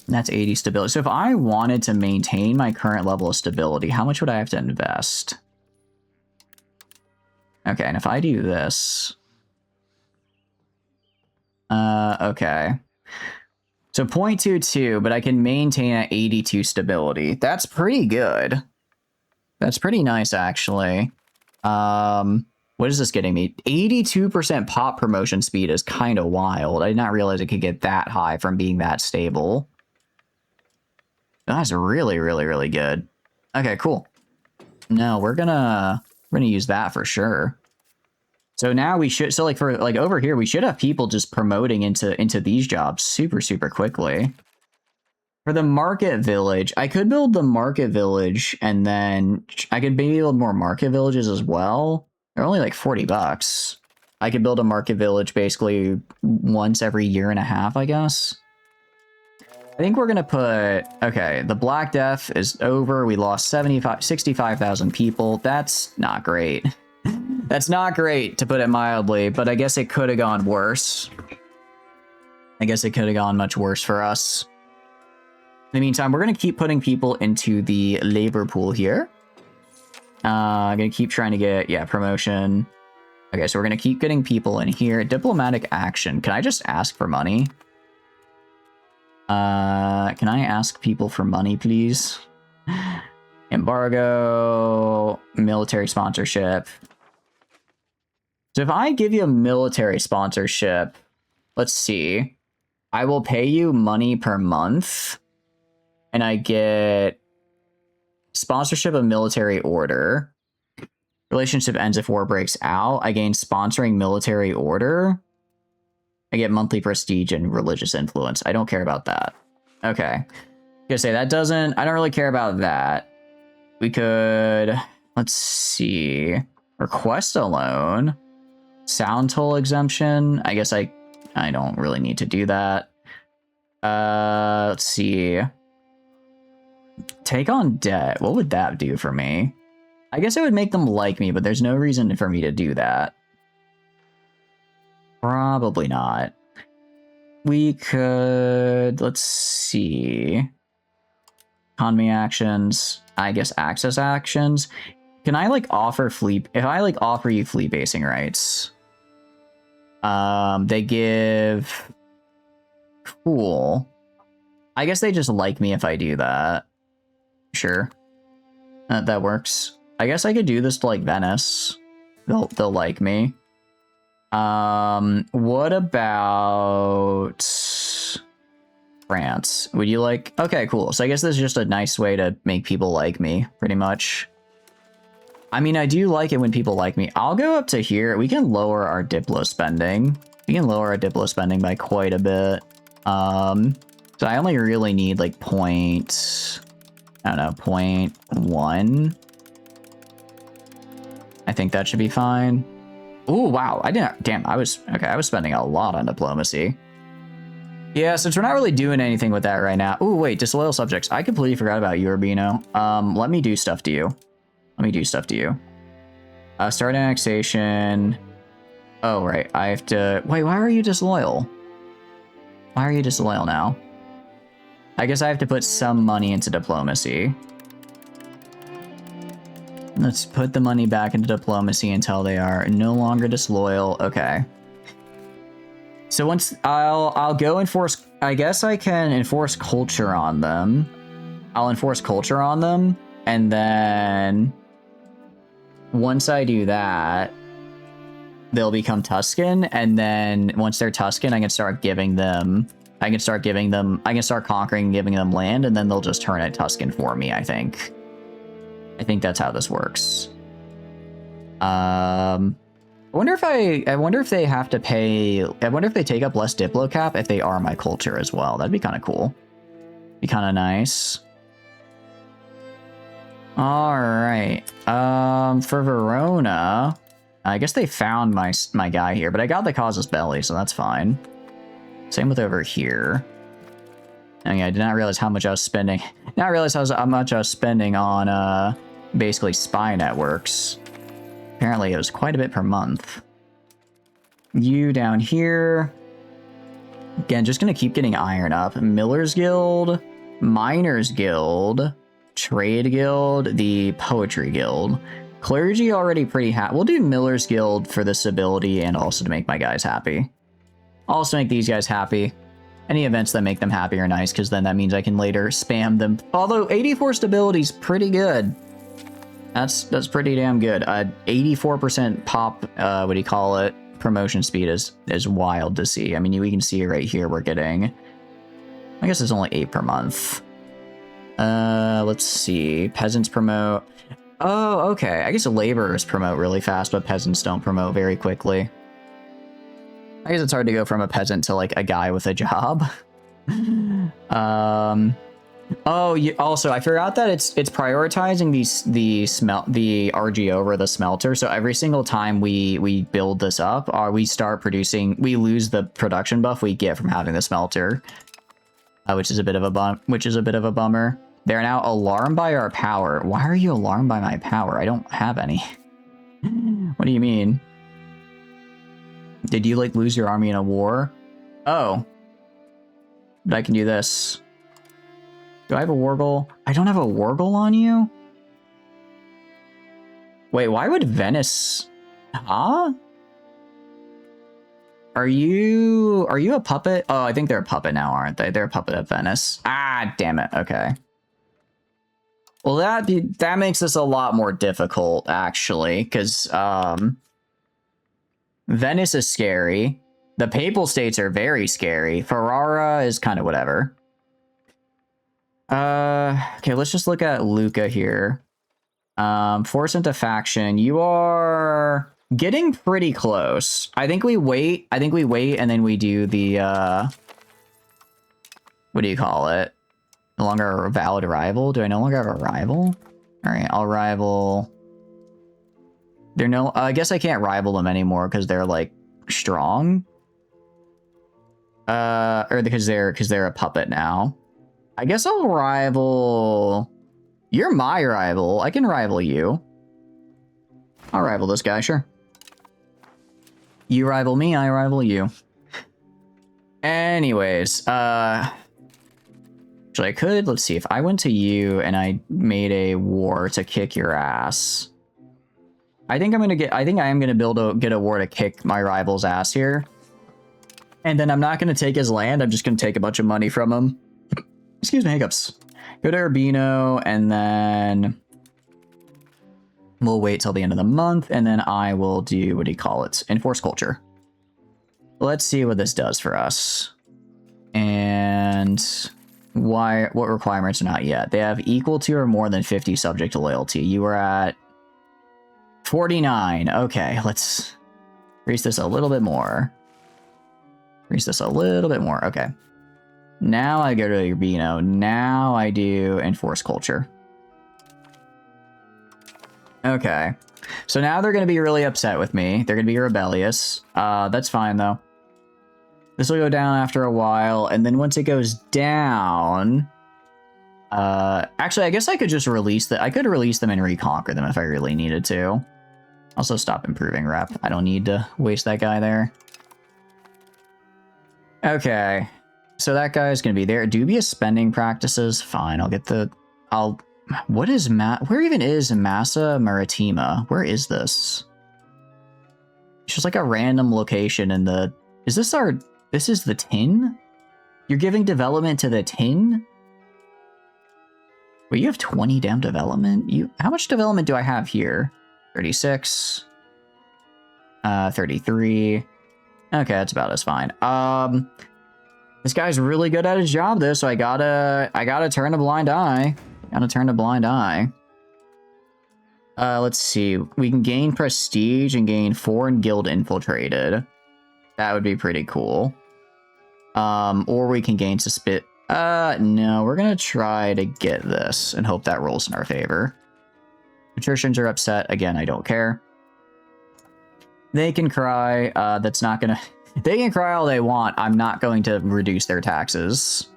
That's 80 stability. So if I wanted to maintain my current level of stability, how much would I have to invest? Okay, and if I do this... okay. So 0.22, but I can maintain at 82 stability. That's pretty good. That's pretty nice, actually. What is this getting me? 82% pop promotion speed is kind of wild. I did not realize it could get that high from being that stable. That's really, really, really good. Okay, cool. No, we're gonna use that for sure. So now we should, so like for like over here, we should have people just promoting into these jobs super, super quickly. For the market village, I could build the market village and then I could maybe build more market villages as well. They're only like $40. I could build a market village basically once every year and a half, I guess. I think we're going to put, okay, the Black Death is over. We lost 65,000 people. That's not great. That's not great, to put it mildly, but I guess it could have gone worse. I guess it could have gone much worse for us. In the meantime, we're going to keep putting people into the labor pool here. I'm going to keep trying to get, yeah, promotion. Okay, so we're going to keep getting people in here. Diplomatic action. Can I just ask for money? Can I ask people for money, please? Embargo, military sponsorship. So if I give you a military sponsorship, let's see. I will pay you money per month. And I get sponsorship of military order. Relationship ends if war breaks out. I gain sponsoring military order. I get monthly prestige and religious influence. I don't care about that. Okay. I'm gonna say that doesn't... I don't really care about that. We could... Let's see. Request a loan. Sound toll exemption. I guess I don't really need to do that. Let's see. Take on debt. What would that do for me? I guess it would make them like me, but there's no reason for me to do that. Probably not. We could... Let's see. Economy actions. I guess access actions. Can I, like, offer fleet... If I, like, offer you fleet basing rights... they give... Cool. I guess they just like me if I do that. Sure. That works. I guess I could do this to, like, Venice. They'll like me. What about... France? Would you like... Okay, cool. So I guess this is just a nice way to make people like me, pretty much. I mean, I do like it when people like me. I'll go up to here. We can lower our Diplo spending. We can lower our Diplo spending by quite a bit. So I only really need like point, I don't know, 0.1. I think that should be fine. Ooh, wow. I was spending a lot on diplomacy. Yeah, since we're not really doing anything with that right now. Ooh, wait, disloyal subjects. I completely forgot about you, Urbino. Let me do stuff to you. Start annexation. Oh, right. I have to... Wait, why are you disloyal? Why are you disloyal now? I guess I have to put some money into diplomacy. Let's put the money back into diplomacy until they are no longer disloyal. Okay. So once I'll go enforce... I guess I can enforce culture on them. I'll enforce culture on them, and then once I do that, they'll become Tuscan, and then once they're Tuscan, I can start giving them... I can start conquering and giving them land, and then they'll just turn it Tuscan for me, I think. I think that's how this works. I wonder if they have to pay... I wonder if they take up less Diplo cap if they are my culture as well. That'd be kind of cool. Be kind of nice. Alright. For Verona... I guess they found my guy here, but I got the Casus Belli, so that's fine. Same with over here. I did not realize how much I was spending. Not realize how much I was spending on basically spy networks. Apparently it was quite a bit per month. You down here. Again, just gonna keep getting iron up. Miller's Guild, Miners Guild, Trade Guild, the Poetry Guild. Clergy already pretty happy. We'll do Miller's Guild for this ability and also to make my guys happy. Also make these guys happy. Any events that make them happy are nice, because then that means I can later spam them. Although 84 stability is pretty good. That's pretty damn good. 84% pop, what do you call it? Promotion speed is wild to see. I mean, we can see right here we're getting... I guess it's only 8 per month. Let's see. Peasants promote... Oh, okay. I guess laborers promote really fast, but peasants don't promote very quickly. I guess it's hard to go from a peasant to, like, a guy with a job. Also, I forgot that it's prioritizing the RG over the smelter. So every single time we build this up, or we start producing, we lose the production buff we get from having the smelter, which is a bit of a bummer. They're now alarmed by our power. Why are you alarmed by my power? I don't have any. What do you mean? Did you, like, lose your army in a war? Oh. But I can do this. Do I have a war goal? I don't have a war goal on you? Wait, why would Venice... Huh? Are you a puppet? Oh, I think they're a puppet now, aren't they? They're a puppet of Venice. Ah, damn it. Okay. Well, that makes this a lot more difficult, actually, because Venice is scary. The Papal States are very scary. Ferrara is kind of whatever. Okay, let's just look at Lucca here. Force into faction. You are getting pretty close. I think we wait, and then we do the, what do you call it? No longer a valid rival? Do I no longer have a rival? Alright, I'll rival... I guess I can't rival them anymore because they're, like, strong. Or because they're a puppet now. I guess I'll rival... You're my rival. I can rival you. I'll rival this guy, sure. You rival me, I rival you. Anyways, actually, I could, let's see, if I went to you and I made a war to kick your ass. I think I am gonna get a war to kick my rival's ass here. And then I'm not gonna take his land, I'm just gonna take a bunch of money from him. Excuse me, hiccups. Go to Urbino, and then we'll wait till the end of the month, and then I will do, what do you call it? Enforce culture. Let's see what this does for us. And what requirements are not yet? They have equal to or more than 50 subject to loyalty. You are at 49. Okay, let's raise this a little bit more. Okay. Now I go to Urbino. Now I do enforce culture. Okay. So now they're going to be really upset with me. They're going to be rebellious. That's fine, though. This will go down after a while, and then once it goes down... actually, I guess I could just release I could release them and reconquer them if I really needed to. Also, stop improving rep. I don't need to waste that guy there. Okay. So that guy's going to be there. Dubious spending practices. Fine, I'll get the... What is where even is Massa Maritima? Where is this? It's just like a random location in the... Is this our... This is the tin? You're giving development to the tin? Wait, you have 20 damn development? How much development do I have here? 36. 33. Okay, that's about as fine. This guy's really good at his job though, so I gotta turn a blind eye. Gotta turn a blind eye. Let's see. We can gain prestige and gain foreign guild infiltrated. That would be pretty cool. Or we can gain no, we're gonna try to get this and hope that rolls in our favor. Patricians are upset. Again, I don't care. They can cry. That's not gonna... They can cry all they want. I'm not going to reduce their taxes.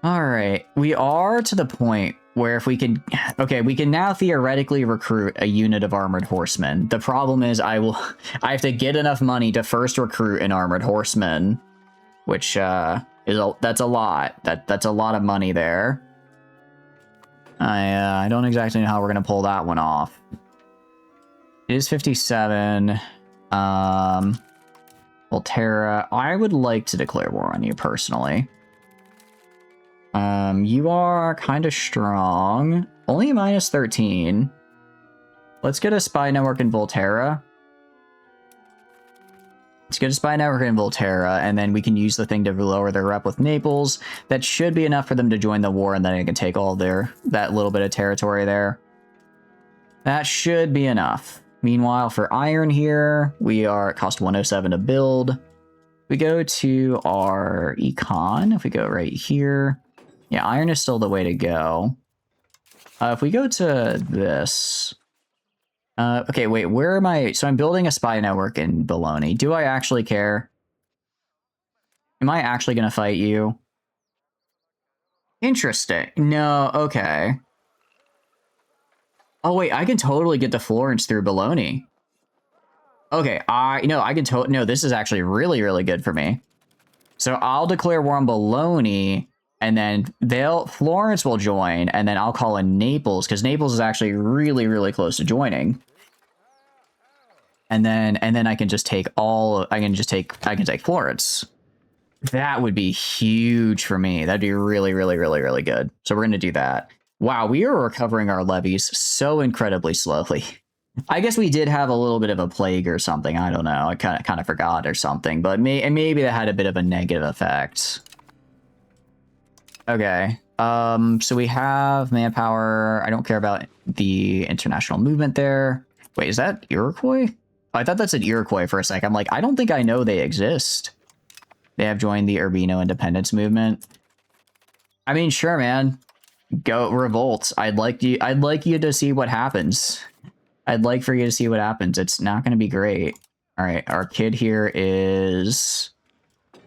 Alright, we are to the point where if we can... Okay, we can now theoretically recruit a unit of armored horsemen. The problem is I have to get enough money to first recruit an armored horseman, which that's a lot. That's a lot of money there. I don't exactly know how we're going to pull that one off. It is 57. Volterra, I would like to declare war on you personally. You are kind of strong. Only minus 13. Let's get a spy network in Volterra. Let's get a spy network in Volterra, and then we can use the thing to lower their rep with Naples. That should be enough for them to join the war, and then I can take all that little bit of territory there. That should be enough. Meanwhile, for iron here, it cost 107 to build. We go to our econ. If we go right here, yeah, iron is still the way to go. If we go to this, okay, wait, where am I? So I'm building a spy network in Bologna. Do I actually care? Am I actually going to fight you? Interesting. No, okay. Oh, wait, I can totally get to Florence through Bologna. Okay, no, this is actually really, really good for me. So I'll declare war on Bologna, and then Florence will join, and then I'll call in Naples, because Naples is actually really, really close to joining. And then I can just take I can take Florence. That would be huge for me. That'd be really, really, really, really good. So we're going to do that. Wow, we are recovering our levies so incredibly slowly. I guess we did have a little bit of a plague or something. I don't know. I kind of forgot or something, but maybe that had a bit of a negative effect. Okay. So we have manpower. I don't care about the international movement there. Wait, is that Iroquois? Oh, I thought that's an Iroquois for a sec. I'm like, I don't think I know they exist. They have joined the Urbino independence movement. I mean, sure, man. Go revolt. I'd like you to see what happens. I'd like for you to see what happens. It's not going to be great. All right, our kid here is...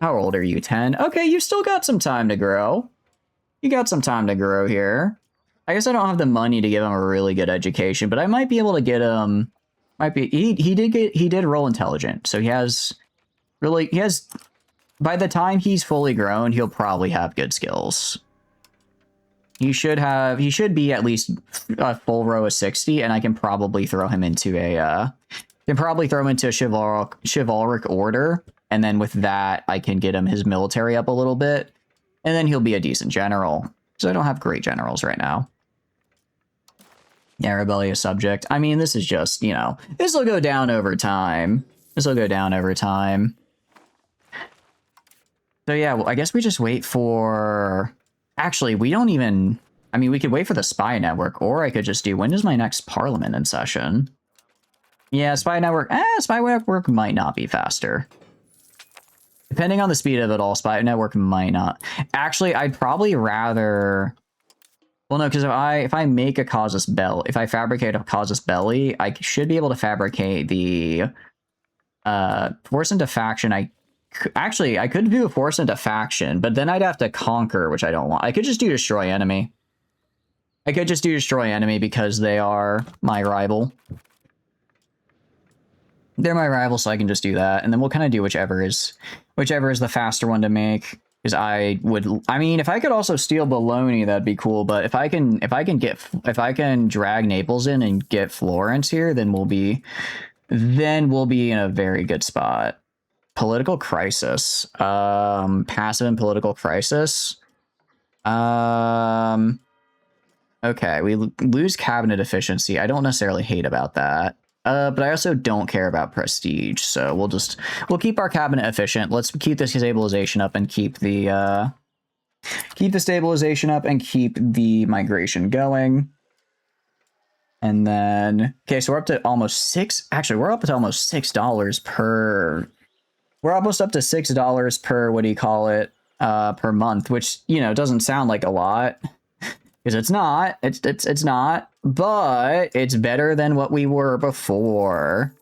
How old are you? 10? Okay, you still got some time to grow. You got some time to grow here. I guess I don't have the money to give him a really good education, but I might be able to get him... He did roll intelligent, so he has... By the time he's fully grown, he'll probably have good skills. He should be at least a full row of 60, and I can probably throw him into a chivalric order, and then with that, I can get him his military up a little bit, and then he'll be a decent general. So I don't have great generals right now. Yeah, rebellious subject. I mean, this is just, this will go down over time. So yeah, well, I guess we just wait for... Actually, we don't even... I mean, we could wait for the spy network, or I could just do... When is my next parliament in session? Yeah, spy network... Spy network might not be faster. Depending on the speed of it all, spy network might not. Actually, I'd probably rather... Well, no, because if I make a casus belli, if I fabricate a casus belli, I should be able to fabricate the force into faction. Actually, I could do a force into faction, but then I'd have to conquer, which I don't want. I could just do destroy enemy. I could just do destroy enemy because they are my rival. They're my rival, so I can just do that, and then we'll kind of do whichever is the faster one to make. Because I mean, if I could also steal Bologna, that'd be cool. But if I can drag Naples in and get Florence here, then we'll be in a very good spot. Political crisis, passive and political crisis. Okay, we lose cabinet efficiency. I don't necessarily hate about that. But I also don't care about prestige, so we'll keep our cabinet efficient. Let's keep the stabilization up and keep the migration going. And then, okay, so we're up to almost we're up to almost $6 per. We're almost up to $6 per, what do you call it, per month, which, you know, doesn't sound like a lot. Because it's not, it's not, but it's better than what we were before.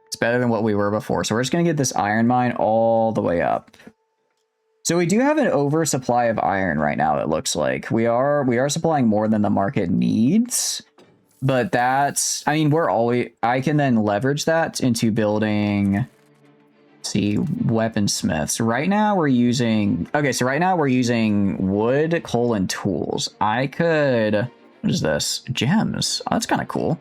It's better than what we were before. So we're just going to get this iron mine all the way up. So we do have an oversupply of iron right now, it looks like. We are supplying more than the market needs. But that's, I mean, I can then leverage that into building... See, weaponsmiths. Right now we're using wood, coal, and tools. I could, what is this? Gems. Oh, that's kind of cool.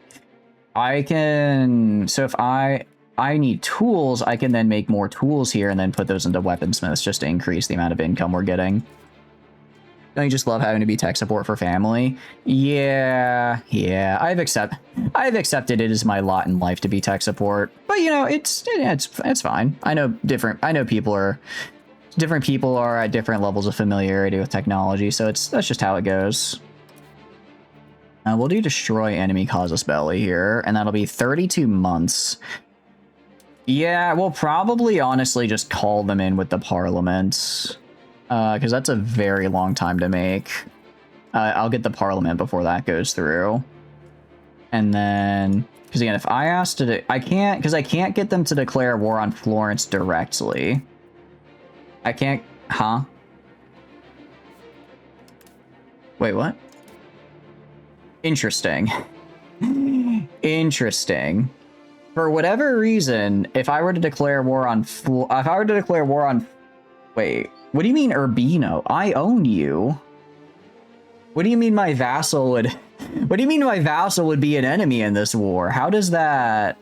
So if I need tools, I can then make more tools here and then put those into weaponsmiths just to increase the amount of income we're getting. Don't you just love having to be tech support for family? Yeah. I've accepted it as my lot in life to be tech support. But you know, it's fine. I know different people are at different levels of familiarity with technology, so that's just how it goes. We'll do destroy enemy casus belli here, and that'll be 32 months. Yeah, we'll probably honestly just call them in with the parliament. Because that's a very long time to make. I'll get the parliament before that goes through. And then, because again, if I ask to, I can't get them to declare war on Florence directly. I can't, huh? Wait, what? Interesting. Interesting. For whatever reason, if I were to declare war on, wait. What do you mean, Urbino? I own you. What do you mean my vassal would... What do you mean my vassal would be an enemy in this war? How does that...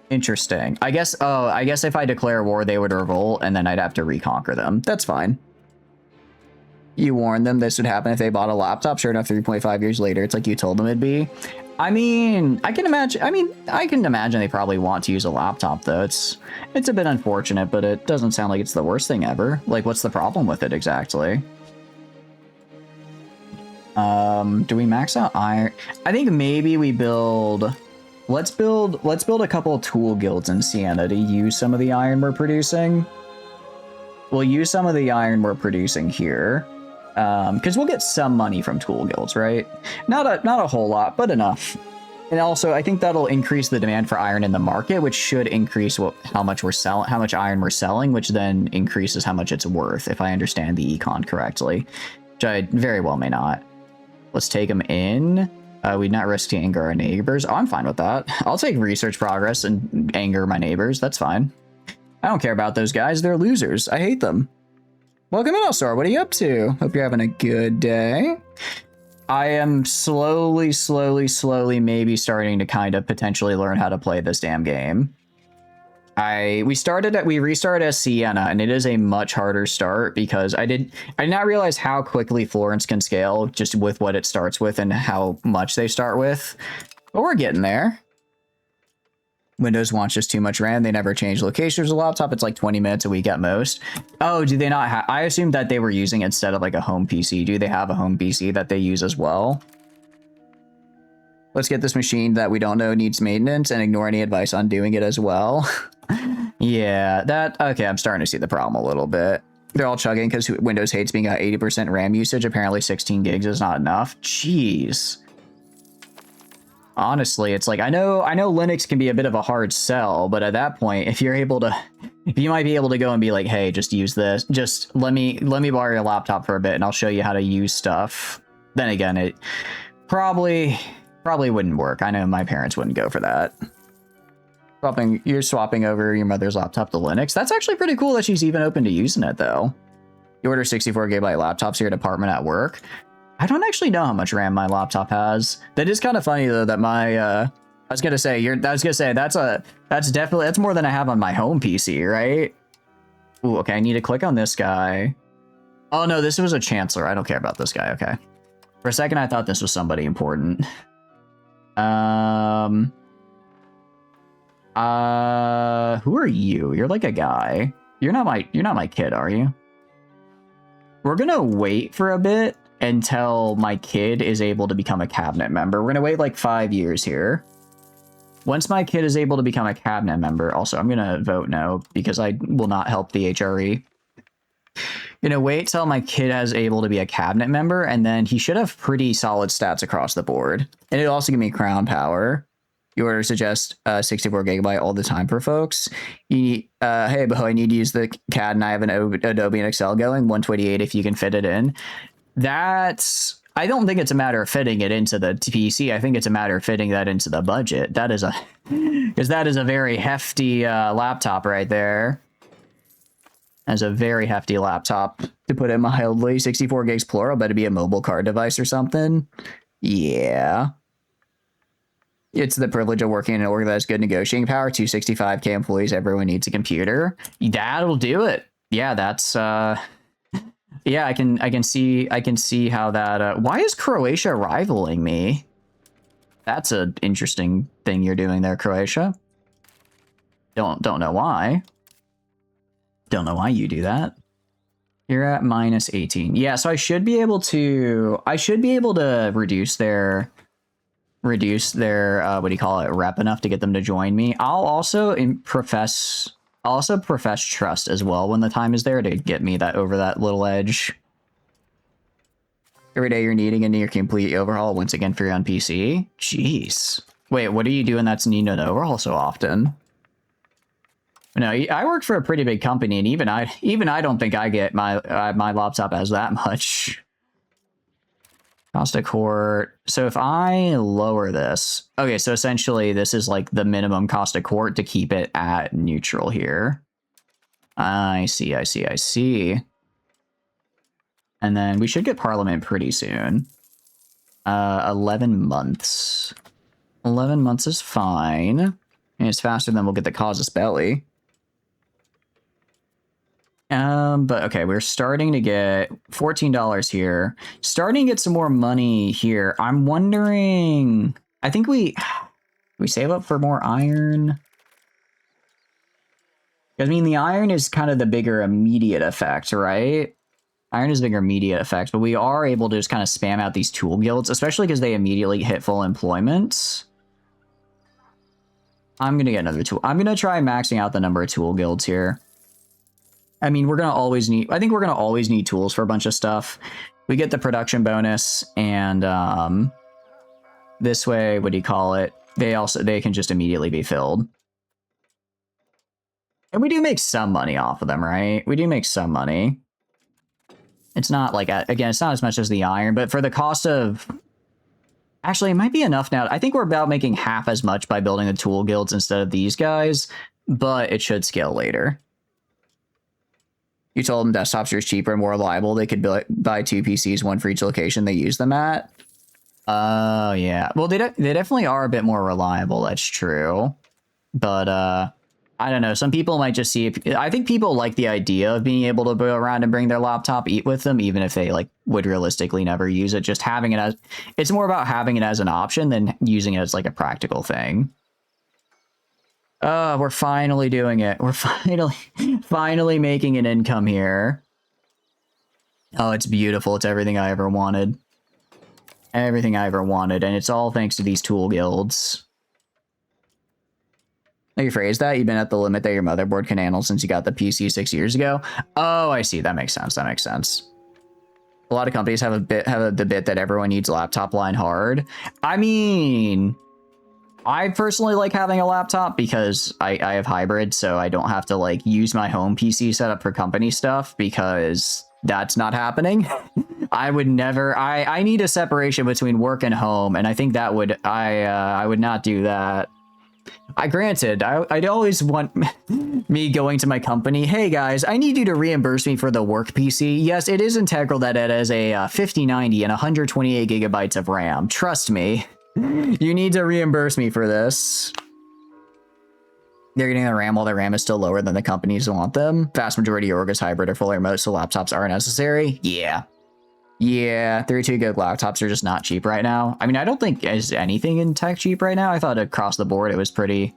Interesting. I guess if I declare war, they would revolt, and then I'd have to reconquer them. That's fine. You warned them this would happen if they bought a laptop. Sure enough, 3.5 years later, it's like you told them it'd be. I mean, I can imagine they probably want to use a laptop, though. It's a bit unfortunate, but it doesn't sound like it's the worst thing ever. Like, what's the problem with it exactly? Do we max out iron? I think maybe we build... Let's build a couple of tool guilds in Sienna to use some of the iron we're producing. We'll use some of the iron we're producing here. Because we'll get some money from tool guilds, right? Not a whole lot, but enough. And also, I think that'll increase the demand for iron in the market, which should increase how much iron we're selling, which then increases how much it's worth, if I understand the econ correctly, which I very well may not. Let's take them in. We'd not risk to anger our neighbors. Oh, I'm fine with that. I'll take research progress and anger my neighbors. That's fine. I don't care about those guys. They're losers. I hate them. Welcome in, Elsor. What are you up to? Hope you're having a good day. I am slowly maybe starting to kind of potentially learn how to play this damn game. We restarted as Sienna, and it is a much harder start because I did not realize how quickly Florence can scale just with what it starts with and how much they start with. But we're getting there. Windows wants just too much RAM. They never change locations of the laptop. It's like 20 minutes a week at most. Oh, do they not have... I assumed that they were using it instead of like a home PC. Do they have a home PC that they use as well? Let's get this machine that we don't know needs maintenance and ignore any advice on doing it as well. Yeah, that... Okay, I'm starting to see the problem a little bit. They're all chugging because Windows hates being at 80% RAM usage. Apparently 16 gigs is not enough. Jeez. Honestly, it's like, I know Linux can be a bit of a hard sell, but at that point, if you're able to... If you might be able to go and be like, hey, just use this. Just let me borrow your laptop for a bit and I'll show you how to use stuff. Then again, it probably wouldn't work. I know my parents wouldn't go for that. You're swapping over your mother's laptop to Linux. That's actually pretty cool that she's even open to using it, though. You order 64GB laptops here at apartment at work. I don't actually know how much RAM my laptop has. That is kind of funny, though, that my... I was gonna say that's more than I have on my home PC, right? Ooh, okay, I need to click on this guy. Oh, no, this was a chancellor. I don't care about this guy, okay. For a second, I thought this was somebody important. Who are you? You're like a guy. You're not my kid, are you? We're gonna wait for a bit until my kid is able to become a cabinet member. We're gonna wait like 5 years here. Once my kid is able to become a cabinet member, also I'm gonna vote no because I will not help the HRE. Gonna wait till my kid is able to be a cabinet member, and then he should have pretty solid stats across the board. And it'll also give me crown power. You order suggest 64GB all the time for folks. You need, hey, Bo, I need to use the CAD and I have an Adobe and Excel going, 128 if you can fit it in. That's... I don't think it's a matter of fitting it into the PC. I think it's a matter of fitting that into the budget. That is a... Because that is a very hefty laptop right there. That's a very hefty laptop, to put it mildly. 64 gigs plural, better be a mobile card device or something. Yeah. It's the privilege of working in an org that has good negotiating power. 265k employees, everyone needs a computer. That'll do it. Yeah, that's yeah, I can see how that why is Croatia rivaling me? That's an interesting thing you're doing there, Croatia. Don't know why. Don't know why you do that. You're at minus 18. Yeah, so I should be able to reduce their what do you call it, rep enough to get them to join me. I'll also profess trust as well when the time is there to get me that over that little edge. Every day you're needing a near complete overhaul once again for your on PC. Jeez. Wait, what are you doing that's needing an overhaul so often? No, I work for a pretty big company, and even I don't think I get my laptop as that much. Cost of court. So if I lower this, okay, so essentially this is like the minimum cost of court to keep it at neutral here. I see. And then we should get Parliament pretty soon. 11 months. 11 months is fine. And it's faster than we'll get the casus belli. But okay, we're starting to get $14 here. Starting to get some more money here. I'm wondering, I think we save up for more iron. I mean, the iron is kind of the bigger immediate effect, right? Iron is bigger immediate effect, but we are able to just kind of spam out these tool guilds, especially because they immediately hit full employment. I'm going to get another tool. I'm going to try maxing out the number of tool guilds here. I mean, I think we're going to always need tools for a bunch of stuff. We get the production bonus, and this way, what do you call it? They can just immediately be filled. And we do make some money off of them, right? We do make some money. It's not like, again, it's not as much as the iron, but for the cost of... Actually, it might be enough now. I think we're about making half as much by building the tool guilds instead of these guys, but it should scale later. You told them desktops are cheaper and more reliable. They could buy 2 PCs, one for each location they use them at. Oh, yeah. Well, they definitely are a bit more reliable. That's true. But I don't know. Some people might just see... I think people like the idea of being able to go around and bring their laptop, eat with them, even if they would realistically never use it. Just having it as... It's more about having it as an option than using it as like a practical thing. We're finally doing it. We're finally making an income here. Oh, it's beautiful. It's everything I ever wanted. Everything I ever wanted. And it's all thanks to these tool guilds. How you phrase that? You've been at the limit that your motherboard can handle since you got the PC 6 years ago. Oh, I see. That makes sense. That makes sense. A lot of companies have the bit that everyone needs laptop line hard. I mean, I personally like having a laptop because I have hybrid, so I don't have to like use my home PC setup for company stuff because that's not happening. I would never. I need a separation between work and home, and I think that would I would not do that. Granted, I'd always want me going to my company. Hey guys, I need you to reimburse me for the work PC. Yes, it is integral that it has a 5090 and 128 gigabytes of RAM. Trust me, you need to reimburse me for this. They're getting the RAM while the RAM is still lower than the companies want them. Vast majority of org is hybrid or fully remote, so laptops are necessary. Yeah, 32 gig laptops are just not cheap right now. I mean, I don't think is anything in tech cheap right now. I thought across the board it was pretty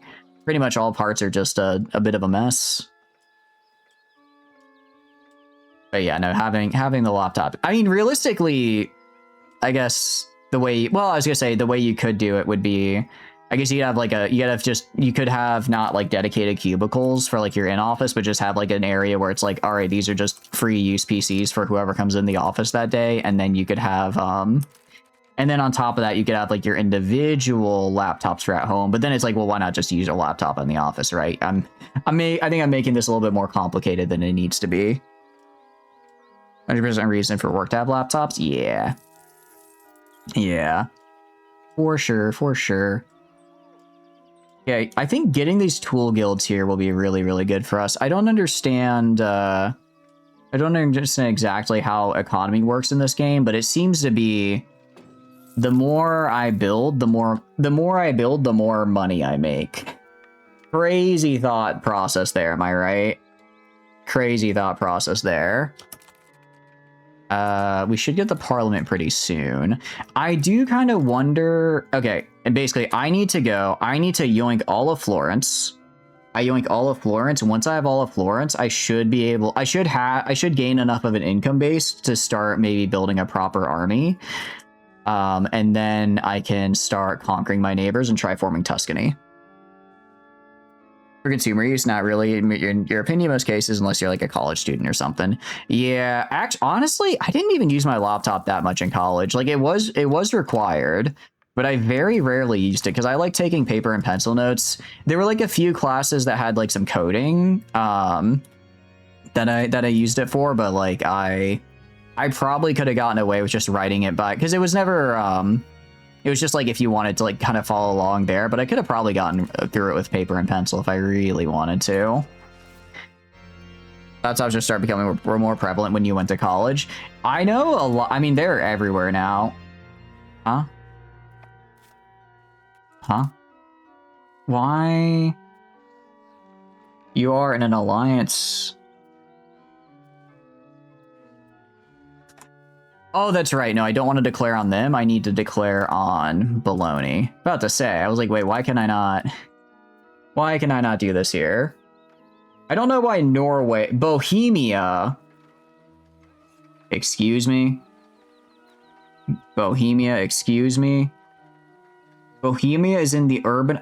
much all parts are just a bit of a mess. But yeah, no, having the laptop. I mean, realistically, I guess the way, well, I was gonna say the way you could do it would be, I guess you could have not like dedicated cubicles for like your in office, but just have like an area where it's like, all right, these are just free use PCs for whoever comes in the office that day. And then you could have, and then on top of that, you could have like your individual laptops for at home, but then it's like, well, why not just use a laptop in the office, right? I think I'm making this a little bit more complicated than it needs to be. 100% reason for work to have laptops? Yeah. For sure. Yeah, I think getting these tool guilds here will be really, really good for us. I don't understand exactly how economy works in this game, but it seems to be the more I build, the more money I make. Crazy thought process there, am I right? Crazy thought process there. We should get the parliament pretty soon. I do kind of wonder. Okay, and basically I need to yoink all of Florence. I yoink all of Florence. Once I have all of Florence, I should gain enough of an income base to start maybe building a proper army. And then I can start conquering my neighbors and try forming Tuscany. For consumer use, not really in your opinion, most cases, unless you're like a college student or something. Yeah, honestly, I didn't even use my laptop that much in college. Like it was required, but I very rarely used it because I like taking paper and pencil notes. There were like a few classes that had like some coding that I used it for, but like I probably could have gotten away with just writing it by, because it was never it was just like if you wanted to like kind of follow along there, but I could have probably gotten through it with paper and pencil if I really wanted to. That's how it just started becoming more prevalent when you went to college. I know a lot. I mean, they're everywhere now. Huh? Why? You are in an alliance. Oh, that's right. No, I don't want to declare on them. I need to declare on Bologna. About to say, I was like, wait, why can I not do this here? I don't know why Norway, Bohemia. Excuse me. Bohemia, excuse me. Bohemia is in the urban.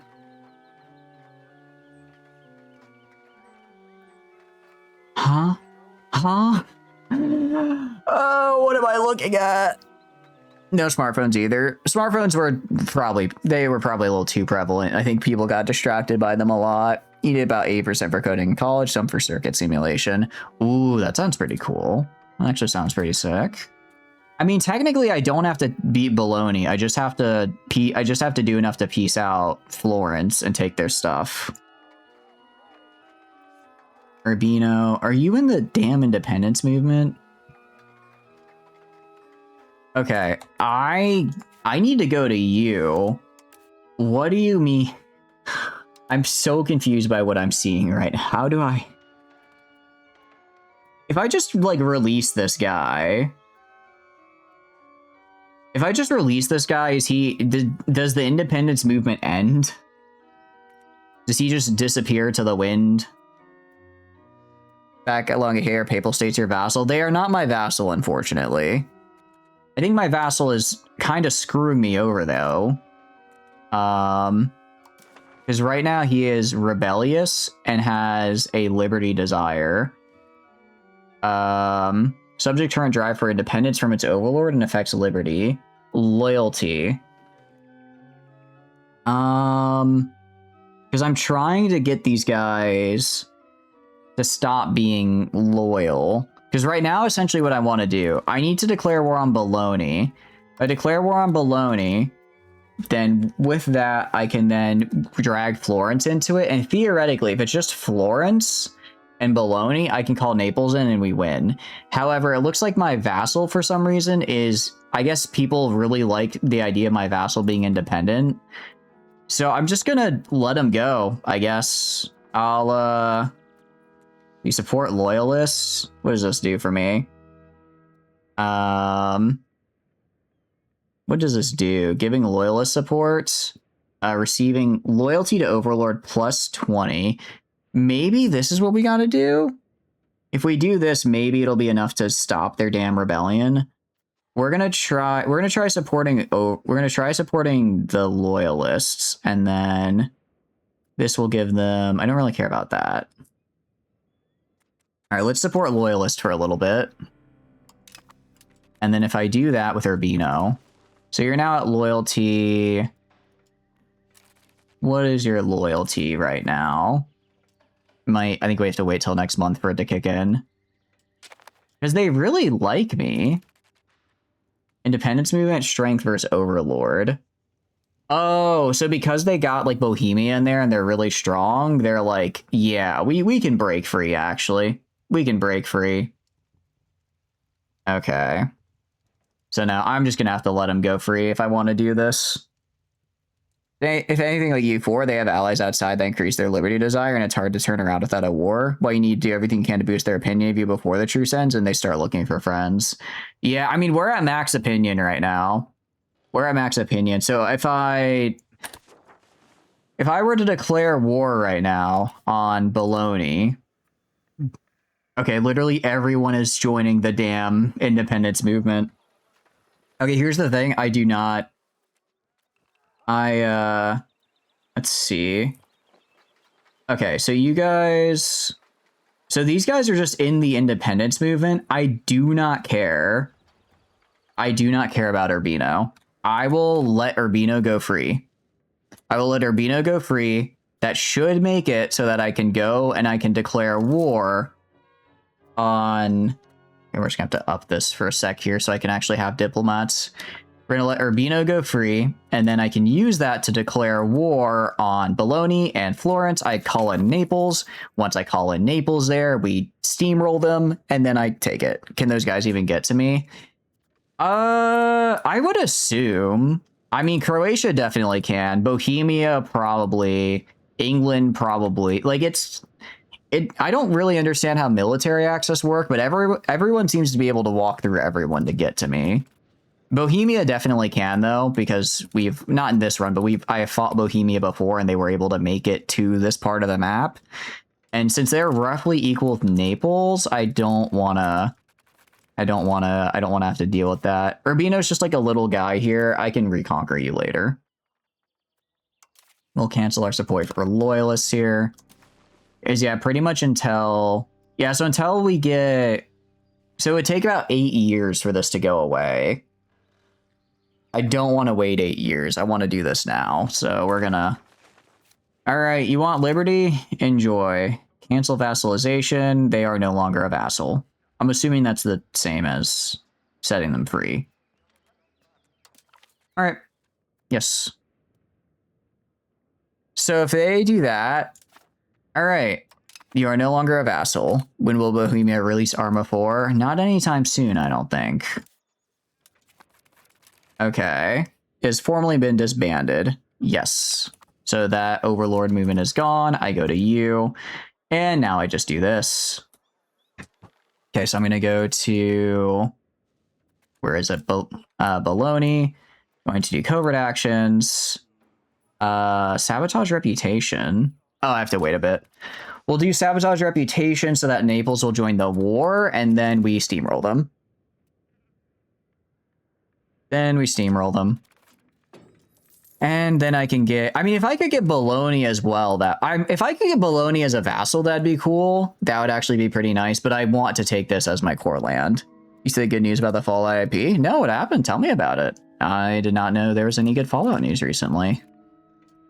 Huh? Oh, what am I looking at? No smartphones either. Smartphones were probably a little too prevalent. I think people got distracted by them a lot. You did about 8% for coding in college, some for circuit simulation. Ooh, that sounds pretty cool. That actually sounds pretty sick. I mean, technically, I don't have to beat Bologna. I just have to do enough to piece out Florence and take their stuff. Urbino, are you in the damn independence movement? Okay, I need to go to you. What do you mean? I'm so confused by what I'm seeing right now. How do I... If I just, like, release this guy... If I just release this guy, does the independence movement end? Does he just disappear to the wind? Back along here, Papal State's your vassal. They are not my vassal, unfortunately. I think my vassal is kind of screwing me over, though. Because right now he is rebellious and has a liberty desire. Subject turn drive for independence from its overlord and affects liberty. Loyalty. Because I'm trying to get these guys to stop being loyal. Because right now, essentially what I want to do, I need to declare war on Bologna. If I declare war on Bologna, then with that, I can then drag Florence into it. And theoretically, if it's just Florence and Bologna, I can call Naples in and we win. However, it looks like my vassal, for some reason, is... I guess people really like the idea of my vassal being independent. So I'm just gonna let him go, I guess. I'll, You support loyalists? What does this do for me? What does this do? Giving loyalist support, receiving loyalty to Overlord plus 20. Maybe this is what we gotta do? If we do this, maybe it'll be enough to stop their damn rebellion. We're gonna try supporting the loyalists, and then this will give them... I don't really care about that. Alright, let's support loyalists for a little bit. And then if I do that with Urbino... So you're now at loyalty... What is your loyalty right now? I think we have to wait till next month for it to kick in. Because they really like me. Independence movement, strength versus overlord. Oh, so because they got like Bohemia in there and they're really strong, they're like, yeah, we can break free, actually. We can break free. Okay. So now I'm just gonna have to let them go free if I want to do this. If anything, like U4, they have allies outside that increase their liberty desire, and it's hard to turn around without a war. Well, you need to do everything you can to boost their opinion of you before the truce ends, and they start looking for friends. Yeah, I mean, we're at max opinion right now. We're at max opinion. So if I were to declare war right now on Bologna... Okay, literally everyone is joining the damn independence movement. Okay, here's the thing. I do not... let's see. Okay, so you guys... So these guys are just in the independence movement. I do not care. I do not care about Urbino. I will let Urbino go free. I will let Urbino go free. That should make it so that I can go and I can declare war on... Okay, we're just gonna have to up this for a sec here so I can actually have diplomats. We're gonna let Urbino go free, and then I can use that to declare war on Bologna and Florence. I call in Naples. Once I call in Naples there, we steamroll them, and then I take it. Can those guys even get to me? I would assume. I mean, Croatia definitely can. Bohemia, probably. England, probably. Like, I don't really understand how military access work, but everyone seems to be able to walk through everyone to get to me. Bohemia definitely can, though, because we've, not in this run, but I have fought Bohemia before, and they were able to make it to this part of the map. And since they're roughly equal with Naples, I don't want to have to deal with that. Urbino's just like a little guy here. I can reconquer you later. We'll cancel our support for loyalists here. Yeah, pretty much until... Yeah, so until we get... So it would take about 8 years for this to go away. I don't want to wait 8 years. I want to do this now. So we're gonna... Alright, you want liberty? Enjoy. Cancel vassalization. They are no longer a vassal. I'm assuming that's the same as setting them free. Alright. Yes. So if they do that... Alright. You are no longer a vassal. When will Bohemia release Arma 4? Not anytime soon, I don't think. Okay. It has formally been disbanded. Yes. So that Overlord movement is gone. I go to you. And now I just do this. Okay, so I'm going to go to... Where is it? Bologna. Going to do covert actions. Sabotage reputation. Oh, I have to wait a bit. We'll do sabotage reputation so that Naples will join the war, and then we steamroll them. And then I can get, I mean, if I could get Bologna as well, if I could get Bologna as a vassal, that'd be cool. That would actually be pretty nice, but I want to take this as my core land. You say good news about the Fallout IP? No, what happened? Tell me about it. I did not know there was any good Fallout news recently.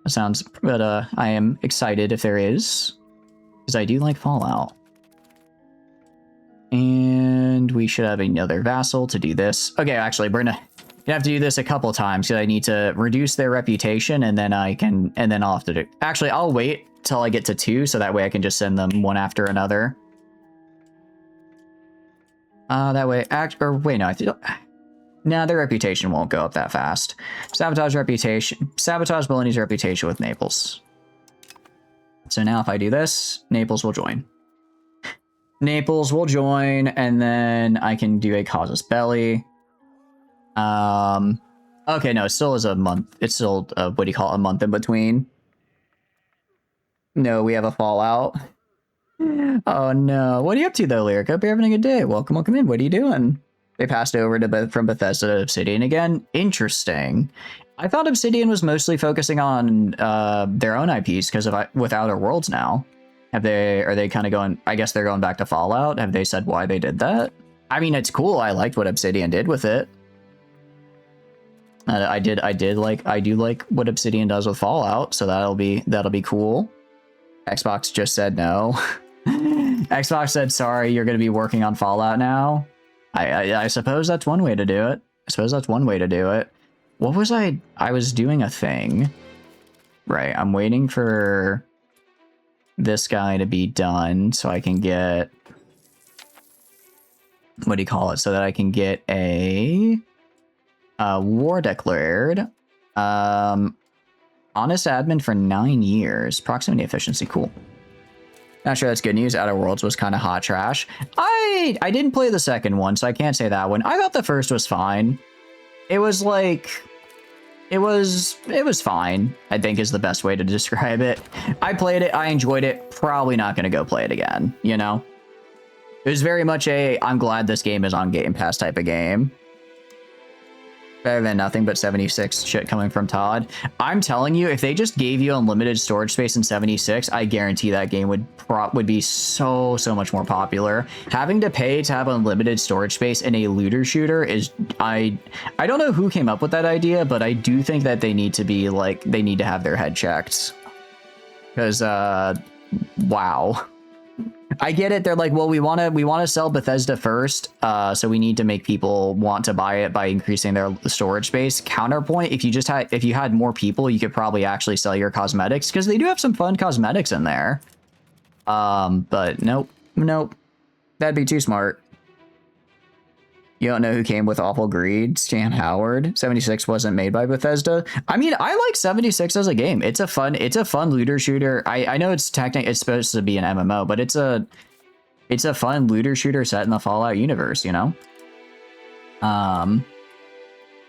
That sounds, but I am excited if there is, because I do like Fallout. And we should have another vassal to do this. Okay, actually, we're gonna have to do this a couple times because I need to reduce their reputation, and then I'll have to do. Actually, I'll wait till I get to 2, so that way I can just send them one after another. That way, wait, no, I think. Nah, their reputation won't go up that fast. Sabotage Bologna's reputation with Naples. So now if I do this, Naples will join. Naples will join, and then I can do a casus belli. Okay, no, it still is a month. It's still, what do you call it, a month in between. No, we have a Fallout. Oh no, what are you up to though, Lyric? Hope you're having a good day. Welcome in. What are you doing? They passed over from Bethesda to Obsidian again. Interesting. I thought Obsidian was mostly focusing on their own IPs because with Outer Worlds now. Are they kind of going? I guess they're going back to Fallout. Have they said why they did that? I mean, it's cool. I liked what Obsidian did with it. I do like what Obsidian does with Fallout, so that'll be cool. Xbox just said no. Xbox said sorry. You're going to be working on Fallout now. I suppose that's one way to do it. What was I was doing a thing. Right, I'm waiting for this guy to be done so I can get, what do you call it? So that I can get a war declared. Honest admin for 9 years. Proximity efficiency, cool. Not sure that's good news. Outer Worlds was kind of hot trash. I didn't play the second one, so I can't say that one. I thought the first was fine. It was like, it was fine, I think is the best way to describe it. I played it, I enjoyed it, probably not going to go play it again, you know? It was very much I'm glad this game is on Game Pass type of game. Better than nothing but 76 shit coming from Todd. I'm telling you, if they just gave you unlimited storage space in 76, I guarantee that game would be so much more popular. Having to pay to have unlimited storage space in a looter shooter is, I don't know who came up with that idea, but I do think that they need to have their head checked. Because wow. I get it. They're like, well, we want to sell Bethesda first, so we need to make people want to buy it by increasing their storage space. Counterpoint: if you had more people, you could probably actually sell your cosmetics because they do have some fun cosmetics in there. But nope, that'd be too smart. You don't know who came with awful greed? Stan Howard. 76 wasn't made by Bethesda. I mean, I like 76 as a game. It's a fun looter shooter. I know it's supposed to be an MMO, but it's a fun looter shooter set in the Fallout universe, you know?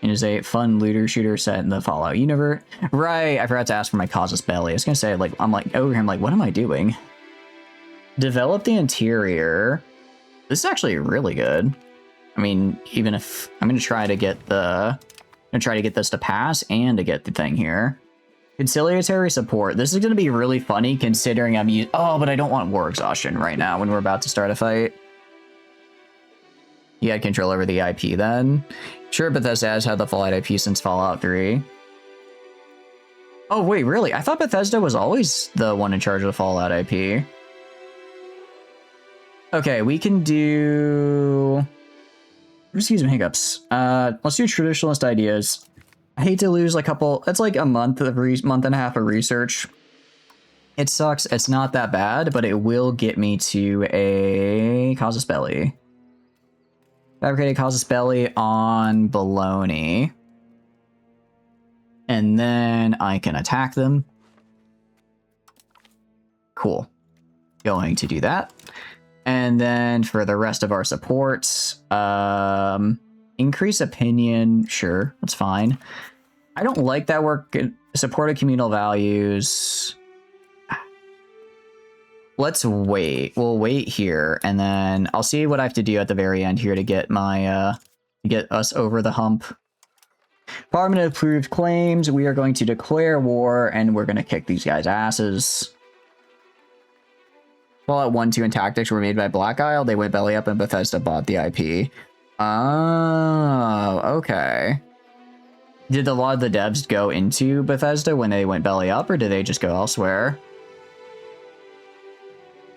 It is a fun looter shooter set in the Fallout universe. Right, I forgot to ask for my casus belli. I was gonna say, I'm over here, I'm like, what am I doing? Develop the interior. This is actually really good. I mean, even if I'm gonna try to get this to pass and to get the thing here. Conciliatory support. This is gonna be really funny considering I'm using. Oh, but I don't want war exhaustion right now when we're about to start a fight. You had control over the IP then. Sure, Bethesda has had the Fallout IP since Fallout 3. Oh wait, really? I thought Bethesda was always the one in charge of the Fallout IP. Okay, we can do. Excuse me, hiccups. Let's do traditionalist ideas. I hate to lose a couple. It's like a month and a half of research. It sucks. It's not that bad, but it will get me to a casus belli. Fabricated casus belli on Bologna, and then I can attack them. Cool. Going to do that. And then for the rest of our supports, increase opinion. Sure, that's fine. I don't like that work. Supported communal values. Let's wait. We'll wait here, and then I'll see what I have to do at the very end here to get my get us over the hump. Parliament approved claims. We are going to declare war, and we're going to kick these guys' asses. Fallout 1, 2, and Tactics were made by Black Isle. They went belly up, and Bethesda bought the IP. Oh, okay. Did a lot of the devs go into Bethesda when they went belly up, or did they just go elsewhere?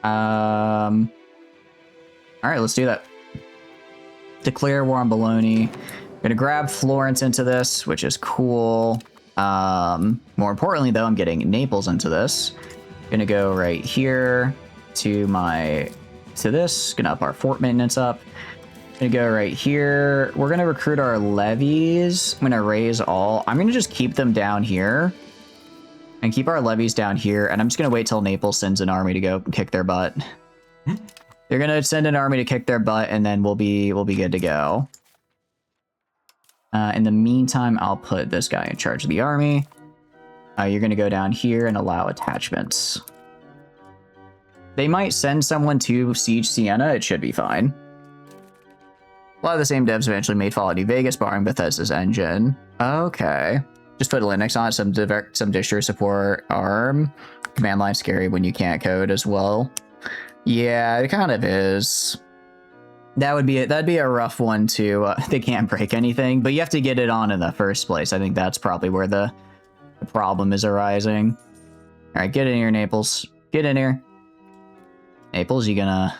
All right, let's do that. Declare war on Bologna. Gonna grab Florence into this, which is cool. More importantly, though, I'm getting Naples into this. Gonna go right here to this. Gonna up our fort maintenance up. Gonna go right here. We're gonna recruit our levies. I'm gonna raise all. I'm gonna just keep them down here and keep our levies down here. And I'm just gonna wait till Naples sends an army to go kick their butt. They're gonna send an army to kick their butt, and then we'll be good to go. In the meantime, I'll put this guy in charge of the army. You're gonna go down here and allow attachments. They might send someone to siege Sienna. It should be fine. A lot of the same devs eventually made Fallout New Vegas, borrowing Bethesda's engine. Okay. Just put Linux on it, some distro support, ARM. Command line scary when you can't code as well. Yeah, it kind of is. That'd be a rough one to, they can't break anything, but you have to get it on in the first place. I think that's probably where the problem is arising. All right, get in here, Naples. Get in here. Naples, you gonna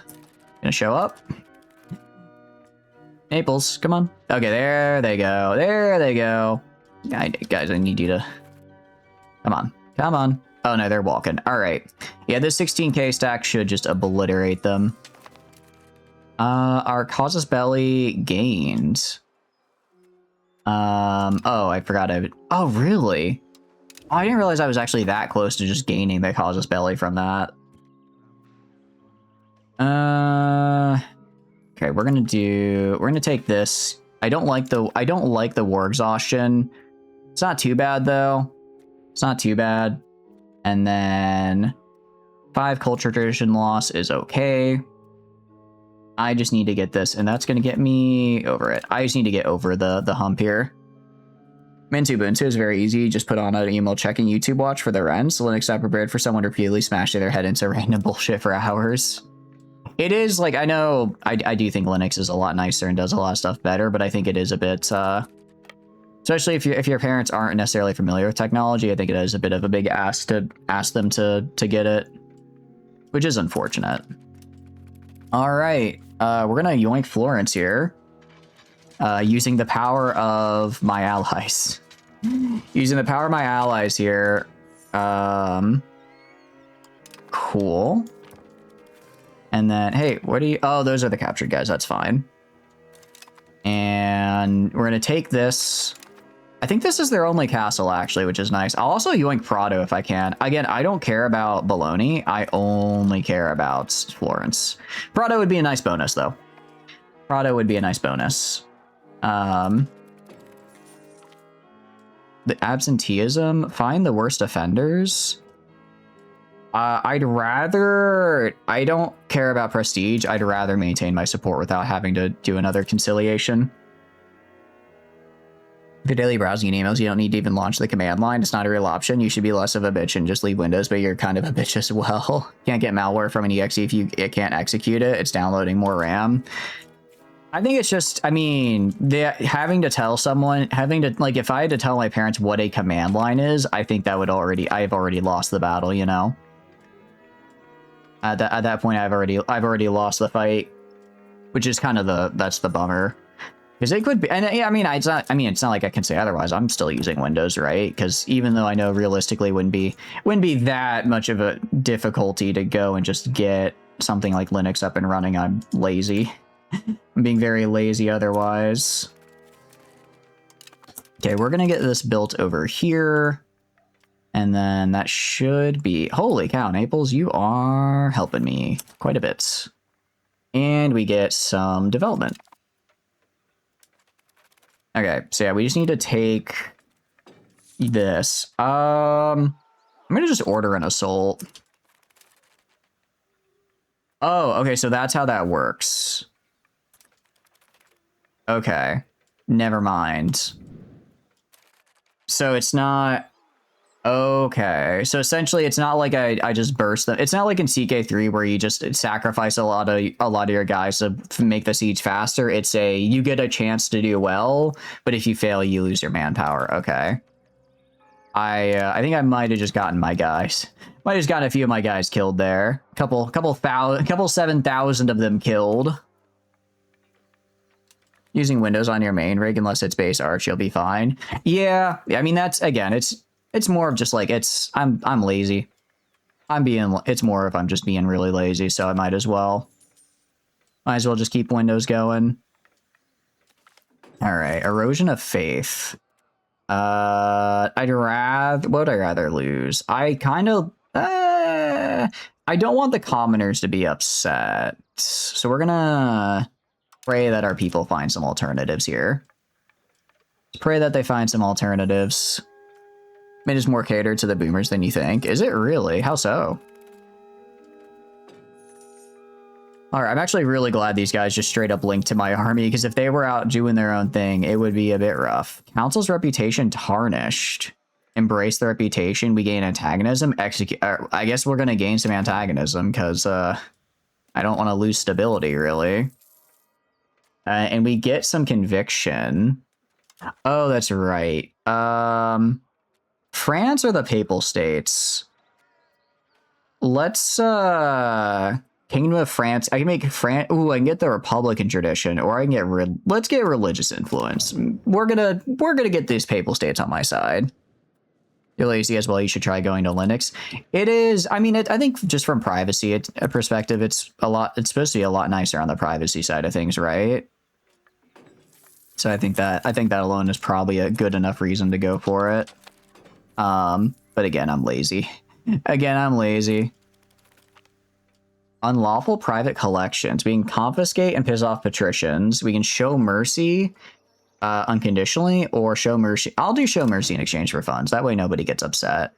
show up? Naples, come on. Okay, there they go. There they go. Guys, I need you to... Come on. Come on. Oh, no, they're walking. All right. Yeah, this 16k stack should just obliterate them. Our casus belli gained. Oh, I forgot oh, really? Oh, I didn't realize I was actually that close to just gaining the casus belli from that. Okay, we're gonna take this. I don't like the war exhaustion. It's not too bad though. It's not too bad. And then 5 culture tradition loss is okay. I just need to get this, and that's gonna get me over it. I just need to get over the hump here. Mintu Ubuntu is very easy. Just put on an email checking YouTube watch for their ends. Linux not prepared for someone repeatedly smashing their head into random bullshit for hours. It is, like, I know, I do think Linux is a lot nicer and does a lot of stuff better, but I think it is a bit, especially if your parents aren't necessarily familiar with technology, I think it is a bit of a big ask to ask them to get it, which is unfortunate. All right, we're gonna yoink Florence here, using the power of my allies. Using the power of my allies here. Cool. And then, hey, what do you... Oh, those are the captured guys. That's fine. And we're going to take this. I think this is their only castle, actually, which is nice. I'll also yoink Prado if I can. Again, I don't care about Bologna. I only care about Florence. Prado would be a nice bonus, though. Prado would be a nice bonus. The absenteeism. Find the worst offenders. I don't care about prestige. I'd rather maintain my support without having to do another conciliation. For daily browsing and emails, you don't need to even launch the command line. It's not a real option. You should be less of a bitch and just leave Windows, but you're kind of a bitch as well. Can't get malware from an exe if it can't execute it. It's downloading more RAM. I think it's just, I mean, having to tell someone, like, if I had to tell my parents what a command line is, I think that would I've already lost the battle, you know? At that point, I've already lost the fight, which is kind of that's the bummer, because it could be. And yeah, I mean, it's not like I can say otherwise. I'm still using Windows, right? Because even though I know realistically wouldn't be that much of a difficulty to go and just get something like Linux up and running, I'm lazy. I'm being very lazy otherwise. Okay, we're gonna get this built over here. And then that should be... Holy cow, Naples, you are helping me quite a bit. And we get some development. Okay, so yeah, we just need to take this. I'm gonna just order an assault. Oh, okay, so that's how that works. Okay, never mind. So it's not... Okay, so essentially it's not like I just burst them. It's not like in CK3 where you just sacrifice a lot of your guys to make the siege faster. It's you get a chance to do well, but if you fail, you lose your manpower. Okay. I think I might have just gotten my guys. Might have just gotten a few of my guys killed there. Couple 7,000 of them killed. Using Windows on your main rig unless it's base arch, you'll be fine. Yeah, I mean that's again, it's more of just like I'm lazy. It's more if I'm just being really lazy, so I might as well just keep Windows going. All right, erosion of faith. What would I rather lose? I don't want the commoners to be upset, so we're gonna pray that our people find some alternatives here. Pray that they find some alternatives. It is more catered to the boomers than you think. Is it really? How so? Alright, I'm actually really glad these guys just straight up linked to my army, because if they were out doing their own thing, it would be a bit rough. Council's reputation tarnished. Embrace the reputation, we gain antagonism. I guess we're going to gain some antagonism, because I don't want to lose stability, really. And we get some conviction. Oh, that's right. France or the Papal States? Let's, Kingdom of France. I can make France. Ooh, I can get the Republican tradition, or I can get let's get religious influence. We're gonna get these Papal States on my side. You're lazy as well. You should try going to Linux. It is. I mean, I think just from privacy perspective, it's supposed to be a lot nicer on the privacy side of things, right? So I think that alone is probably a good enough reason to go for it. But again, I'm lazy. Unlawful private collections. We can confiscate and piss off patricians. We can show mercy unconditionally, or show mercy. I'll do show mercy in exchange for funds. That way nobody gets upset.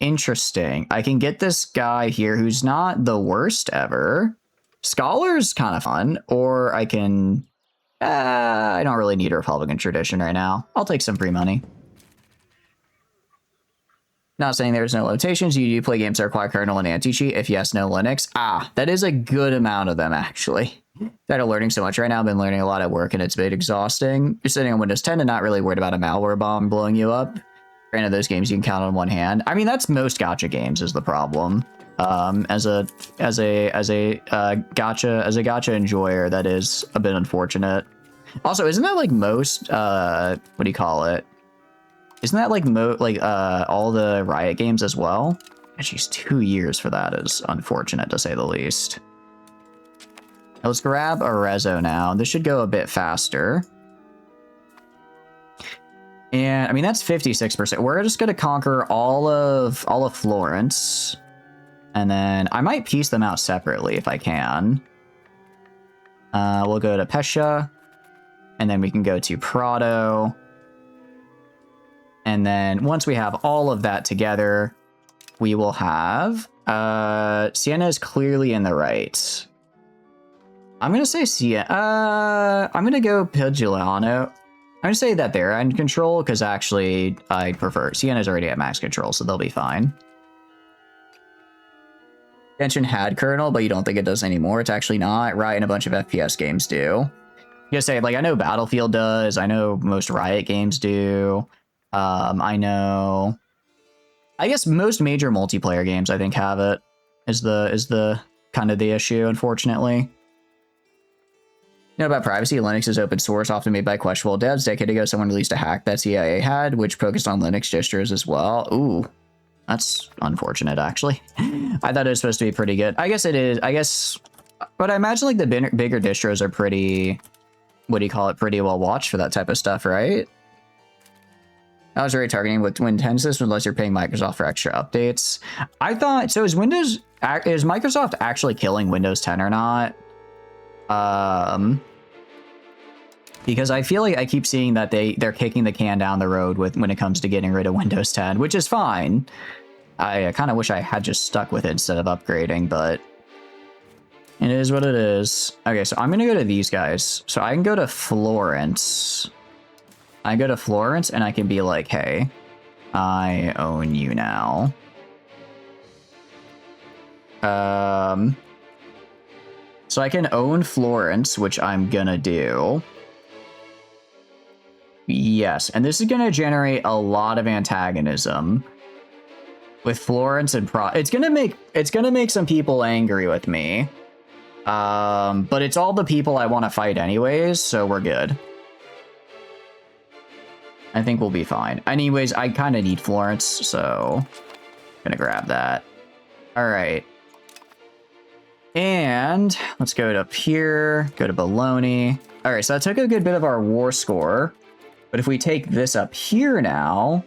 Interesting. I can get this guy here who's not the worst ever. Scholar's kind of fun. Or I can... I don't really need a Republican tradition right now. I'll take some free money. Not saying there's no limitations. You do play games that require kernel and anti-cheat. If yes, no Linux. That is a good amount of them, actually. That are learning so much right now. I've been learning a lot at work, and it's a bit exhausting. You're sitting on Windows 10 and not really worried about a malware bomb blowing you up. Granted, those games you can count on one hand. I mean, that's most gacha games is the problem. As a gacha enjoyer, that is a bit unfortunate. Also, isn't that like most what do you call it? Isn't that like all the Riot games as well? And she's 2 years for that is unfortunate to say the least. Now let's grab Arezzo now. This should go a bit faster. And I mean that's 56%. We're just gonna conquer all of Florence. And then I might piece them out separately if I can. We'll go to Pescia. And then we can go to Prato. And then once we have all of that together, we will have... Sienna is clearly in the right. I'm going to say Sienna... I'm going to go Pigigliano. I'm going to say that they're in control, because actually I prefer... Sienna's already at max control, so they'll be fine. Genshin had kernel, but you don't think it does anymore. It's actually not. Riot and a bunch of FPS games do. You say, like, I know Battlefield does. I know most Riot games do. I know... I guess most major multiplayer games, I think, have it. Is the kind of the issue, unfortunately. You know about privacy? Linux is open source, often made by questionable devs. A decade ago, someone released a hack that CIA had, which focused on Linux distros as well. Ooh. That's unfortunate, actually. I thought it was supposed to be pretty good. I guess it is. I guess... But I imagine, like, the bigger distros are pretty... What do you call it? Pretty well watched for that type of stuff, right? I was already targeting with Win 10 systems unless you're paying Microsoft for extra updates. I thought... So is Microsoft actually killing Windows 10 or not? Because I feel like I keep seeing that they're kicking the can down the road when it comes to getting rid of Windows 10, which is fine. I kind of wish I had just stuck with it instead of upgrading, but it is what it is. Okay, so I'm going to go to these guys. So I can go to Florence. I go to Florence and I can be like, hey, I own you now. So I can own Florence, which I'm gonna do. Yes, and this is gonna generate a lot of antagonism with Florence and it's gonna make some people angry with me. But it's all the people I want to fight anyways, so we're good. I think we'll be fine. Anyways, I kind of need Florence, so I'm gonna grab that. All right. And let's go up here, go to Bologna. All right, so that took a good bit of our war score. But if we take this up here now,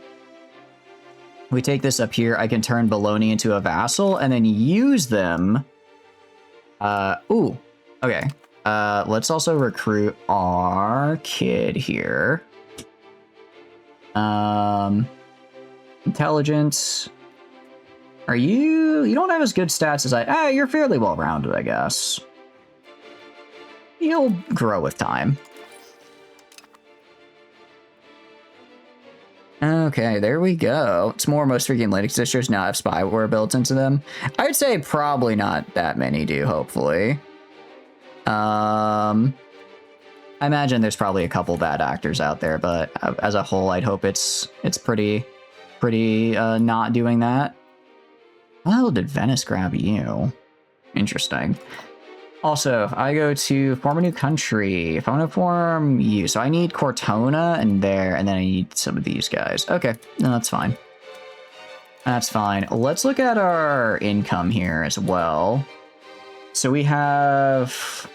we take this up here, I can turn Bologna into a vassal and then use them. Ooh, okay. Let's also recruit our kid here. Intelligence. Are you don't have as good stats as you're fairly well-rounded, I guess. You'll grow with time. Okay, there we go. It's more most freaking Linux distros now have spyware built into them. I'd say probably not that many do, hopefully. I imagine there's probably a couple bad actors out there, but as a whole, I'd hope it's pretty not doing that. How did Venice grab you? Interesting. Also, I go to form a new country. If I want to form you, so I need Cortona and there, and then I need some of these guys. Okay, no, that's fine. That's fine. Let's look at our income here as well. So we have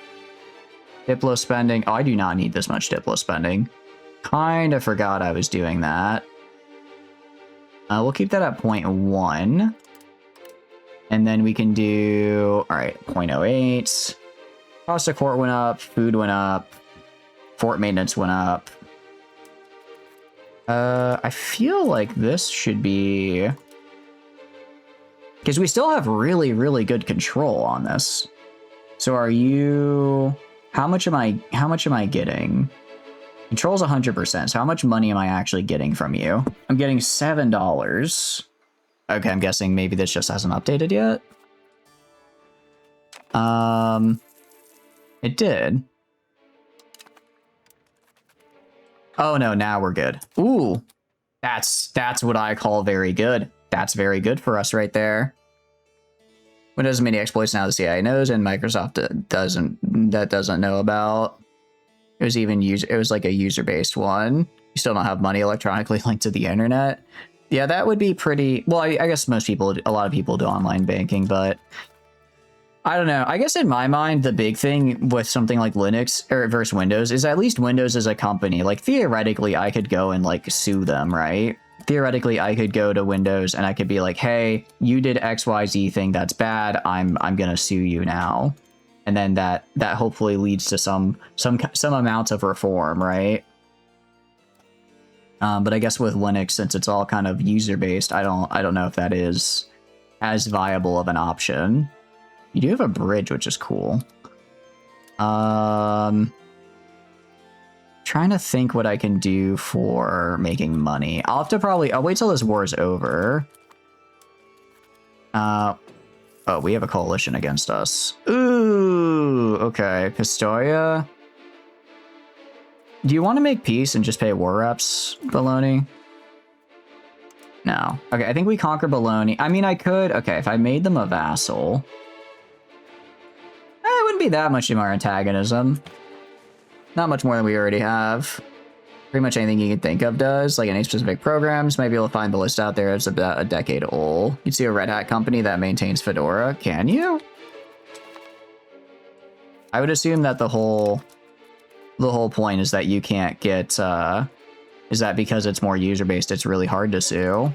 Diplo spending. Oh, I do not need this much Diplo spending. Kind of forgot I was doing that. We'll keep that at 0.1. And then we can do, all right, 0.08. Cost of court went up, food went up, fort maintenance went up. I feel like this should be, because we still have really, really good control on this. So are you, how much am I getting? Control's 100%, so how much money am I actually getting from you? I'm getting $7. Okay, I'm guessing maybe this just hasn't updated yet. It did. Oh no, now we're good. Ooh, that's what I call very good. That's very good for us right there. Windows many exploits now the CIA knows and Microsoft doesn't know about. It was like a user-based one. You still don't have money electronically linked to the internet. Yeah, that would be pretty... Well, I guess a lot of people do online banking, but... I don't know. I guess in my mind, the big thing with something like Linux versus Windows is at least Windows as a company. Like, theoretically, I could go and, like, sue them, right? Theoretically, I could go to Windows and I could be like, hey, you did XYZ thing that's bad. I'm gonna sue you now. And then that hopefully leads to some amount of reform, right? But I guess with Linux, since it's all kind of user-based, I don't know if that is as viable of an option. You do have a bridge, which is cool. Trying to think what I can do for making money. I'll wait till this war is over. Oh, we have a coalition against us. Ooh, okay. Pistoia. Do you want to make peace and just pay war reps, Bologna? No. Okay, I think we conquer Bologna. I mean, I could... Okay, if I made them a vassal... it wouldn't be that much more antagonism. Not much more than we already have. Pretty much anything you can think of does. Like any specific programs, might be able to find the list out there. It's about a decade old. You'd see a Red Hat company that maintains Fedora. Can you? I would assume that the whole point is that you can't get, is that because it's more user-based, it's really hard to sue.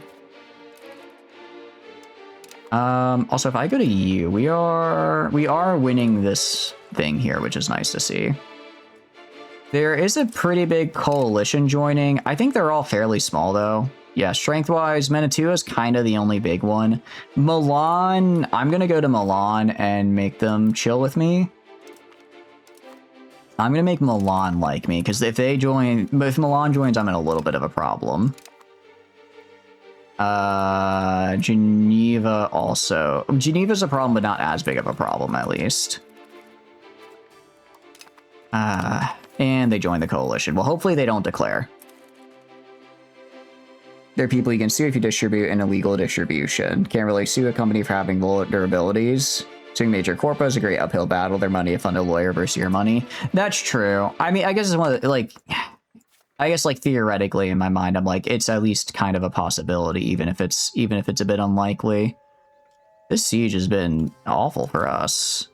Also, if I go to you, we are winning this thing here, which is nice to see. There is a pretty big coalition joining. I think they're all fairly small, though. Yeah, strength-wise, Manitoua is kind of the only big one. Milan, I'm going to go to Milan and make them chill with me. I'm gonna make Milan like me, because if Milan joins, I'm in a little bit of a problem. Geneva also. Geneva's a problem, but not as big of a problem, at least. And they join the coalition. Well, hopefully they don't declare. There are people you can sue if you distribute an illegal distribution. Can't really sue a company for having low durabilities. Suing major corpos is a great uphill battle. Their money to fund a lawyer versus your money. That's true. I mean, I guess it's one of the, like... I guess, like, theoretically, in my mind, I'm like, it's at least kind of a possibility, even if it's a bit unlikely. This siege has been awful for us.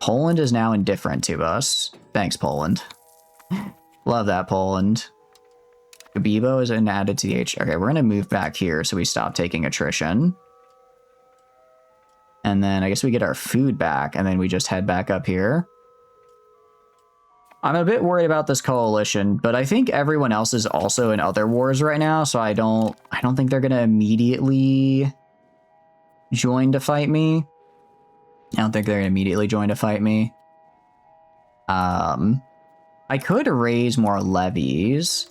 Poland is now indifferent to us. Thanks, Poland. Love that, Poland. Gabibo is added to the H. Okay, we're gonna move back here so we stop taking attrition. And then I guess we get our food back, and then we just head back up here. I'm a bit worried about this coalition, but I think everyone else is also in other wars right now, so I don't think they're gonna immediately join to fight me. I don't think they're gonna immediately join to fight me. I could raise more levies.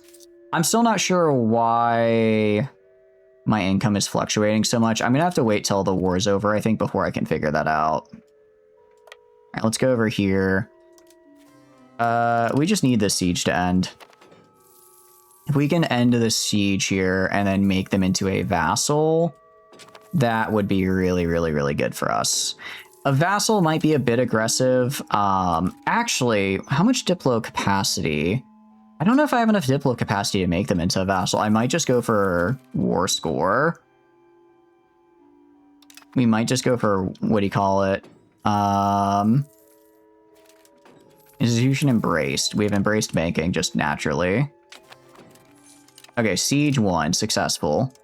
I'm still not sure why my income is fluctuating so much. I'm gonna have to wait till the war's over, I think, before I can figure that out. All right, let's go over here. We just need this siege to end. If we can end the siege here and then make them into a vassal, that would be really, really, really good for us. A vassal might be a bit aggressive. Actually, how much Diplo capacity? I don't know if I have enough Diplo capacity to make them into a vassal. I might just go for war score. We might just go for, what do you call it? Institution embraced. We have embraced banking just naturally. Okay, siege 1, successful.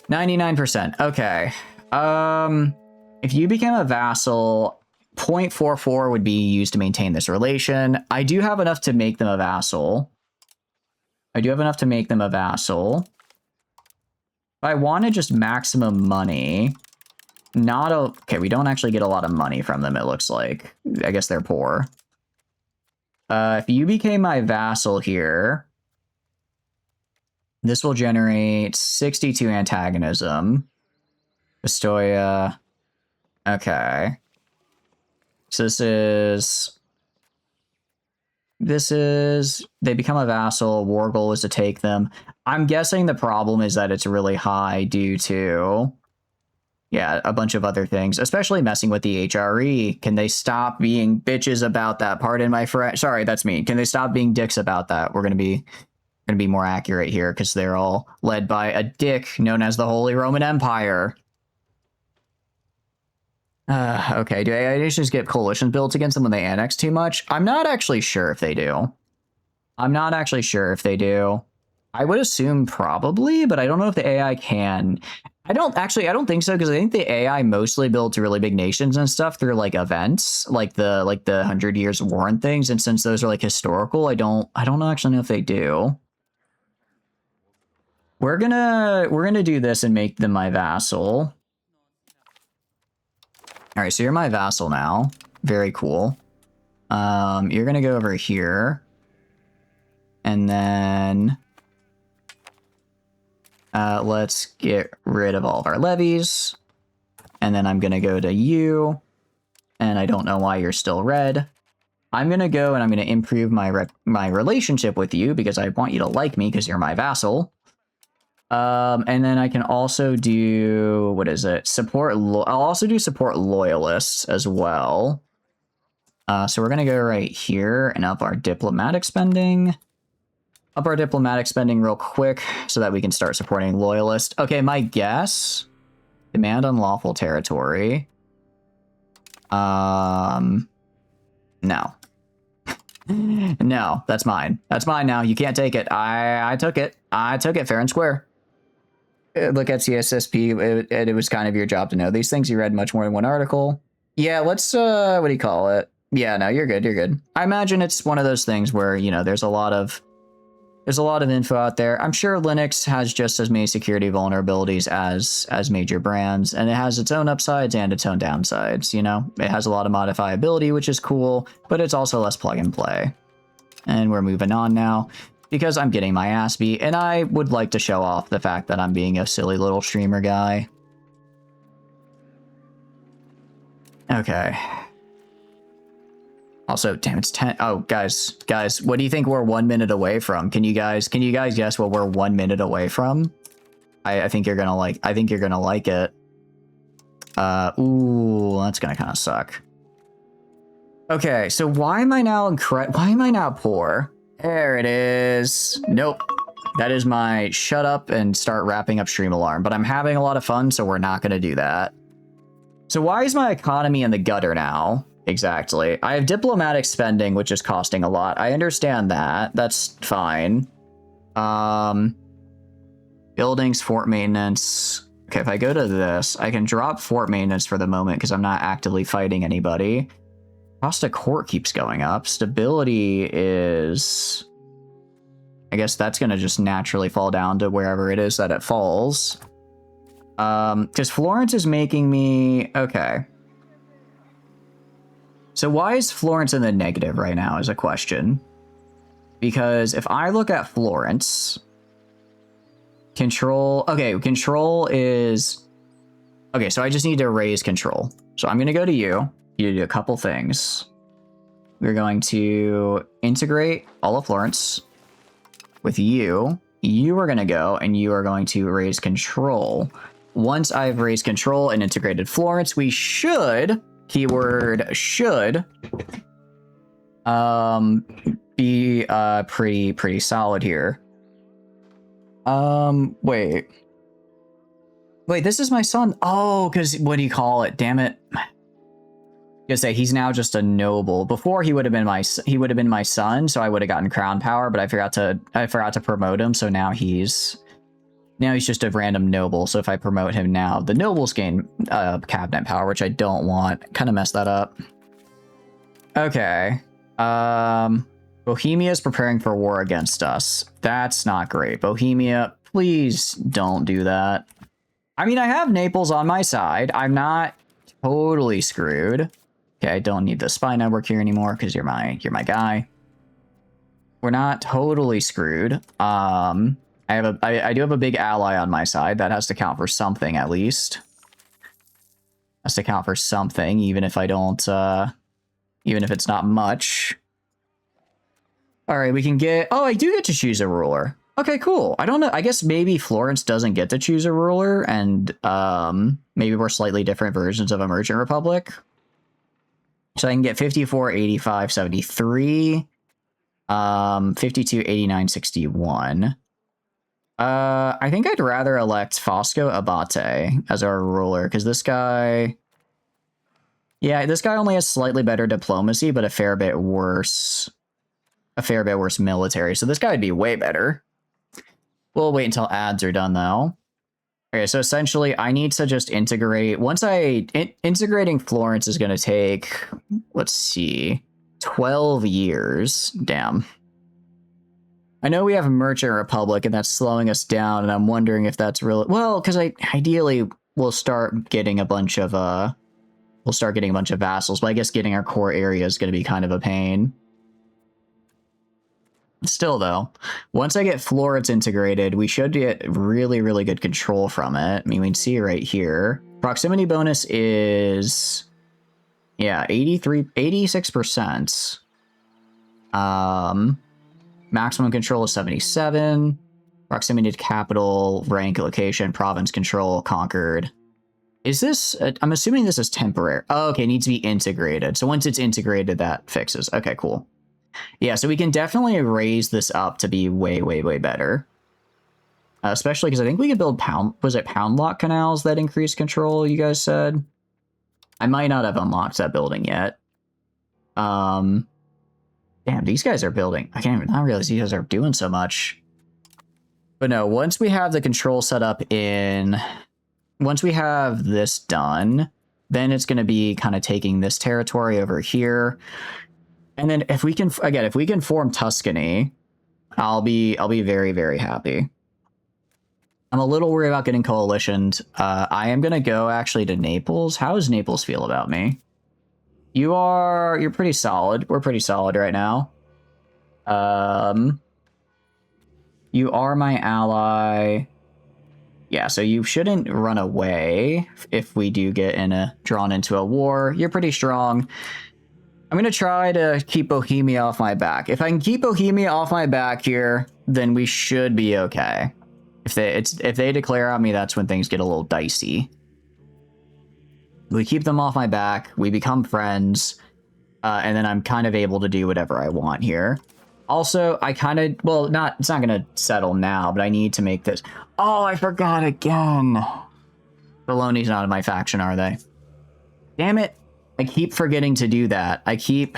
99%. Okay. If you became a vassal, 0.44 would be used to maintain this relation. I do have enough to make them a vassal. If I wanted just maximum money, okay, we don't actually get a lot of money from them, it looks like. I guess they're poor. If you became my vassal here, this will generate 62 antagonism. Pistoia. Okay. So this is, they become a vassal. War goal is to take them. I'm guessing the problem is that it's really high due to, yeah, a bunch of other things, especially messing with the HRE. Can they stop being bitches about that? Pardon my French. Sorry, that's me. Can they stop being dicks about that? We're going to be more accurate here because they're all led by a dick known as the Holy Roman Empire. Okay, do AI nations get coalition built against them when they annex too much? I'm not actually sure if they do. I would assume probably, but I don't know if the AI can. I don't think so, because I think the AI mostly builds really big nations and stuff through like events, like the 100 Years War and things. And since those are like historical, I don't actually know if they do. We're gonna do this and make them my vassal. All right, so you're my vassal now. Very cool. You're gonna go over here, and then let's get rid of all of our levies, and then I'm gonna go to you, and I don't know why you're still red. I'm gonna go and I'm gonna improve my relationship with you because I want you to like me because you're my vassal. And then I can also do, what is it? I'll also do support loyalists as well. So we're going to go right here and up our diplomatic spending. Up our diplomatic spending real quick so that we can start supporting loyalists. Okay, my guess. Demand unlawful territory. No. No, that's mine. That's mine now. You can't take it. I took it. I took it fair and square. Look at CSSP, it was kind of your job to know these things. You read much more than one article. Yeah, let's, what do you call it? Yeah, no, you're good, you're good. I imagine it's one of those things where, you know, there's a lot of There's a lot of info out there. I'm sure Linux has just as many security vulnerabilities as major brands, and it has its own upsides and its own downsides, you know? It has a lot of modifiability, which is cool, but it's also less plug and play. And we're moving on now, because I'm getting my ass beat, and I would like to show off the fact that I'm being a silly little streamer guy. Okay. Also, damn, it's 10. Oh, guys, what do you think we're 1 minute away from? Can you guys guess what we're 1 minute away from? I think you're gonna like. I think you're gonna like it. Ooh, that's gonna kind of suck. Okay, so why am I now poor? There it is. Nope. That is my shut up and start wrapping up stream alarm. But I'm having a lot of fun, so we're not gonna do that. So why is my economy in the gutter now? Exactly. I have diplomatic spending, which is costing a lot. I understand that. That's fine. Buildings, fort maintenance. Okay, if I go to this, I can drop fort maintenance for the moment because I'm not actively fighting anybody. Cost of court keeps going up. Stability is... I guess that's going to just naturally fall down to wherever it is that it falls. Because Florence is making me... Okay. So why is Florence in the negative right now is a question. Because if I look at Florence... Control... Okay, control is... Okay, so I just need to raise control. So I'm going to go to you. You do a couple things. We're going to integrate all of Florence with you. You are going to go and you are going to raise control. Once I've raised control and integrated Florence, we should, keyword should, be pretty solid here. Wait, this is my son. Oh, because what do you call it? Damn it. I was gonna say he's now just a noble. Before he would have been my son, so I would have gotten crown power, but I forgot to promote him, so now he's just a random noble. So if I promote him now, the nobles gain cabinet power, which I don't want. Kind of messed that up. Okay. Bohemia is preparing for war against us. That's not great. Bohemia, please don't do that. I mean, I have Naples on my side. I'm not totally screwed. Okay, I don't need the spy network here anymore because you're my guy. We're not totally screwed. I do have a big ally on my side. That has to count for something at least. Has to count for something, even if I don't even if it's not much. Alright, we can get... Oh, I do get to choose a ruler. Okay, cool. I don't know. I guess maybe Florence doesn't get to choose a ruler, and maybe we're slightly different versions of a merchant republic. So I can get 54, 85, 73, 52, 89, 61. I think I'd rather elect Fosco Abate as our ruler, because this guy... Yeah, this guy only has slightly better diplomacy, but a fair bit worse military. So this guy would be way better. We'll wait until ads are done, though. Okay, so essentially, I need to just integrate... integrating Florence is going to take, let's see, 12 years. Damn. I know we have a Merchant Republic, and that's slowing us down, and I'm wondering if that's really... Well, because ideally, we'll start getting a bunch of vassals, but I guess getting our core area is going to be kind of a pain. Still, though, once I get Florence integrated, we should get really, really good control from it. I mean, we can see right here. Proximity bonus is, yeah, 86%. Maximum control is 77. Proximity to capital, rank, location, province control, conquered. Is this, I'm assuming this is temporary. Oh, okay, it needs to be integrated. So once it's integrated, that fixes. Okay, cool. Yeah, so we can definitely raise this up to be way, way, way better. Especially because I think we could build pound lock canals that increase control, you guys said? I might not have unlocked that building yet. Damn, these guys are building. I can't even not realize these guys are doing so much. But no, once we have the control set up once we have this done, then it's going to be kind of taking this territory over here. And then if we can, again, if we can form Tuscany, I'll be very, very happy. I'm a little worried about getting coalitioned. I am gonna go actually to Naples. How does Naples feel about me? You're pretty solid. We're pretty solid right now. You are my ally. Yeah, so you shouldn't run away if we do get drawn into a war. You're pretty strong. I'm going to try to keep Bohemia off my back. If I can keep Bohemia off my back here, then we should be okay. If they declare on me, that's when things get a little dicey. We keep them off my back, we become friends, and then I'm kind of able to do whatever I want here. Also, I kind of, well, it's not going to settle now, but I need to make this. Oh, I forgot again. Bologna's not in my faction, are they? Damn it. I keep forgetting to do that. I keep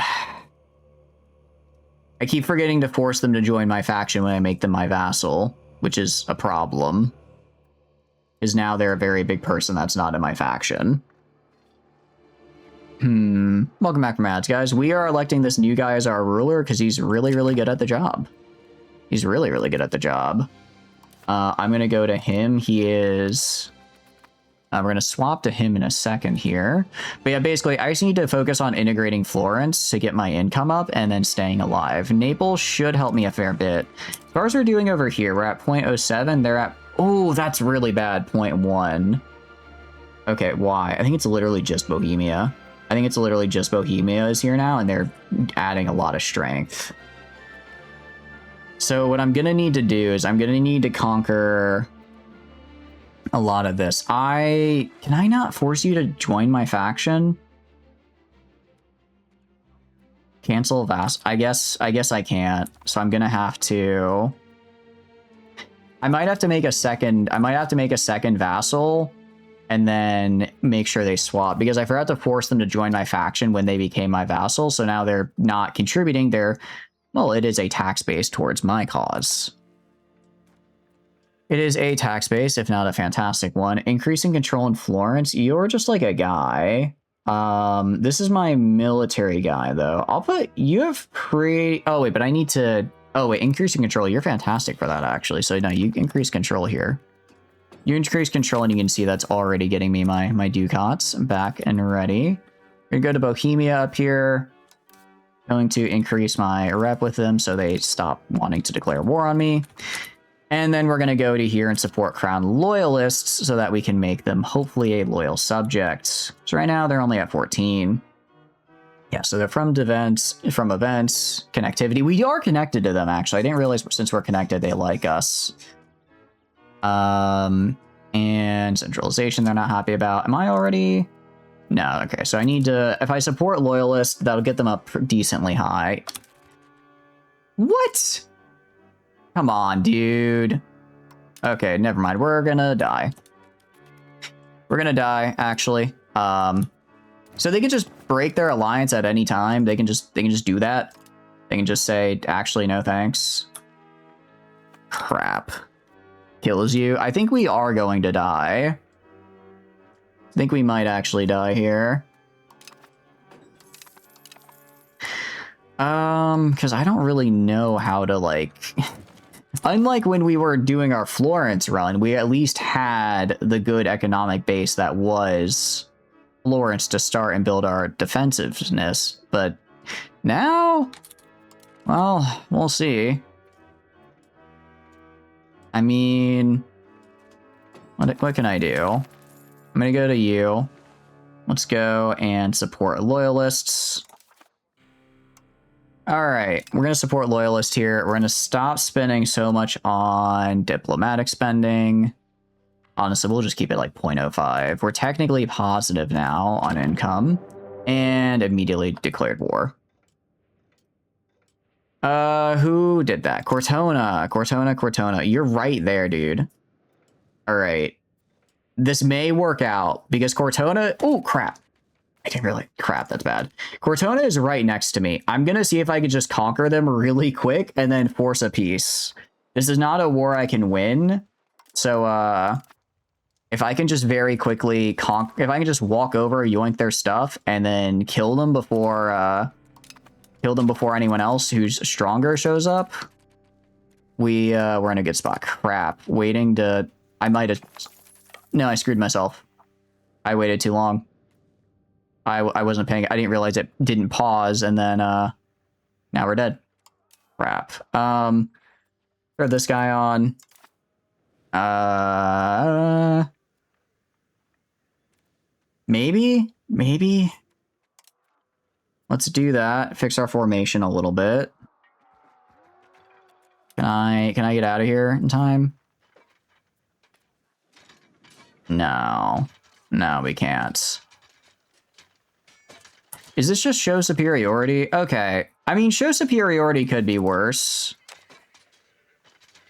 forgetting to force them to join my faction when I make them my vassal, which is a problem. Because now they're a very big person that's not in my faction. Welcome back from ads, guys. We are electing this new guy as our ruler because he's really, really good at the job. He's really, really good at the job. I'm going to go to him. He is... we're going to swap to him in a second here. But yeah, basically, I just need to focus on integrating Florence to get my income up and then staying alive. Naples should help me a fair bit. As far as we're doing over here, we're at 0.07. They're at... Oh, that's really bad. 0.1. Okay, why? I think it's literally just Bohemia. I think it's literally just Bohemia is here now, and they're adding a lot of strength. So what I'm going to need to do is I'm going to need to conquer a lot of this. Can I not force you to join my faction? Cancel Vassal. I guess I can't. So I'm going to have to... I might have to make a second vassal and then make sure they swap, because I forgot to force them to join my faction when they became my vassal. So now they're not contributing. Well, it is a tax base towards my cause. It is a tax base, if not a fantastic one. Increasing control in Florence. You're just like a guy. This is my military guy, though. I'll put... You have Oh, wait, but I need to... Oh, wait, increasing control. You're fantastic for that, actually. So, no, you increase control here. You increase control, and you can see that's already getting me my ducats back and ready. We're going to go to Bohemia up here. Going to increase my rep with them so they stop wanting to declare war on me. And then we're going to go to here and support Crown Loyalists so that we can make them hopefully a loyal subject. So right now they're only at 14. Yeah, so they're from events, connectivity. We are connected to them, actually. I didn't realize since we're connected, they like us. And centralization, they're not happy about. Am I already? No, okay. So I need to, if I support Loyalists, that'll get them up decently high. What? Come on, dude. Okay, never mind. We're gonna die. We're gonna die, actually. So they can just break their alliance at any time. They can just do that. They can just say, actually, no thanks. Crap. Kills you. I think we are going to die. I think we might actually die here. Because I don't really know how to, like... Unlike when we were doing our Florence run, we at least had the good economic base that was Florence to start and build our defensiveness. But now, well, we'll see. I mean, what can I do? I'm going to go to you. Let's go and support Loyalists. All right, we're going to support Loyalists here. We're going to stop spending so much on diplomatic spending. Honestly, we'll just keep it like 0.05. We're technically positive now on income and immediately declared war. Who did that? Cortona. You're right there, dude. All right. This may work out because Cortona... Oh, crap. I didn't really... Crap, that's bad. Cortona is right next to me. I'm going to see if I could just conquer them really quick and then force a peace. This is not a war I can win. So, if I can just very quickly if I can just walk over, yoink their stuff, and then kill them before anyone else who's stronger shows up. we're in a good spot. Crap. Waiting to... I might have... No, I screwed myself. I waited too long. I wasn't paying... I didn't realize it didn't pause, and then, now we're dead. Crap. Throw this guy on. Maybe? Maybe? Let's do that. Fix our formation a little bit. Can I get out of here in time? No. No, we can't. Is this just show superiority? Okay. I mean, show superiority could be worse.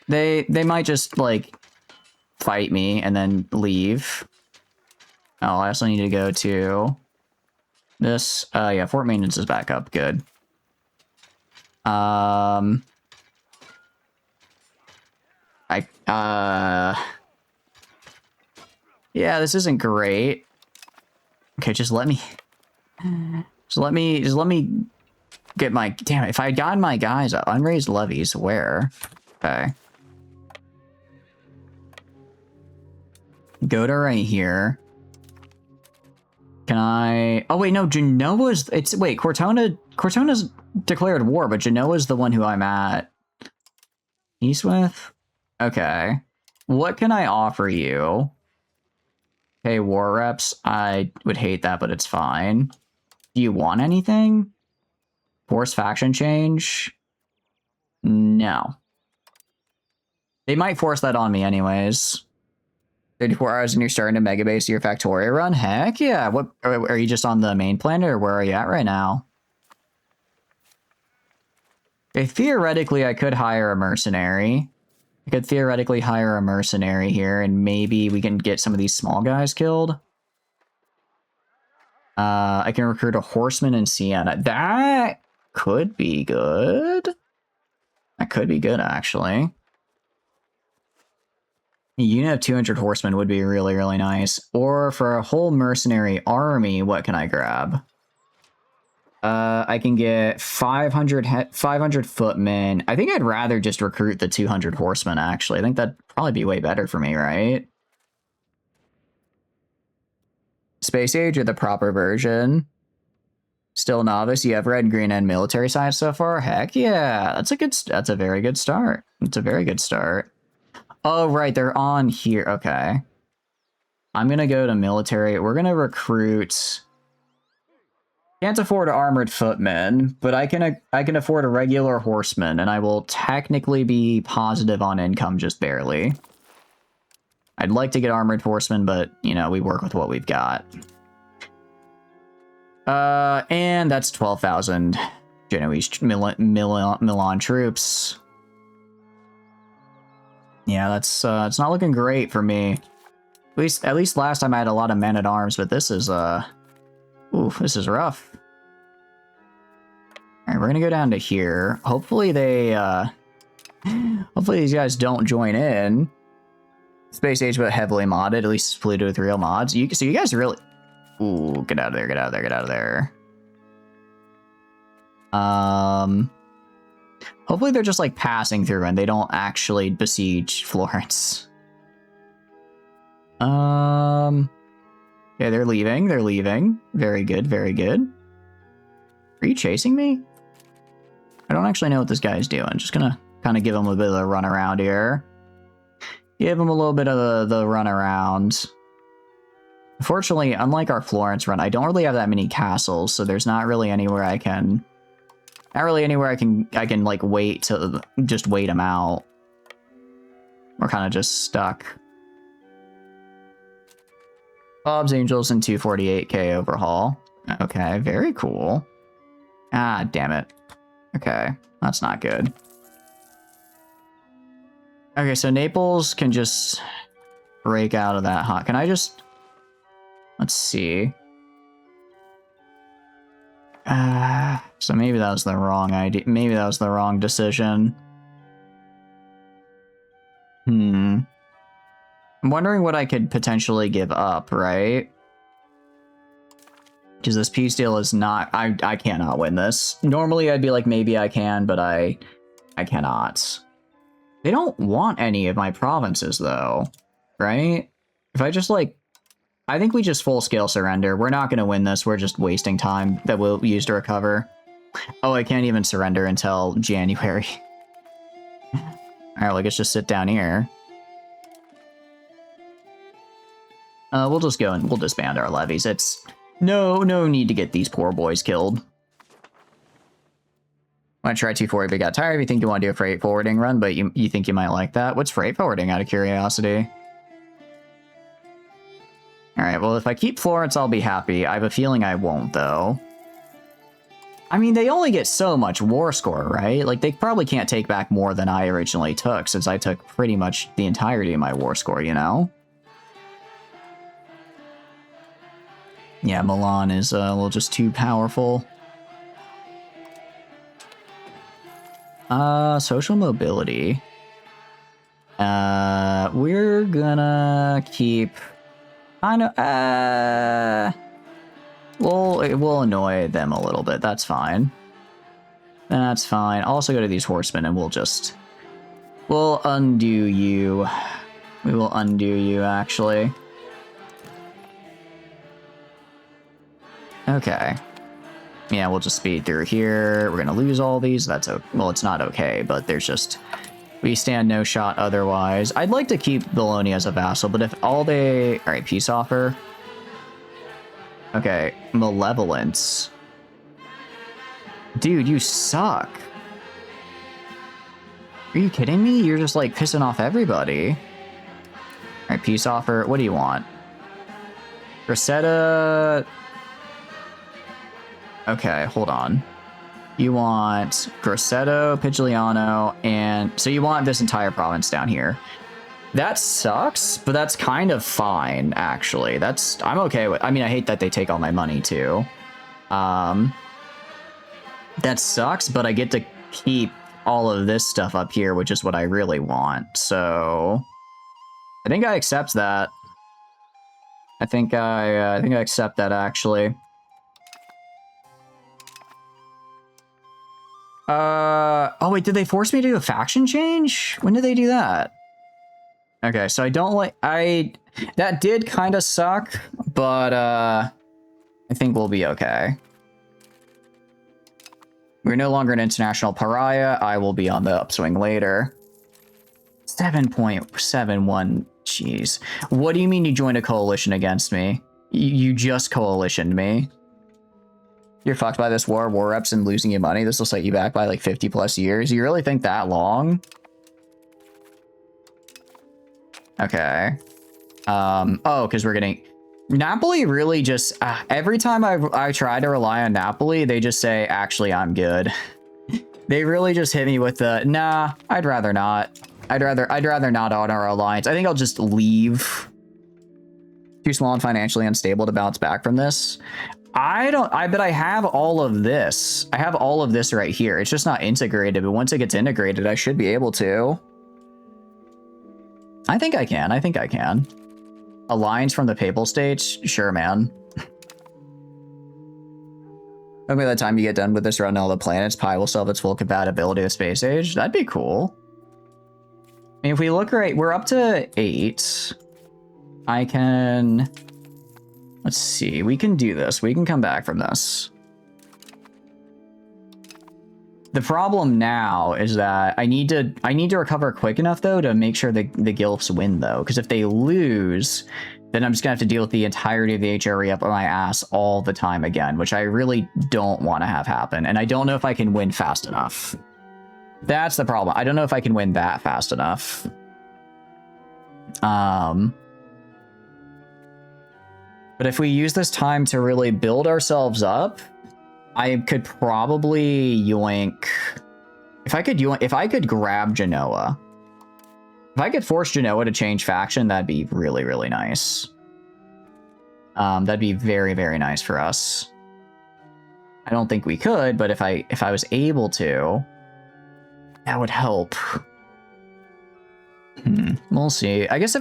They might just, like, fight me and then leave. Oh, I also need to go to this. Yeah, fort maintenance is back up. Good. Yeah, this isn't great. Okay, just let me get my, damn it, if I had gotten my guys up, unraised levies, where? Okay. Go to right here. Can I, oh wait, no, Genoa's, wait, Cortona's declared war, but Genoa's the one who I'm at. East with? Okay. What can I offer you? Hey, war reps. I would hate that, but it's fine. Do you want anything? Force faction change? No. They might force that on me anyways. 34 hours and you're starting a mega base to your Factoria run? Heck yeah. What are you just on the main planet, or where are you at right now? Okay, theoretically, I could hire a mercenary. I could theoretically hire a mercenary here, and maybe we can get some of these small guys killed. I can recruit a horseman in Sienna. That could be good. That could be good, actually. A unit of 200 horsemen would be really, really nice. Or for a whole mercenary army, what can I grab? I can get 500 footmen. I think I'd rather just recruit the 200 horsemen, actually. I think that'd probably be way better for me, right? Space Age or the proper version? Still novice? You have red, green, and military science so far? Heck yeah! That's a very good start. It's a very good start. Oh, right, they're on here. Okay. I'm gonna go to military. We're gonna recruit... Can't afford armored footmen, but I can afford a regular horseman, and I will technically be positive on income just barely. I'd like to get armored horsemen, but, you know, we work with what we've got. And that's 12,000 Genoese Milan troops. Yeah, that's it's not looking great for me. At least last time I had a lot of men at arms, but this is oof, this is rough. All right, we're gonna go down to here. Hopefully they hopefully these guys don't join in. Space Age, but heavily modded. At least it's Pluto with real mods. So you guys really... Ooh, get out of there, get out of there, get out of there. Hopefully they're just, like, passing through and they don't actually besiege Florence. Yeah, they're leaving, they're leaving. Very good, very good. Are you chasing me? I don't actually know what this guy's doing. Just gonna kind of give him a bit of a run around here. Give him a little bit of the run around. Unfortunately, unlike our Florence run, I don't really have that many castles, so there's not really anywhere I can... Not really anywhere I can like wait to just wait them out. We're kind of just stuck. Bob's Angels and 248k overhaul. Okay, very cool. Ah, damn it. Okay, that's not good. Okay, so Naples can just break out of that hot. Can I just... Let's see. So maybe that was the wrong idea. Maybe that was the wrong decision. I'm wondering what I could potentially give up, right? Because this peace deal is not... I cannot win this. Normally I'd be like, maybe I can, but I cannot. They don't want any of my provinces, though, right? If I just, like... I think we just full-scale surrender. We're not going to win this. We're just wasting time that we'll use to recover. Oh, I can't even surrender until January. Alright, well, let's just sit down here. We'll just go and we'll disband our levies. It's... No need to get these poor boys killed. Want to try 240 but got tired. You think you want to do a freight forwarding run, but you think you might like that? What's freight forwarding, out of curiosity? Alright, well, if I keep Florence, I'll be happy. I have a feeling I won't, though. I mean, they only get so much war score, right? Like, they probably can't take back more than I originally took, since I took pretty much the entirety of my war score, you know? Yeah, Milan is a little just too powerful. Social mobility. We're gonna keep... We'll annoy them a little bit. That's fine. That's fine. I'll also go to these horsemen and we'll undo you. We will undo you, actually. Okay. Yeah, we'll just speed through here. We're gonna lose all these. That's okay. Well, it's not okay, but there's just... We stand no shot otherwise. I'd like to keep Bologna as a vassal, but if all they... Alright, peace offer. Okay, malevolence. Dude, you suck. Are you kidding me? You're just, like, pissing off everybody. Alright, peace offer. What do you want? Grosseto... Okay, hold on. You want Grosseto, Pigigliano, and... So you want this entire province down here. That sucks, but that's kind of fine, actually. I'm okay with... I mean, I hate that they take all my money, too. That sucks, but I get to keep all of this stuff up here, which is what I really want. So... I think I accept that. I think I accept that, actually. Oh wait, did they force me to do a faction change? When did they do that? Okay, so I don't like... That did kind of suck, but, I think we'll be okay. We're no longer an international pariah. I will be on the upswing later. 7.71, jeez. What do you mean you joined a coalition against me? You just coalitioned me. You're fucked by this war reps and losing your money. This will set you back by like 50 plus years. You really think that long? Okay. Oh, because we're getting... Napoli really just... every time I try to rely on Napoli, they just say, actually, I'm good. They really just hit me with the, nah, I'd rather not. I'd rather not honor our alliance. I think I'll just leave. Too small and financially unstable to bounce back from this. But I have all of this. I have all of this right here. It's just not integrated, but once it gets integrated, I should be able to. I think I can. Alliance from the Papal States? Sure, man. Maybe by the time you get done with this run, all the planets, Pi will still have its full compatibility with Space Age. That'd be cool. I mean, if we look right, we're up to 8. I can... Let's see, we can do this. We can come back from this. The problem now is that I need to recover quick enough, though, to make sure the Gilfs win, though. Because if they lose, then I'm just going to have to deal with the entirety of the HRE up on my ass all the time again, which I really don't want to have happen. And I don't know if I can win fast enough. That's the problem. I don't know if I can win that fast enough. But if we use this time to really build ourselves up, I could probably yoink... If I could grab Genoa. If I could force Genoa to change faction, that'd be really, really nice. That'd be very, very nice for us. I don't think we could, but if I was able to, that would help. We'll see. I guess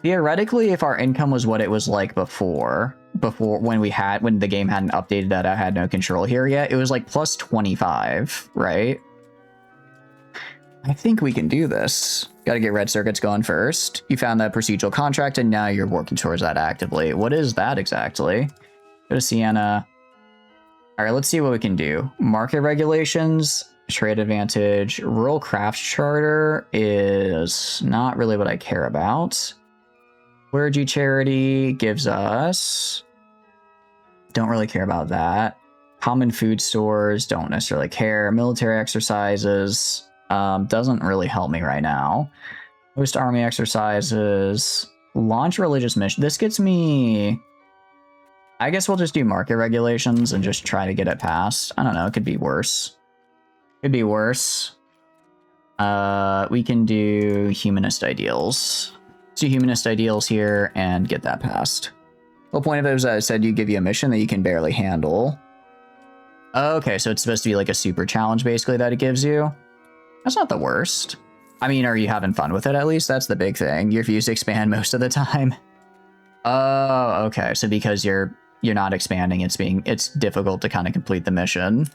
theoretically, if our income was what it was like before when the game hadn't updated that I had no control here yet, it was like plus 25, right? I think we can do this. Gotta get red circuits going first. You found that procedural contract, and now you're working towards that actively. What is that exactly? Go to Sienna. All right, let's see what we can do. Market regulations, trade advantage, rural crafts charter is not really what I care about. Clergy charity gives us... Don't really care about that. Common food stores, don't necessarily care. Military exercises, doesn't really help me right now. Host army exercises, launch religious mission. This gets me... I guess we'll just do market regulations and just try to get it passed. I don't know, it could be worse. Could be worse. We can do humanist ideals. Let's do humanist ideals here and get that passed. The whole point of it was I said you give you a mission that you can barely handle. Okay, so it's supposed to be like a super challenge basically that it gives you. That's not the worst. I mean, are you having fun with it at least? That's the big thing. You refuse to expand most of the time. Oh, okay. So because you're not expanding, it's difficult to kind of complete the mission.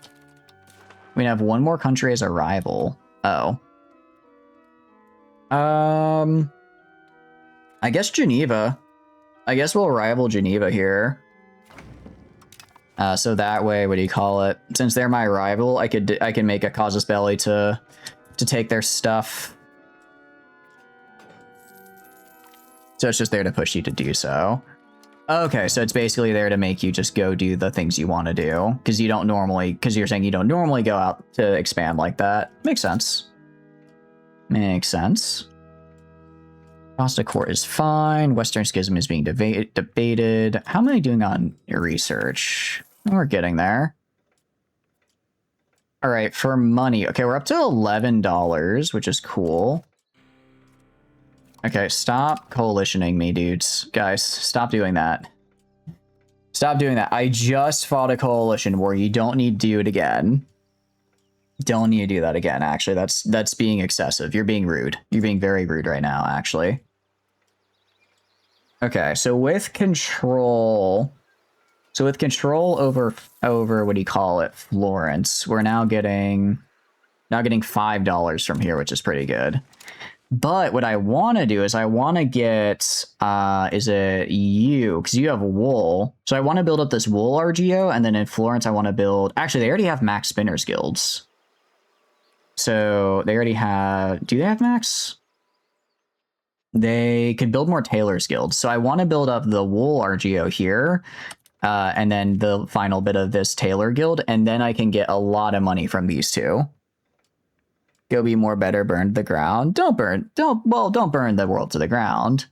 We have one more country as a rival. Oh. I guess Geneva. I guess we'll rival Geneva here. So that way, what do you call it? Since they're my rival, I can make a casus belli to take their stuff. So it's just there to push you to do so. Okay, so it's basically there to make you just go do the things you want to do. Because you're saying you don't normally go out to expand like that. Makes sense. Makes sense. Costa Court is fine. Western Schism is being debated. How am I doing on research? We're getting there. All right, for money. Okay, we're up to $11, which is cool. Okay, stop coalitioning me, dudes. Guys, stop doing that. Stop doing that. I just fought a coalition war. You don't need to do it again. Don't need to do that again, actually. That's being excessive. You're being rude. You're being very rude right now, actually. Okay, so with control... So with control over what do you call it, Florence, we're now getting $5 from here, which is pretty good. But what I want to do is I want to get, is it you? Because you have wool. So I want to build up this wool RGO, and then in Florence I want to build... Actually, they already have max spinners guilds. So they already have... Do they have max? They could build more tailors guilds. So I want to build up the wool RGO here. And then the final bit of this tailor guild, and then I can get a lot of money from these two. Go be more better, burn to the ground. Don't burn the world to the ground.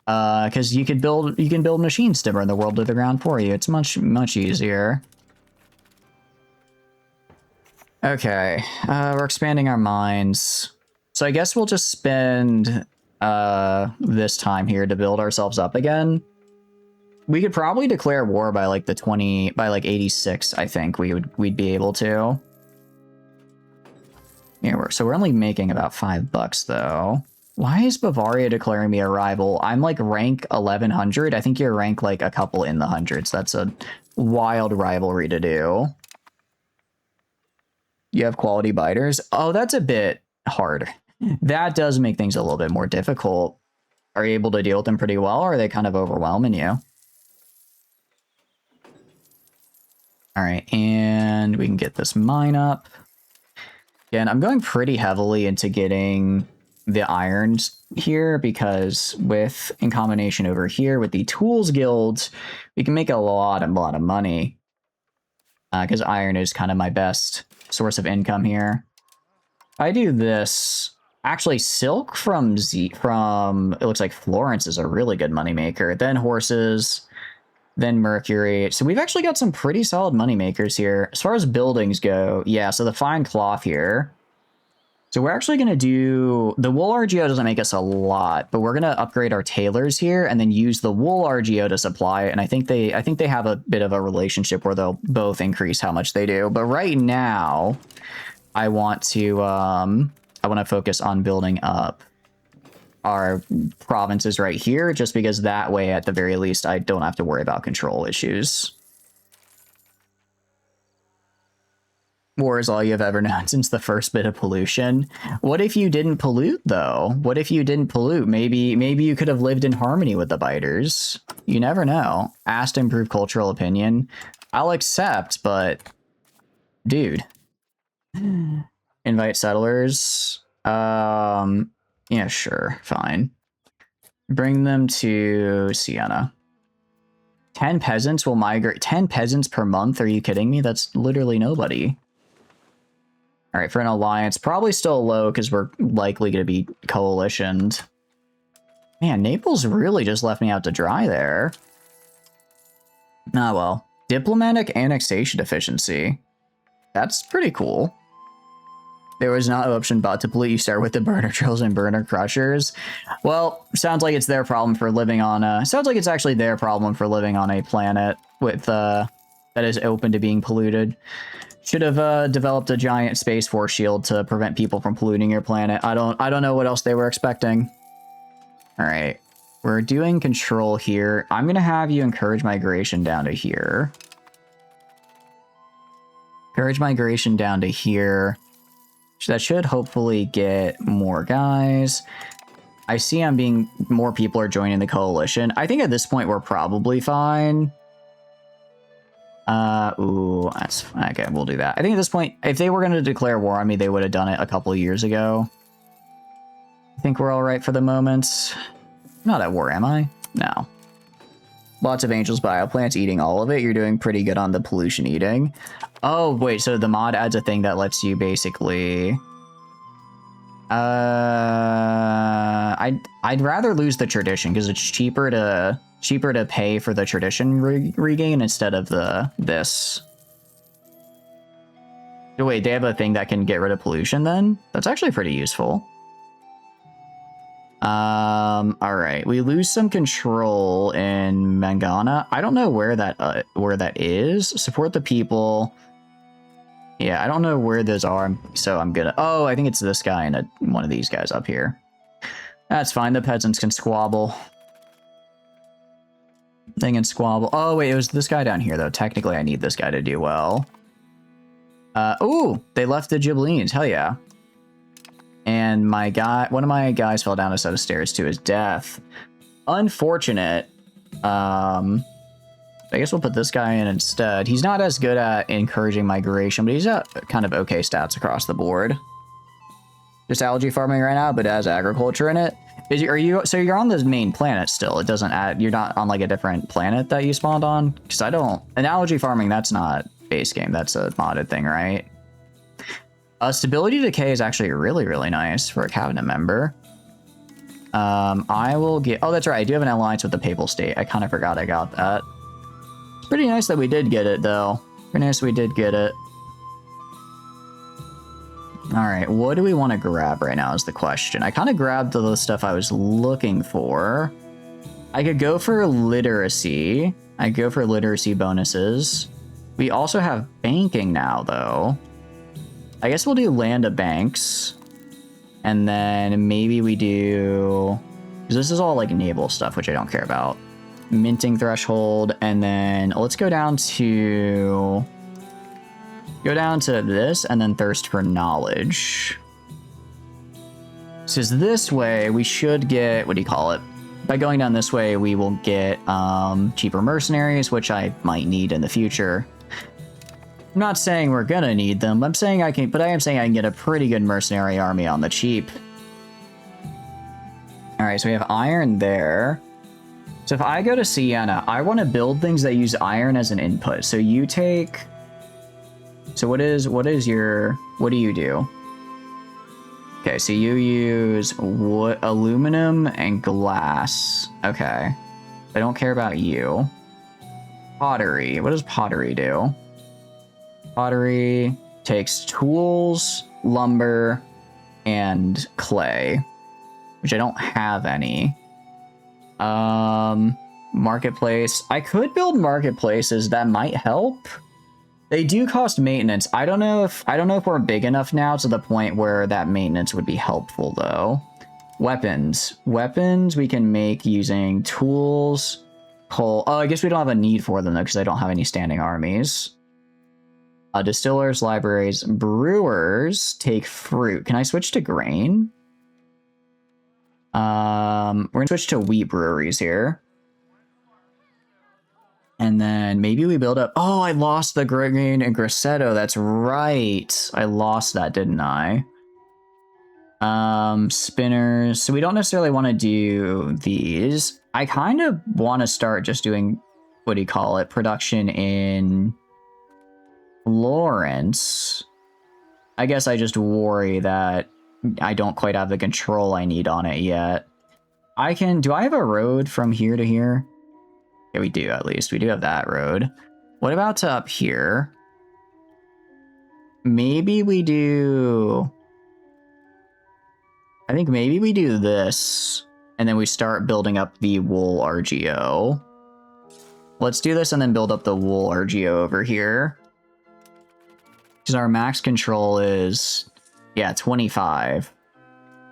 Because you can build machines to burn the world to the ground for you. It's much easier. Okay, we're expanding our mines. So I guess we'll just spend this time here to build ourselves up again. We could probably declare war by like by like 86, I think we'd be able to. Yeah, so we're only making about $5 though. Why is Bavaria declaring me a rival? I'm like rank 1100. I think you're rank like a couple in the hundreds. That's a wild rivalry to do. You have quality biters? Oh, that's a bit hard. That does make things a little bit more difficult. Are you able to deal with them pretty well, or are they kind of overwhelming you? All right, and we can get this mine up. Again, I'm going pretty heavily into getting the irons here because in combination over here with the tools guilds, we can make a lot of money. Because iron is kind of my best source of income here. I do this. Actually, silk from it looks like Florence is a really good moneymaker. Then horses. Then Mercury. So we've actually got some pretty solid money makers here. As far as buildings go, yeah, so the fine cloth here. So we're actually going to do... The wool RGO doesn't make us a lot, but we're going to upgrade our tailors here and then use the wool RGO to supply it. And I think they have a bit of a relationship where they'll both increase how much they do. But right now, I want to focus on building up our provinces right here, just because that way, at the very least, I don't have to worry about control issues. War is all you've ever known since the first bit of pollution. What if you didn't pollute, though? What if you didn't pollute? Maybe you could have lived in harmony with the biters. You never know. Asked to improve cultural opinion. I'll accept, but... Dude. Invite settlers. Yeah, sure. Fine. Bring them to Sienna. 10 peasants will migrate. 10 peasants per month? Are you kidding me? That's literally nobody. All right, for an alliance, probably still low because we're likely going to be coalitioned. Man, Naples really just left me out to dry there. Ah, well. Diplomatic annexation efficiency. That's pretty cool. There was not an option but to pollute. You start with the burner drills and burner crushers. Well, sounds like it's their problem for living on a... Sounds like it's actually their problem for living on a planet with that is open to being polluted. Should have developed a giant Space Force shield to prevent people from polluting your planet. I don't know what else they were expecting. All right, we're doing control here. I'm gonna have you encourage migration down to here. Encourage migration down to here. That should hopefully get more guys. I see more people are joining the coalition. I think at this point we're probably fine. Ooh, that's okay. We'll do that. I think at this point, if they were going to declare war on me, they would have done it a couple of years ago. I think we're all right for the moment. I'm not at war, am I? No. Lots of angels bioplants eating all of it. You're doing pretty good on the pollution eating. Oh, wait, so the mod adds a thing that lets you basically... I'd rather lose the tradition because it's cheaper to pay for the tradition regain instead of this. Oh, wait, they have a thing that can get rid of pollution then? That's actually pretty useful. All right, we lose some control in Mangana. I don't know where that is. Support the people. Yeah, I don't know where those are, so I'm gonna... Oh, I think it's this guy and one of these guys up here. That's fine, the peasants can squabble. They can squabble. Oh, wait, it was this guy down here, though. Technically, I need this guy to do well. Ooh, they left the Gibellines. Hell yeah. And one of my guys fell down a set of stairs to his death. Unfortunate. I guess we'll put this guy in instead. He's not as good at encouraging migration, but he's got kind of okay stats across the board. Just algae farming right now, but it has agriculture in it. So you're on the main planet still. It doesn't add, you're not on like a different planet that you spawned on? Because an algae farming, that's not base game. That's a modded thing, right? Stability decay is actually really, really nice for a cabinet member. I will get, oh, that's right. I do have an alliance with the Papal State. I kind of forgot I got that. It's pretty nice that we did get it, though. Pretty nice we did get it. All right, what do we want to grab right now is the question. I kind of grabbed the stuff I was looking for. I could go for literacy. I go for literacy bonuses. We also have banking now, though. I guess we'll do land of banks. And then maybe we do... because this is all like naval stuff, which I don't care about. Minting threshold, and then let's go down to... this, and then thirst for knowledge. Because this way, we should get... what do you call it? By going down this way, we will get cheaper mercenaries, which I might need in the future. I'm not saying we're gonna need them. I'm saying I can, but I am saying I can get a pretty good mercenary army on the cheap. All right, so we have iron there. So if I go to Sienna, I want to build things that use iron as an input. So you take... so what do you do? Okay, so you use wood, aluminum, and glass. Okay. I don't care about you. Pottery. What does pottery do? Pottery takes tools, lumber, and clay, which I don't have any. Marketplace. I could build marketplaces that might help. They do cost maintenance. I don't know if we're big enough now to the point where that maintenance would be helpful, though. Weapons. Weapons we can make using tools, coal. Oh, I guess we don't have a need for them, though, because I don't have any standing armies. Distillers, libraries, brewers take fruit. Can I switch to grain? We're gonna switch to wheat breweries here. And then maybe we build up... Oh, I lost the grain and Grosseto. That's right. I lost that, didn't I? Spinners. So we don't necessarily want to do these. I kind of want to start just doing, what do you call it, production in Florence. I guess I just worry that I don't quite have the control I need on it yet. Do I have a road from here to here? Yeah, we do, at least. We do have that road. What about to up here? Maybe we do... I think maybe we do this, and then we start building up the wool RGO. Let's do this and then build up the wool RGO over here. Because our max control is, yeah, 25.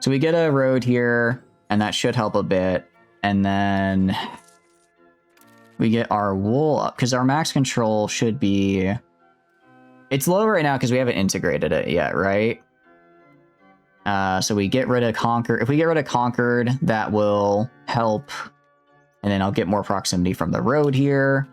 So we get a road here, and that should help a bit. And then we get our wool up, because our max control should be... It's low right now because we haven't integrated it yet, right? So we get rid of Conquer. If we get rid of Conquered, that will help. And then I'll get more proximity from the road here.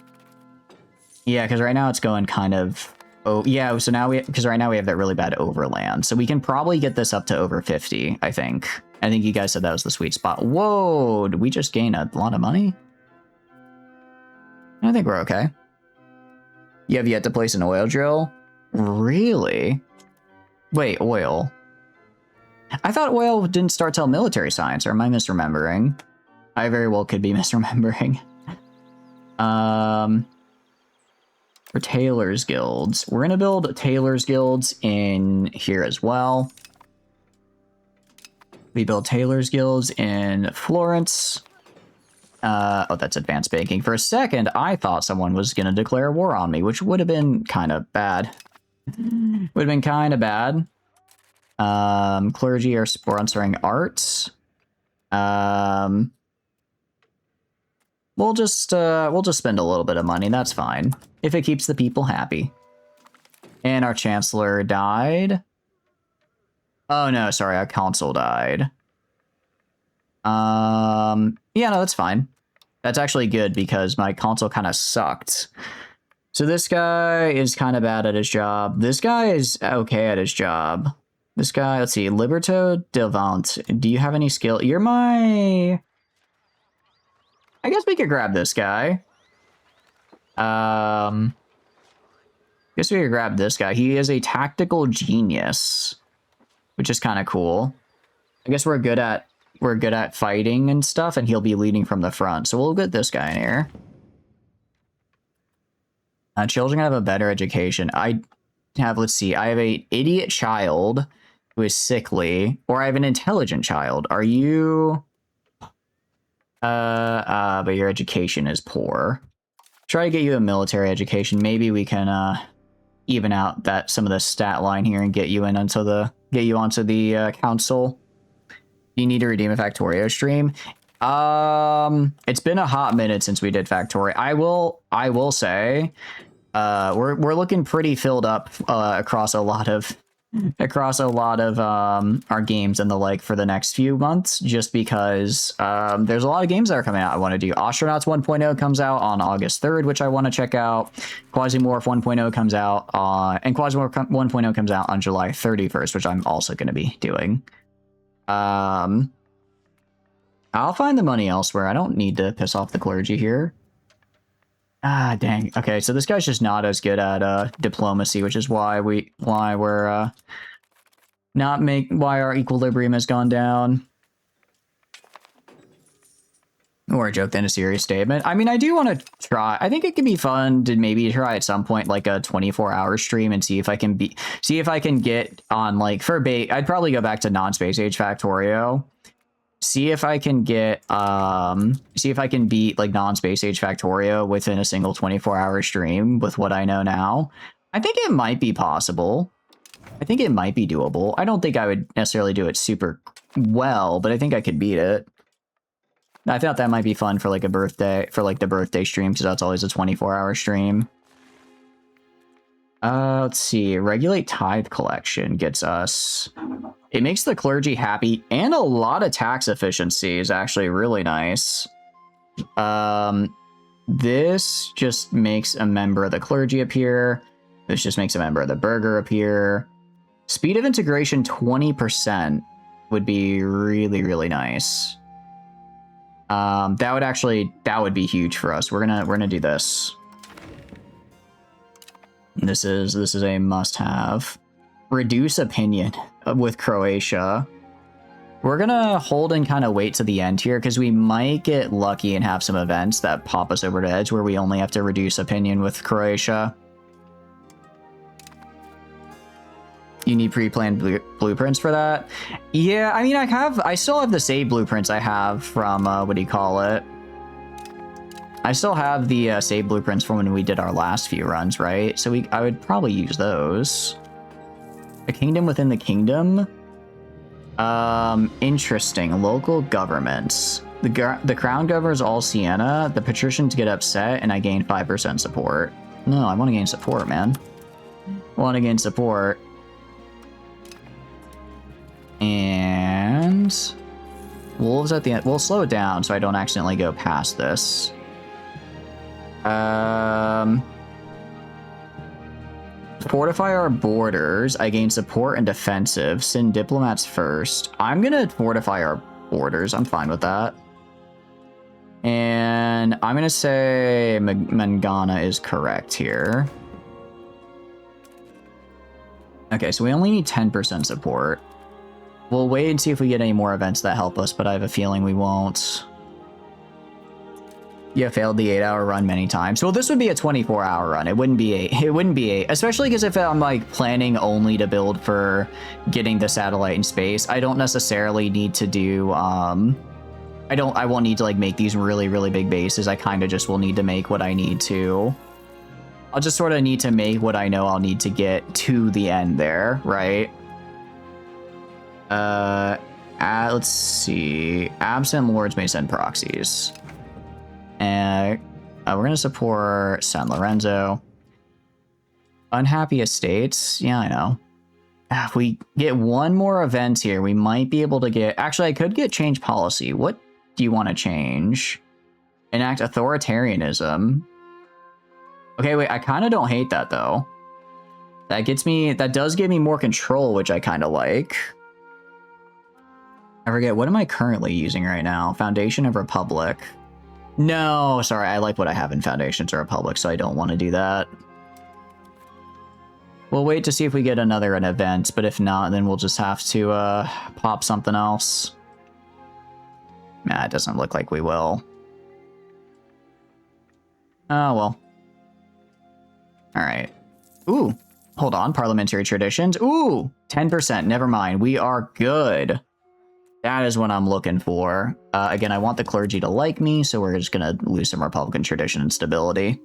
Yeah, because right now it's going kind of... Oh, yeah, so now because right now we have that really bad overland. So we can probably get this up to over 50, I think. I think you guys said that was the sweet spot. Whoa, did we just gain a lot of money? I think we're okay. You have yet to place an oil drill? Really? Wait, oil. I thought oil didn't start till military science, or am I misremembering? I very well could be misremembering. For tailors guilds. We're gonna build tailors guilds in here as well. We build tailors guilds in Florence. Oh, that's advanced banking. For a second, I thought someone was gonna declare war on me, which would have been kind of bad. Would have been kind of bad. Clergy are sponsoring arts. We'll just spend a little bit of money. That's fine if it keeps the people happy. And our chancellor died. Oh no, sorry, our consul died. Yeah, no, that's fine. That's actually good because my consul kind of sucked. So this guy is kind of bad at his job. This guy is okay at his job. This guy, let's see, Liberto Devant. Do you have any skill? You're my... I guess we could grab this guy. Guess we could grab this guy. He is a tactical genius, which is kind of cool. I guess we're good at fighting and stuff, and he'll be leading from the front. So we'll get this guy in here. Children have a better education. I have, let's see, I have an idiot child who is sickly, or I have an intelligent child. Are you... but your education is poor. Try to get you a military education. Maybe we can, even out that some of the stat line here and get you in onto the, council. You need to redeem a Factorio stream. It's been a hot minute since we did Factorio. I will say, we're looking pretty filled up, across a lot of our games and the like for the next few months, just because there's a lot of games that are coming out I want to do. Astronauts 1.0 comes out on August 3rd, which I want to check out. Quasimorph 1.0 comes out and Quasimorph 1.0 comes out on July 31st, which I'm also going to be doing. I'll find the money elsewhere. I don't need to piss off the clergy here. Ah, dang. Okay, so this guy's just not as good at diplomacy, which is why our equilibrium has gone down. Or a joke, then a serious statement. I mean, I do want to try. I think it could be fun to maybe try at some point like a 24-hour stream and see if I can get on, like, for bait. I'd probably go back to non-Space Age Factorio. See if I can beat like non-Space Age Factorio within a single 24-hour stream with what I know now. I think it might be possible. I think it might be doable. I don't think I would necessarily do it super well, but I think I could beat it. I thought that might be fun for like the birthday stream, because that's always a 24-hour stream. Let's see. Regulate tithe collection gets us... It makes the clergy happy, and a lot of tax efficiency is actually really nice. This just makes a member of the clergy appear. This just makes a member of the burgher appear. Speed of integration 20% would be really, really nice. That would be huge for us. We're gonna do this. This is a must-have. Reduce opinion with Croatia. We're gonna hold and kind of wait to the end here because we might get lucky and have some events that pop us over the edge where we only have to reduce opinion with Croatia. You need pre-planned blueprints for that? Yeah, I mean, I still have the save blueprints I have from, what do you call it? I still have the save blueprints from when we did our last few runs, right? So I would probably use those. A kingdom within the kingdom? Interesting. Local governments. The crown governs all Sienna. The patricians get upset, and I gain 5% support. No, I want to gain support, man. I want to gain support. And wolves at the end. We'll slow it down so I don't accidentally go past this. Fortify our borders. I gain support and defensive. Send diplomats first. I'm gonna fortify our borders. I'm fine with that. And I'm gonna say Mangana is correct here. Okay, so we only need 10% support. We'll wait and see if we get any more events that help us, but I have a feeling we won't. You failed the 8-hour run many times. Well, this would be a 24-hour run. It wouldn't be eight, especially because if I'm like planning only to build for getting the satellite in space, I don't necessarily need to do, I won't need to like make these really, really big bases. I kind of just will need to make what I need to. I'll just sort of need to make what I know I'll need to get to the end there, right? Let's see. Absent lords may send proxies. And we're going to support San Lorenzo. Unhappy estates. Yeah, I know. If we get one more event here, we might be able to get... Actually, I could get change policy. What do you want to change? Enact authoritarianism. Okay, wait. I kind of don't hate that, though. That does give me more control, which I kind of like. I forget. What am I currently using right now? Foundation of Republic. No, sorry, I like what I have in Foundations of Republic, so I don't want to do that. We'll wait to see if we get another event, but if not, then we'll just have to pop something else. Nah, it doesn't look like we will. Oh, well. Alright. Ooh, hold on, parliamentary traditions. Ooh, 10%, never mind, we are good. That is what I'm looking for. Again, I want the clergy to like me, so we're just going to lose some Republican tradition and stability.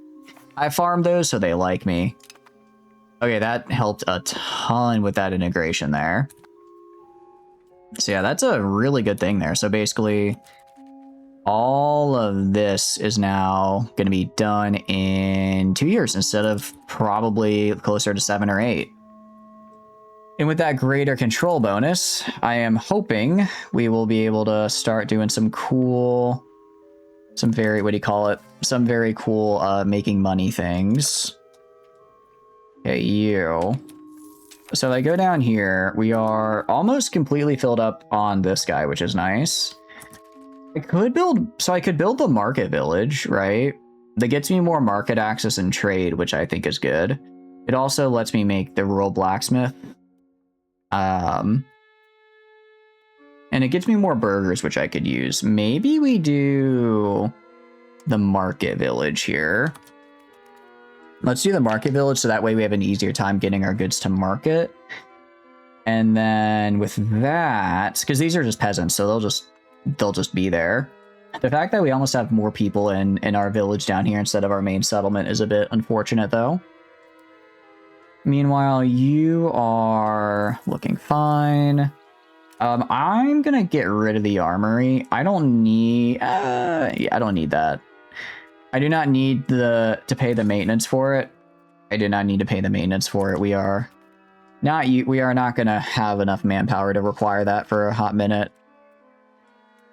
I farmed those, so they like me. Okay, that helped a ton with that integration there. So yeah, that's a really good thing there. So basically, all of this is now going to be done in 2 years instead of probably closer to 7 or 8. And with that greater control bonus, I am hoping we will be able to start doing some cool, some very cool making money things. Okay, you. So if I go down here, we are almost completely filled up on this guy, which is nice. I could build the market village, right? That gets me more market access and trade, which I think is good. It also lets me make the rural blacksmith. And it gives me more burgers, which I could use. Maybe we do the market village here. Let's do the market village so that way we have an easier time getting our goods to market. And then with that, because these are just peasants, so they'll just be there. The fact that we almost have more people in our village down here instead of our main settlement is a bit unfortunate, though. Meanwhile, you are looking fine. I'm gonna get rid of the armory. I don't need... yeah, I don't need that. I do not need to pay the maintenance for it. I did not need to pay the maintenance for it. We are not gonna have enough manpower to require that for a hot minute.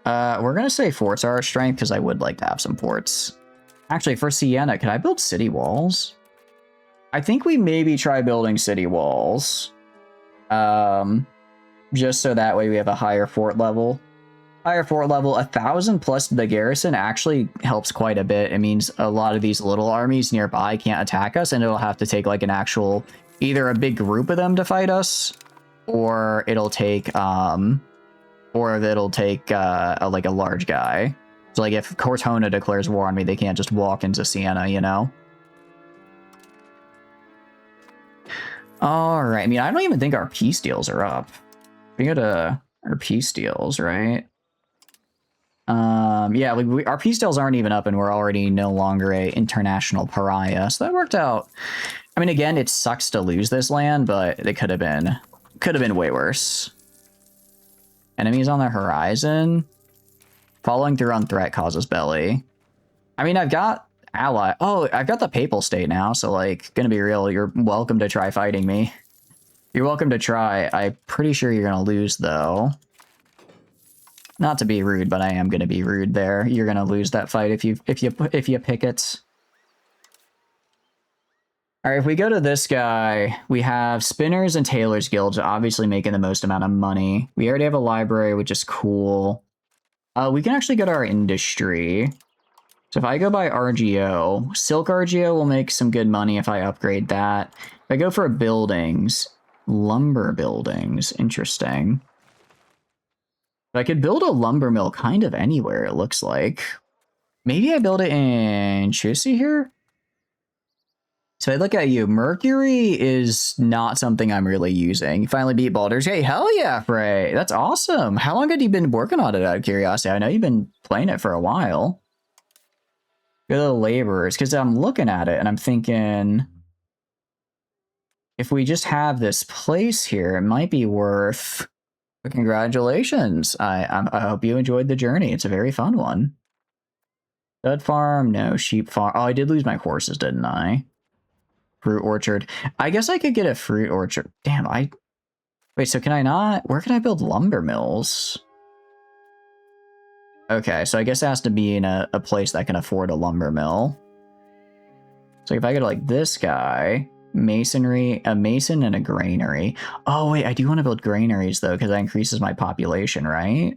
We're gonna say forts are our strength because I would like to have some forts. Actually, for Sienna, can I build city walls? I think we maybe try building city walls. Just so that way we have a higher fort level. Higher fort level, 1,000 plus the garrison actually helps quite a bit. It means a lot of these little armies nearby can't attack us, and it'll have to take like an actual, either a big group of them to fight us, or it'll take like a large guy. So like if Cortona declares war on me, they can't just walk into Sienna, you know? All right. I mean, I don't even think our peace deals are up. We go to our peace deals, right? Yeah, our peace deals aren't even up, and we're already no longer a international pariah. So that worked out. I mean, again, it sucks to lose this land, but it could have been way worse. Enemies on the horizon. Following through on threat causes belly. I mean, I've got ally. Oh, I've got the papal state now, so like, gonna be real, you're welcome to try fighting me. You're welcome to try. I'm pretty sure you're gonna lose though. Not to be rude, but I am gonna be rude there. You're gonna lose that fight if you pick it. All right, if we go to this guy, we have Spinners and Tailors Guilds, obviously making the most amount of money. We already have a library, which is cool. We can actually go to our industry. So if I go by RGO, Silk RGO will make some good money if I upgrade that. If I go for buildings, lumber buildings, interesting. But I could build a lumber mill kind of anywhere, it looks like. Maybe I build it in Chusey here? So I look at you. Mercury is not something I'm really using. You finally beat Baldur's Gate. Hell yeah, Frey. That's awesome. How long had you been working on it out of curiosity? I know you've been playing it for a while. Go to the laborers, because I'm looking at it and I'm thinking, if we just have this place here, it might be worth... Congratulations. I hope you enjoyed the journey. It's a very fun one. Stud farm, no. Sheep farm. Oh, I did lose my horses, didn't I? Fruit orchard. I guess I could get a fruit orchard. Damn, wait, so can I not? Where can I build lumber mills? Okay, so I guess it has to be in a place that can afford a lumber mill. So if I go to like this guy, masonry, a mason and a granary. Oh wait, I do want to build granaries though, because that increases my population, right?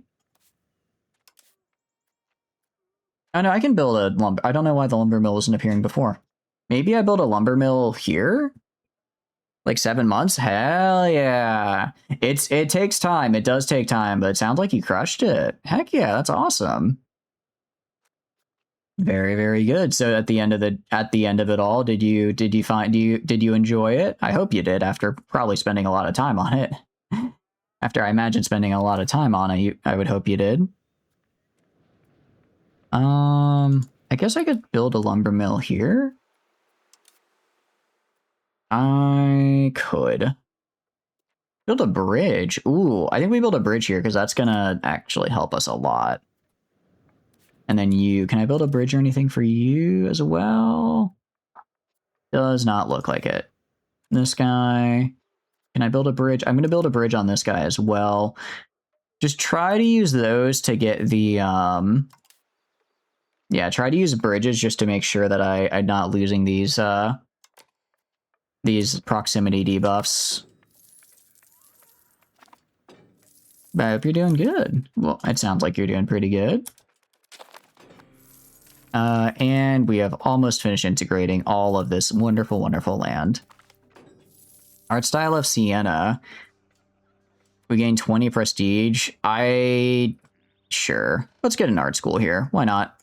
Oh no, I can build a lumber. I don't know why the lumber mill isn't appearing before. Maybe I build a lumber mill here? Like 7 months? Hell yeah. It takes time. It does take time, but it sounds like you crushed it. Heck yeah, that's awesome. Very, very good. So at the end of it all, did you enjoy it? I hope you did, after probably spending a lot of time on it. After I imagine spending a lot of time on it, I would hope you did. I guess I could build a lumber mill here. I could build a bridge. Ooh, I think we build a bridge here because that's gonna actually help us a lot. And then can I build a bridge or anything for you as well? Does not look like it. This guy, can I build a bridge? I'm gonna build a bridge on this guy as well. Just try to use those to get the, yeah, try to use bridges just to make sure that I'm not losing these proximity debuffs. But I hope you're doing good. Well, it sounds like you're doing pretty good. And we have almost finished integrating all of this wonderful, wonderful land. Art style of Sienna. We gain 20 prestige. Sure. Let's get an art school here. Why not?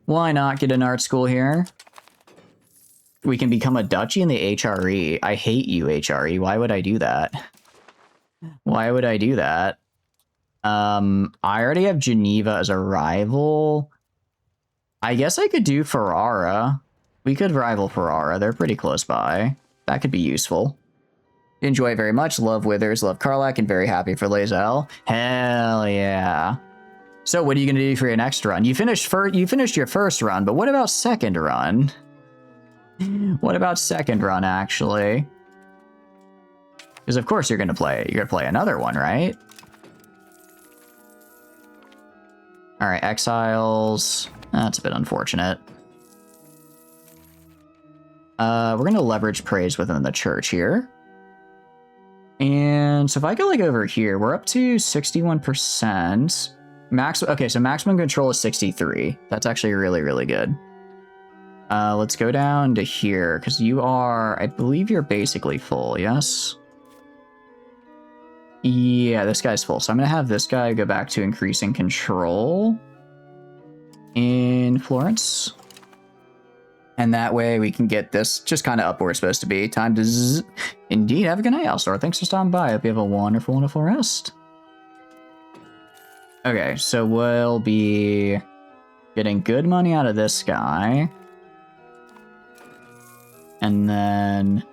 Why not get an art school here? We can become a duchy in the HRE. I hate you, HRE. Why would I do that? Why would I do that? I already have Geneva as a rival. I guess I could do Ferrara. We could rival Ferrara. They're pretty close by. That could be useful. Enjoy it very much. Love Withers. Love Karlach. And very happy for Lae'zel. Hell yeah. So what are you going to do for your next run? You finished your first run, but what about second run? What about second run, actually? Because of course you're gonna play another one, right? All right, exiles. That's a bit unfortunate. We're gonna leverage praise within the church here. And so if I go like over here, we're up to 61%. Okay, so maximum control is 63. That's actually really, really good. Let's go down to here, because you are, I believe you're basically full, yes? Yeah, this guy's full. So I'm going to have this guy go back to increasing control in Florence. And that way we can get this just kind of up where it's supposed to be. Time to zzz. Indeed, have a good night, Alstor. Thanks for stopping by. Hope you have a wonderful, wonderful rest. Okay, so we'll be getting good money out of this guy. And then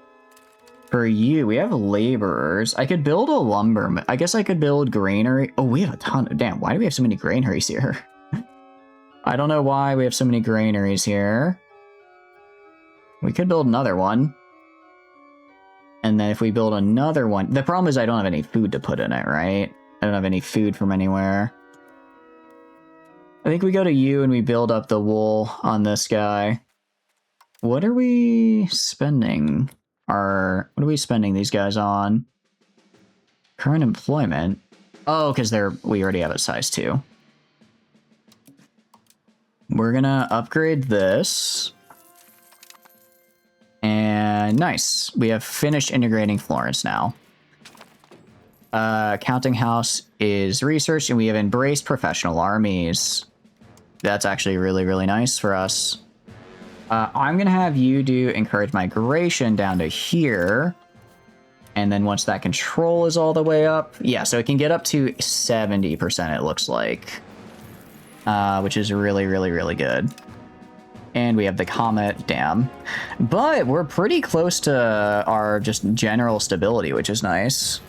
for you, we have laborers. I could build a lumber. I guess I could build granary. Oh, we have a ton. Damn, why do we have so many granaries here? I don't know why we have so many granaries here. We could build another one. And then if we build another one... The problem is I don't have any food to put in it, right? I don't have any food from anywhere. I think we go to you and we build up the wool on this guy. What are we spending? What are we spending these guys on? Current employment? Oh, because we already have a size 2. We're gonna upgrade this. And nice. We have finished integrating Florence now. Counting house is researched, and we have embraced professional armies. That's actually really, really nice for us. I'm going to have you do encourage migration down to here. And then once that control is all the way up, yeah, so it can get up to 70%, it looks like. Which is really, really, really good. And we have the Comet Dam. But we're pretty close to our just general stability, which is nice.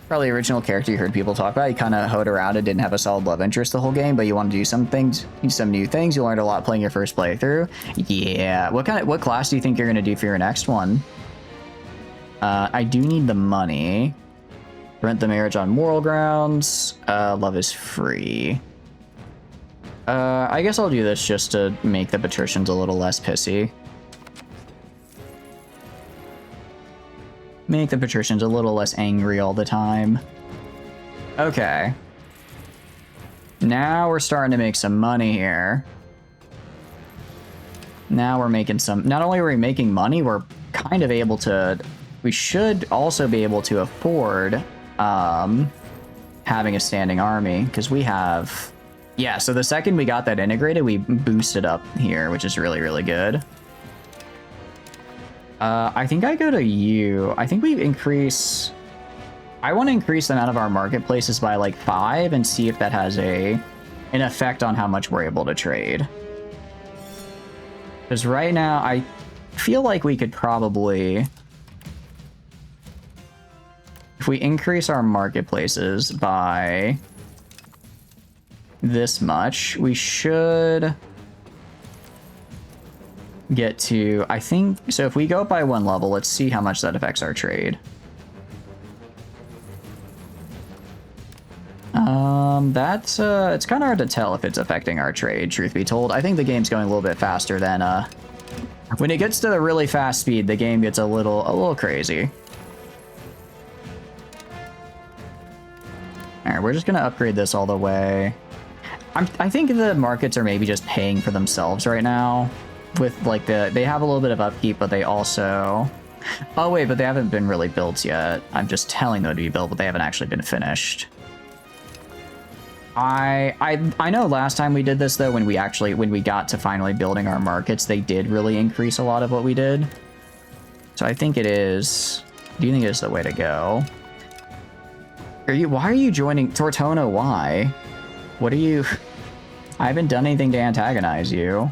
Probably the original character you heard people talk about. You kind of hoed around and didn't have a solid love interest the whole game, but you want to do some things, some new things. You learned a lot playing your first playthrough. Yeah. What class do you think you're going to do for your next one? I do need the money. Rent the marriage on moral grounds. Love is free. I guess I'll do this just to make the patricians a little less pissy. Make the patricians a little less angry all the time. Okay. Now we're starting to make some money here. Now we're making some... Not only are we making money, we're kind of able to... We should also be able to afford having a standing army, because we have... Yeah, so the second we got that integrated, we boosted up here, which is really, really good. I think I go to you. I think we increase... I want to increase the amount of our marketplaces by like 5 and see if that has an effect on how much we're able to trade. Because right now, I feel like we could probably... If we increase our marketplaces by this much, we should get to, I think, so if we go up by 1 level, let's see how much that affects our trade. That's, it's kind of hard to tell if it's affecting our trade, truth be told. I think the game's going a little bit faster than, when it gets to the really fast speed, the game gets a little crazy. Alright, we're just gonna upgrade this all the way. I think the markets are maybe just paying for themselves right now. With, like, they have a little bit of upkeep, but they also... Oh, wait, but they haven't been really built yet. I'm just telling them to be built, but they haven't actually been finished. I know last time we did this, though, when we got to finally building our markets, they did really increase a lot of what we did. So I think it is... Do you think it is the way to go? Why are you joining Tortona? Why? What are you... I haven't done anything to antagonize you.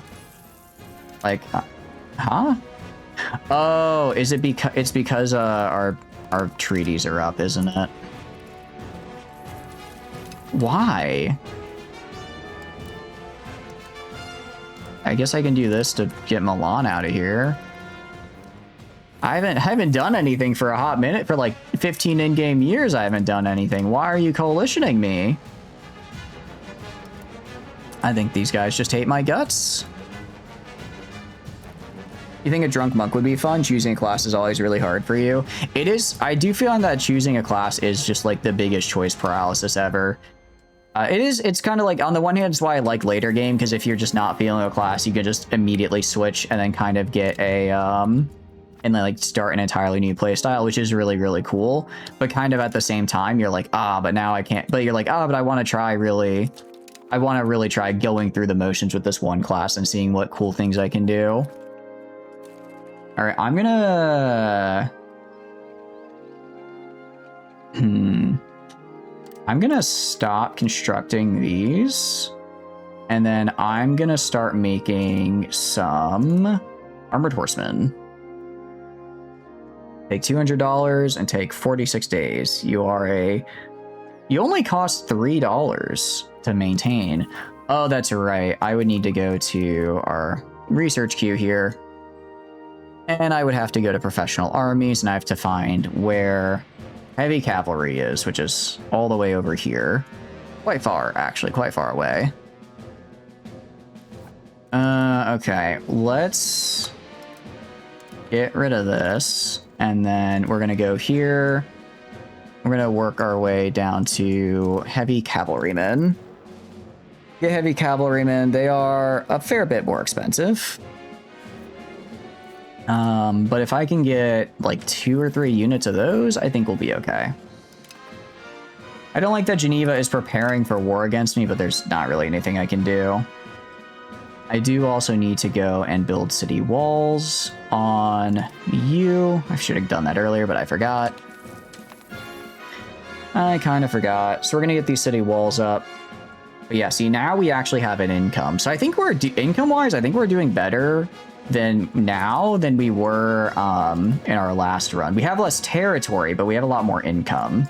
Like, huh? Oh, is it because it's because our treaties are up, isn't it? Why? I guess I can do this to get Milan out of here. I haven't done anything for a hot minute. For like 15 in-game years, I haven't done anything. Why are you coalitioning me? I think these guys just hate my guts. You think a drunk monk would be fun? Choosing a class is always really hard for you. It is. I do feel that choosing a class is just like the biggest choice paralysis ever. It is. It's kind of like, on the one hand, it's why I like later game, because if you're just not feeling a class, you can just immediately switch and then kind of get a and then like start an entirely new playstyle, which is really, really cool. But kind of at the same time, you're like, but now I can't. But you're like, but I want to try really. I want to really try going through the motions with this one class and seeing what cool things I can do. All right, I'm gonna... I'm gonna stop constructing these. And then I'm gonna start making some armored horsemen. Take $200 and take 46 days. You only cost $3 to maintain. Oh, that's right. I would need to go to our research queue here. And I would have to go to professional armies, and I have to find where heavy cavalry is, which is all the way over here. Quite far, actually, quite far away. Okay, let's get rid of this, and then we're gonna go here. We're gonna work our way down to heavy cavalrymen. Get heavy cavalrymen, they are a fair bit more expensive. But if I can get like 2 or 3 units of those, I think we'll be okay. I don't like that Geneva is preparing for war against me, but there's not really anything I can do. I do also need to go and build city walls on you. I should have done that earlier, but I forgot. I kind of forgot. So we're going to get these city walls up. But yeah, see, now we actually have an income. So I think we're, income-wise, I think we're doing better than we were in our last run. We have less territory, but we have a lot more income.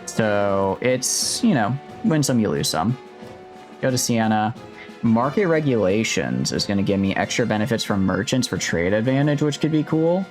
So it's, you know, win some, you lose some. Go to Sienna. Market regulations is going to give me extra benefits from merchants for trade advantage, which could be cool.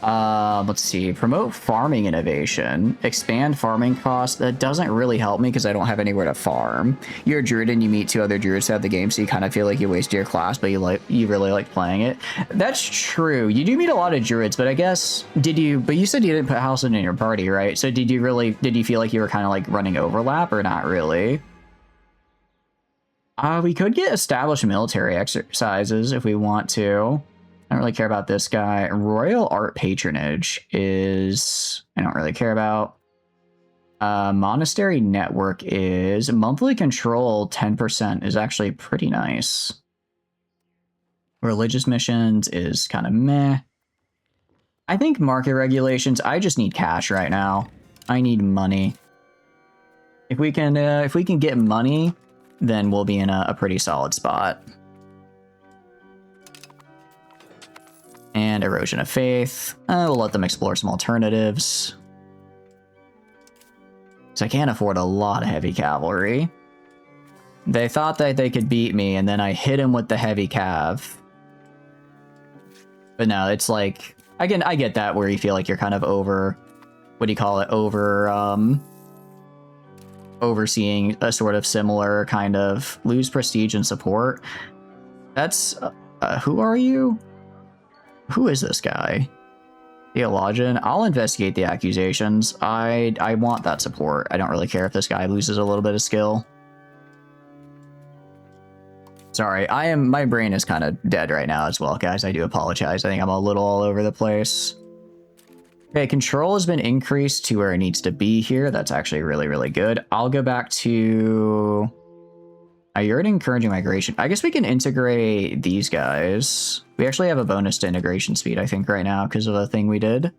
Let's see. Promote farming innovation. Expand farming costs. That doesn't really help me because I don't have anywhere to farm. You're a druid and you meet 2 other druids throughout the game, so you kind of feel like you wasted your class, but you really like playing it. That's true. You do meet a lot of druids, but I guess but you said you didn't put Halcyon in your party, right? So did you feel like you were kind of like running overlap or not really? We could get established military exercises if we want to. I don't really care about this guy. Royal Art Patronage is... I don't really care about. Monastery Network is... Monthly Control 10% is actually pretty nice. Religious Missions is kind of meh. I think market regulations... I just need cash right now. I need money. If we can get money, then we'll be in a pretty solid spot. And Erosion of Faith. We'll let them explore some alternatives. So I can't afford a lot of heavy cavalry. They thought that they could beat me, and then I hit him with the heavy cav. But no, it's like... I get that where you feel like you're kind of over... What do you call it? Overseeing a sort of similar kind of... Lose prestige and support. That's... who are you? Who is this guy? Theologian. I'll investigate the accusations. I want that support. I don't really care if this guy loses a little bit of skill. Sorry, my brain is kind of dead right now as well, guys. I do apologize. I think I'm a little all over the place. Okay, control has been increased to where it needs to be here. That's actually really, really good. I'll go back to... You're already encouraging migration. I guess we can integrate these guys. We actually have a bonus to integration speed, I think, right now because of a thing we did.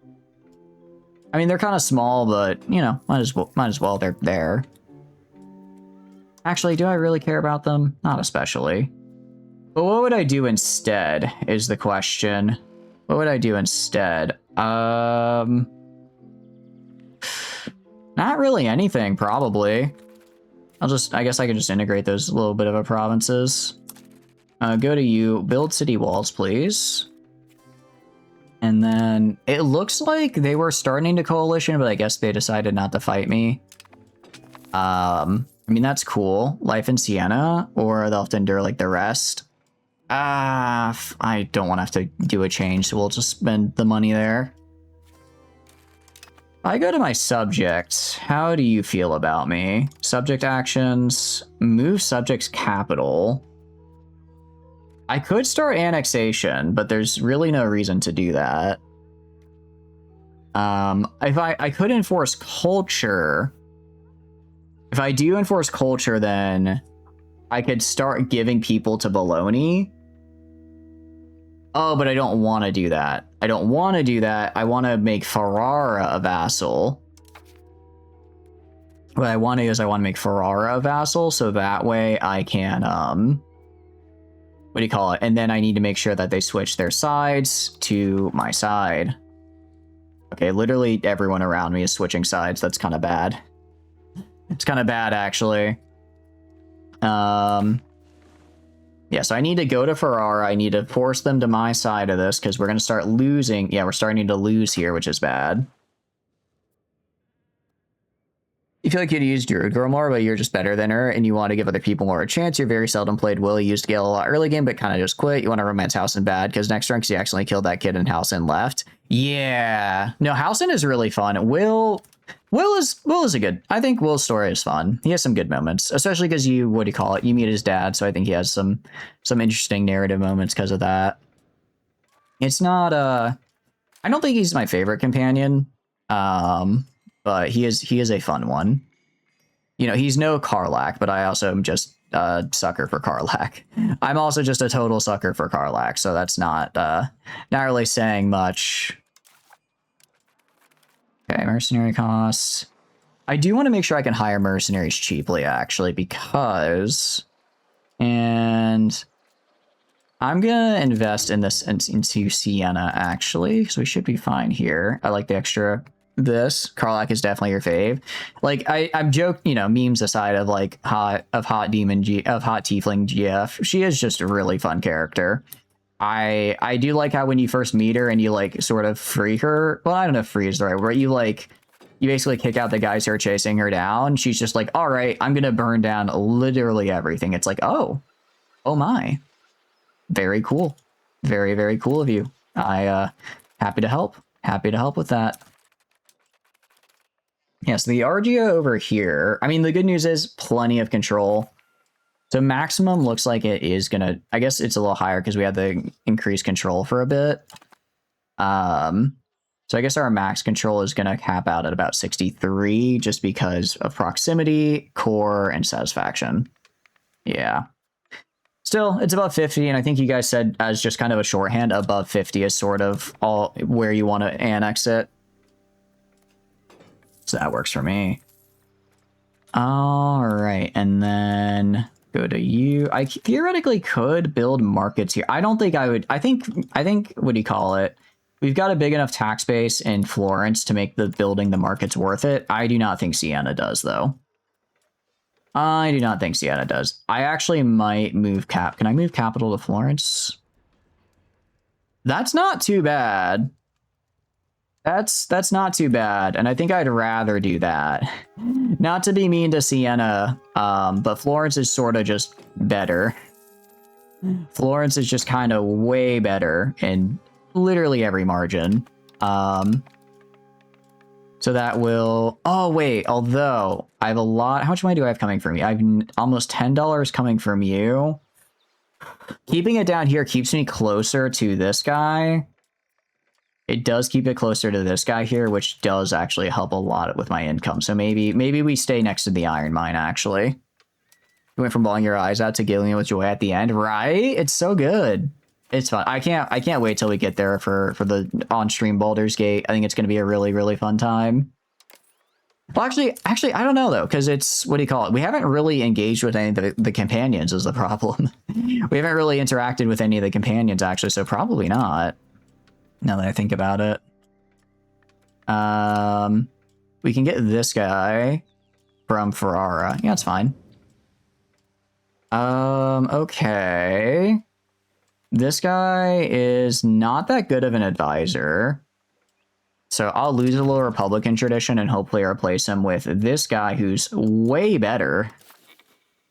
I mean, they're kind of small, but, you know, might as well they're there. Actually, do I really care about them? Not especially. But what would I do instead is the question. What would I do instead? Not really anything, probably. I guess I can just integrate those little bit of a provinces. Go to you, build city walls, please. And then it looks like they were starting to coalition, but I guess they decided not to fight me. I mean, that's cool. Life in Sienna, or they'll have to endure like the rest. I don't want to have to do a change, so we'll just spend the money there. I go to my subjects. How do you feel about me? Subject actions, move subject's capital. I could start annexation, but there's really no reason to do that. If I could enforce culture. If I do enforce culture, then I could start giving people to Bologna. Oh, but I don't want to do that. I don't want to do that. I want to make Ferrara a vassal. What I want to do is I want to make Ferrara a vassal, so that way I can, what do you call it? And then I need to make sure that they switch their sides to my side. Okay, literally everyone around me is switching sides. That's kind of bad. It's kind of bad, actually. Yeah, so I need to go to Ferrara. I need to force them to my side of this because we're going to start losing. Yeah, we're starting to lose here, which is bad. You feel like you'd use Druid Girl more, but you're just better than her, and you want to give other people more a chance. You're very seldom played Will. You used Gale a lot early game, but kind of just quit. You want to romance Housen bad, because next turn, you accidentally killed that kid and Housen left. Yeah. No, Housen is really fun. Will is a good. I think Will's story is fun. He has some good moments, especially because you meet his dad, so I think he has some interesting narrative moments because of that. It's not I don't think he's my favorite companion. But he is a fun one. You know, he's no Karlach, but I also am just a sucker for Karlach. I'm also just a total sucker for Karlach, so that's not really saying much. Okay, mercenary costs. I do want to make sure I can hire mercenaries cheaply, actually, because... And... I'm going to invest in this into Sienna, actually, so we should be fine here. I like the extra... This Karlach is definitely your fave. Like I'm joking, you know, memes aside of like hot tiefling GF. She is just a really fun character. I do like how when you first meet her and you like sort of free her. Well, I don't know if free is the right word. You basically kick out the guys who are chasing her down. She's just like, all right, I'm gonna burn down literally everything. It's like, oh my, very cool, very, very cool of you. Happy to help with that. Yeah, so the Argia over here, I mean, the good news is plenty of control. So maximum looks like it is going to, I guess it's a little higher because we had the increased control for a bit. So I guess our max control is going to cap out at about 63 just because of proximity, core, and satisfaction. Yeah. Still, it's above 50, and I think you guys said as just kind of a shorthand, above 50 is sort of all where you want to annex it. So that works for me. All right, and then go to you. I theoretically could build markets here. I don't think I would. I think what do you call it? We've got a big enough tax base in Florence to make building the markets worth it. I do not think Sienna does, though. I do not think Sienna does. I actually might move Can I move capital to Florence? That's not too bad. That's not too bad, and I think I'd rather do that. Not to be mean to Sienna, but Florence is sort of just better. Florence is just kind of way better in literally every margin. So that will... Oh, wait, although I have a lot... How much money do I have coming from you? I have almost $10 coming from you. Keeping it down here keeps me closer to this guy. It does keep it closer to this guy here, which does actually help a lot with my income. So maybe we stay next to the iron mine, actually. You went from bawling your eyes out to giggling with joy at the end, right? It's so good. It's fun. I can't wait till we get there for the on-stream Baldur's Gate. I think it's going to be a really, really fun time. Well, actually, I don't know, though, because it's, what do you call it? We haven't really engaged with any of the companions is the problem. We haven't really interacted with any of the companions, actually, so probably not. Now that I think about it. We can get this guy from Ferrara. Yeah, it's fine. Okay. This guy is not that good of an advisor. So I'll lose a little Republican tradition and hopefully replace him with this guy who's way better.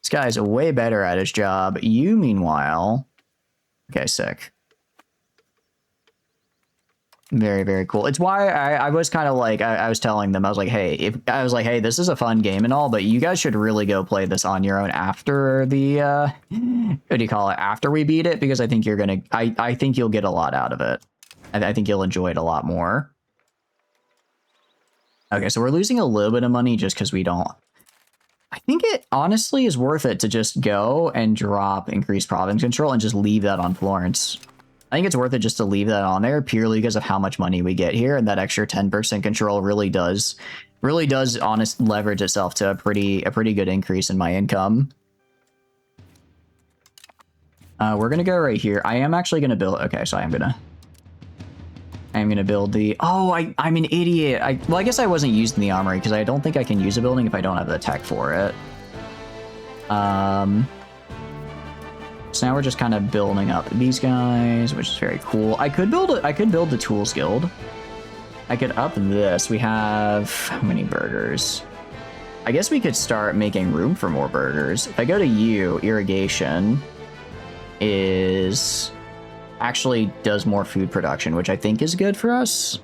This guy's way better at his job. You, meanwhile... Okay, sick. Very, very cool. It's why I was kind of like, I was telling them, I was like, hey, this is a fun game and all, but you guys should really go play this on your own after the, what do you call it? After we beat it, because I think you're going to, I think you'll get a lot out of it. I think you'll enjoy it a lot more. Okay, so we're losing a little bit of money just because we don't, I think it honestly is worth it to just go and drop increased province control and just leave that on Florence. I think it's worth it just to leave that on there purely because of how much money we get here, and that extra 10% control really does honest leverage itself to a pretty good increase in my income. We're gonna go right here. I am actually gonna build. Okay, so I'm gonna build the. Oh, I'm an idiot. Well, I guess I wasn't using the armory because I don't think I can use a building if I don't have the tech for it. So now we're just kind of building up these guys, which is very cool. I could build the Tools Guild. I could up this. We have how many burgers? I guess we could start making room for more burgers. If I go to you, irrigation is actually does more food production, which I think is good for us.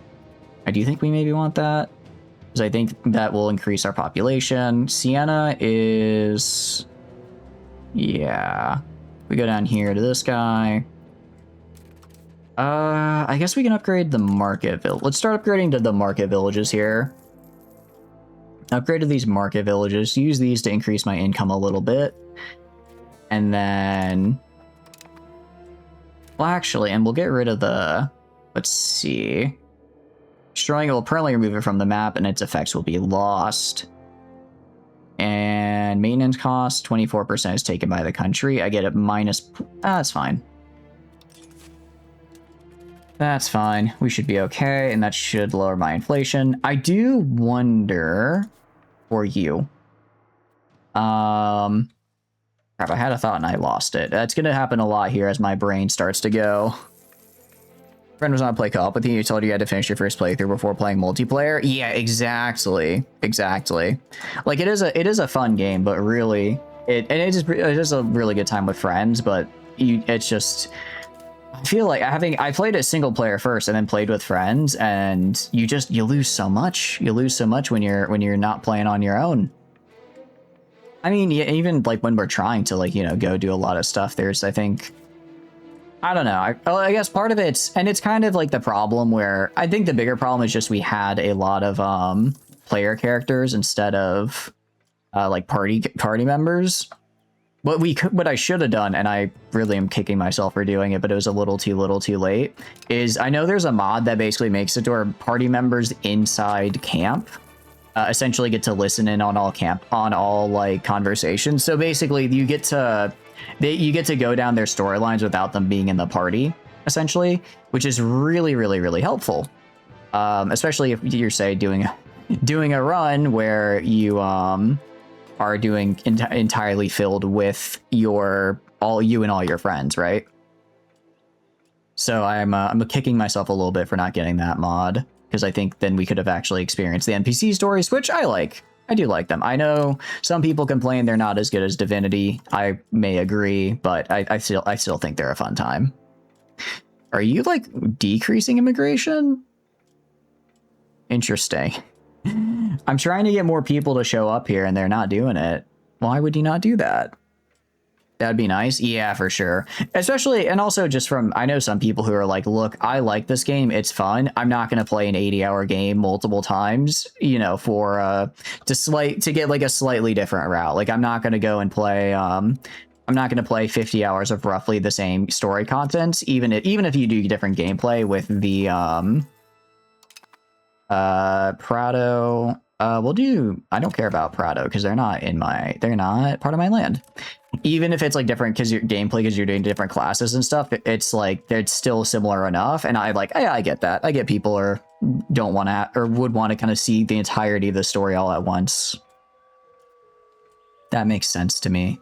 I do think we maybe want that because I think that will increase our population. Sienna is, yeah. We go down here to this guy. I guess we can upgrade the market village. Let's start upgrading to the market villages here. Upgrade to these market villages. Use these to increase my income a little bit. And then... Well, actually, and we'll get rid of the... Let's see. Destroying it will permanently remove it from the map and its effects will be lost. And maintenance cost, 24% is taken by the country. I get it minus... that's fine. That's fine. We should be okay, and that should lower my inflation. I do wonder for you. Crap, I had a thought and I lost it. That's gonna happen a lot here as my brain starts to go. Friend was on play co-op with you. You told you had to finish your first playthrough before playing multiplayer. Yeah, exactly. Like it is a fun game, but really, it is a really good time with friends. But it's just, I feel like I played it single player first and then played with friends, and you lose so much. You lose so much when you're not playing on your own. I mean, yeah, even like when we're trying to go do a lot of stuff, I don't know. I guess part of it's kind of like the problem where I think the bigger problem is just we had a lot of player characters instead of like party members. What I should have done, and I really am kicking myself for doing it, but it was a little too late, is I know there's a mod that basically makes it to where party members inside camp essentially get to listen in on all like conversations. So basically you get to go down their storylines without them being in the party, essentially, which is really helpful. Especially if you're, say, doing a run where you are doing entirely filled with all your friends, right? So I'm kicking myself a little bit for not getting that mod, because I think then we could have actually experienced the NPC stories, which I like. I do like them. I know some people complain they're not as good as Divinity. I may agree, but I still think they're a fun time. Are you like decreasing immigration? Interesting. I'm trying to get more people to show up here and they're not doing it. Why would you not do that? That'd be nice. Yeah, for sure. Especially, and also just I know some people who are like, look, I like this game. It's fun. I'm not going to play an 80-hour game multiple times, for to get like a slightly different route. Like I'm not going to go and play, I'm not going to play 50 hours of roughly the same story content, even if you do different gameplay with the, Prado. I don't care about Prado because they're not part of my land. Even if it's like different because you're doing different classes and stuff, it's like it's still similar enough. And I get that. I get people don't want to or would want to kind of see the entirety of the story all at once. That makes sense to me.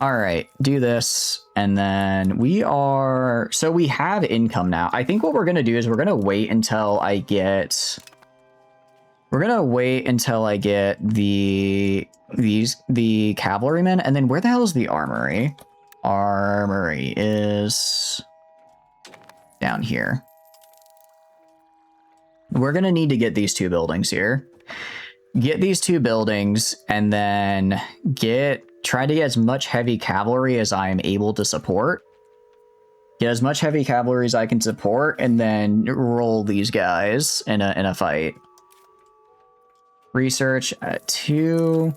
All right, do this, and then we have income now. I think what we're gonna do is we're gonna wait until I get the cavalrymen, and then where the hell is the armory? Armory is down here. We're gonna need to get these 2 buildings here. Get these 2 buildings, and then try to get as much heavy cavalry as I am able to support. Get as much heavy cavalry as I can support, and then roll these guys in a fight. Research at 2.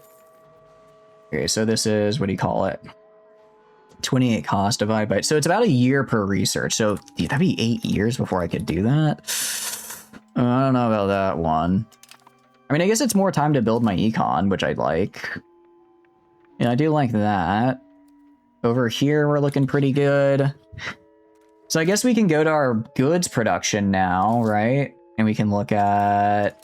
Okay, so this is, what do you call it? 28 cost divided by... So it's about a year per research. So that'd be 8 years before I could do that. I don't know about that one. I mean, I guess it's more time to build my econ, which I like. Yeah, I do like that. Over here, we're looking pretty good. So I guess we can go to our goods production now, right? And we can look at...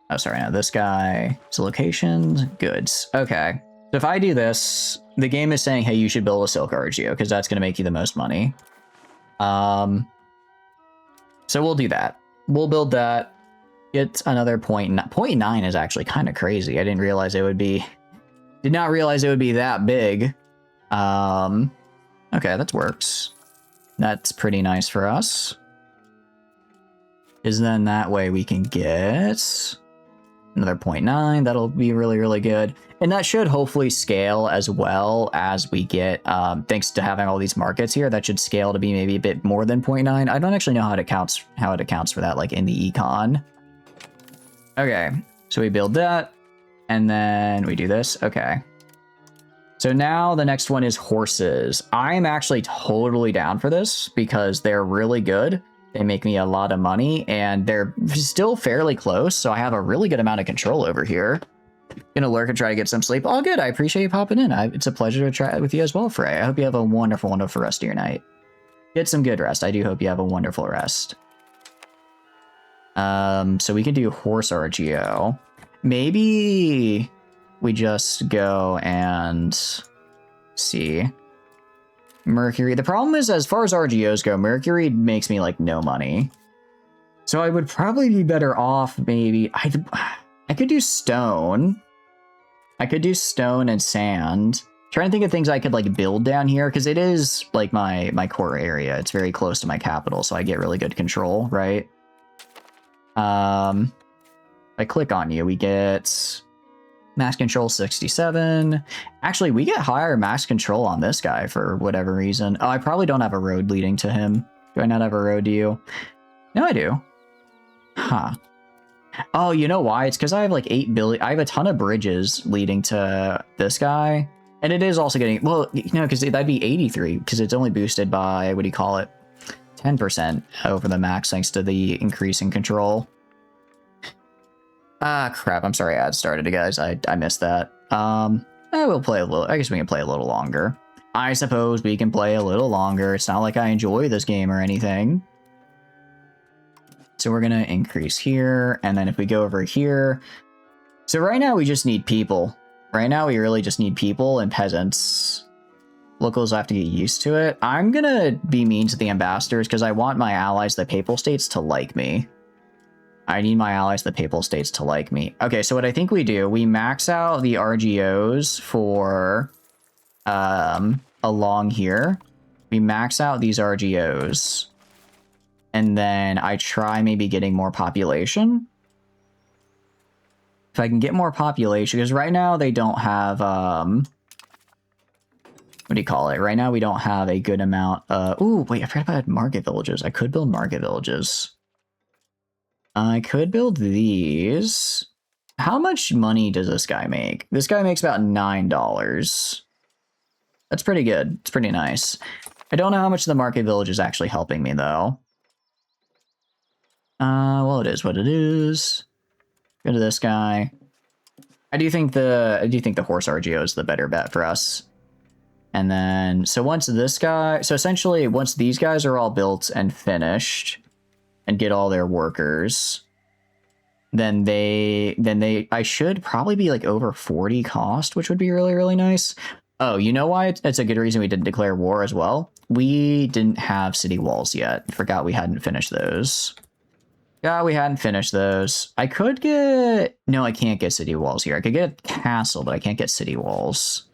Oh, sorry, no, this guy. So locations, goods. Okay. So if I do this, the game is saying, hey, you should build a silk RGO, because that's going to make you the most money. So we'll do that. We'll build that. Get another point. 0.9 is actually kind of crazy. I didn't realize it would be... Did not realize it would be that big. Okay, that works. That's pretty nice for us. Because then that way we can get another 0.9. That'll be really, really good. And that should hopefully scale as well as we get, thanks to having all these markets here, that should scale to be maybe a bit more than 0.9. I don't actually know how it accounts for that, like in the econ. Okay, so we build that. And then we do this. Okay. So now the next one is horses. I'm actually totally down for this because they're really good. They make me a lot of money and they're still fairly close. So I have a really good amount of control over here. Gonna lurk and try to get some sleep. All good. I appreciate you popping in. It's a pleasure to chat with you as well, Frey. I hope you have a wonderful, wonderful rest of your night. Get some good rest. I do hope you have a wonderful rest. So we can do horse RGO. Maybe we just go and see Mercury. The problem is, as far as RGOs go, Mercury makes me like no money. So I would probably be better off maybe... I could do stone. I could do stone and sand. Trying to think of things I could like build down here because it is like my core area. It's very close to my capital, so I get really good control, right? I click on you, we get max control 67. Actually, we get higher max control on this guy for whatever reason. Oh, I probably don't have a road leading to him. Do I not have a road to you? No, I do. Huh. Oh, you know why? It's because I have like 8 billion. I have a ton of bridges leading to this guy. And it is also getting, well, you know, because that'd be 83 because it's only boosted by, what do you call it? 10% over the max thanks to the increase in control. Ah, crap. I'm sorry ad started, guys. I missed that. I will play a little. I guess we can play a little longer. I suppose we can play a little longer. It's not like I enjoy this game or anything. So we're going to increase here. And then if we go over here. So right now we just need people. Right now we really just need people and peasants. Locals have to get used to it. I'm going to be mean to the ambassadors because I want my allies, the Papal States, to like me. I need my allies, the Papal States, to like me. Okay, so what I think we do, we max out the RGOs for along here. We max out these RGOs. And then I try maybe getting more population. If I can get more population, because right now they don't have, what do you call it? Right now we don't have a good amount. Ooh, wait, I forgot about market villages. I could build market villages. I could build these. How much money does this guy make? This guy makes about $9. That's pretty good. It's pretty nice. I don't know how much the market village is actually helping me, though. Well, it is what it is. Go to this guy. I do think the horse RGO is the better bet for us. And then, so once this guy, so essentially once these guys are all built and finished and get all their workers, then I should probably be like over 40 cost, which would be really, really nice. Oh, you know why it's a good reason we didn't declare war as well? We didn't have city walls yet. Forgot we hadn't finished those. Yeah, we hadn't finished those. I could get... No, I can't get city walls here. I could get a castle, but I can't get city walls.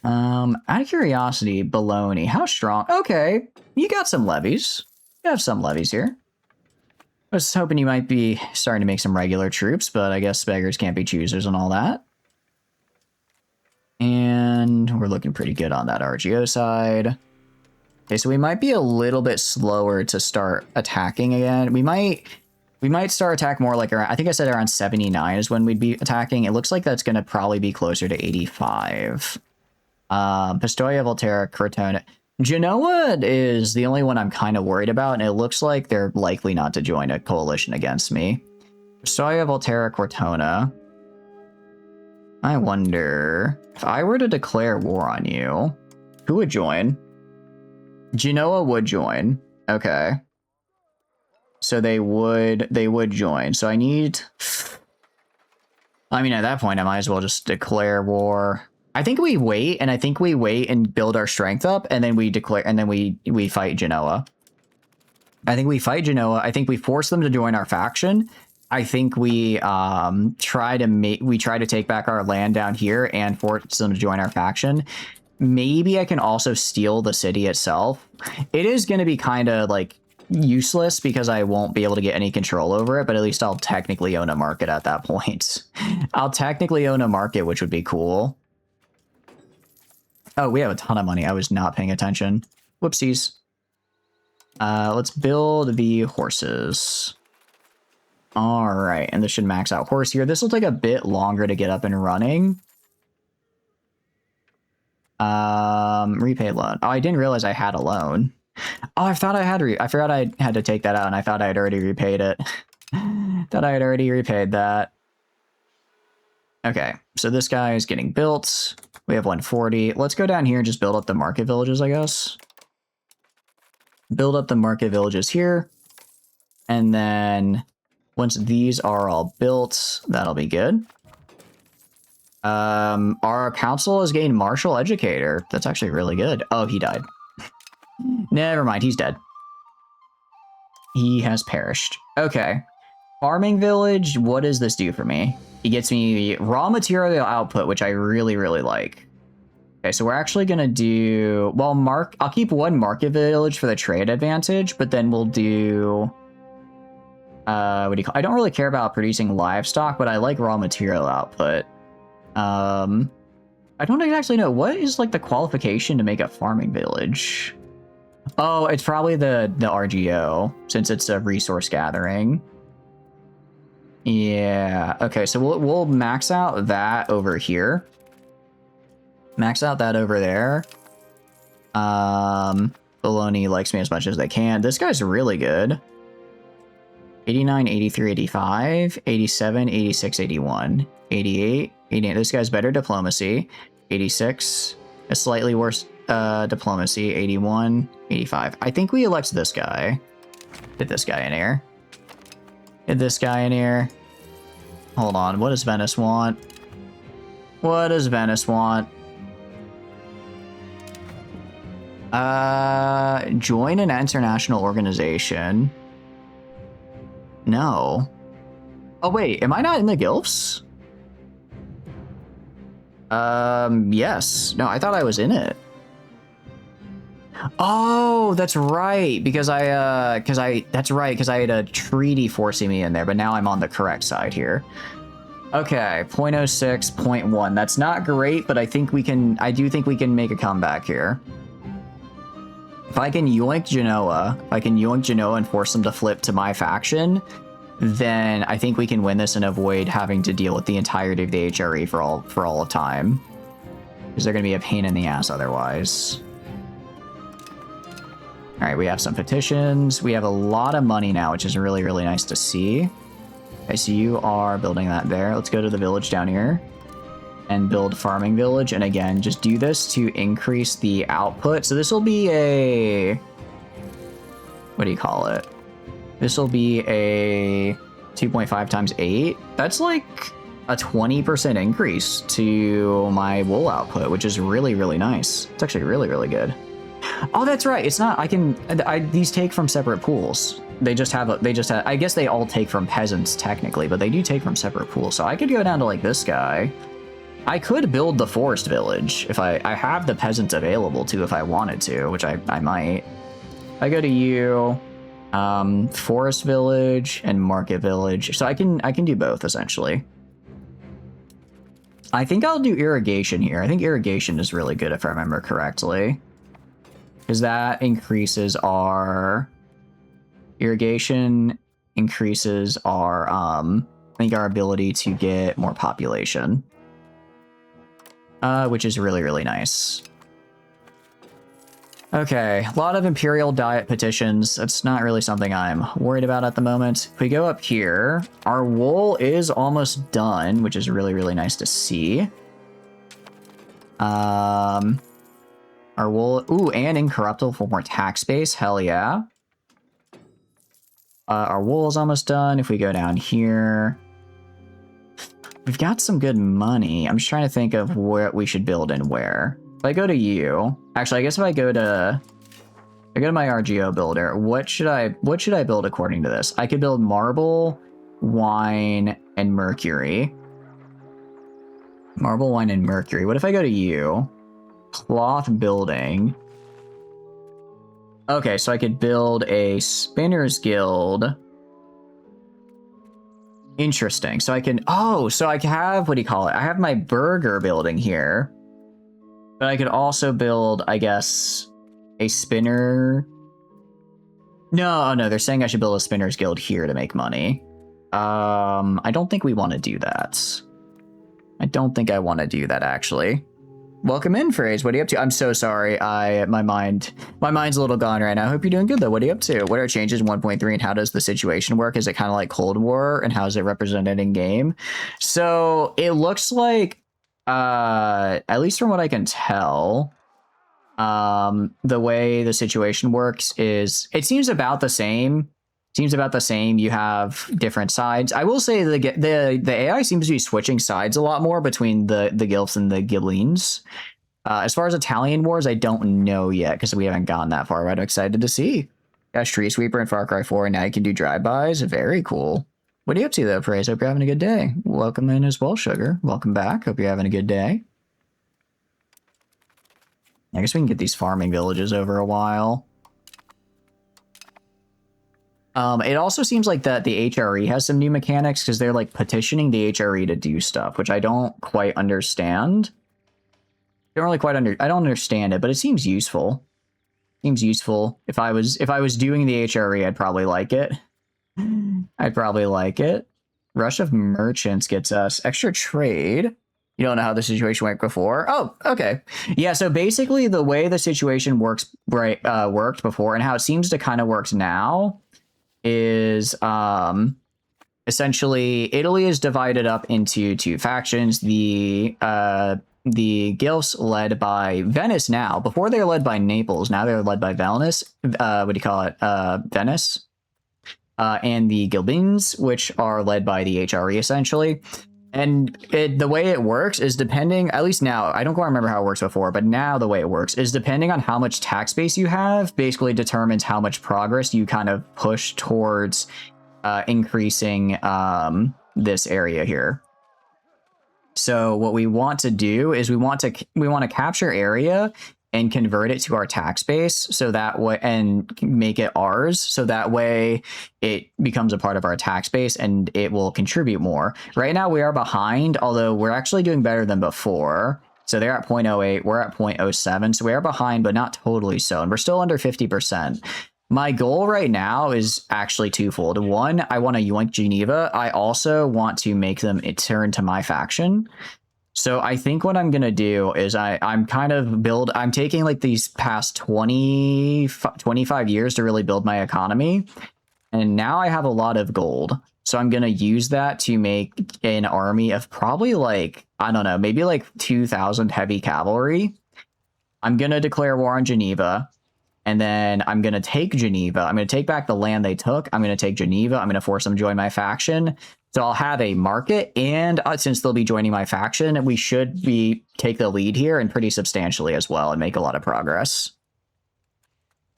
Out of curiosity, Bologna, how strong? Okay, you got some levies. You have some levies here. I was hoping you might be starting to make some regular troops, but I guess beggars can't be choosers and all that. And we're looking pretty good on that RGO side. Okay, so we might be a little bit slower to start attacking again. We might start attack more like around, I think I said around 79 is when we'd be attacking. It looks like that's going to probably be closer to 85. Pistoia, Volterra, Cortona. Genoa is the only one I'm kind of worried about, and it looks like they're likely not to join a coalition against me. Pistoia, Volterra, Cortona. I wonder, if I were to declare war on you, who would join? Genoa would join. Okay. So they would join. So I need... I mean, at that point, I might as well just declare war. I think we wait, and I think we wait and build our strength up, and then we declare, and then we fight Genoa. I think we fight Genoa. I think we force them to join our faction. I think we try to take back our land down here and force them to join our faction. Maybe I can also steal the city itself. It is going to be kind of like useless because I won't be able to get any control over it, but at least I'll technically own a market at that point. I'll technically own a market, which would be cool. Oh, we have a ton of money. I was not paying attention. Whoopsies. Let's build the horses. All right, and this should max out horse here. This will take a bit longer to get up and running. Repay loan. Oh, I didn't realize I had a loan. Oh, I forgot I had to take that out, and I thought I had already repaid it. Thought I had already repaid that. Okay, so this guy is getting built. We have 140. Let's go down here and just build up the market villages, I guess. Build up the market villages here. And then once these are all built, that'll be good. Our council has gained martial educator. That's actually really good. Oh, he died. Never mind, he's dead. He has perished. Okay. Farming village, what does this do for me? It gets me raw material output, which I really, really like. Okay, so we're actually gonna do, well, I'll keep one market village for the trade advantage, but then we'll do, what do you call, I don't really care about producing livestock, but I like raw material output. I don't exactly know, what is like the qualification to make a farming village? Oh, it's probably the RGO, since it's a resource gathering. Yeah, okay, so we'll max out that over here. Max out that over there. Bologna likes me as much as they can. This guy's really good. 89, 83, 85, 87, 86, 81, 88, 88. This guy's better diplomacy. 86, a slightly worse diplomacy. 81, 85. I think we elect this guy. Get this guy in here. Get this guy in here. Hold on, what does Venice want? What does Venice want? Join an international organization. No. Oh wait, am I not in the Guilfs? Yes. No, I thought I was in it. Oh, that's right, because that's right, because I had a treaty forcing me in there, but now I'm on the correct side here. Okay, 0.06, 0.1. That's not great, but I do think we can make a comeback here. If I can yoink Genoa, and force them to flip to my faction, then I think we can win this and avoid having to deal with the entirety of the HRE for all of time. Because they're going to be a pain in the ass otherwise. Alright, we have some petitions. We have a lot of money now, which is really, really nice to see. Okay, so you are building that there. Let's go to the village down here and build farming village. And again, just do this to increase the output. So this will be a... what do you call it? This will be a 2.5 times 8. That's like a 20% increase to my wool output, which is really, really nice. It's actually really, really good. Oh, that's right. It's not, these take from separate pools. They just have, I guess they all take from peasants technically, but they do take from separate pools. So I could go down to like this guy. I could build the forest village if I have the peasants available to if I wanted to, which I might. I go to you, forest village and market village. So I can do both essentially. I think I'll do irrigation here. I think irrigation is really good if I remember correctly. Because that increases our... Irrigation increases our, I think our ability to get more population. Which is really, really nice. Okay, a lot of imperial diet petitions. That's not really something I'm worried about at the moment. If we go up here, our wool is almost done, which is really, really nice to see. Our wool, ooh, and incorruptible for more tax base, hell yeah. Our wool is almost done. If we go down here, we've got some good money. I'm just trying to think of what we should build and where. If I go to you, actually, I guess if I go to my RGO builder, what should I build according to this? I could build marble, wine, and mercury. Marble, wine, and mercury. What if I go to you? Cloth building. Okay, so I could build a spinner's guild. Interesting. So I can, so I can have, what do you call it? I have my burger building here. But I could also build, I guess, a spinner. No, they're saying I should build a spinner's guild here to make money. I don't think we want to do that. I don't think I want to do that, actually. Welcome in, Phrase. What are you up to? I'm so sorry. My mind's a little gone right now. I hope you're doing good, though. What are you up to? What are changes in 1.3 and how does the situation work? Is it kind of like Cold War and how is it represented in game? So it looks like, at least from what I can tell, the way the situation works is it seems about the same. You have different sides. I will say the AI seems to be switching sides a lot more between the Guilfs and the Gilines. As far as Italian wars, I don't know yet because we haven't gone that far. But I'm excited to see. Got Tree Sweeper in Far Cry 4, and now you can do drive-bys. Very cool. What are you up to, though, Praise? Hope you're having a good day. Welcome in as well, Sugar. Welcome back. Hope you're having a good day. I guess we can get these farming villages over a while. It also seems like that the HRE has some new mechanics because they're like petitioning the HRE to do stuff, which I don't quite understand. I don't understand it, but it seems useful. Seems useful. If I was doing the HRE, I'd probably like it. Rush of Merchants gets us extra trade. You don't know how the situation went before? Oh, okay. Yeah, so basically the way the situation worked before and how it seems to kind of works now is essentially Italy is divided up into two factions. The Guilfs led by Venice now. Before they were led by Naples, now they're led by Venice. Venice. And the Gilbins, which are led by the HRE essentially. And the way it works is depending, at least now, I don't quite remember how it works before, but now the way it works is depending on how much tax base you have, basically determines how much progress you kind of push towards increasing this area here. So what we want to do is we want to capture area and convert it to our tax base so that way, and make it ours. So that way it becomes a part of our tax base and it will contribute more. Right now we are behind, although we're actually doing better than before. So they're at 0.08, we're at 0.07. So we are behind, but not totally so. And we're still under 50%. My goal right now is actually twofold. One, I want to yoink Geneva. I also want to make them turn to my faction. So I think what I'm going to do is I'm taking like these past 25 years to really build my economy. And now I have a lot of gold. So I'm going to use that to make an army of probably like, I don't know, maybe like 2,000 heavy cavalry. I'm going to declare war on Geneva. And then I'm going to take Geneva. I'm going to take back the land they took. I'm going to take Geneva. I'm going to force them to join my faction. So I'll have a market, and since they'll be joining my faction, we should take the lead here, and pretty substantially as well, and make a lot of progress.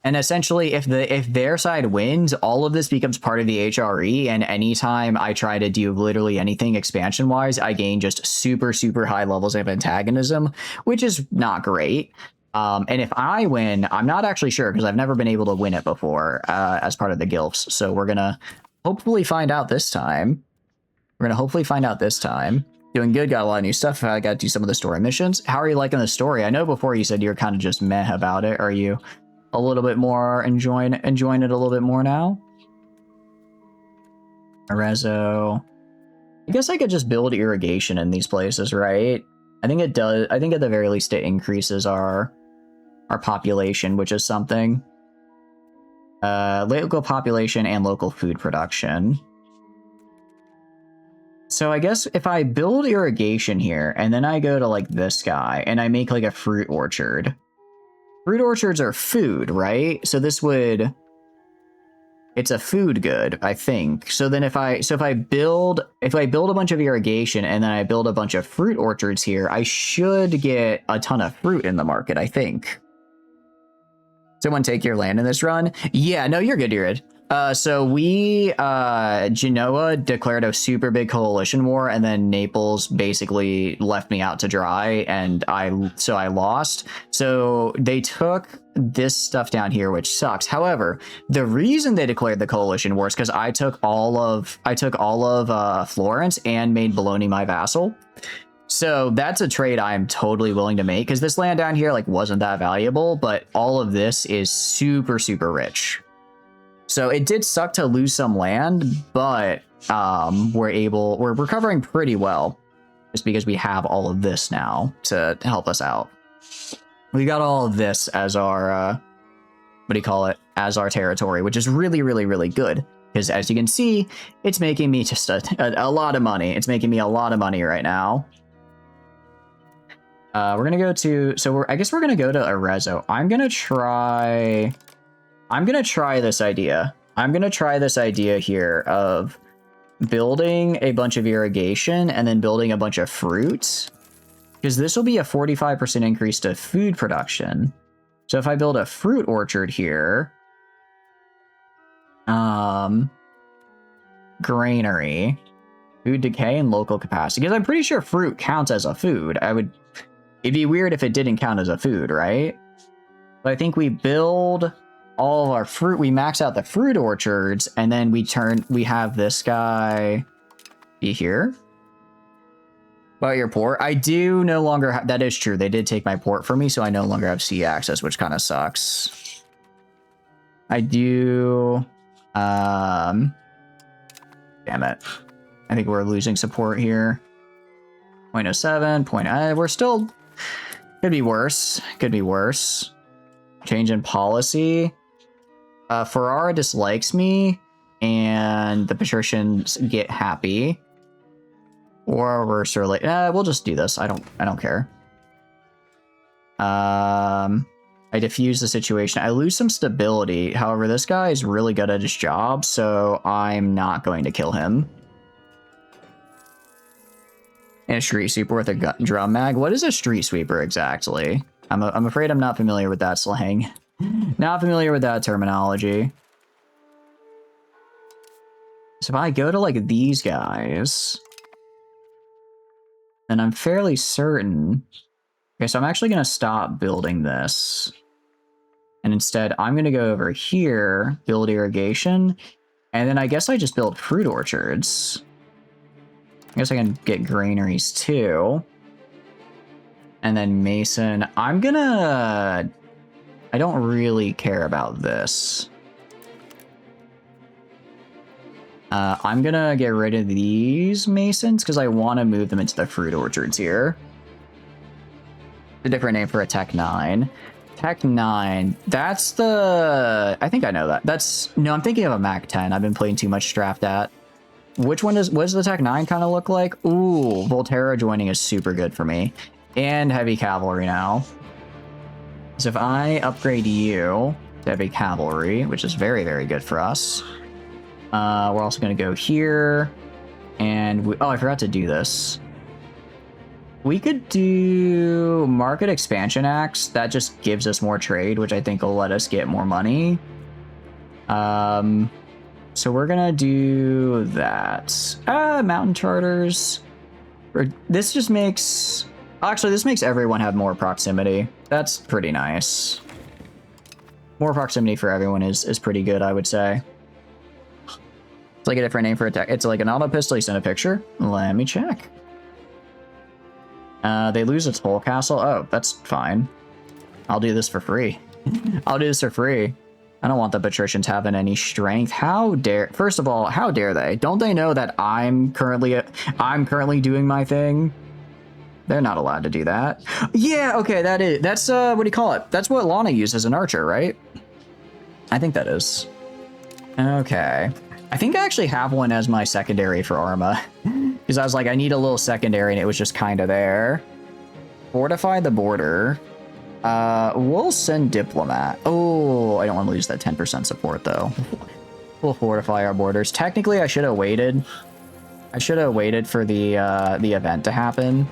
And essentially, if their side wins, all of this becomes part of the HRE, and anytime I try to do literally anything expansion-wise, I gain just super, super high levels of antagonism, which is not great. And if I win, I'm not actually sure, because I've never been able to win it before as part of the guilds. So we're going to hopefully find out this time. Doing good, got a lot of new stuff. I got to do some of the story missions. How are you liking the story? I know before you said you were kind of just meh about it. Are you a little bit more enjoying it a little bit more now? Arezzo. I guess I could just build irrigation in these places, right? I think it does. I think at the very least it increases our population, which is something. Local population and local food production. So I guess if I build irrigation here, and then I go to like this guy, and I make like a fruit orchard. Fruit orchards are food, right? So this would... It's a food good, I think. So then if I build a bunch of irrigation, and then I build a bunch of fruit orchards here, I should get a ton of fruit in the market, I think. Someone take your land in this run? Yeah, no, you're good, you're good. So we, Genoa declared a super big coalition war, and then Naples basically left me out to dry, and I lost. So they took this stuff down here, which sucks. However, the reason they declared the coalition war is because I took all of Florence and made Bologna my vassal. So that's a trade I'm totally willing to make, because this land down here like wasn't that valuable, but all of this is super, super rich. So it did suck to lose some land, but we're recovering pretty well, just because we have all of this now to help us out. We got all of this as our as our territory, which is really, really, really good, because as you can see, it's making me just a lot of money. It's making me a lot of money right now. We're gonna go to, I guess we're gonna go to Arezzo. I'm gonna try this idea. I'm gonna try this idea here of building a bunch of irrigation and then building a bunch of fruit, because this will be a 45% increase to food production. So if I build a fruit orchard here, granary, food decay, and local capacity, because I'm pretty sure fruit counts as a food. It'd be weird if it didn't count as a food, right? But I think we build all of our fruit, we max out the fruit orchards, and then we have this guy be here. About your port, I do no longer have, that is true, they did take my port from me, so I no longer have sea access, which kind of sucks. I do, damn it. I think we're losing support here. 0.07, we're still, could be worse, Change in policy. Ferrara dislikes me, and the patricians get happy. Or we're sort of like, we'll just do this. I don't care. I diffuse the situation. I lose some stability. However, this guy is really good at his job, so I'm not going to kill him. And a street sweeper with a drum mag. What is a street sweeper exactly? I'm afraid I'm not familiar with that slang. Not familiar with that terminology. So if I go to like these guys, then I'm fairly certain. Okay, so I'm actually going to stop building this. And instead, I'm going to go over here, build irrigation, and then I guess I just build fruit orchards. I guess I can get granaries too. And then Mason, I don't really care about this. I'm gonna get rid of these Masons because I want to move them into the fruit orchards here. A different name for a Tech 9. Tech 9, that's the... I think I know that. No, I'm thinking of a Mac 10. I've been playing too much Draft at. What does the Tech 9 kind of look like? Ooh, Volterra joining is super good for me. And heavy cavalry now. So if I upgrade you to heavy cavalry, which is very, very good for us. We're also going to go here. And oh, I forgot to do this. We could do market expansion acts. That just gives us more trade, which I think will let us get more money. So we're gonna do that. Mountain charters. This just makes... Actually, this makes everyone have more proximity. That's pretty nice. More proximity for everyone is pretty good, I would say. It's like a different name for attack. It's like an auto pistol. You send a picture. Let me check. They lose its whole castle. Oh, that's fine. I'll do this for free. I'll do this for free. I don't want the patricians having any strength. How dare... First of all, how dare they? Don't they know that I'm currently doing my thing? They're not allowed to do that. Yeah, okay, that's what do you call it? That's what Lana used as an archer, right? I think that is. Okay. I think I actually have one as my secondary for Arma. Because I was like, I need a little secondary, and it was just kind of there. Fortify the border. We'll send Diplomat. Oh, I don't want to lose that 10% support, though. We'll fortify our borders. Technically, I should have waited. I should have waited for the event to happen.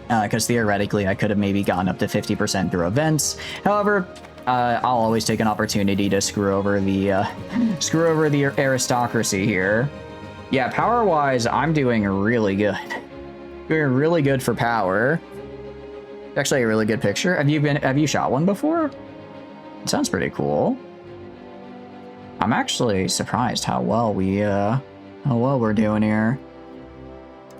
Because theoretically, I could have maybe gotten up to 50% through events. However, I'll always take an opportunity to screw over the aristocracy here. Yeah, power-wise, I'm doing really good. Doing really good for power. Actually, a really good picture. Have you shot one before? It sounds pretty cool. I'm actually surprised how well we're doing here.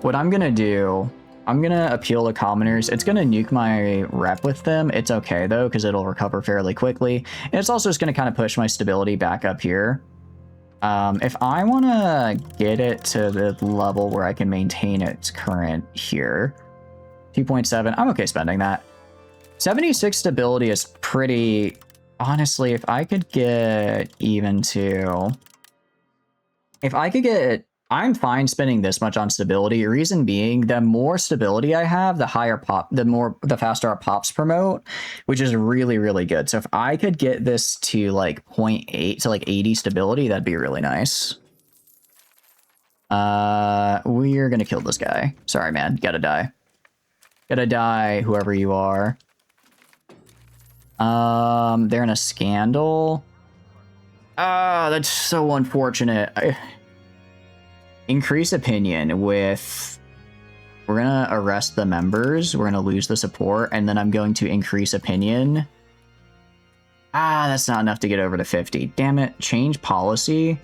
What I'm gonna do, I'm gonna appeal to commoners. It's gonna nuke my rep with them. It's okay though, because it'll recover fairly quickly. And it's also just gonna kind of push my stability back up here. If I want to get it to the level where I can maintain its current here, 2.7, I'm okay spending that. 76 stability is pretty... Honestly, if I could get even to... If I could get... I'm fine spending this much on stability. Reason being, the more stability I have, the higher pop, the faster our pops promote, which is really, really good. So if I could get this to like 0.8 to like 80 stability, that'd be really nice. We're gonna kill this guy. Sorry, man. Gotta die. Gotta die, whoever you are. They're in a scandal. Ah, that's so unfortunate. Increase opinion with... We're gonna arrest the members. We're gonna lose the support, and then I'm going to increase opinion. Ah, that's not enough to get over to 50. Damn it. Change policy.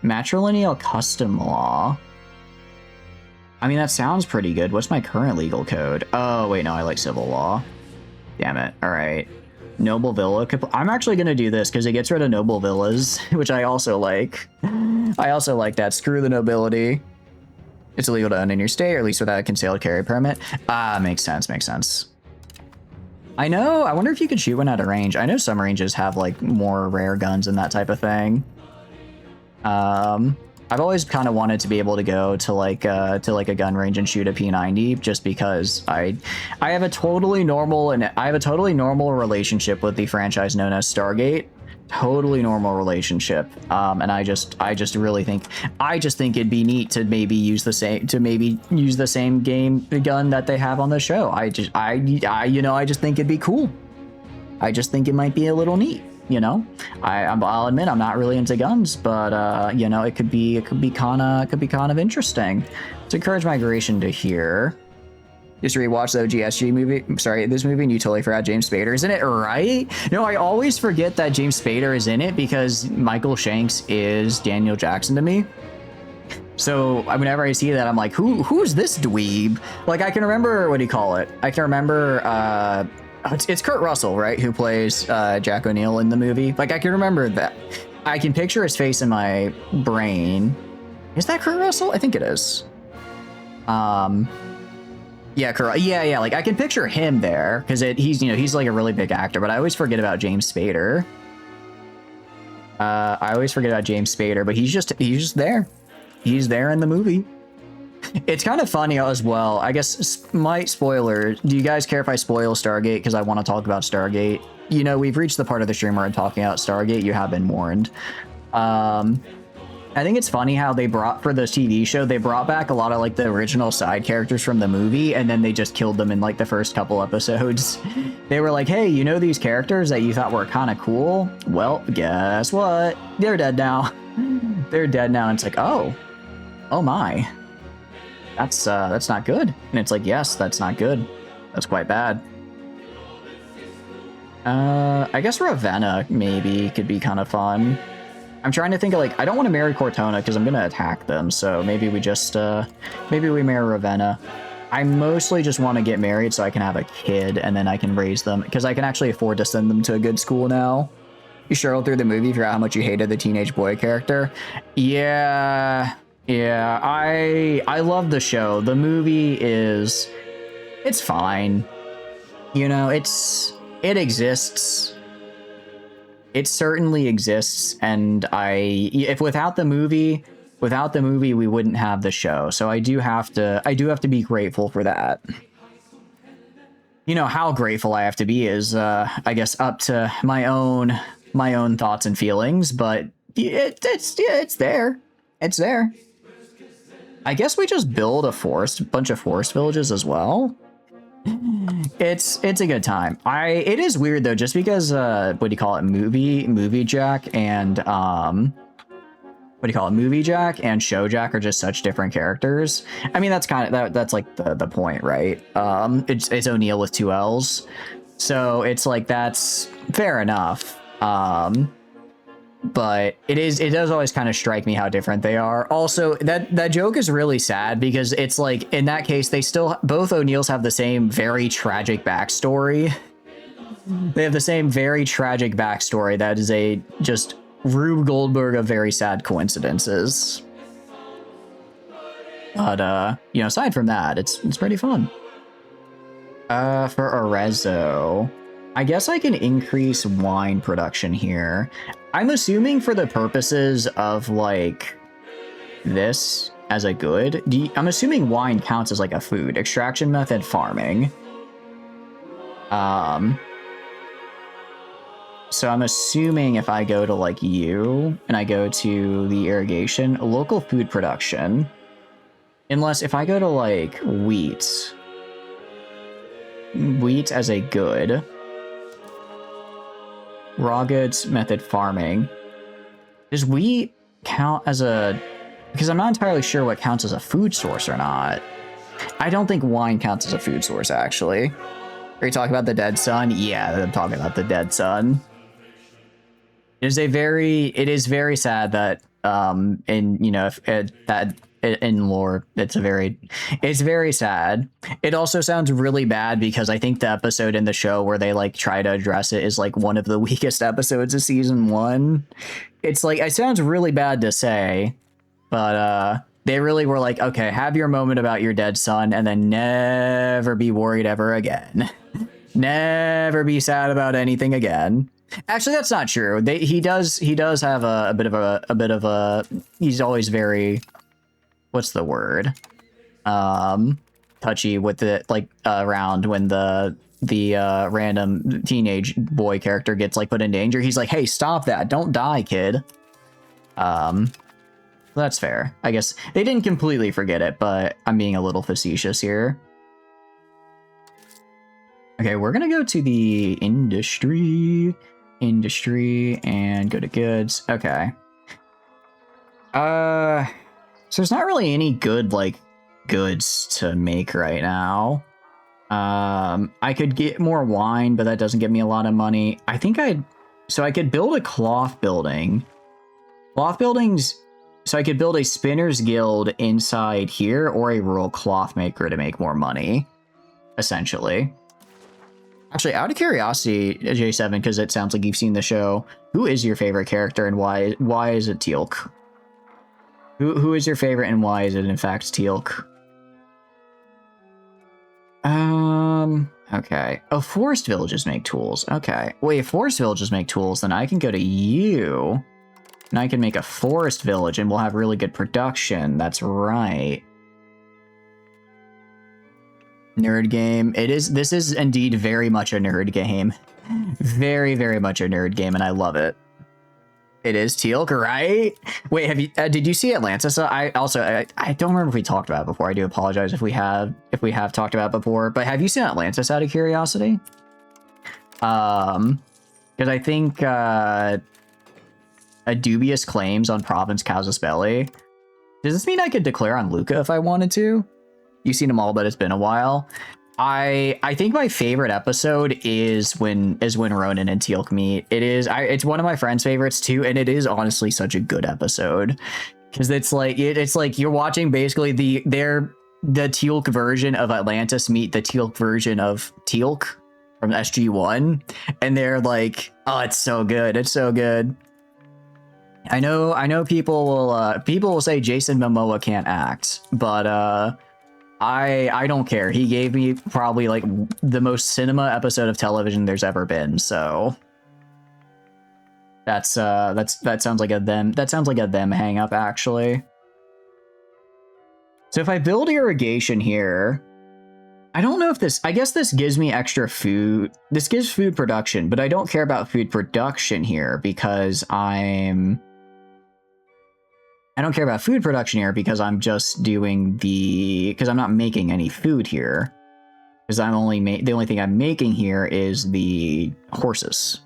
Matrilineal custom law. I mean, that sounds pretty good. What's my current legal code? Oh, wait, no, I like civil law. Damn it. All right. Noble Villa. I'm actually going to do this because it gets rid of noble villas, which I also like. I also like that. Screw the nobility. It's illegal to own in your state, or at least without a concealed carry permit. Ah, makes sense, makes sense. I know, I wonder if you could shoot one out of range. I know some ranges have, like, more rare guns and that type of thing. I've always kind of wanted to be able to go to like a gun range and shoot a P90, just because I have a totally normal relationship with the franchise known as Stargate. Totally normal relationship. And I just really think it'd be neat to maybe use the same game gun that they have on the show. I just think it'd be cool. I just think it might be a little neat. You know, I'll admit I'm not really into guns, but you know, it could be kind of interesting. Let's encourage migration to here. Just rewatch the OGSG movie. Sorry, this movie, and you totally forgot James Spader is in it, right? No, I always forget that James Spader is in it because Michael Shanks is Daniel Jackson to me. So whenever I see that, I'm like, who's this dweeb? Like, I can remember, what do you call it? I can remember. It's Kurt Russell, right, who plays Jack O'Neill in the movie. Like, I can remember that. I can picture his face in my brain. Is that Kurt Russell? I think it is. Yeah, Kurt. Yeah. Like, I can picture him there because he's like a really big actor. But I always forget about James Spader. But he's just there. He's there in the movie. It's kind of funny as well. I guess, spoiler. Do you guys care if I spoil Stargate? Because I want to talk about Stargate. You know, we've reached the part of the stream where I'm talking about Stargate. You have been warned. I think it's funny how they brought, for the TV show, they brought back a lot of like the original side characters from the movie, and then they just killed them in like the first couple episodes. They were like, hey, you know these characters that you thought were kind of cool? Well, guess what? They're dead now. They're dead now. And it's like, oh my. That's not good. And it's like, yes, that's not good. That's quite bad. I guess Ravenna maybe could be kind of fun. I'm trying to think of like, I don't want to marry Cortona because I'm going to attack them. So maybe we just, maybe we marry Ravenna. I mostly just want to get married so I can have a kid and then I can raise them because I can actually afford to send them to a good school now. You struggled through the movie, figure out how much you hated the teenage boy character. Yeah, I love the show. The movie it's fine. You know, it exists. It certainly exists, and if without the movie, we wouldn't have the show. So I do have to be grateful for that. You know, how grateful I have to be is, I guess, up to my own thoughts and feelings. But it's there. It's there. I guess we just build a bunch of forest villages as well. It's a good time. It is weird though, just because what do you call it, movie Jack and movie Jack and show Jack are just such different characters. I mean, that's kind of that's like the point, right? It's O'Neill with 2 L's, so it's like that's fair enough. But it does always kind of strike me how different they are. Also, that joke is really sad because it's like, in that case, both O'Neills have the same very tragic backstory. They have the same very tragic backstory that is just Rube Goldberg of very sad coincidences. But, you know, aside from that, it's pretty fun. For Arezzo, I guess I can increase wine production here. I'm assuming for the purposes of like this as a good, I'm assuming wine counts as like a food. Extraction method, farming. So I'm assuming if I go to like you and I go to the irrigation, local food production, unless if I go to like wheat as a good. Raw goods method farming. Does wheat count as a... Because I'm not entirely sure what counts as a food source or not. I don't think wine counts as a food source, actually. Are you talking about the dead sun? Yeah, I'm talking about the dead sun. It is very sad that, in lore, it's very sad. It also sounds really bad because I think the episode in the show where they like try to address it is like one of the weakest episodes of season 1. It's like, it sounds really bad to say, but they really were like, okay, have your moment about your dead son and then never be worried ever again. Never be sad about anything again. Actually, that's not true. He does have a bit of a he's always very, what's the word? Touchy with it, like around when the random teenage boy character gets like put in danger. He's like, hey, stop that. Don't die, kid. That's fair. I guess they didn't completely forget it, but I'm being a little facetious here. Okay, we're gonna go to the industry and go to goods. Okay. So there's not really any good like goods to make right now. I could get more wine, but that doesn't give me a lot of money. I think I could build a cloth building. Cloth buildings, so I could build a spinner's guild inside here or a rural cloth maker to make more money, essentially. Actually, out of curiosity, J7, because it sounds like you've seen the show, who is your favorite character and why is it Teal'c? Who is your favorite and why is it in fact Teal'c? Okay. Oh, forest villages make tools. Okay. Wait, if forest villages make tools, then I can go to you and I can make a forest village and we'll have really good production. That's right. Nerd game. This is indeed very much a nerd game. Very, very much a nerd game, and I love it. It is Teal'c, right? Wait, have you? Did you see Atlantis? I don't remember if we talked about it before. I do apologize if we have talked about it before. But have you seen Atlantis out of curiosity? Because I think a dubious claims on Province Casus Belli. Does this mean I could declare on Luca if I wanted to? You've seen them all, but it's been a while. I think my favorite episode is when Ronan and Teal'c meet. It's one of my friends' favorites too, and it is honestly such a good episode because it's like you're watching basically the Teal'c version of Atlantis meet the Teal'c version of Teal'c from SG1, and they're like, oh, it's so good, it's so good. I know people will say Jason Momoa can't act, but I don't care. He gave me probably like the most cinema episode of television there's ever been. So that sounds like a them hang up actually. So if I build irrigation here, I don't know if I guess this gives me extra food. This gives food production, but I don't care about food production here because I don't care about food production here because I'm just doing because I'm not making any food here. Because the only thing I'm making here is the horses.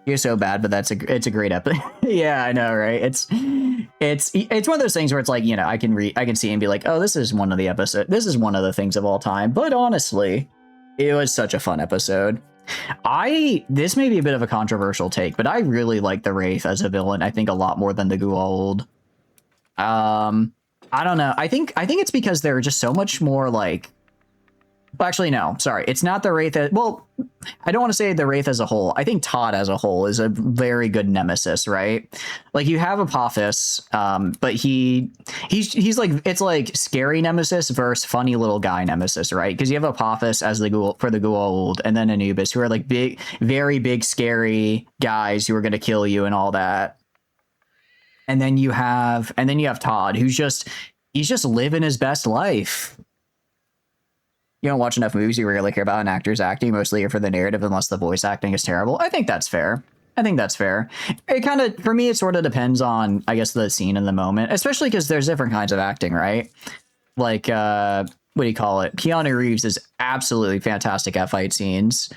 You're so bad, but it's a great episode. Yeah, I know, right? It's one of those things where it's like, you know, I can see and be like, oh, this is one of the things of all time. But honestly, it was such a fun episode. This may be a bit of a controversial take, but I really like the Wraith as a villain. I think a lot more than the Goa'uld. I don't know. I think it's because they're just so much more like. Well, actually, no. Sorry, it's not the Wraith. Well, I don't want to say the Wraith as a whole. I think Todd as a whole is a very good nemesis, right? Like you have Apophis, but he's like it's like scary nemesis versus funny little guy nemesis, right? Because you have Apophis as the Goa'uld, and then Anubis, who are like big, very big, scary guys who are going to kill you and all that. And then you have Todd, he's just living his best life. You don't watch enough movies, you rarely care about an actor's acting, mostly for the narrative, unless the voice acting is terrible. I think that's fair. It kind of, for me, it sort of depends on, I guess, the scene in the moment, especially because there's different kinds of acting, right? Like, what do you call it? Keanu Reeves is absolutely fantastic at fight scenes.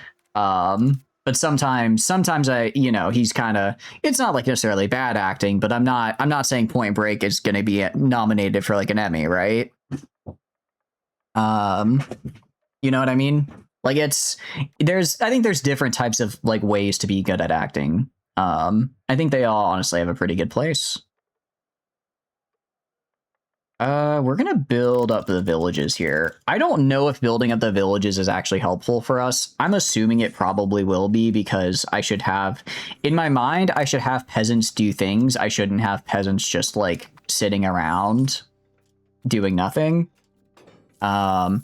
But sometimes he's kind of, it's not like necessarily bad acting, but I'm not saying Point Break is going to be nominated for like an Emmy, right? You know what I mean? Like I think there's different types of like ways to be good at acting. I think they all honestly have a pretty good place. We're gonna build up the villages here. I don't know if building up the villages is actually helpful for us. I'm assuming it probably will be because in my mind, I should have peasants do things. I shouldn't have peasants just like sitting around doing nothing. Oh,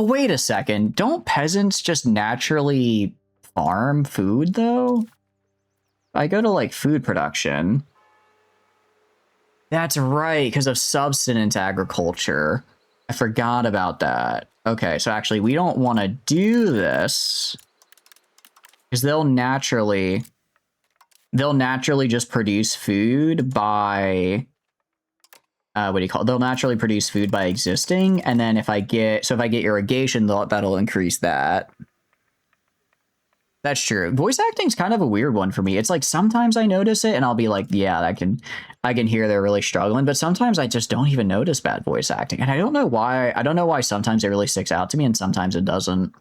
wait a second. Don't peasants just naturally farm food though? I go to like food production. That's right, because of subsistence agriculture. I forgot about that. Okay, so actually we don't want to do this because they'll naturally just produce food by they'll naturally produce food by existing, and then if I get irrigation, that'll increase that. That's true. Voice acting's kind of a weird one for me. It's like sometimes I notice it and I'll be like, yeah, I can hear they're really struggling, but sometimes I just don't even notice bad voice acting. And I don't know why. I don't know why sometimes it really sticks out to me and sometimes it doesn't.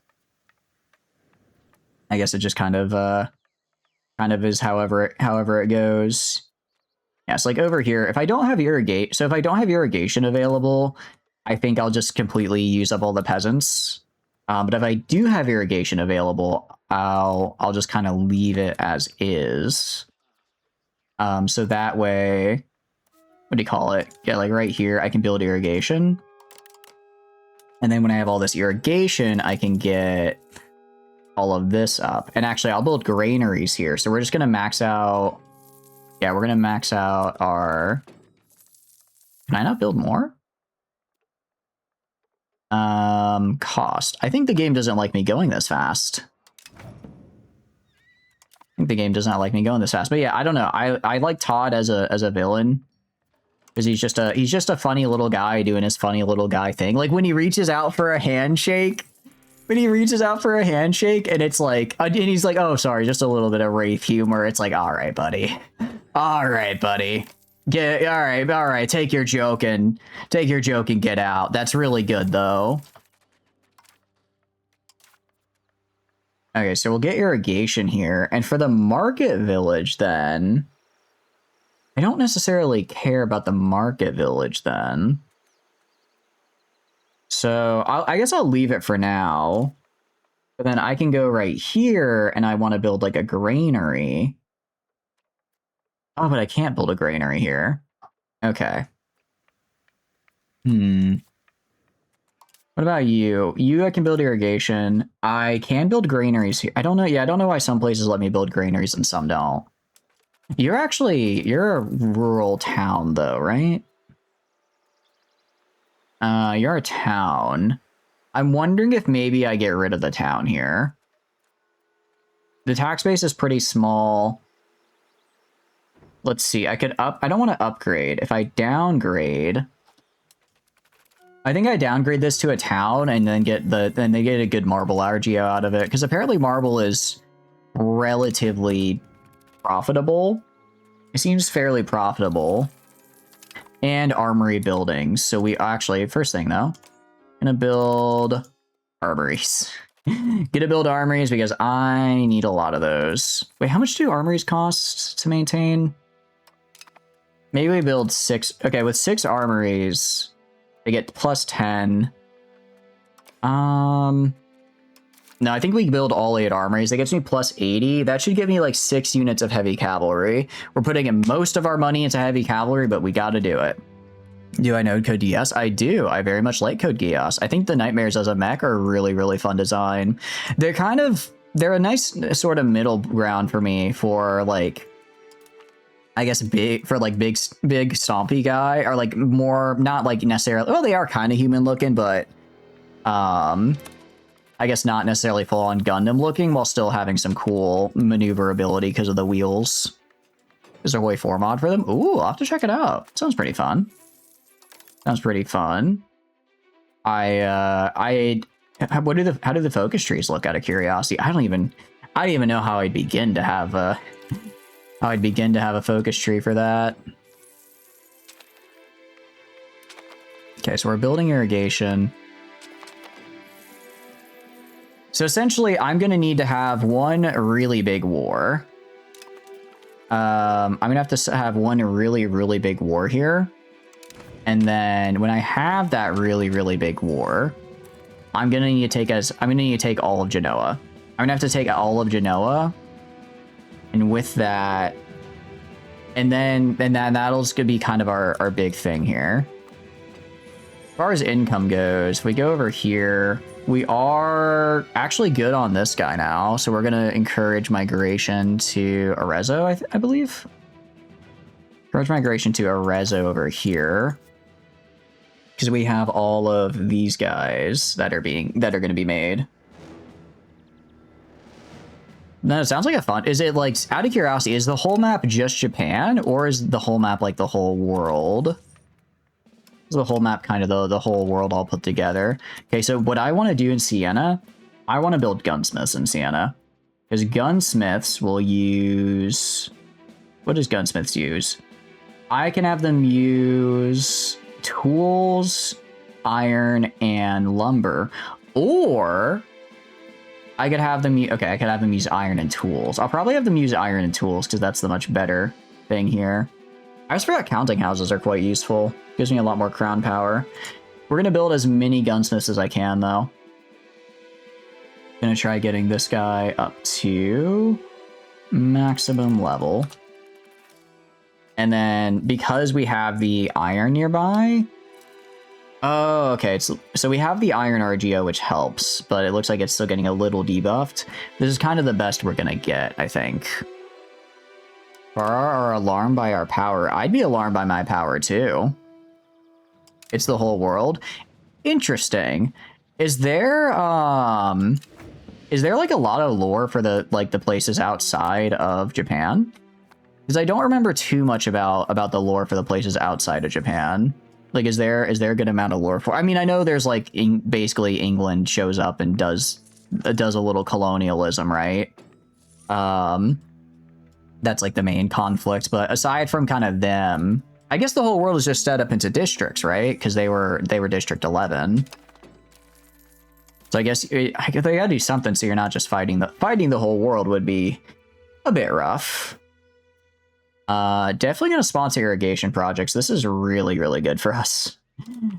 I guess it just kind of is however it goes. Yeah, so like over here, if I don't have irrigation available, I think I'll just completely use up all the peasants. But if I do have irrigation available, I'll just kind of leave it as is. So that way, what do you call it? Yeah, like right here, I can build irrigation. And then when I have all this irrigation, I can get all of this up. And actually, I'll build granaries here. So we're just going to max out. Yeah, we're going to max out our... Can I not build more? Cost. I think the game doesn't like me going this fast. I think The game does not like me going this fast. But yeah, I don't know. I like Todd as a villain. Because he's just a funny little guy doing his funny little guy thing. Like when he reaches out for a handshake. When he reaches out for a handshake and it's like, and he's like, oh, sorry, just a little bit of Wraith humor. It's like, all right, buddy. All right, buddy. All right. Take your joke and get out. That's really good, though. Okay, so we'll get irrigation here. And for the market village, then, I don't necessarily care about the market village, then. So I guess I'll leave it for now. But then I can go right here and I want to build like a granary. Oh, but I can't build a granary here. Okay. What about you? I can build irrigation. I can build granaries here. I don't know. Yeah, I don't know why some places let me build granaries and some don't. You're a rural town though, right? You're a town. I'm wondering if maybe I get rid of the town here. The tax base is pretty small. Let's see. I don't want to upgrade. If I downgrade, I think I downgrade this to a town and then they get a good marble RGO out of it. Because apparently marble is relatively profitable. It seems fairly profitable. And armory buildings. So we actually, first thing though, gonna build armories. Gonna build armories because I need a lot of those. Wait, how much do armories cost to maintain? Maybe we build 6. Okay, with 6 armories, they get plus 10. No, I think we build all 8 armories. That gets me plus 80. That should give me like 6 units of heavy cavalry. We're putting in most of our money into heavy cavalry, but we got to do it. Do I know Code Geass? I do. I very much like Code Geass. I think the Nightmares as a mech are a really, really fun design. They're a nice sort of middle ground for me for like, I guess big stompy guy, or like more, not like necessarily, well, they are kind of human looking, but I guess not necessarily full on Gundam looking while still having some cool maneuverability because of the wheels. Is there a way 4 mod for them? Ooh, I'll have to check it out. Sounds pretty fun. Sounds pretty fun. How do the focus trees look, out of curiosity? I don't even know how I'd begin to have a focus tree for that. Okay, so we're building irrigation. So essentially, I'm going to need to have one really big war. I'm going to have to have one really, really big war here. And then when I have that really, really big war, I'm going to need to take all of Genoa. I'm going to have to take all of Genoa. And with that, and then that'll just be kind of our big thing here. As far as income goes, if we go over here, we are actually good on this guy now, so we're going to encourage migration to Arezzo, I believe. Encourage migration to Arezzo over here. Because we have all of these guys that are going to be made. No, it sounds like a fun. Is it like, out of curiosity, is the whole map just Japan, or is the whole map like the whole world? Is the whole map kind of the whole world all put together? Okay, so what I want to do in Sienna, I want to build gunsmiths in Sienna. Because gunsmiths will use... What does gunsmiths use? I can have them use tools, iron, and lumber. Or I could have them... Okay, I could have them use iron and tools. I'll probably have them use iron and tools because that's the much better thing here. I just forgot counting houses are quite useful. Gives me a lot more crown power. We're going to build as many gunsmiths as I can, though. Going to try getting this guy up to maximum level. And then, because we have the iron nearby... Oh, okay. So we have the iron RGO, which helps, but it looks like it's still getting a little debuffed. This is kind of the best we're going to get, I think. Are alarmed by our power? I'd be alarmed by my power, too. It's the whole world. Interesting. Is there, Is there like a lot of lore for the places outside of Japan? Because I don't remember too much about the lore for the places outside of Japan. Like, is there a good amount of lore for? I mean, I know there's like basically England shows up and does a little colonialism, right? That's like the main conflict. But aside from kind of them, I guess the whole world is just set up into districts, right? Because they were District 11. So I guess they gotta do something so you're not just fighting the whole world would be a bit rough. Definitely gonna sponsor irrigation projects. This is really, really good for us.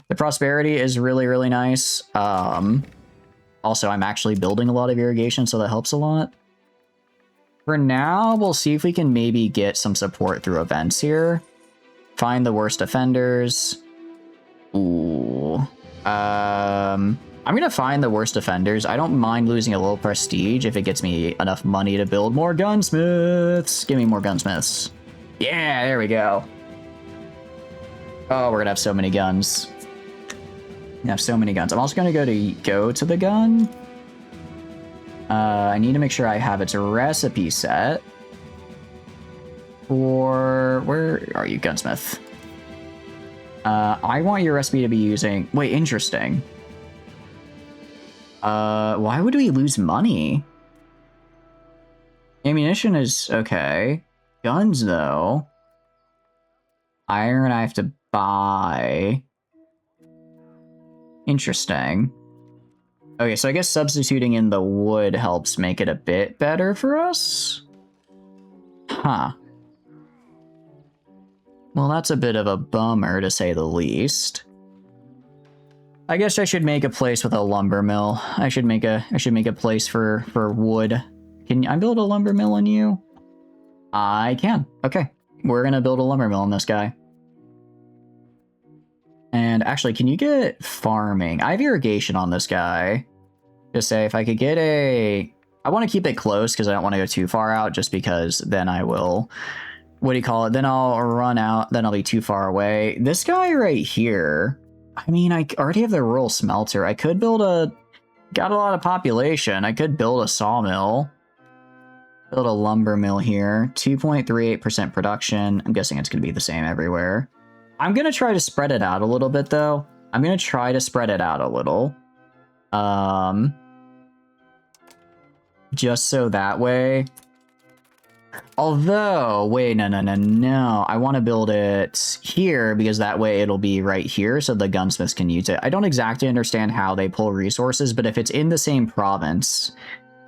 The prosperity is really, really nice. Also, I'm actually building a lot of irrigation, so that helps a lot. For now, we'll see if we can maybe get some support through events here. Find the worst offenders. Ooh. I'm gonna find the worst offenders. I don't mind losing a little prestige if it gets me enough money to build more gunsmiths. Give me more gunsmiths. Yeah, there we go. Oh, we're gonna have so many guns. We have so many guns. I'm also gonna go to the gun. I need to make sure I have its recipe set. For where are you, gunsmith? I want your recipe to be using. Wait, interesting. Why would we lose money? Ammunition is okay. Guns, though. Iron I have to buy. Interesting. Okay, so I guess substituting in the wood helps make it a bit better for us? Huh. Well, that's a bit of a bummer, to say the least. I guess I should make a place with a lumber mill. I should make a place for wood. Can I build a lumber mill on you? I can. Okay. We're gonna build a lumber mill on this guy. And actually, can you get farming? I have irrigation on this guy. Just say if I could get a... I want to keep it close because I don't want to go too far out, just because then I will... What do you call it? Then I'll run out, then I'll be too far away. This guy right here... I mean, I already have the rural smelter. I could build a... Got a lot of population. I could build a sawmill. Build a lumber mill here. 2.38% production. I'm guessing it's going to be the same everywhere. I'm going to try to spread it out a little bit, though. I'm going to try to spread it out a little. Just so that way... Although, wait, no. I want to build it here because that way it'll be right here so the gunsmiths can use it. I don't exactly understand how they pull resources, but if it's in the same province,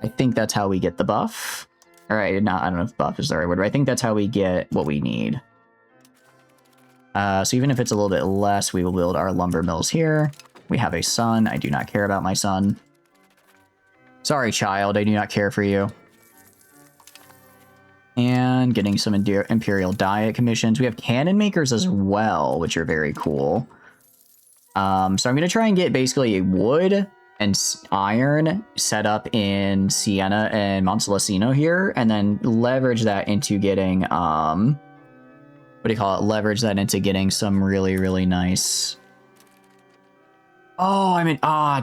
I think that's how we get the buff. All right, I don't know if buff is the right word, but I think that's how we get what we need. So even if it's a little bit less, we will build our lumber mills here. We have a son. I do not care about my son. Sorry, child. I do not care for you. And getting some Imperial Diet commissions. We have cannon makers as well, which are very cool. So I'm going to try and get basically a wood and iron set up in Sienna and Montalcino here, and then leverage that into getting, what do you call it? Leverage that into getting some really, really nice... Oh, I mean,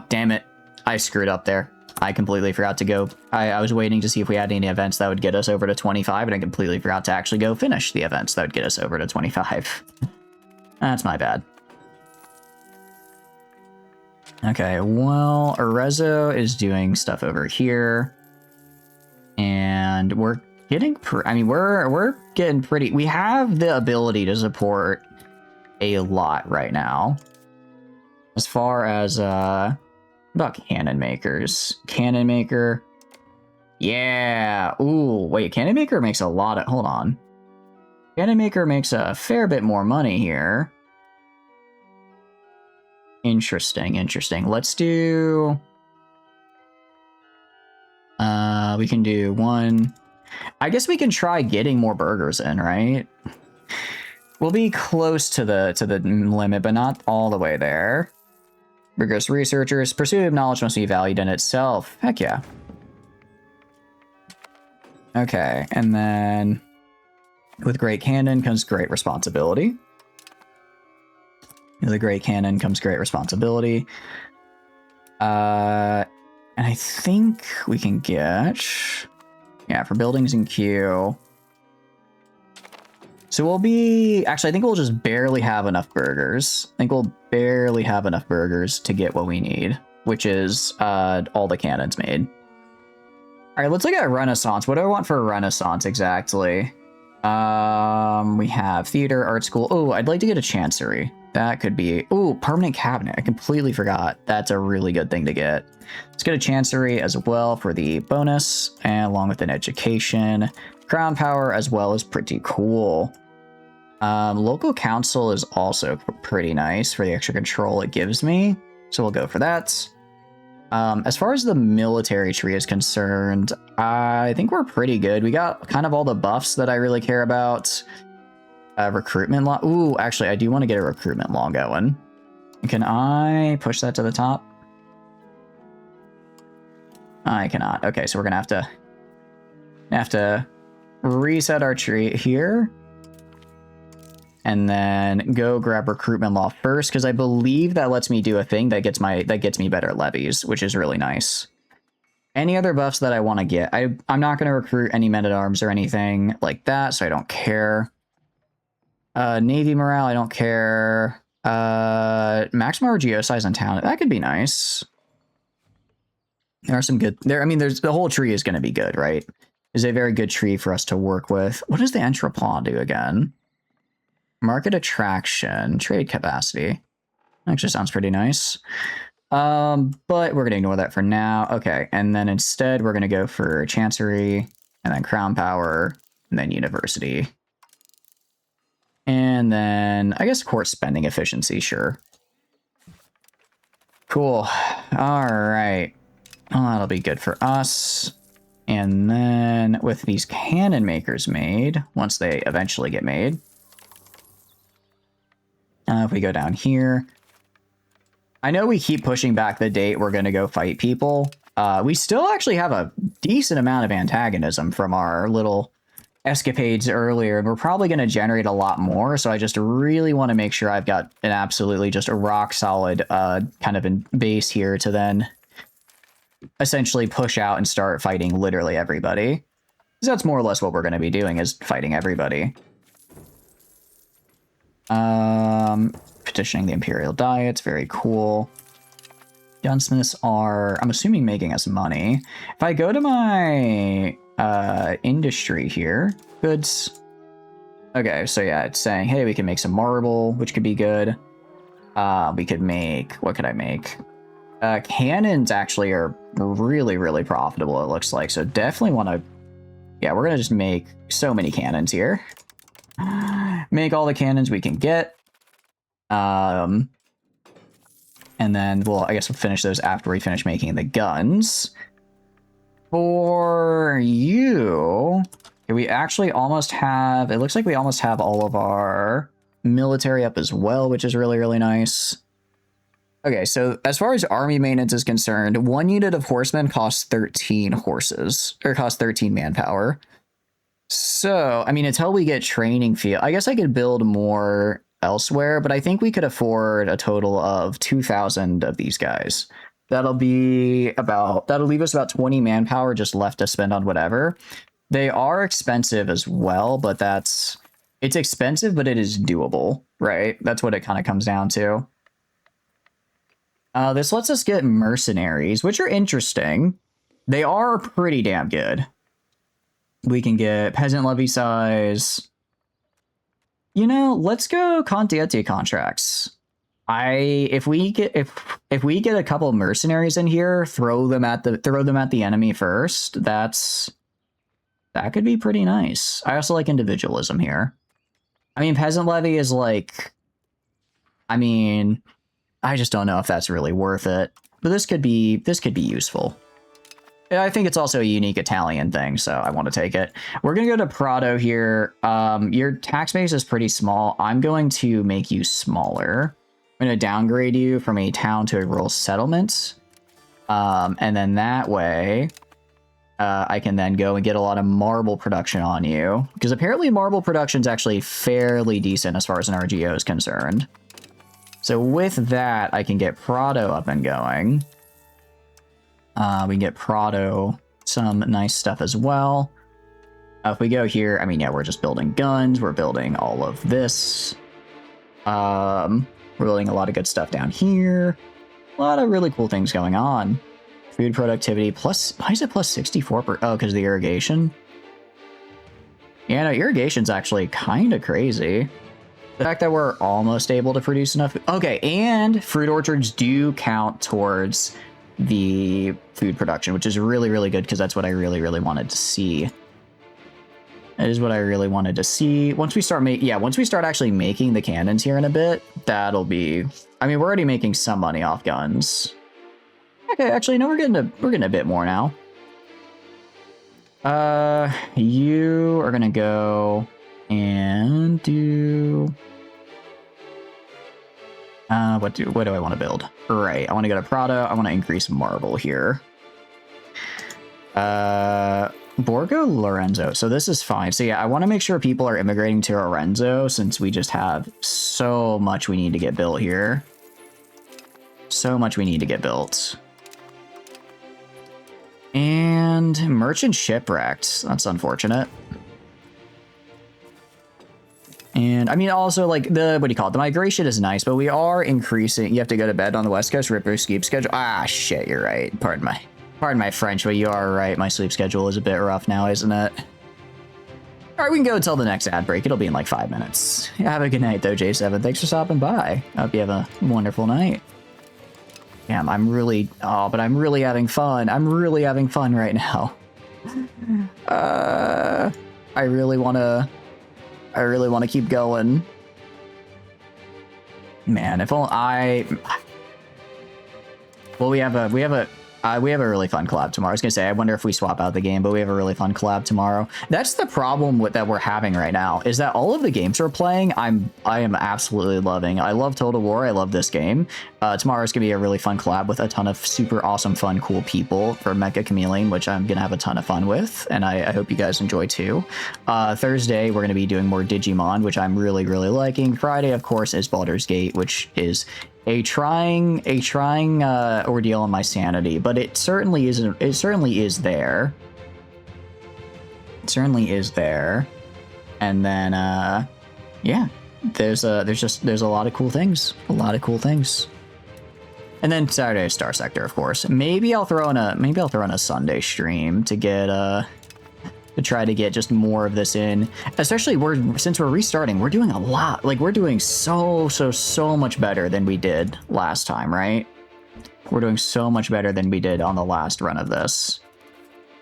damn it. I screwed up there. I completely forgot to go. I was waiting to see if we had any events that would get us over to 25, and I completely forgot to actually go finish the events that would get us over to 25. That's my bad. Okay, well, Arezzo is doing stuff over here. And we're getting... we're getting pretty... We have the ability to support a lot right now. As far as, about cannon makers. Cannon maker. Yeah. Ooh, wait. Cannon maker makes a lot of... Hold on. Cannon maker makes a fair bit more money here. Interesting. Let's do... we can do one... I guess we can try getting more burgers in, right? We'll be close to the limit, but not all the way there. Rigorous researchers. Pursuit of knowledge must be valued in itself. Heck yeah. Okay, and then with great cannon comes great responsibility. With a great cannon comes great responsibility. And I think we can get... Yeah, for buildings in queue. So we'll be... Actually, I think we'll just barely have enough burgers. I think we'll barely have enough burgers to get what we need, which is all the cannons made. All right, let's look at Renaissance. What do I want for a Renaissance exactly? We have theater, art school. Oh, I'd like to get a chancery. That could be... Oh, permanent cabinet. I completely forgot. That's a really good thing to get. Let's get a chancery as well for the bonus, and along with an education. Crown power as well is pretty cool. Local council is also pretty nice for the extra control it gives me. So we'll go for that. As far as the military tree is concerned, I think we're pretty good. We got kind of all the buffs that I really care about. Recruitment law. Ooh, actually, I do want to get a recruitment law going. Can I push that to the top? I cannot. Okay, so we're gonna have to reset our tree here. And then go grab recruitment law first, because I believe that lets me do a thing that gets me better levies, which is really nice. Any other buffs that I want to get? I'm not going to recruit any men-at-arms or anything like that, so I don't care. Navy morale, I don't care. Maximum RGO size in town, that could be nice. There are some good... I mean, the whole tree is going to be good, right? It's a very good tree for us to work with. What does the entrepot do again? Market attraction, trade capacity. Actually sounds pretty nice. But we're going to ignore that for now. Okay, and then instead we're going to go for chancery, and then crown power, and then university. And then, I guess, court spending efficiency, sure. Cool. All right. Well, that'll be good for us. And then with these cannon makers made, once they eventually get made, if we go down here, I know we keep pushing back the date we're going to go fight people. We still actually have a decent amount of antagonism from our little escapades earlier, and we're probably going to generate a lot more. So I just really want to make sure I've got an absolutely just a rock solid kind of base here to then essentially push out and start fighting literally everybody. Because that's more or less what we're going to be doing, is fighting everybody. Petitioning the Imperial Diets, very cool. Gunsmiths are, I'm assuming, making us money. If I go to my industry here, goods. Okay, so yeah, it's saying, hey, we can make some marble, which could be good. We could make, what could I make? Cannons actually are really, really profitable, it looks like. So definitely want to, yeah, we're going to just make so many cannons here. Make all the cannons we can get. And then I guess we'll finish those after we finish making the guns. For you, we actually almost have, it looks like we almost have all of our military up as well, which is really, really nice. Okay, so as far as army maintenance is concerned, 1 unit of horsemen costs 13 horses, or costs 13 manpower. So, I mean, until we get training field, I guess I could build more elsewhere, but I think we could afford a total of 2,000 of these guys. That'll leave us about 20 manpower just left to spend on whatever. They are expensive as well, but it's expensive, but it is doable, right? That's what it kind of comes down to. This lets us get mercenaries, which are interesting. They are pretty damn good. We can get peasant levy size. You know, let's go Contieti contracts. If we get a couple of mercenaries in here, throw them at the enemy first. That could be pretty nice. I also like individualism here. I mean, peasant levy is like, I mean, I just don't know if that's really worth it. But this could be useful. I think it's also a unique Italian thing, so I want to take it. We're going to go to Prato here. Your tax base is pretty small. I'm going to make you smaller. I'm going to downgrade you from a town to a rural settlement. And then that way, I can then go and get a lot of marble production on you. Because apparently marble production is actually fairly decent as far as an RGO is concerned. So with that, I can get Prato up and going. We can get Prado some nice stuff as well. If we go here, I mean, yeah, we're just building guns. We're building all of this. We're building a lot of good stuff down here. A lot of really cool things going on. Food productivity plus, why is it plus 64 per, oh, because of the irrigation? Yeah, no, irrigation's actually kind of crazy. The fact that we're almost able to produce enough. Okay, and fruit orchards do count towards the food production, which is really, really good because that's what I really, really wanted to see. That is what I really wanted to see. Once we start once we start actually making the cannons here in a bit, that'll be, I mean, we're already making some money off guns. Okay, actually, no, we're getting a bit more now. You are gonna go and do what do I want to build? Right, I want to go to Prado. I want to increase marble here. Borgo Lorenzo. So this is fine. So yeah, I want to make sure people are immigrating to Lorenzo since we just have so much we need to get built here. So much we need to get built. And merchant shipwrecked. That's unfortunate. And I mean, also like the, what do you call it? The migration is nice, but we are increasing. You have to go to bed on the West Coast, rip your sleep schedule. Ah, shit, you're right. Pardon my French, but you are right. My sleep schedule is a bit rough now, isn't it? All right, we can go until the next ad break. It'll be in like 5 minutes. Have a good night, though, J7. Thanks for stopping by. I hope you have a wonderful night. Damn, I'm really having fun. I'm really having fun right now. I really want to keep going. Man, if only well, we have a really fun collab tomorrow. I was gonna say, I wonder if we swap out the game, but we have a really fun collab tomorrow. That's the problem that we're having right now, is that all of the games we're playing, I am absolutely loving. I love Total War. I love this game. Tomorrow's gonna be a really fun collab with a ton of super awesome, fun, cool people for Mecha Chameleon, which I'm gonna have a ton of fun with, and I hope you guys enjoy too. Thursday, we're gonna be doing more Digimon, which I'm really, really liking. Friday, of course, is Baldur's Gate, which is a trying ordeal on my sanity, but it certainly isn't. It certainly is there. It certainly is there. And then, yeah, there's a lot of cool things. A lot of cool things. And then Saturday, Star Sector, of course. Maybe I'll throw in a Sunday stream to get to try to get just more of this in. Especially since we're restarting, we're doing a lot. Like, we're doing so much better than we did last time, right? We're doing so much better than we did on the last run of this.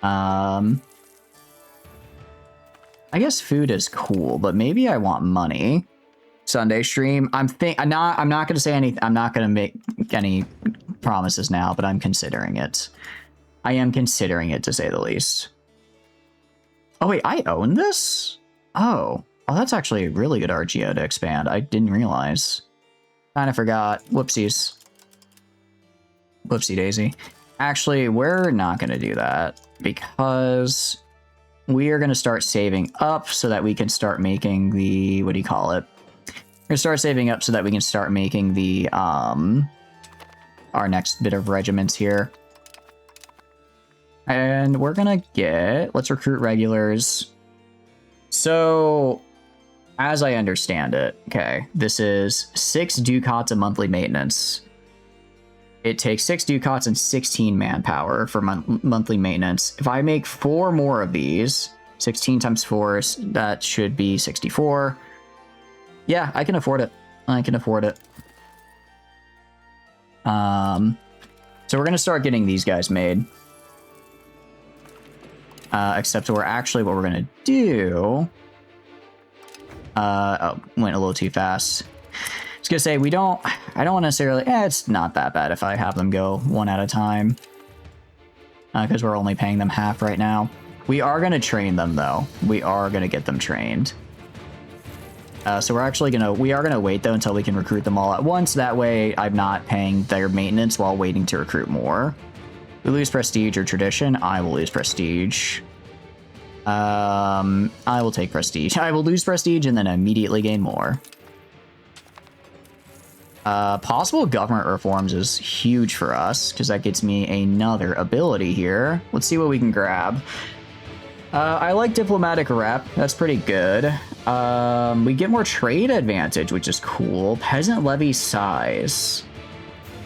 I guess food is cool, but maybe I want money. Sunday stream. I'm not gonna say anything. I'm not gonna make any promises now, but I'm considering it. I am considering it, to say the least. Oh wait, I own this? Oh, that's actually a really good RGO to expand. I didn't realize. Kind of forgot. Whoopsies. Whoopsie daisy. Actually, we're not going to do that because we are going to start saving up so that we can start making the, what do you call it? We're going to start saving up so that we can start making the, our next bit of regiments here. And we're gonna let's recruit regulars. So, as I understand it, okay, this is 6 ducats of monthly maintenance. It takes 6 ducats and 16 manpower for monthly maintenance. If I make 4 more of these, 16 times 4, that should be 64. Yeah, I can afford it. I can afford it. So we're gonna start getting these guys made. Except what we're gonna do. Oh, went a little too fast. I was gonna say, I don't want to necessarily, it's not that bad if I have them go one at a time. Because we're only paying them half right now. We are gonna train them though. We are gonna get them trained. So we are gonna wait though until we can recruit them all at once. That way I'm not paying their maintenance while waiting to recruit more. We lose prestige or tradition. I will lose prestige. I will take prestige. I will lose prestige and then immediately gain more. Possible government reforms is huge for us, because that gets me another ability here. Let's see what we can grab. I like diplomatic rep. That's pretty good. We get more trade advantage, which is cool. Peasant levy size.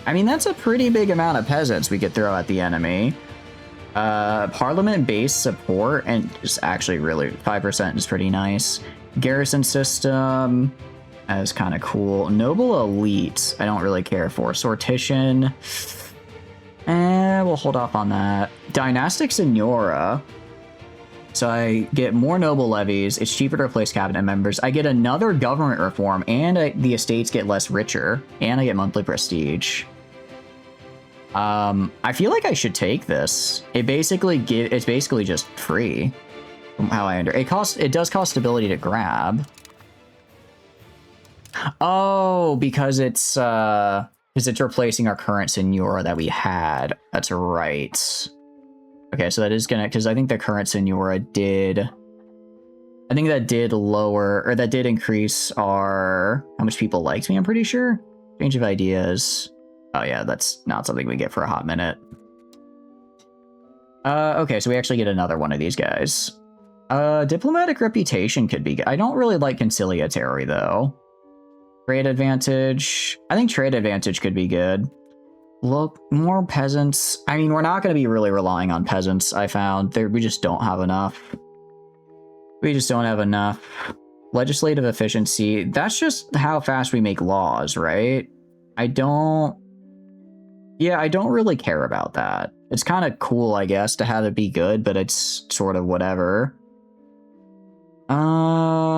I mean, that's a pretty big amount of peasants we could throw at the enemy. Parliament-based support, and it's actually really 5% is pretty nice. Garrison system, that is kind of cool. Noble elite, I don't really care for. Sortition, we'll hold off on that. Dynastic Signora. So I get more noble levies. It's cheaper to replace cabinet members. I get another government reform, and the estates get less richer, and I get monthly prestige. I feel like I should take this. It's basically just free, from how I under. It does cost ability to grab. Oh, because it's replacing our current Signora that we had. That's right. Okay, so that is gonna, because I think the current Signora did, I think that did lower, or that did increase our, how much people liked me, I'm pretty sure. Change of ideas. Oh yeah, that's not something we get for a hot minute. Okay, so we actually get another one of these guys. Diplomatic reputation could be good. I don't really like conciliatory though. Trade advantage. I think trade advantage could be good. Look, more peasants. I mean, we're not going to be really relying on peasants, I found. We just don't have enough. We just don't have enough. Legislative efficiency. That's just how fast we make laws, right? I don't really care about that. It's kind of cool, I guess, to have it be good, but it's sort of whatever.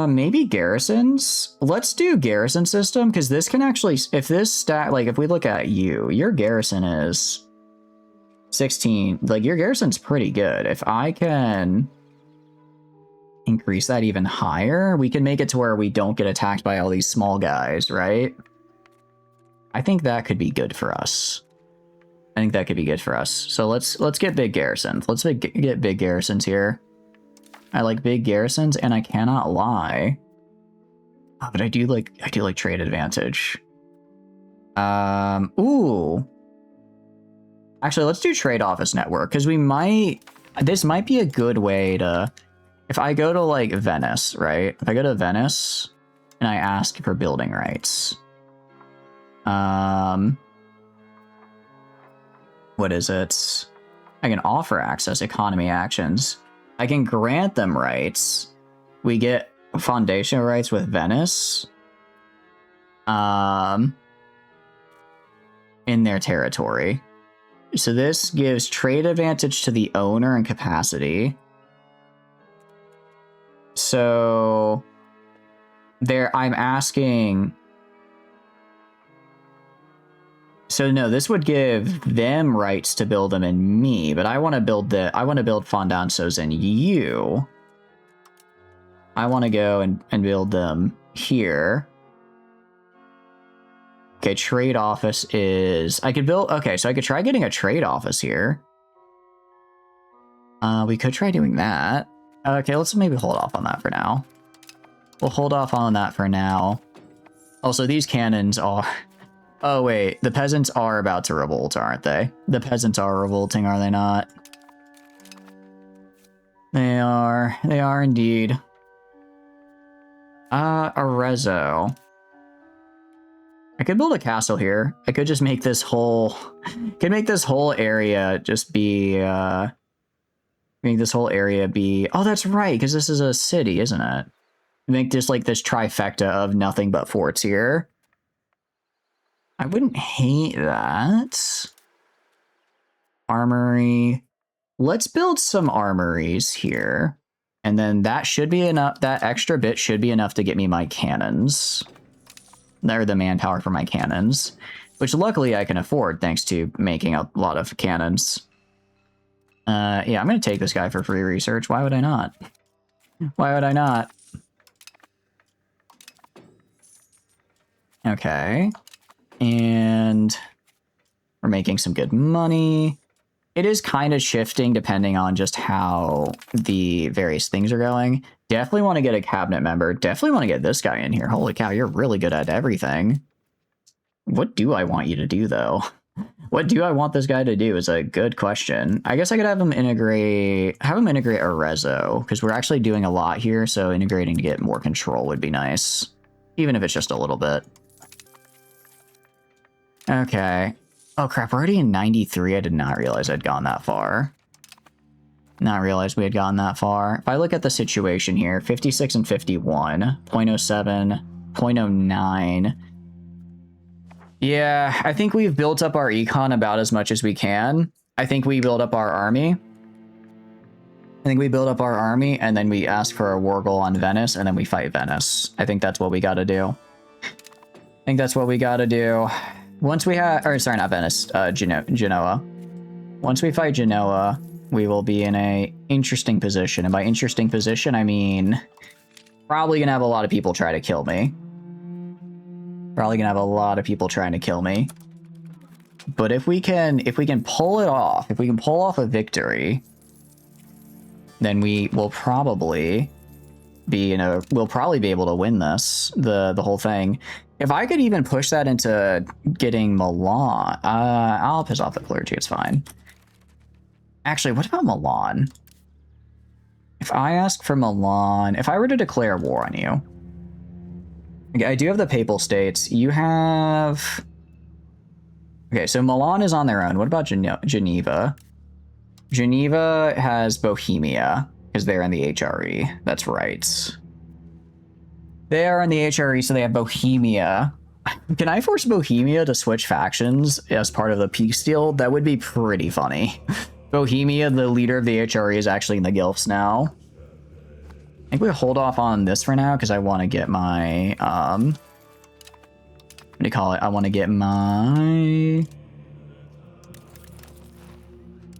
Maybe garrisons? Let's do garrison system, because this can actually, if this stat, like, if we look at you, your garrison is 16. Like, your garrison's pretty good. If I can increase that even higher, we can make it to where we don't get attacked by all these small guys, right? I think that could be good for us. So let's get big garrisons. Let's get big garrisons here. I like big garrisons, and I cannot lie. Oh, but I do like trade advantage. Ooh. Actually, let's do trade office network, because this might be a good way to, if I go to like Venice, right? If I go to Venice and I ask for building rights. What is it? I can offer access, economy actions. I can grant them rights. We get foundation rights with Venice. In their territory. So this gives trade advantage to the owner and capacity. So there, I'm asking. So no, this would give them rights to build them in me, but I want to build fondanzos in you. I want to go and build them here. Okay, trade office is, I could build, okay, so I could try getting a trade office here. We could try doing that. Okay, let's maybe hold off on that for now. We'll hold off on that for now. Also, these cannons are... Oh, wait. The peasants are about to revolt, aren't they? The peasants are revolting, are they not? They are. They are indeed. Arezzo. I could build a castle here. I could just make this whole... could make this whole area just be... make this whole area be... Oh, that's right, because this is a city, isn't it? Make this like this trifecta of nothing but forts here. I wouldn't hate that. Armory. Let's build some armories here. And then that should be enough. That extra bit should be enough to get me my cannons. They're the manpower for my cannons. Which luckily I can afford thanks to making a lot of cannons. Yeah, I'm going to take this guy for free research. Why would I not? Why would I not? Okay. And we're making some good money. It is kind of shifting depending on just how the various things are going. Definitely want to get a cabinet member. Definitely want to get this guy in here. Holy cow, you're really good at everything. What do I want you to do, though? What do I want this guy to do is a good question. I guess I could have him integrate Arezzo, because we're actually doing a lot here, so integrating to get more control would be nice. Even if it's just a little bit. Okay. Oh crap, we're already in 93. I did not realize I'd gone that far. Not realize we had gone that far. If I look at the situation here, 56 and 51, 0.07, 0.09. Yeah, I think we've built up our econ about as much as we can. I think we build up our army. And then we ask for a war goal on Venice, and then we fight Venice. I think that's what we gotta do. Once we have, or sorry, not Venice, Genoa. Once we fight Genoa, we will be in a interesting position. And by interesting position, I mean probably gonna have a lot of people try to kill me. But if we can pull it off, if we can pull off a victory, then we will probably be we'll probably be able to win this, the whole thing. If I could even push that into getting Milan, I'll piss off the clergy, it's fine. Actually, what about Milan? If I ask for Milan, if I were to declare war on you, okay, I do have the Papal States. You have... Okay, so Milan is on their own. What about Geneva? Geneva has Bohemia, because they're in the HRE. That's right. They are in the HRE, so they have Bohemia. Can I force Bohemia to switch factions as part of the peace deal? That would be pretty funny. Bohemia, the leader of the HRE, is actually in the Guilfs now. I think we hold off on this for now, because I want to get my, what do you call it? I want to get my...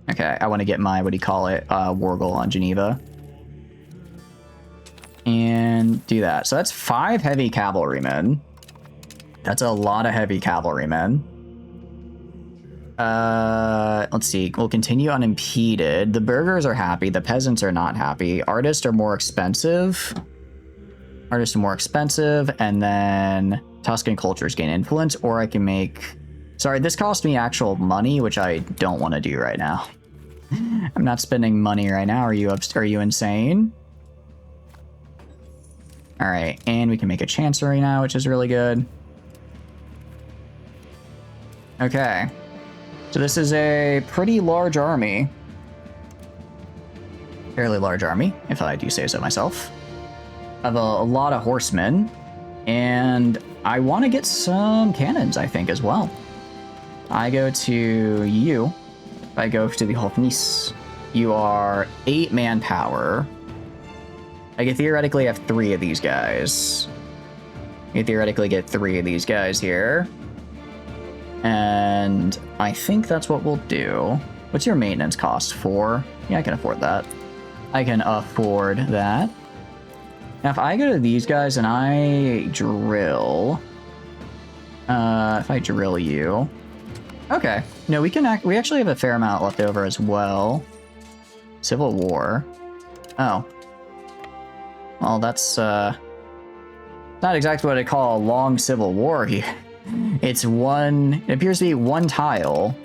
Okay, I want to get my, what do you call it? War goal on Geneva. And do that. So that's 5 heavy cavalrymen. That's a lot of heavy cavalrymen. Let's see. We'll continue unimpeded. The burghers are happy. The peasants are not happy. Artists are more expensive. And then Tuscan cultures gain influence. Or I can make... Sorry, this cost me actual money, which I don't want to do right now. I'm not spending money right now. Are you insane? All right, and we can make a chancery now, which is really good. Okay. So this is a pretty large army. Fairly large army, if I do say so myself. I have a lot of horsemen, and I want to get some cannons, I think, as well. I go to you. I go to the Hofnice. You are 8 manpower. I could theoretically have 3 of these guys. I could theoretically get 3 of these guys here. And I think that's what we'll do. What's your maintenance cost? 4? Yeah, I can afford that. Now, if I go to these guys and I drill... if I drill you... Okay. No, we actually have a fair amount left over as well. Civil War. Oh. Well, that's, not exactly what I call a long civil war here. It appears to be one tile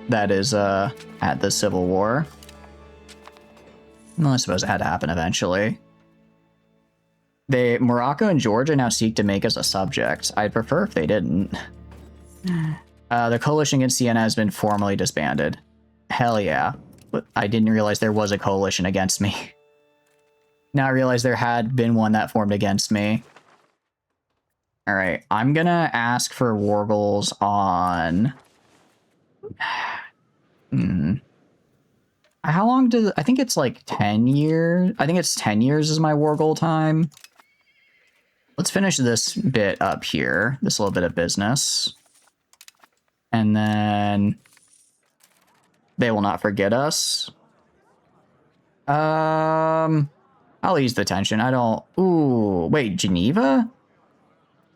that is, at the Civil War. Well, I suppose it had to happen eventually. Morocco and Georgia now seek to make us a subject. I'd prefer if they didn't. The coalition against Sienna has been formally disbanded. Hell yeah. I didn't realize there was a coalition against me. Now I realize there had been one that formed against me. Alright, I'm gonna ask for war goals on... How long does... I think it's like 10 years. I think it's 10 years is my war goal time. Let's finish this bit up here. This little bit of business. And then... They will not forget us. I'll ease the tension. I don't... Ooh, wait, Geneva?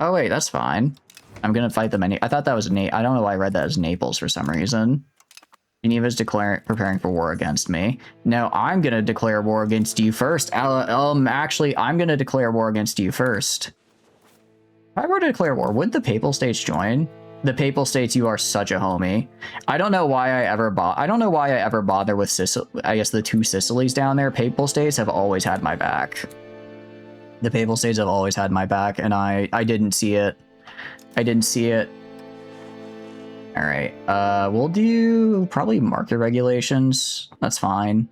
Oh, wait, that's fine. I'm gonna fight them I thought that was I don't know why I read that as Naples for some reason. Geneva's preparing for war against me. No, I'm gonna declare war against you first. Actually, I'm gonna declare war against you first. If I were to declare war, would the Papal States join? The Papal States, you are such a homie. I don't know why I ever bother with Sicily. I guess the two Sicilies down there. Papal States have always had my back. The Papal States have always had my back, and I didn't see it. I didn't see it. All right. We'll do probably market regulations. That's fine.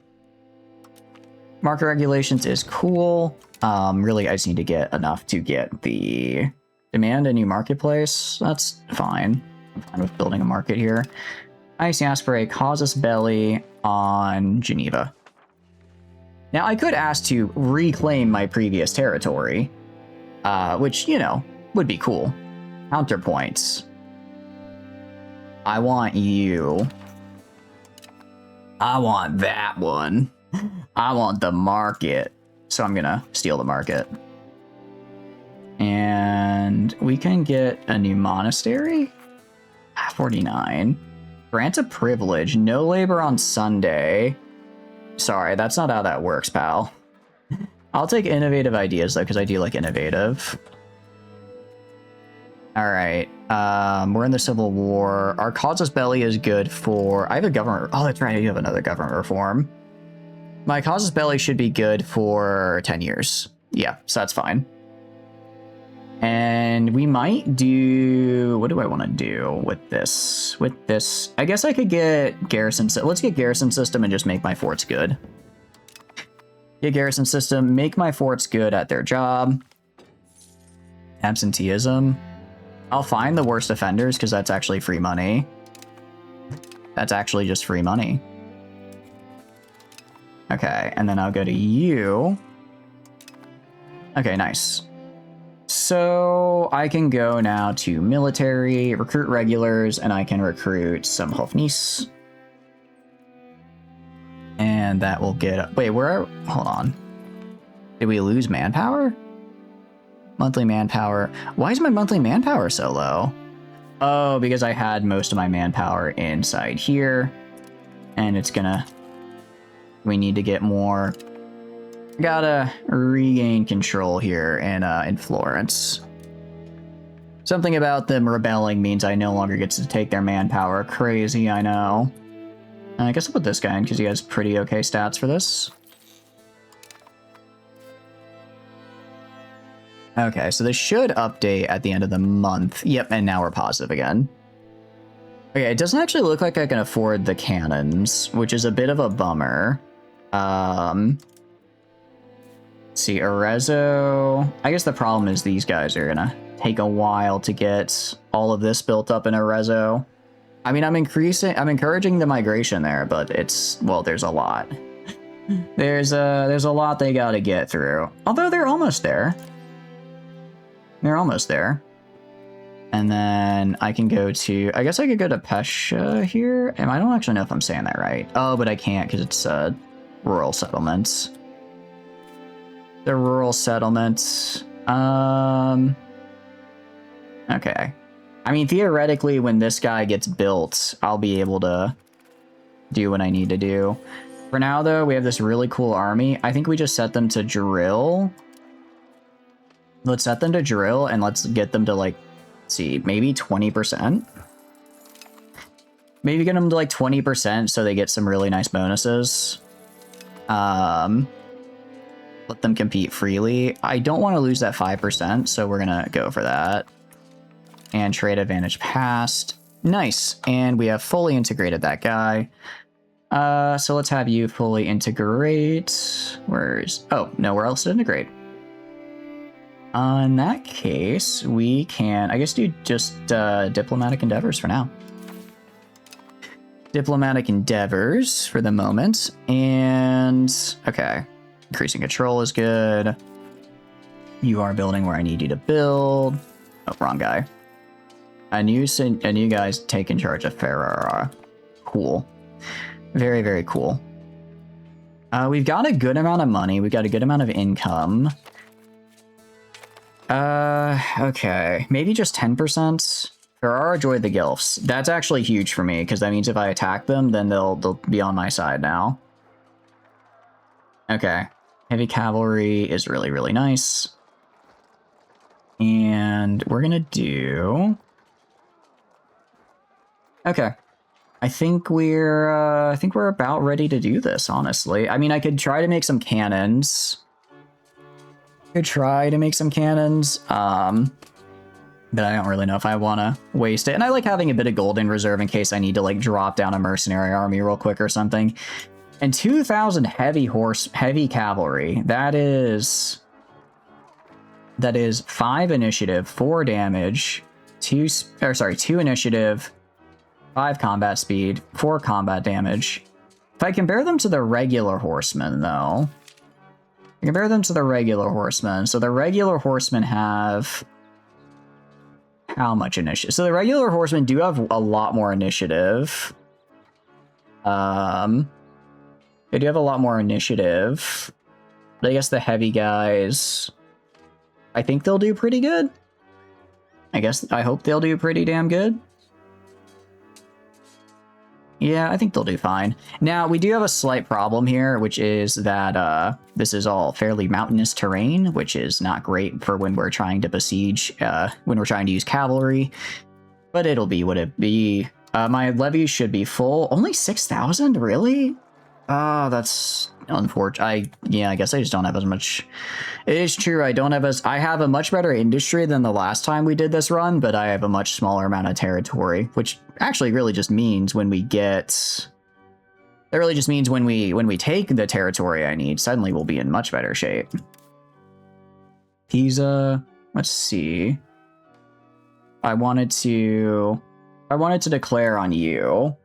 Market regulations is cool. Really, I just need to get enough to get the demand a new marketplace. That's fine. I'm fine with building a market here. Icy Aspirate, Casus Belli on Geneva. Now, I could ask to reclaim my previous territory, which, you know, would be cool. Counterpoints. I want you. I want that one. I want the market. So I'm gonna steal the market. And we can get a new monastery. 49. Grant a privilege. No labor on Sunday. Sorry, that's not how that works, pal. I'll take innovative ideas, though, because I do like innovative. Alright. We're in the Civil War. Our Casus Belli is good for... I have a government... Oh, that's right. I do have another government reform. My Casus Belli should be good for 10 years. Yeah, so that's fine. And we might do... What do I want to do with this? With this... I guess I could get Garrison... Let's get Garrison System and just make my forts good. Get Garrison System, make my forts good at their job. Absenteeism. I'll find the worst offenders because that's actually free money. That's actually just free money. Okay, and then I'll go to you. Okay, nice. So I can go now to military, recruit regulars, and I can recruit some Hofnice. And that will get... Wait, where... Hold on. Did we lose manpower? Monthly manpower. Why is my monthly manpower so low? Oh, because I had most of my manpower inside here. And it's gonna... We need to get more... Gotta regain control here in Florence. Something about them rebelling means I no longer get to take their manpower. Crazy, I know. I guess I'll put this guy in because he has pretty okay stats for this. Okay, so this should update at the end of the month. Yep, and now we're positive again. Okay, it doesn't actually look like I can afford the cannons, which is a bit of a bummer. See, Arezzo. I guess the problem is these guys are gonna take a while to get all of this built up in Arezzo. I mean, I'm encouraging the migration there, but it's, well, there's a lot. There's a lot they gotta get through. Although they're almost there. They're almost there. And then I can go to, I guess I could go to Pescia here. And I don't actually know if I'm saying that right. Oh, but I can't because it's rural settlements. The rural settlements. Okay. I mean, theoretically, when this guy gets built, I'll be able to do what I need to do. For now, though, we have this really cool army. I think we just set them to drill. Let's set them to drill, and let's get them to, like, let's see, maybe 20%? Maybe get them to, like, 20% so they get some really nice bonuses. Let them compete freely. I don't want to lose that 5%, so we're gonna go for that. And trade advantage passed. Nice. And we have fully integrated that guy. So let's have you fully integrate. Where's... Oh, nowhere else to integrate. In that case, we can, I guess, do just diplomatic endeavors for now. Diplomatic endeavors for the moment. And, okay. Increasing control is good. You are building where I need you to build. Oh, wrong guy. And you guys take in charge of Ferrara. Cool. Very, very cool. We've got a good amount of money. We've got a good amount of income. Okay. Maybe just 10%. Ferrara joined the Guelphs. That's actually huge for me, because that means if I attack them, then they'll be on my side now. Okay. Heavy cavalry is really, really nice. And we're gonna do... Okay. I think we're about ready to do this, honestly. I mean, I could try to make some cannons. But I don't really know if I want to waste it. And I like having a bit of gold in reserve in case I need to like drop down a mercenary army real quick or something. And 2,000 heavy cavalry. That is 5 initiative, 4 damage, 2 initiative, 5 combat speed, 4 combat damage. If I compare them to the regular horsemen, though, so the regular horsemen have how much initiative? So the regular horsemen do have a lot more initiative. They do have a lot more initiative. But I guess the heavy guys, I think they'll do pretty good. I hope they'll do pretty damn good. Yeah, I think they'll do fine. Now, we do have a slight problem here, which is that this is all fairly mountainous terrain, which is not great for when we're trying to besiege, when we're trying to use cavalry. But it'll be what it be. My levies should be full. Only 6,000? Really? Oh, that's unfortunate. I guess I just don't have as much. It is true, I have a much better industry than the last time we did this run, but I have a much smaller amount of territory, which actually really just means when we take the territory I need, suddenly we'll be in much better shape. Pisa, let's see. I wanted to declare on you.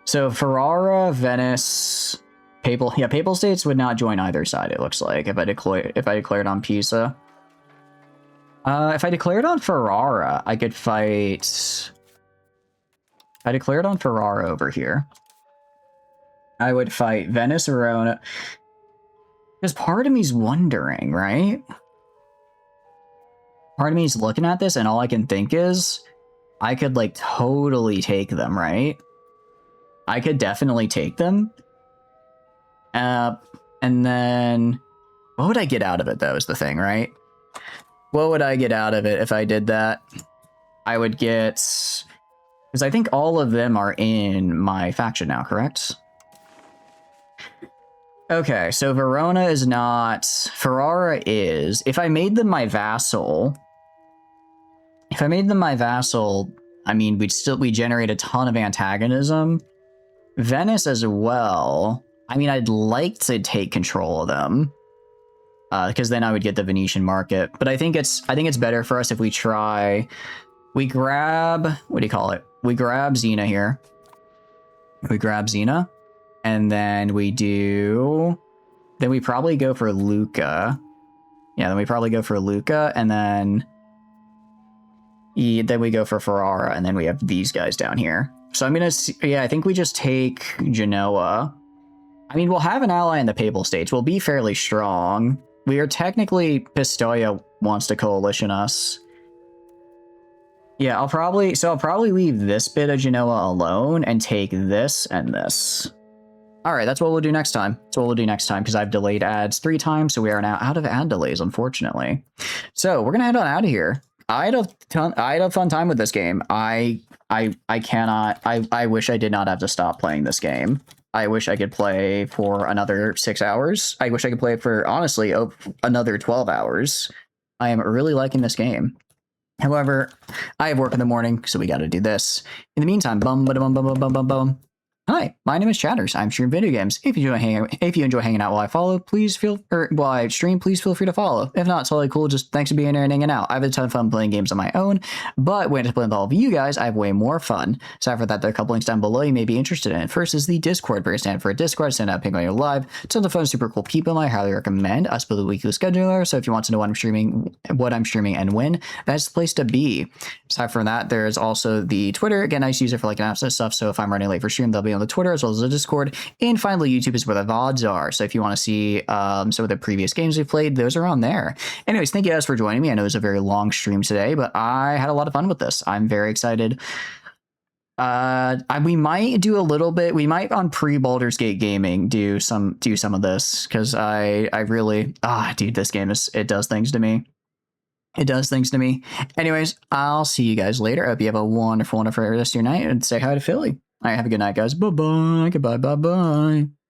So Ferrara, Venice, Papal States would not join either side, it looks like, if I declared on Pisa. If I declared on Ferrara, I could fight. I declared on Ferrara over here. I would fight Venice, Verona. Because part of me's wondering, right? Part of me's looking at this, and all I can think is, I could like totally take them, right? I could definitely take them. And then what would I get out of it, though, is the thing, right? What would I get out of it if I did that? I would get, because I think all of them are in my faction now, correct? Okay, so Verona is not, Ferrara is. If I made them my vassal, I mean, we generate a ton of antagonism. Venice as well. I mean, I'd like to take control of them, because then I would get the Venetian market. But I think it's better for us if we grab, what do you call it? We grab Xena here. And then we probably go for Lucca. Yeah, then we probably go for Lucca, and then we go for Ferrara, and then we have these guys down here. So I'm gonna I think we just take Genoa. I mean, we'll have an ally in the Papal States. We'll be fairly strong. We are technically, Pistoia wants to coalition us. Yeah, I'll probably leave this bit of Genoa alone and take this and this. All right, that's what we'll do next time. Because I've delayed ads 3 times, so we are now out of ad delays, unfortunately. So we're gonna head on out of here. I had a fun time with this game. I wish I did not have to stop playing this game. I wish I could play for another 6 hours. I wish I could play it for, honestly, another 12 hours. I am really liking this game. However, I have work in the morning, so we got to do this. In the meantime, bum. Hi, my name is Chatters. I'm streaming video games. If you enjoy hanging out while I stream, please feel free to follow. If not, it's totally cool. Just thanks for being here and hanging out. I have a ton of fun playing games on my own, but when I play with all of you guys, I have way more fun. So for that, there are a couple links down below you may be interested in. First is the Discord, where I stand for a Discord, stand up, ping on your live. Tons of fun, super cool people. I highly recommend us build a weekly scheduler. So if you want to know what I'm streaming and when, that's the place to be. Aside from that, there's also the Twitter. Again, I just use it for like announcement stuff. So if I'm running late for stream, they'll be on the Twitter as well as the Discord. And finally, YouTube is where the VODs are. So if you want to see some of the previous games we played, those are on there. Anyways, thank you guys for joining me. I know it was a very long stream today, but I had a lot of fun with this. I'm very excited. We might do a little bit. We might on pre-Baldur's Gate gaming do some of this, because I really dude, this game it does things to me. It does things to me. Anyways, I'll see you guys later. I hope you have a wonderful, wonderful rest of your night, and say hi to Philly. All right, have a good night, guys. Bye-bye. Goodbye, bye-bye.